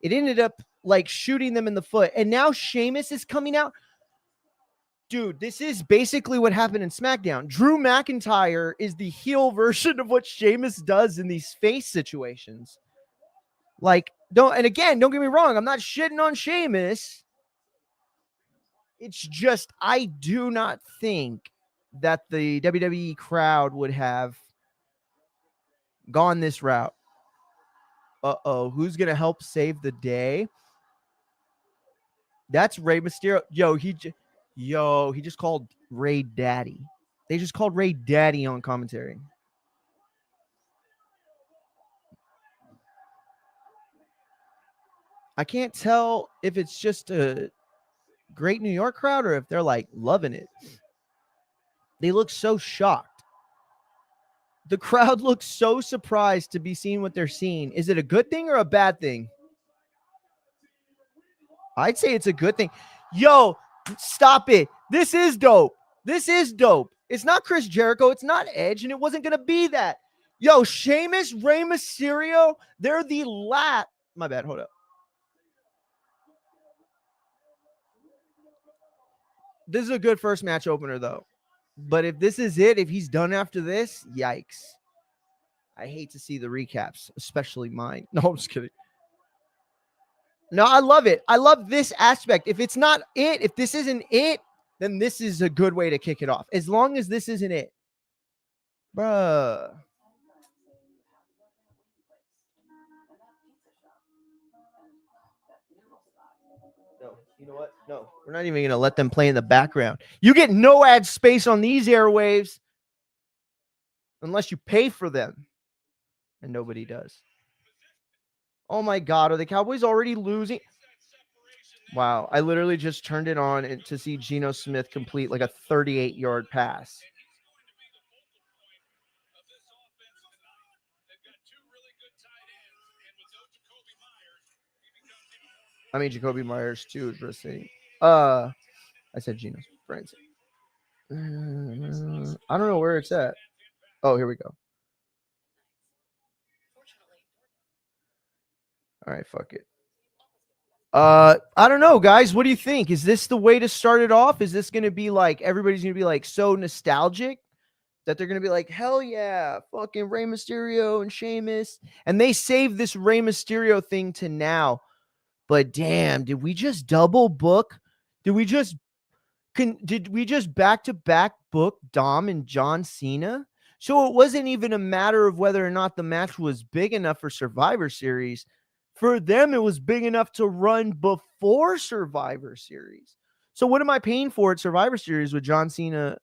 it ended up like shooting them in the foot. And now Sheamus is coming out. Dude, this is basically what happened in SmackDown. Drew McIntyre is the heel version of what Sheamus does in these face situations. Like, don't get me wrong, I'm not shitting on Sheamus. It's just I do not think that the WWE crowd would have gone this route. Who's gonna help save the day? That's Rey Mysterio. Yo, Yo, he just called Ray Daddy. They just called Ray Daddy on commentary. I can't tell if it's just a great New York crowd or if they're like loving it. They look so shocked. The crowd looks so surprised to be seeing what they're seeing. Is it a good thing or a bad thing? I'd say it's a good thing. Yo, stop it. This is dope. This is dope. It's not Chris Jericho. It's not Edge, and it wasn't going to be that. Yo, Sheamus, Rey Mysterio, they're the last. My bad. Hold up. This is a good first match opener, though. But if this is it, if he's done after this, yikes. I hate to see the recaps, especially mine. No, I'm just kidding. No, I love it. I love this aspect. If it's not it, if this isn't it, then this is a good way to kick it off. As long as this isn't it. Bruh. No, you know what? No, we're not even going to let them play in the background. You get no ad space on these airwaves unless you pay for them. And nobody does. Oh my God, are the Cowboys already losing? Wow, I literally just turned it on to see Geno Smith complete like a 38-yard pass. I mean, Jacoby Myers too is listening. I said Geno Smith. I don't know where it's at. Oh, here we go. All right, fuck it. I don't know, guys. What do you think? Is this the way to start it off? Is this going to be like everybody's going to be like so nostalgic that they're going to be like, hell yeah, fucking Rey Mysterio and Sheamus? And they saved this Rey Mysterio thing to now. But damn, did we just double book? Did we just back-to-back book Dom and John Cena? So it wasn't even a matter of whether or not the match was big enough for Survivor Series. For them, it was big enough to run before Survivor Series. So what am I paying for at Survivor Series with John Cena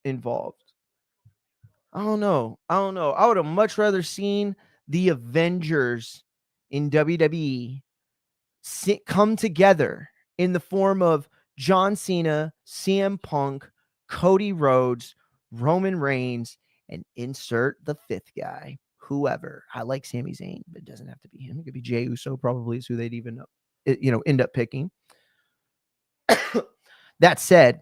involved? I don't know. I would have much rather seen the Avengers in WWE come together in the form of John Cena, CM Punk, Cody Rhodes, Roman Reigns, and insert the fifth guy. Whoever. I like Sami Zayn, but it doesn't have to be him. It could be Jey Uso, probably is who they'd even end up picking. That said,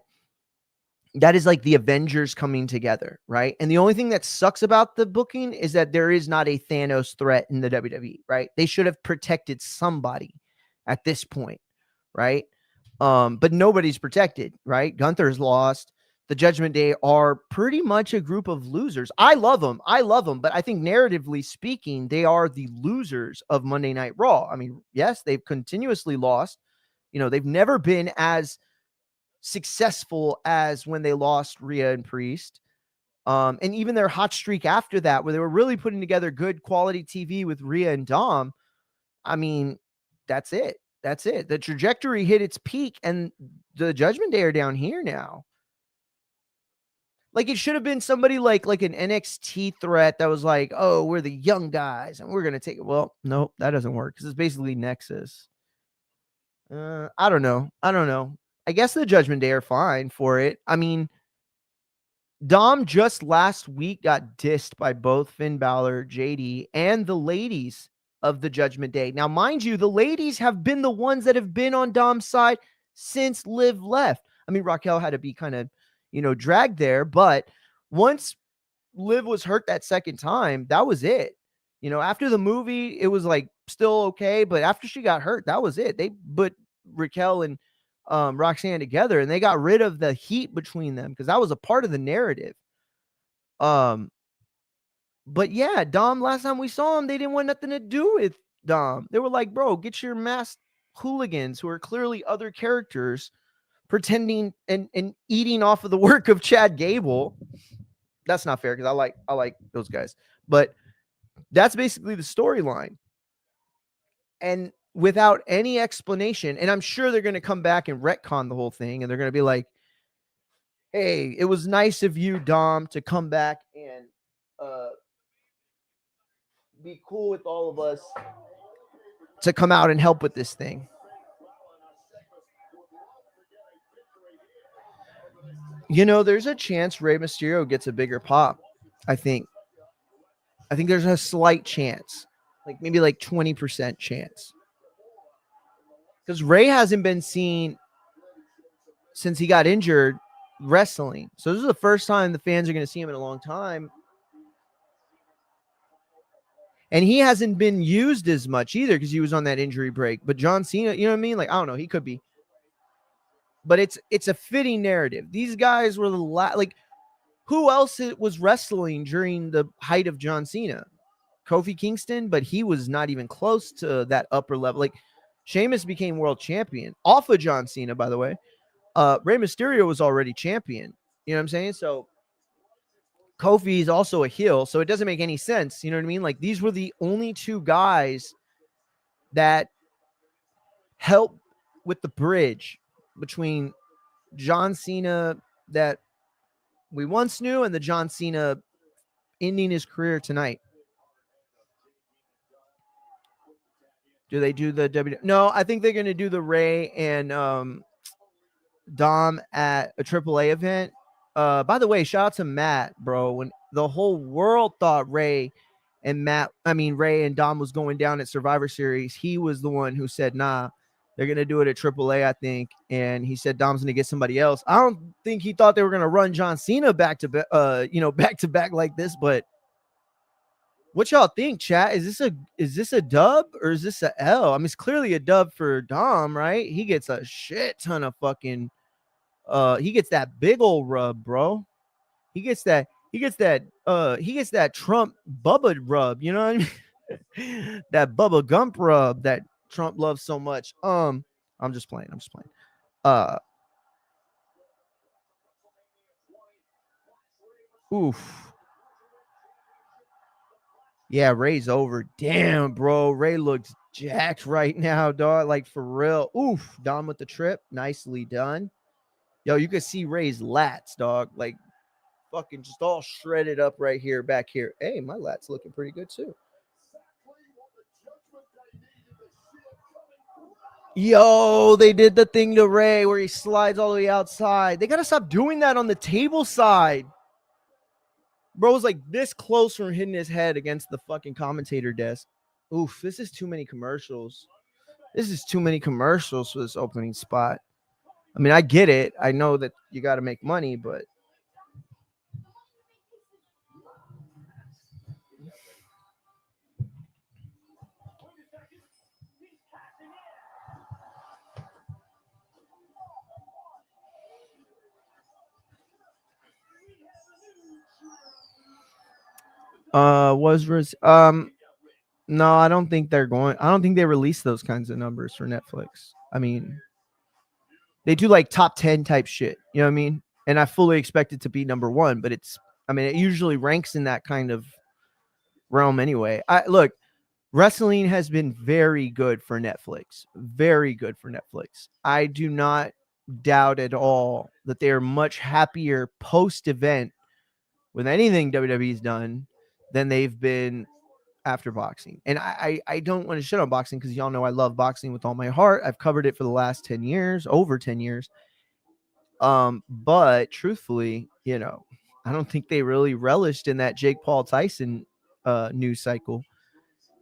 that is like the Avengers coming together, right? And the only thing that sucks about the booking is that there is not a Thanos threat in the WWE, right? They should have protected somebody at this point, right? But nobody's protected, right? Gunther's lost. The Judgment Day are pretty much a group of losers. I love them. But I think narratively speaking, they are the losers of Monday Night Raw. I mean, yes, they've continuously lost. They've never been as successful as when they lost Rhea and Priest. And even their hot streak after that, where they were really putting together good quality TV with Rhea and Dom. I mean, that's it. The trajectory hit its peak, and the Judgment Day are down here now. Like, it should have been somebody like an NXT threat that was like, oh, we're the young guys and we're going to take it. Well, no, that doesn't work because it's basically Nexus. I don't know. I guess the Judgment Day are fine for it. I mean, Dom just last week got dissed by both Finn Balor, JD, and the ladies of the Judgment Day. Now, mind you, the ladies have been the ones that have been on Dom's side since Liv left. I mean, Raquel had to be kind of, dragged there, but once Liv was hurt that second time, that was it. After the movie, it was like still okay, but after she got hurt, that was it. They put Raquel and Roxanne together, and they got rid of the heat between them because that was a part of the narrative. But yeah, Dom, last time we saw him, they didn't want nothing to do with Dom. They were like, bro, get your masked hooligans who are clearly other characters pretending and eating off of the work of Chad Gable. That's not fair because I like those guys. But that's basically the storyline. And without any explanation. And I'm sure they're going to come back and retcon the whole thing. And they're going to be like, hey, it was nice of you, Dom, to come back and be cool with all of us to come out and help with this thing. You know, there's a chance Rey Mysterio gets a bigger pop. I think there's a slight chance, like maybe like 20% chance. Because Rey hasn't been seen since he got injured wrestling. So this is the first time the fans are going to see him in a long time. And he hasn't been used as much either because he was on that injury break. But John Cena, you know what I mean? Like, I don't know. He could be. But it's a fitting narrative. These guys were like, who else was wrestling during the height of John Cena? Kofi Kingston, but he was not even close to that upper level. Like, Sheamus became world champion off of John Cena, by the way. Rey Mysterio was already champion. You know what I'm saying? So Kofi is also a heel, so it doesn't make any sense. You know what I mean? Like, these were the only two guys that helped with the bridge between John Cena that we once knew and the John Cena ending his career tonight. Do they do the W? No, I think they're going to do the Rey and Dom at a AAA event. By the way, shout out to Matt, bro. When the whole world thought Rey and Dom was going down at Survivor Series, he was the one who said, nah, they're going to do it at AAA, I think. And he said Dom's going to get somebody else. I don't think he thought they were going to run John Cena back to back like this, but what y'all think, chat? Is this a dub or is this a L? I mean, it's clearly a dub for Dom, right? He gets a shit ton of fucking he gets that big old rub, bro. He gets that Trump Bubba rub, you know what I mean? That Bubba Gump rub that Trump loves so much. I'm just playing. Oof. Yeah, Ray's over. Damn, bro. Ray looks jacked right now, dog. Like, for real. Oof. Dom with the trip. Nicely done. Yo, you can see Ray's lats, dog. Like, fucking just all shredded up right here, back here. Hey, my lats looking pretty good, too. Yo, they did the thing to Ray where he slides all the way outside. They got to stop doing that on the table side. Bro's like this close from hitting his head against the fucking commentator desk. Oof, this is too many commercials. This is too many commercials for this opening spot. I mean, I get it. I know that you got to make money, but no, I don't think they're going. I don't think they release those kinds of numbers for Netflix. I mean, they do like top 10 type shit. You know what I mean? And I fully expect it to be number one, but it usually ranks in that kind of realm anyway. Look, wrestling has been very good for Netflix. Very good for Netflix. I do not doubt at all that they are much happier post-event with anything WWE's done than they've been after boxing. And I don't want to shit on boxing because y'all know I love boxing with all my heart. I've covered it for the last 10 years, over 10 years. But truthfully, you know, I don't think they really relished in that Jake Paul Tyson news cycle.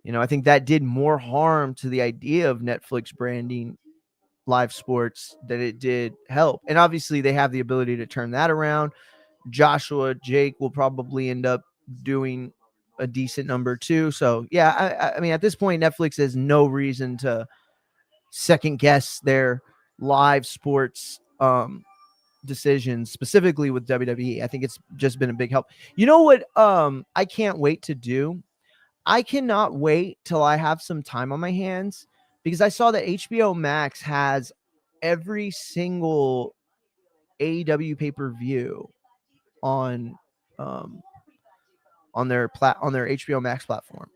You know, I think that did more harm to the idea of Netflix branding live sports than it did help. And obviously they have the ability to turn that around. Jake will probably end up doing a decent number too. So yeah, I mean, at this point, Netflix has no reason to second guess their live sports decisions, specifically with WWE. I think it's just been a big help. You know what? I can't wait to do. I cannot wait till I have some time on my hands because I saw that HBO Max has every single AEW pay-per-view on their HBO Max platform.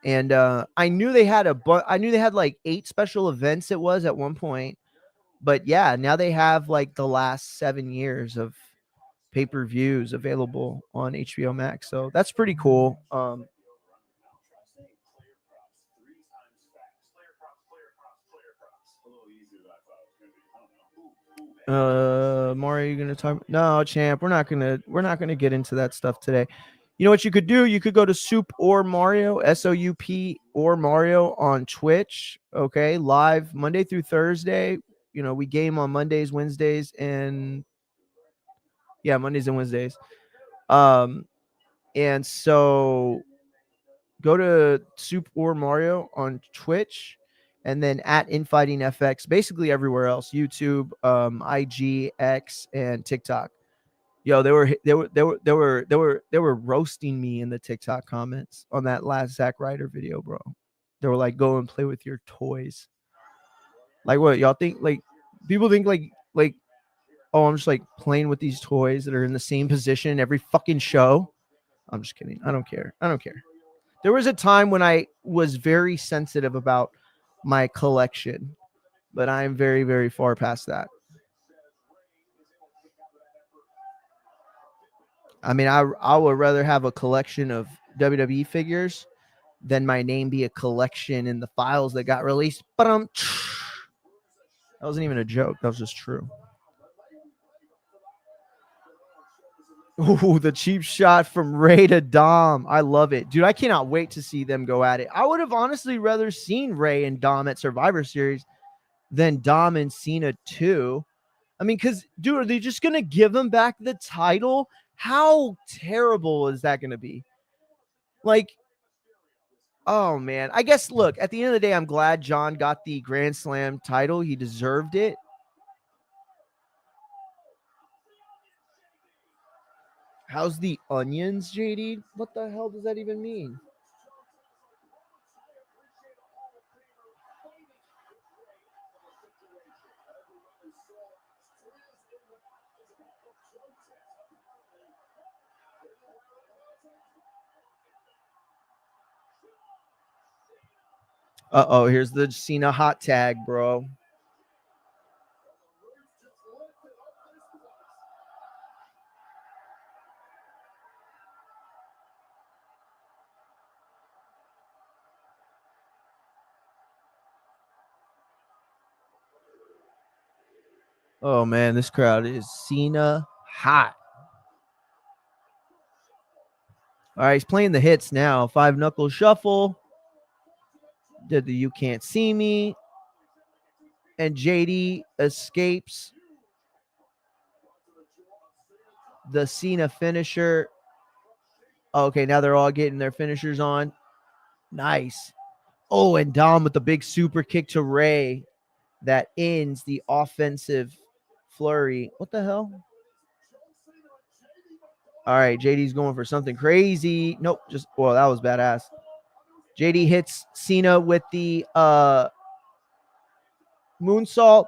And I knew they had I knew they had like 8 special events. It was at one point, but yeah, now they have like the last 7 years of pay-per-views available on HBO Max. So that's pretty cool. Mario, you gonna talk? No, champ, we're not gonna get into that stuff today. You know what you could do? You could go to Soup or Mario, SOUP or Mario on Twitch. Okay, live Monday through Thursday. You know, we game on Mondays, Wednesdays, and Mondays and Wednesdays. And so go to Soup or Mario on Twitch, and then at Infighting FX, basically everywhere else, YouTube, IG, X, and TikTok. Yo, they were roasting me in the TikTok comments on that last Zack Ryder video, bro. They were like, "Go and play with your toys." Like, what y'all think? Like, people think like, oh, I'm just like playing with these toys that are in the same position every fucking show. I'm just kidding. I don't care. There was a time when I was very sensitive about my collection, but I'm very, very far past that. I mean, I would rather have a collection of WWE figures than my name be a collection in the files that got released. But that wasn't even a joke. That was just true. Ooh, the cheap shot from Ray to Dom. I love it. Dude, I cannot wait to see them go at it. I would have honestly rather seen Ray and Dom at Survivor Series than Dom and Cena too. I mean, because, dude, are they just going to give them back the title? How terrible is that going to be? Like, oh, man. I guess, look, at the end of the day, I'm glad John got the Grand Slam title. He deserved it. How's the onions, JD? What the hell does that even mean? Uh-oh, here's the Cena hot tag, bro. Oh, man, this crowd is Cena hot. All right, he's playing the hits now. 5-knuckle shuffle. Did the You Can't See Me. And JD escapes the Cena finisher. Okay, now they're all getting their finishers on. Nice. Oh, and Dom with the big super kick to Ray that ends the offensive flurry. What the hell? All right, JD's going for something crazy. Nope, well, that was badass. JD hits Cena with the moonsault.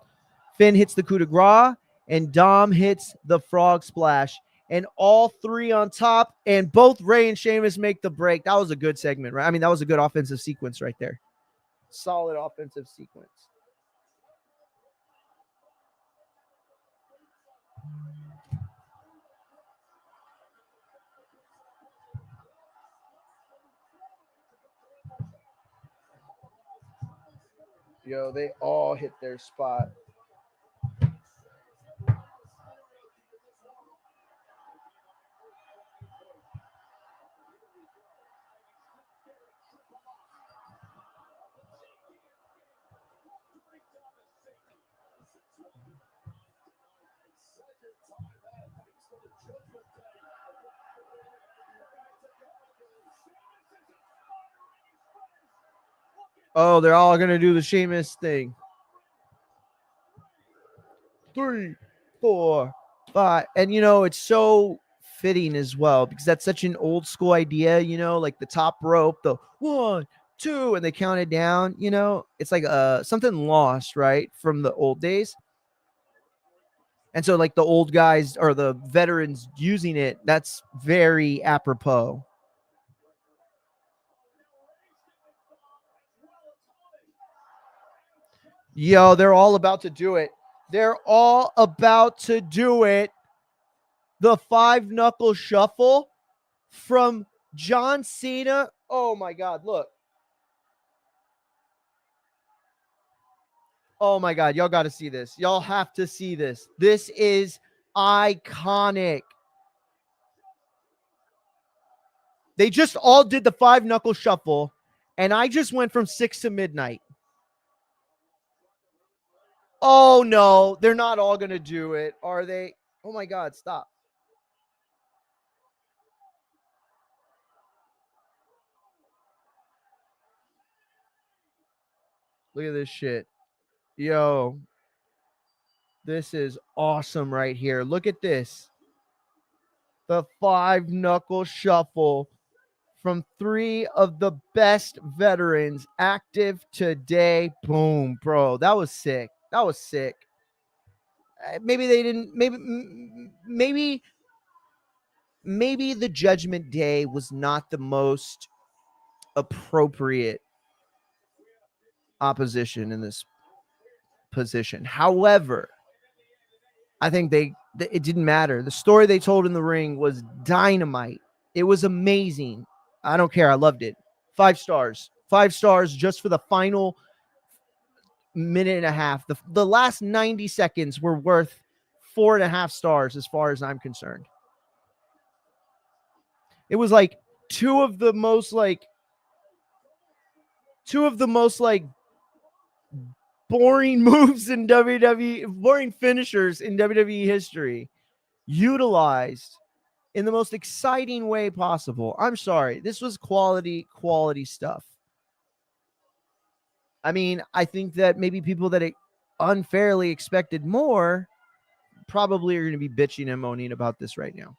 Finn hits the coup de grace, and Dom hits the frog splash. And all three on top, and both Ray and Sheamus make the break. That was a good segment, right? I mean, that was a good offensive sequence right there. Solid offensive sequence. Yo, they all hit their spot. Oh, they're all going to do the Sheamus thing. 3, 4, 5. And, you know, it's so fitting as well because that's such an old school idea, you know, like the top rope, the 1, 2, and they count it down, you know, it's like something lost, right, from the old days. And so, like, the old guys or the veterans using it, that's very apropos. Yo, they're all about to do it. They're all about to do it. The 5-knuckle shuffle from John Cena. Oh my God, look. Oh my God, y'all got to see this. Y'all have to see this. This is iconic. They just all did the 5-knuckle shuffle, and I just went from 6 to midnight. Oh no, they're not all going to do it, are they? Oh my God, stop. Look at this shit. Yo, this is awesome right here. Look at this. The 5-knuckle shuffle from 3 of the best veterans active today. Boom, bro. That was sick. That was sick. Maybe they didn't. Maybe the Judgment Day was not the most appropriate opposition in this position. However, I think it didn't matter. The story they told in the ring was dynamite. It was amazing. I don't care. I loved it. 5 stars. 5 stars just for the final minute and a half. The last 90 seconds were worth 4.5 stars as far as I'm concerned. It was like two of the most boring moves in WWE, boring finishers in WWE history, utilized in the most exciting way possible. I'm sorry. This was quality stuff. I mean, I think that maybe people that unfairly expected more probably are going to be bitching and moaning about this right now.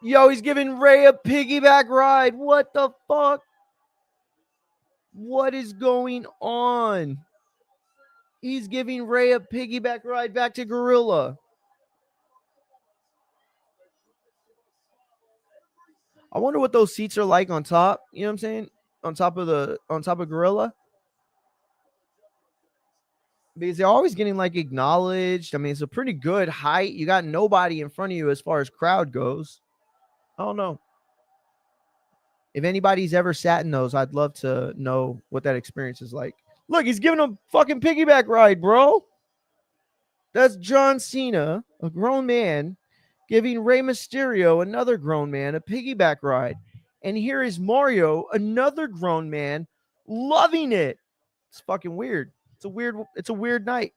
Yo, he's giving Ray a piggyback ride. What the fuck? What is going on? He's giving Ray a piggyback ride back to Gorilla. I wonder what those seats are like on top. You know what I'm saying? On top of Gorilla. Because they're always getting like acknowledged. I mean, it's a pretty good height. You got nobody in front of you as far as crowd goes. I don't know. If anybody's ever sat in those, I'd love to know what that experience is like. Look, he's giving a fucking piggyback ride, bro. That's John Cena, a grown man, giving Rey Mysterio, another grown man, a piggyback ride. And here is Mario, another grown man, loving it. It's fucking weird. It's a weird night.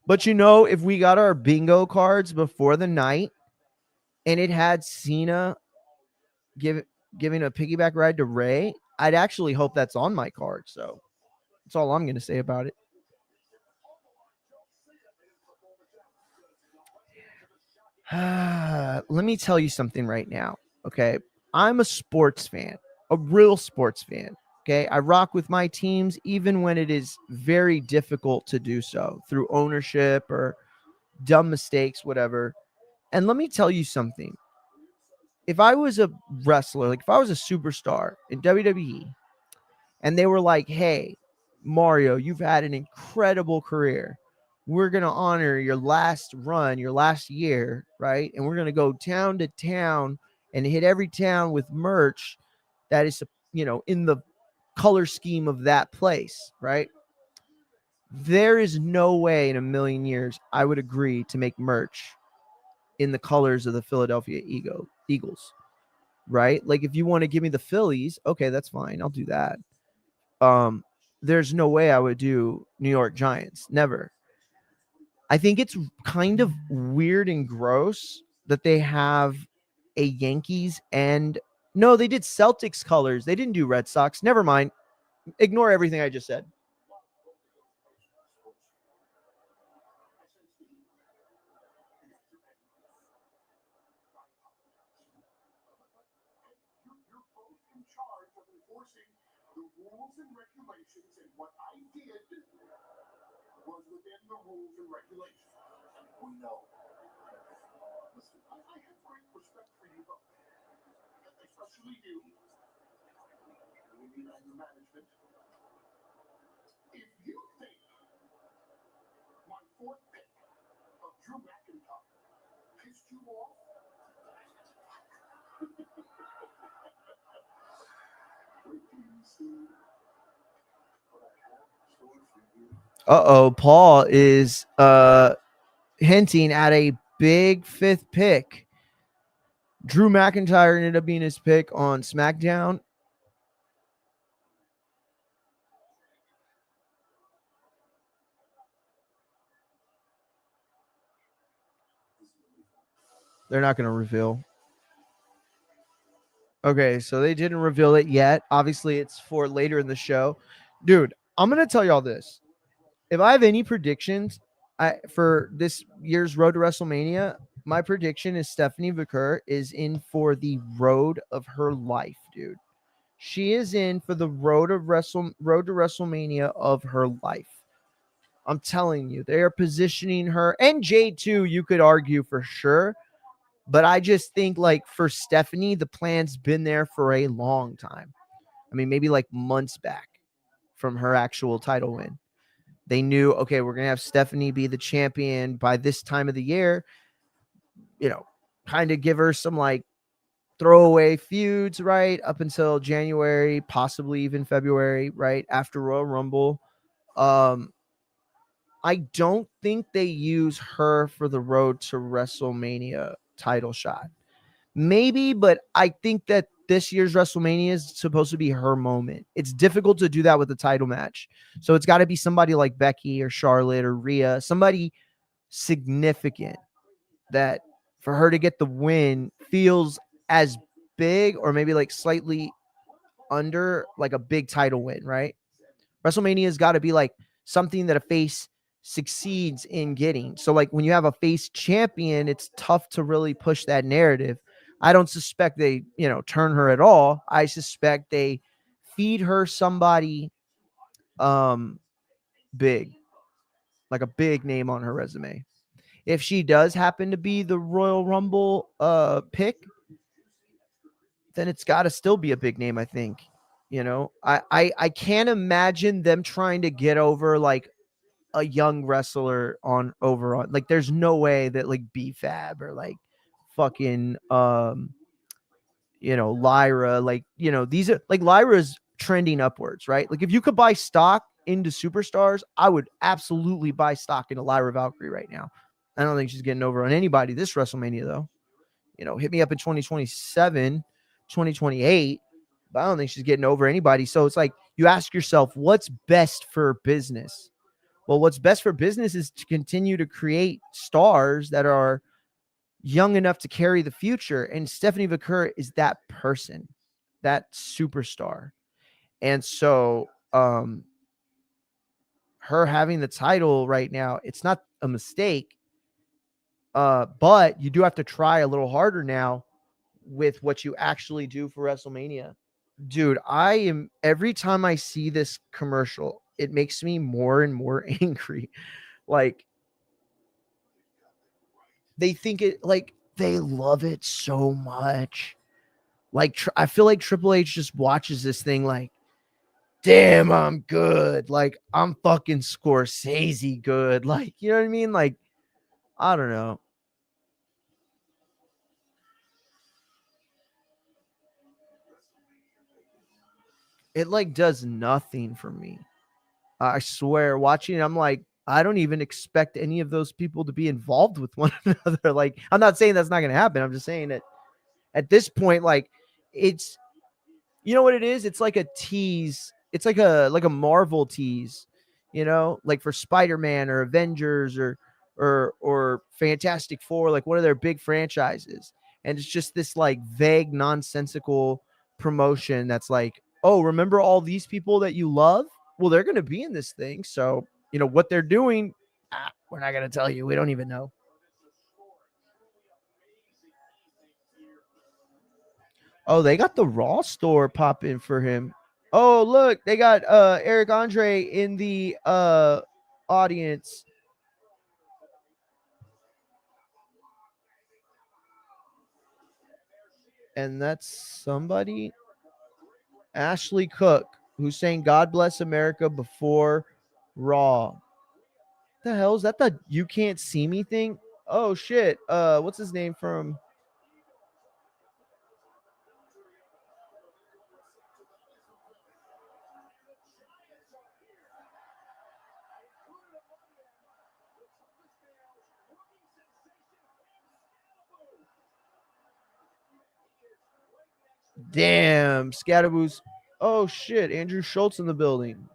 But you know, if we got our bingo cards before the night and it had Cena giving a piggyback ride to Ray, I'd actually hope that's on my card. So that's all I'm going to say about it. Let me tell you something right now. Okay. I'm a sports fan, a real sports fan. Okay. I rock with my teams, even when it is very difficult to do so through ownership or dumb mistakes, whatever. And let me tell you something. If I was a wrestler, like if I was a superstar in WWE and they were like, hey, Mario, you've had an incredible career. We're going to honor your last run, your last year, right? And we're going to go town to town and hit every town with merch that is, in the color scheme of that place, right? There is no way in a million years I would agree to make merch in the colors of the Philadelphia Eagles, right? Like if you want to give me the Phillies, okay, that's fine. I'll do that. There's no way I would do New York Giants. Never. I think it's kind of weird and gross that they have a Yankees and no, they did Celtics colors. They didn't do Red Sox. Never mind. Ignore everything I just said. Was within the rules and regulations. We know. Paul is hinting at a big 5th pick. Drew McIntyre ended up being his pick on SmackDown. They're not going to reveal. Okay, so they didn't reveal it yet. Obviously, it's for later in the show. Dude, I'm going to tell y'all this. If I have any predictions for this year's Road to WrestleMania, my prediction is Stephanie Vaquer is in for the road of her life, dude. She is in for the road to WrestleMania of her life. I'm telling you, they are positioning her, and Jade too, you could argue for sure. But I just think, like, for Stephanie, the plan's been there for a long time. I mean, maybe like months back from her actual title win. They knew, okay, we're going to have Stephanie be the champion by this time of the year. You know, kind of give her some, like, throwaway feuds, right? Up until January, possibly even February, right? After Royal Rumble. I don't think they use her for the road to WrestleMania title shot. Maybe, but I think that this year's WrestleMania is supposed to be her moment. It's difficult to do that with a title match. So it's got to be somebody like Becky or Charlotte or Rhea, somebody significant that for her to get the win feels as big or maybe like slightly under like a big title win, right? WrestleMania has got to be like something that a face succeeds in getting. So like when you have a face champion, it's tough to really push that narrative. I don't suspect they, turn her at all. I suspect they feed her somebody big, like a big name on her resume. If she does happen to be the Royal Rumble pick, then it's got to still be a big name, I think. I can't imagine them trying to get over like a young wrestler on like there's no way that like B-Fab or like fucking Lyra, like these are like Lyra's trending upwards, right? Like if you could buy stock into superstars, I would absolutely buy stock into Lyra Valkyrie right now. I don't think she's getting over on anybody this WrestleMania though. Hit me up in 2027, 2028, but I don't think she's getting over anybody. So it's like you ask yourself, what's best for business? Well, what's best for business is to continue to create stars that are young enough to carry the future. And Stephanie Vaquer is that person, that superstar. And so her having the title right now, it's not a mistake. But you do have to try a little harder now with what you actually do for WrestleMania. Dude, every time I see this commercial, it makes me more and more angry. Like, they think it, like, they love it so much. Like, I feel like Triple H just watches this thing like, damn, I'm good. Like, I'm fucking Scorsese good. Like, you know what I mean? Like, I don't know. It, like, does nothing for me. I swear, watching it, I'm like, I don't even expect any of those people to be involved with one another. Like, I'm not saying that's not going to happen. I'm just saying that at this point, like, it's, you know what it is? It's like a tease. It's like a Marvel tease, like for Spider-Man or Avengers or Fantastic Four, like one of their big franchises. And it's just this like vague, nonsensical promotion that's like, oh, remember all these people that you love? Well, they're going to be in this thing. So, what they're doing, we're not going to tell you. We don't even know. Oh, they got the Raw store popping for him. Oh, look, they got Eric Andre in the audience. And that's somebody, Ashley Cook, who's saying God bless America before Raw. The hell is that? The you can't see me thing? Oh shit. What's his name from? Damn, Scatterboos. Oh shit, Andrew Schultz in the building.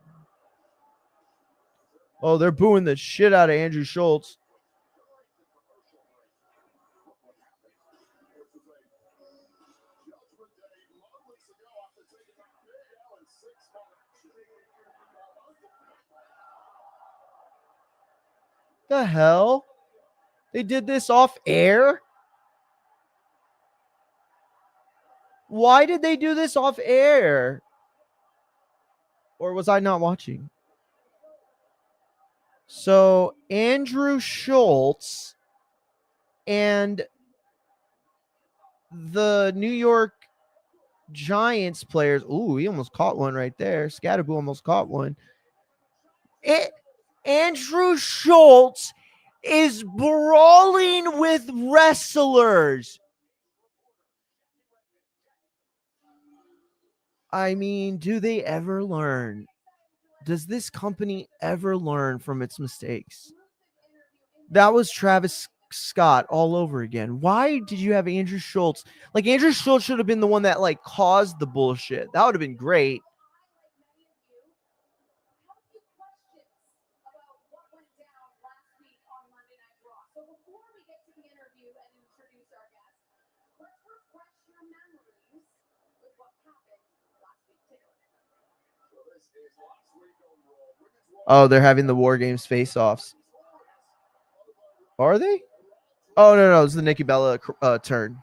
Oh, they're booing the shit out of Andrew Schultz. The hell? They did this off air? Why did they do this off air? Or was I not watching? So Andrew Schultz and the New York Giants players. Ooh, he almost caught one right there. Scatterboo almost caught one. Andrew Schultz is brawling with wrestlers. I mean, do they ever learn? Does this company ever learn from its mistakes? That was Travis Scott all over again. Why did you have Andrew Schultz? Like, Andrew Schultz should have been the one that like caused the bullshit. That would have been great. Oh, they're having the War Games face-offs. Are they? Oh, no, it's the Nikki Bella turn.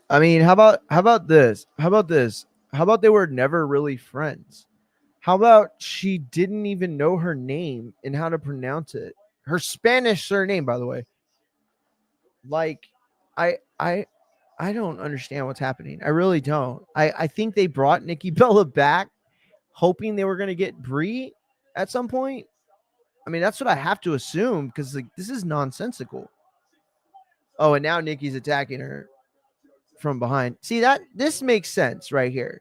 I mean, how about this? How about they were never really friends? How about she didn't even know her name and how to pronounce it? Her Spanish surname, by the way. Like, I don't understand what's happening. I really don't. I think they brought Nikki Bella back hoping they were going to get Brie at some point. I mean, that's what I have to assume because like this is nonsensical. Oh, and now Nikki's attacking her from behind. See that this makes sense right here.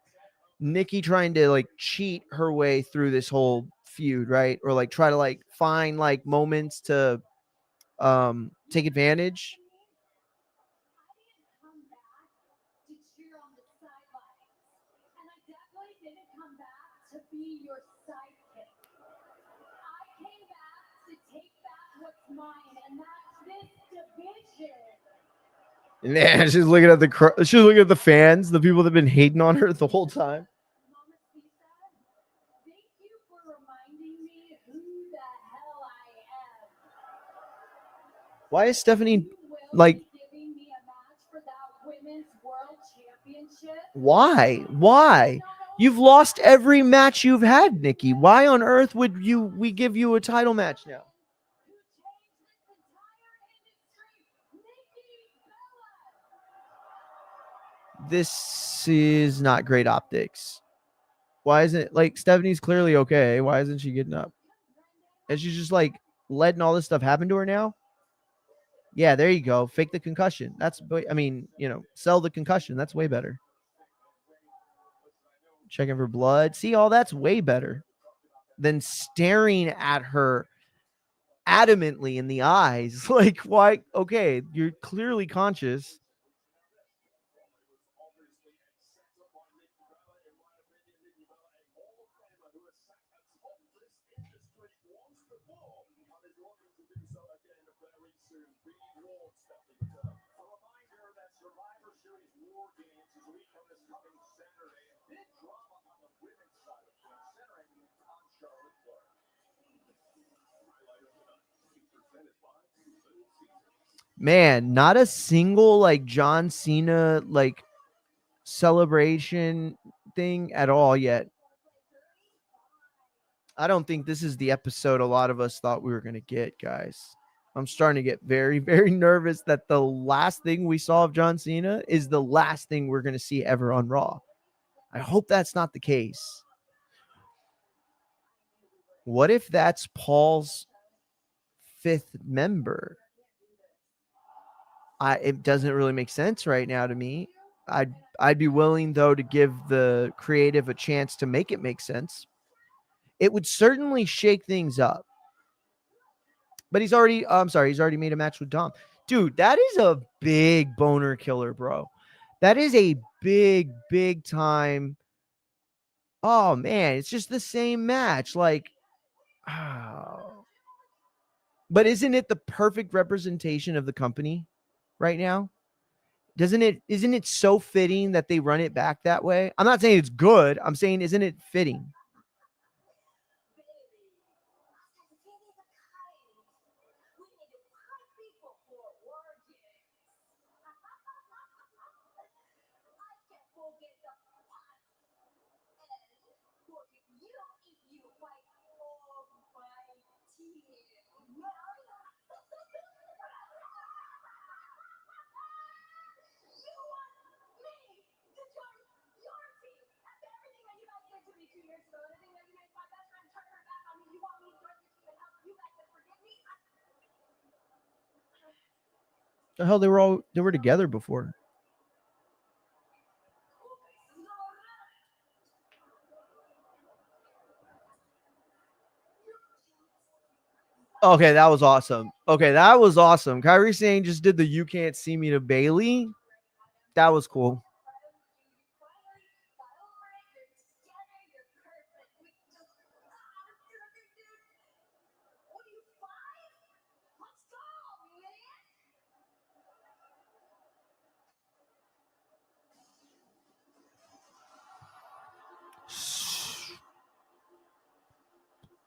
Nikki trying to like cheat her way through this whole feud, right? Or like try to like find like moments to take advantage. Yeah, she's looking at the fans, the people that've been hating on her the whole time. Why is Stephanie like? Why? You've lost every match you've had, Nikki. Why on earth would we give you a title match now? This is not great optics. Why isn't it like Stephanie's clearly okay? Why isn't she getting up? And she's just like letting all this stuff happen to her now. Yeah, there you go. Fake the concussion. That's, I mean, sell the concussion. That's way better. checking for blood. See, all that's way better than staring at her adamantly in the eyes. Like, why? Okay, you're clearly conscious. Man, not a single like John Cena like celebration thing at all yet. I don't think this is the episode a lot of us thought we were going to get, guys. I'm starting to get very, very nervous that the last thing we saw of John Cena is the last thing we're going to see ever on Raw. I hope that's not the case. What if that's Paul's 5th member? It doesn't really make sense right now to me. I'd be willing, though, to give the creative a chance to make it make sense. It would certainly shake things up. But he's already made a match with Dom. Dude, that is a big boner killer, bro. That is a big, big time. Oh, man, it's just the same match. Like, oh. But isn't it the perfect representation of the company right now? Isn't it so fitting that they run it back that way? I'm not saying it's good. I'm saying, isn't it fitting? The hell, they were together before. Okay, that was awesome. Kyrie Sane just did the "You Can't See Me" to Bailey. That was cool.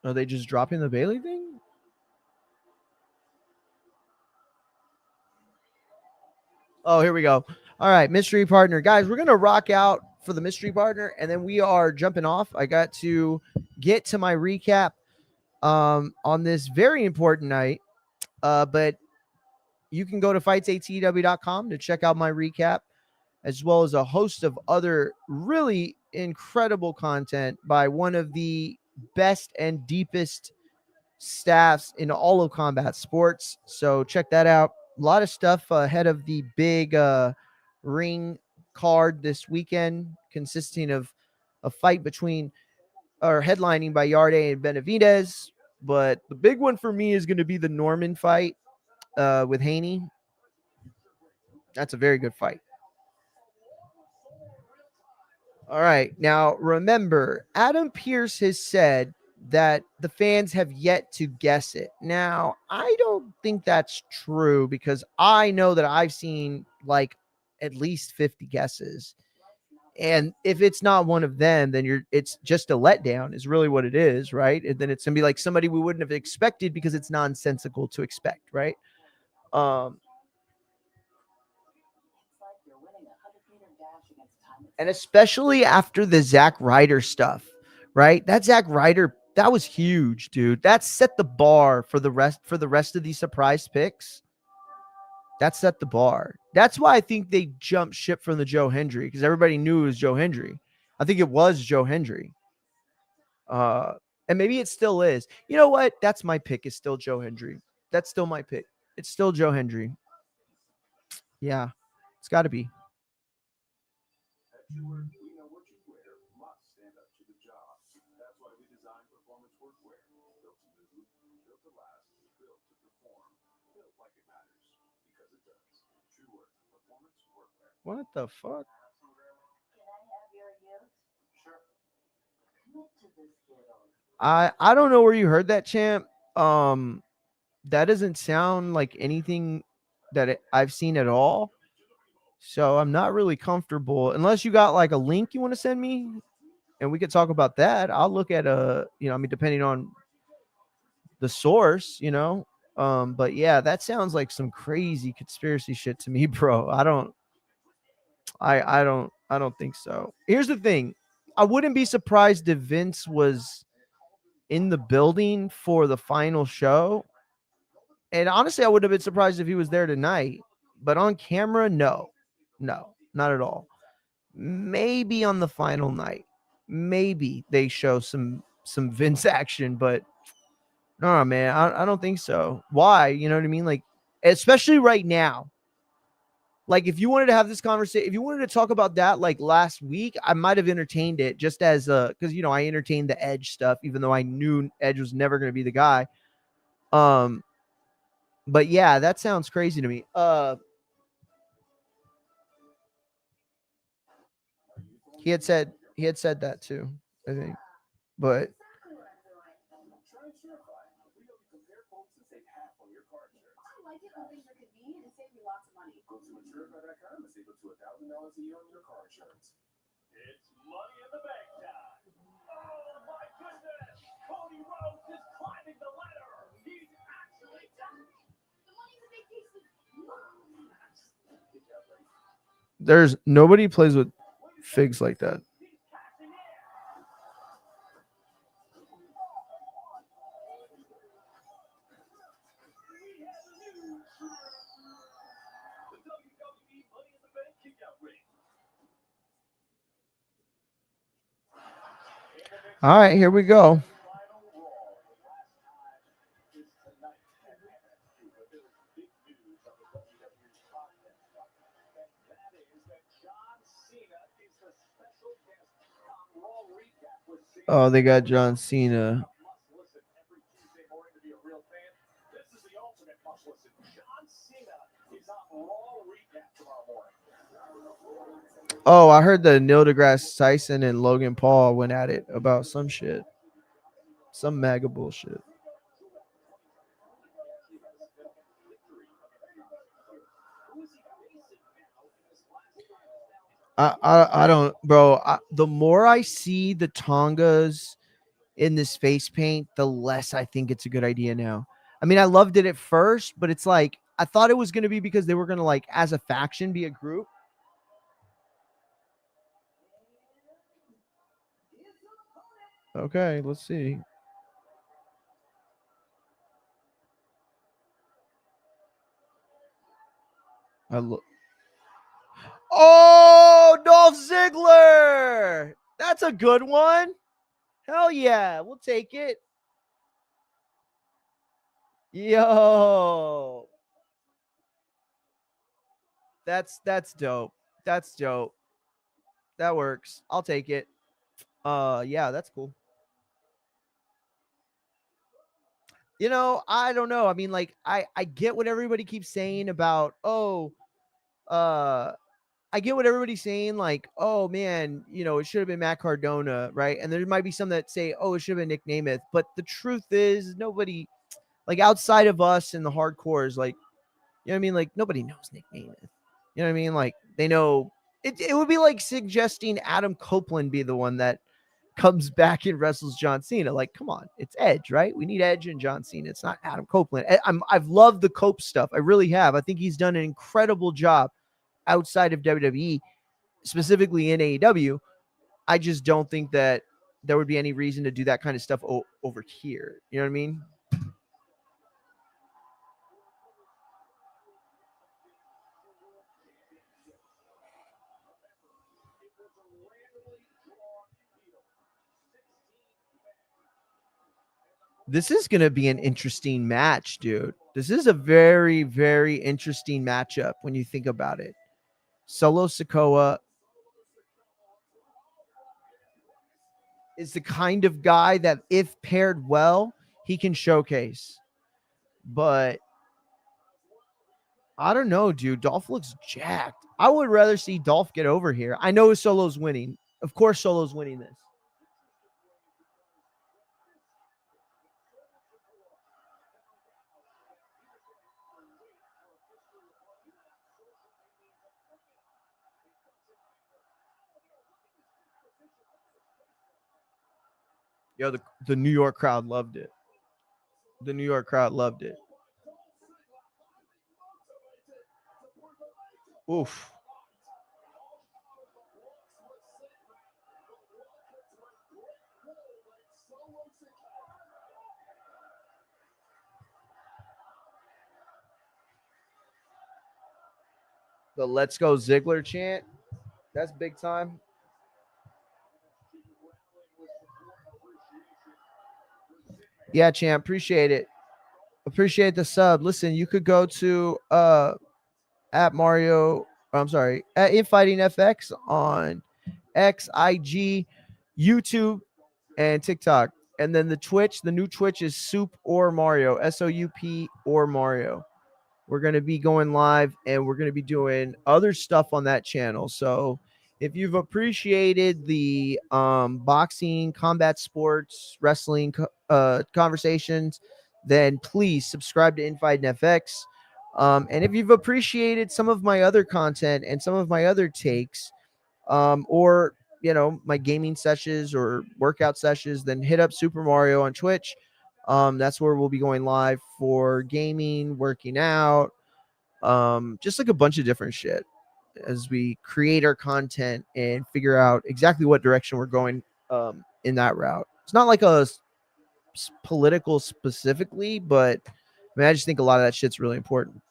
Are they just dropping the Bailey thing? Oh, here we go. All right, mystery partner. Guys, we're going to rock out for the mystery partner, and then we are jumping off. I got to get to my recap on this very important night, but you can go to fightsatw.com to check out my recap, as well as a host of other really incredible content by one of the best and deepest staffs in all of combat sports. So check that out. A lot of stuff ahead of the big ring card this weekend, consisting of a fight between or headlining by Yarde and Benavidez. But the big one for me is going to be the Norman fight with Haney. That's a very good fight. All right. Now, remember, Adam Pearce has said that the fans have yet to guess it. Now, I don't think that's true because I know that I've seen like at least 50 guesses. And if it's not one of them, then it's just a letdown is really what it is, right? And then it's going to be like somebody we wouldn't have expected because it's nonsensical to expect, right? And especially after the Zack Ryder stuff, right? That Zack Ryder, that was huge, dude. That set the bar for the rest of these surprise picks. That set the bar. That's why I think they jumped ship from the Joe Hendry, because everybody knew it was Joe Hendry. I think it was Joe Hendry. And maybe it still is. You know what? That's my pick. Is still Joe Hendry. That's still my pick. It's still Joe Hendry. Yeah, it's got to be. What the fuck? I don't know where you heard that, champ. That doesn't sound like anything that I've seen at all. So I'm not really comfortable unless you got like a link you want to send me and we could talk about that. I'll look at depending on the source, but yeah, that sounds like some crazy conspiracy shit to me, bro. I don't think so. Here's the thing. I wouldn't be surprised if Vince was in the building for the final show. And honestly, I wouldn't have been surprised if he was there tonight. But on camera, no, not at all. Maybe on the final night, maybe they show some Vince action, but no, man, I don't think so. Why? You know what I mean? Like, especially right now. Like, if you wanted to have this conversation, if you wanted to talk about that like last week, I might have entertained it just as because I entertained the Edge stuff, even though I knew Edge was never going to be the guy. But yeah, that sounds crazy to me. He had said that too, I think. But It's money in the bank time. Oh my goodness! Cody Rhodes is climbing the ladder. He's actually done it. The money's a big piece of. there's nobody plays with figs like that. All right, here we go. Oh, they got John Cena. Oh, I heard the Neil deGrasse Tyson and Logan Paul went at it about some shit. Some MAGA bullshit. I don't, bro. The more I see the Tongas in this face paint, the less I think it's a good idea now. I mean, I loved it at first, but it's like I thought it was going to be because they were going to, like, as a faction, be a group. Okay, let's see. Oh, Dolph Ziggler. That's a good one. Hell yeah, we'll take it. Yo. That's dope. That's dope. That works. I'll take it. Yeah, that's cool. I don't know. I mean, like, I get what everybody keeps saying about, I get what everybody's saying, like, oh man, it should have been Matt Cardona, right? And there might be some that say, oh, it should have been Nick Nemeth. But the truth is, nobody, like, outside of us and the hardcores, like, you know what I mean? Like, nobody knows Nick Nemeth. You know what I mean? Like, they know it would be like suggesting Adam Copeland be the one that comes back and wrestles John Cena. Like, come on, it's Edge, right? We need Edge and John Cena. It's not Adam Copeland. I've loved the Cope stuff. I really have. I think he's done an incredible job outside of WWE, specifically in AEW. I just don't think that there would be any reason to do that kind of stuff over here. You know what I mean? This is going to be an interesting match, dude. This is a very, very interesting matchup when you think about it. Solo Sikoa is the kind of guy that, if paired well, he can showcase. But I don't know, dude. Dolph looks jacked. I would rather see Dolph get over here. I know Solo's winning. Of course, Solo's winning this. Yo, the New York crowd loved it. The New York crowd loved it. Oof. The Let's Go Ziggler chant. That's big time. Yeah, champ. Appreciate it. Appreciate the sub. Listen, you could go to at Mario. I'm sorry, at Infighting FX on X, IG, YouTube, and TikTok. And then the Twitch, the new Twitch is Soup or Mario, SOUP or Mario. We're going to be going live and we're going to be doing other stuff on that channel. So if you've appreciated the boxing, combat sports, wrestling conversations, then please subscribe to Infighting FX. And if you've appreciated some of my other content and some of my other takes, or my gaming sessions or workout sessions, then hit up Super Mario on Twitch. That's where we'll be going live for gaming, working out, just like a bunch of different shit as we create our content and figure out exactly what direction we're going in that route. It's not like a political specifically, but I just think a lot of that shit's really important.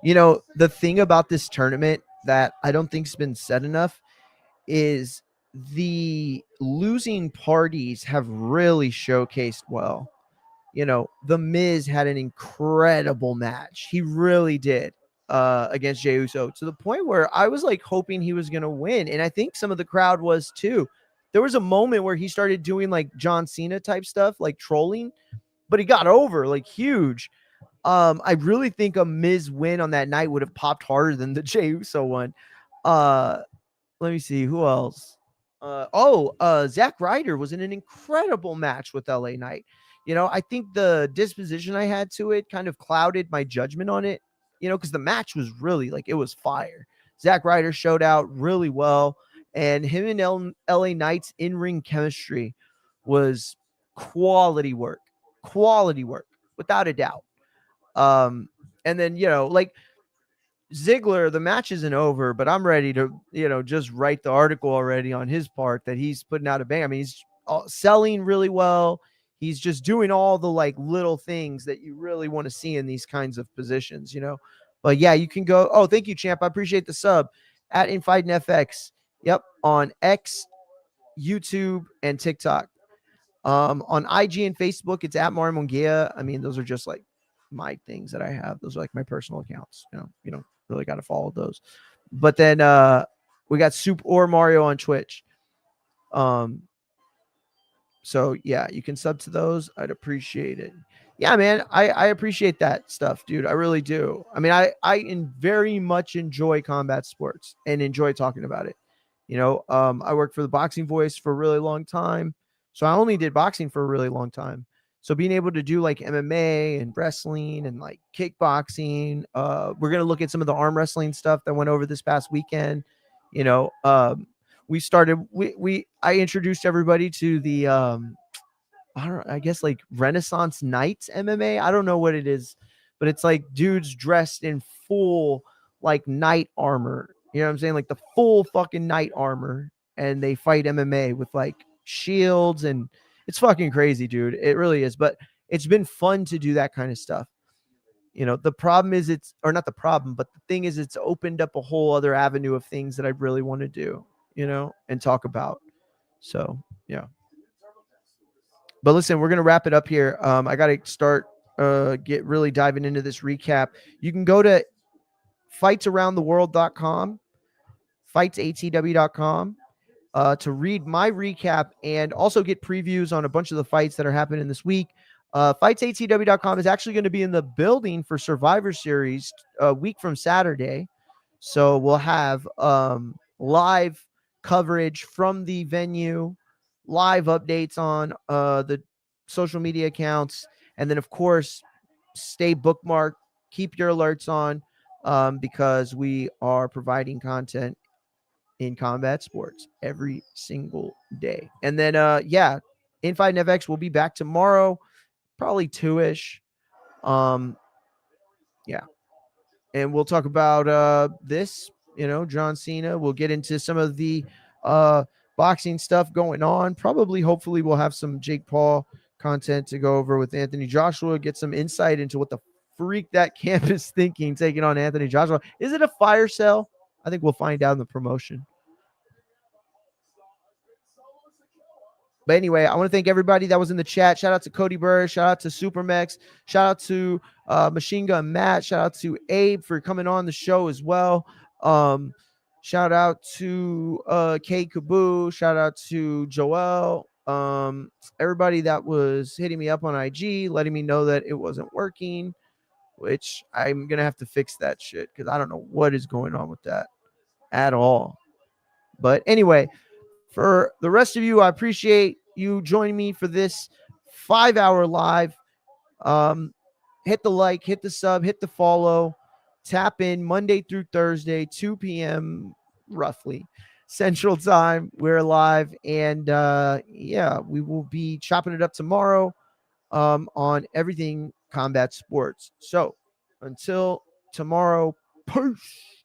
The thing about this tournament that I don't think's been said enough is the losing parties have really showcased well. The Miz had an incredible match. He really did against Jey Uso, to the point where I was like hoping he was going to win. And I think some of the crowd was too. There was a moment where he started doing like John Cena type stuff, like trolling, but he got over like huge. I really think a Miz win on that night would have popped harder than the Jey Uso one. Let me see who else. Zack Ryder was in an incredible match with LA Knight. I think the disposition I had to it kind of clouded my judgment on it, because the match was really like, it was fire. Zack Ryder showed out really well, and him and LA Knight's in-ring chemistry was quality work, without a doubt. And then, like Ziggler, the match isn't over, but I'm ready to, just write the article already on his part that he's putting out a bang. I mean, he's selling really well. He's just doing all the like little things that you really want to see in these kinds of positions, But yeah, you can go. Oh, thank you, champ. I appreciate the sub at Infighting FX. Yep, on X, YouTube, and TikTok. On IG and Facebook, it's at Mario Munguia. I mean, those are just like my things that I have. Those are like my personal accounts. You don't really got to follow those. But then we got Soup or Mario on Twitch. So yeah, you can sub to those. I'd appreciate it. Yeah, man, I appreciate that stuff, dude. I really do. I mean, I very much enjoy combat sports and enjoy talking about it. I worked for the Boxing Voice for a really long time. So I only did boxing for a really long time. So being able to do like MMA and wrestling and like kickboxing, we're going to look at some of the arm wrestling stuff that went over this past weekend. I introduced everybody to the, I guess like Renaissance Knights MMA. I don't know what it is, but it's like dudes dressed in full like knight armor. You know what I'm saying? Like the full fucking knight armor, and they fight MMA with like shields, and it's fucking crazy, dude. It really is. But it's been fun to do that kind of stuff. The problem is not the problem, but the thing is it's opened up a whole other avenue of things that I really want to do, and talk about. So, yeah. But listen, we're going to wrap it up here. I got to start get really diving into this recap. You can go to fightsaroundtheworld.com, fightsatw.com, to read my recap and also get previews on a bunch of the fights that are happening this week. FightsATW.com is actually going to be in the building for Survivor Series a week from Saturday. So we'll have live coverage from the venue, live updates on the social media accounts, and then, of course, stay bookmarked. Keep your alerts on because we are providing content in combat sports every single day. And then, Infight and FX will be back tomorrow, probably 2-ish. And we'll talk about this, John Cena. We'll get into some of the boxing stuff going on. Probably, hopefully, we'll have some Jake Paul content to go over with Anthony Joshua, get some insight into what the freak that camp is thinking, taking on Anthony Joshua. Is it a fire sale? I think we'll find out in the promotion. But anyway, I want to thank everybody that was in the chat. Shout out to Cody Burr. Shout out to Supermex. Shout out to Machine Gun Matt. Shout out to Abe for coming on the show as well. Shout out to Kay Kaboo. Shout out to Joel. Everybody that was hitting me up on IG, letting me know that it wasn't working, which I'm going to have to fix that shit because I don't know what is going on with that at all. But anyway, for the rest of you, I appreciate you joining me for this 5-hour live. Hit the like, hit the sub, hit the follow. Tap in Monday through Thursday, 2 p.m. roughly Central Time. We're live. And we will be chopping it up tomorrow on everything combat sports. So until tomorrow, peace.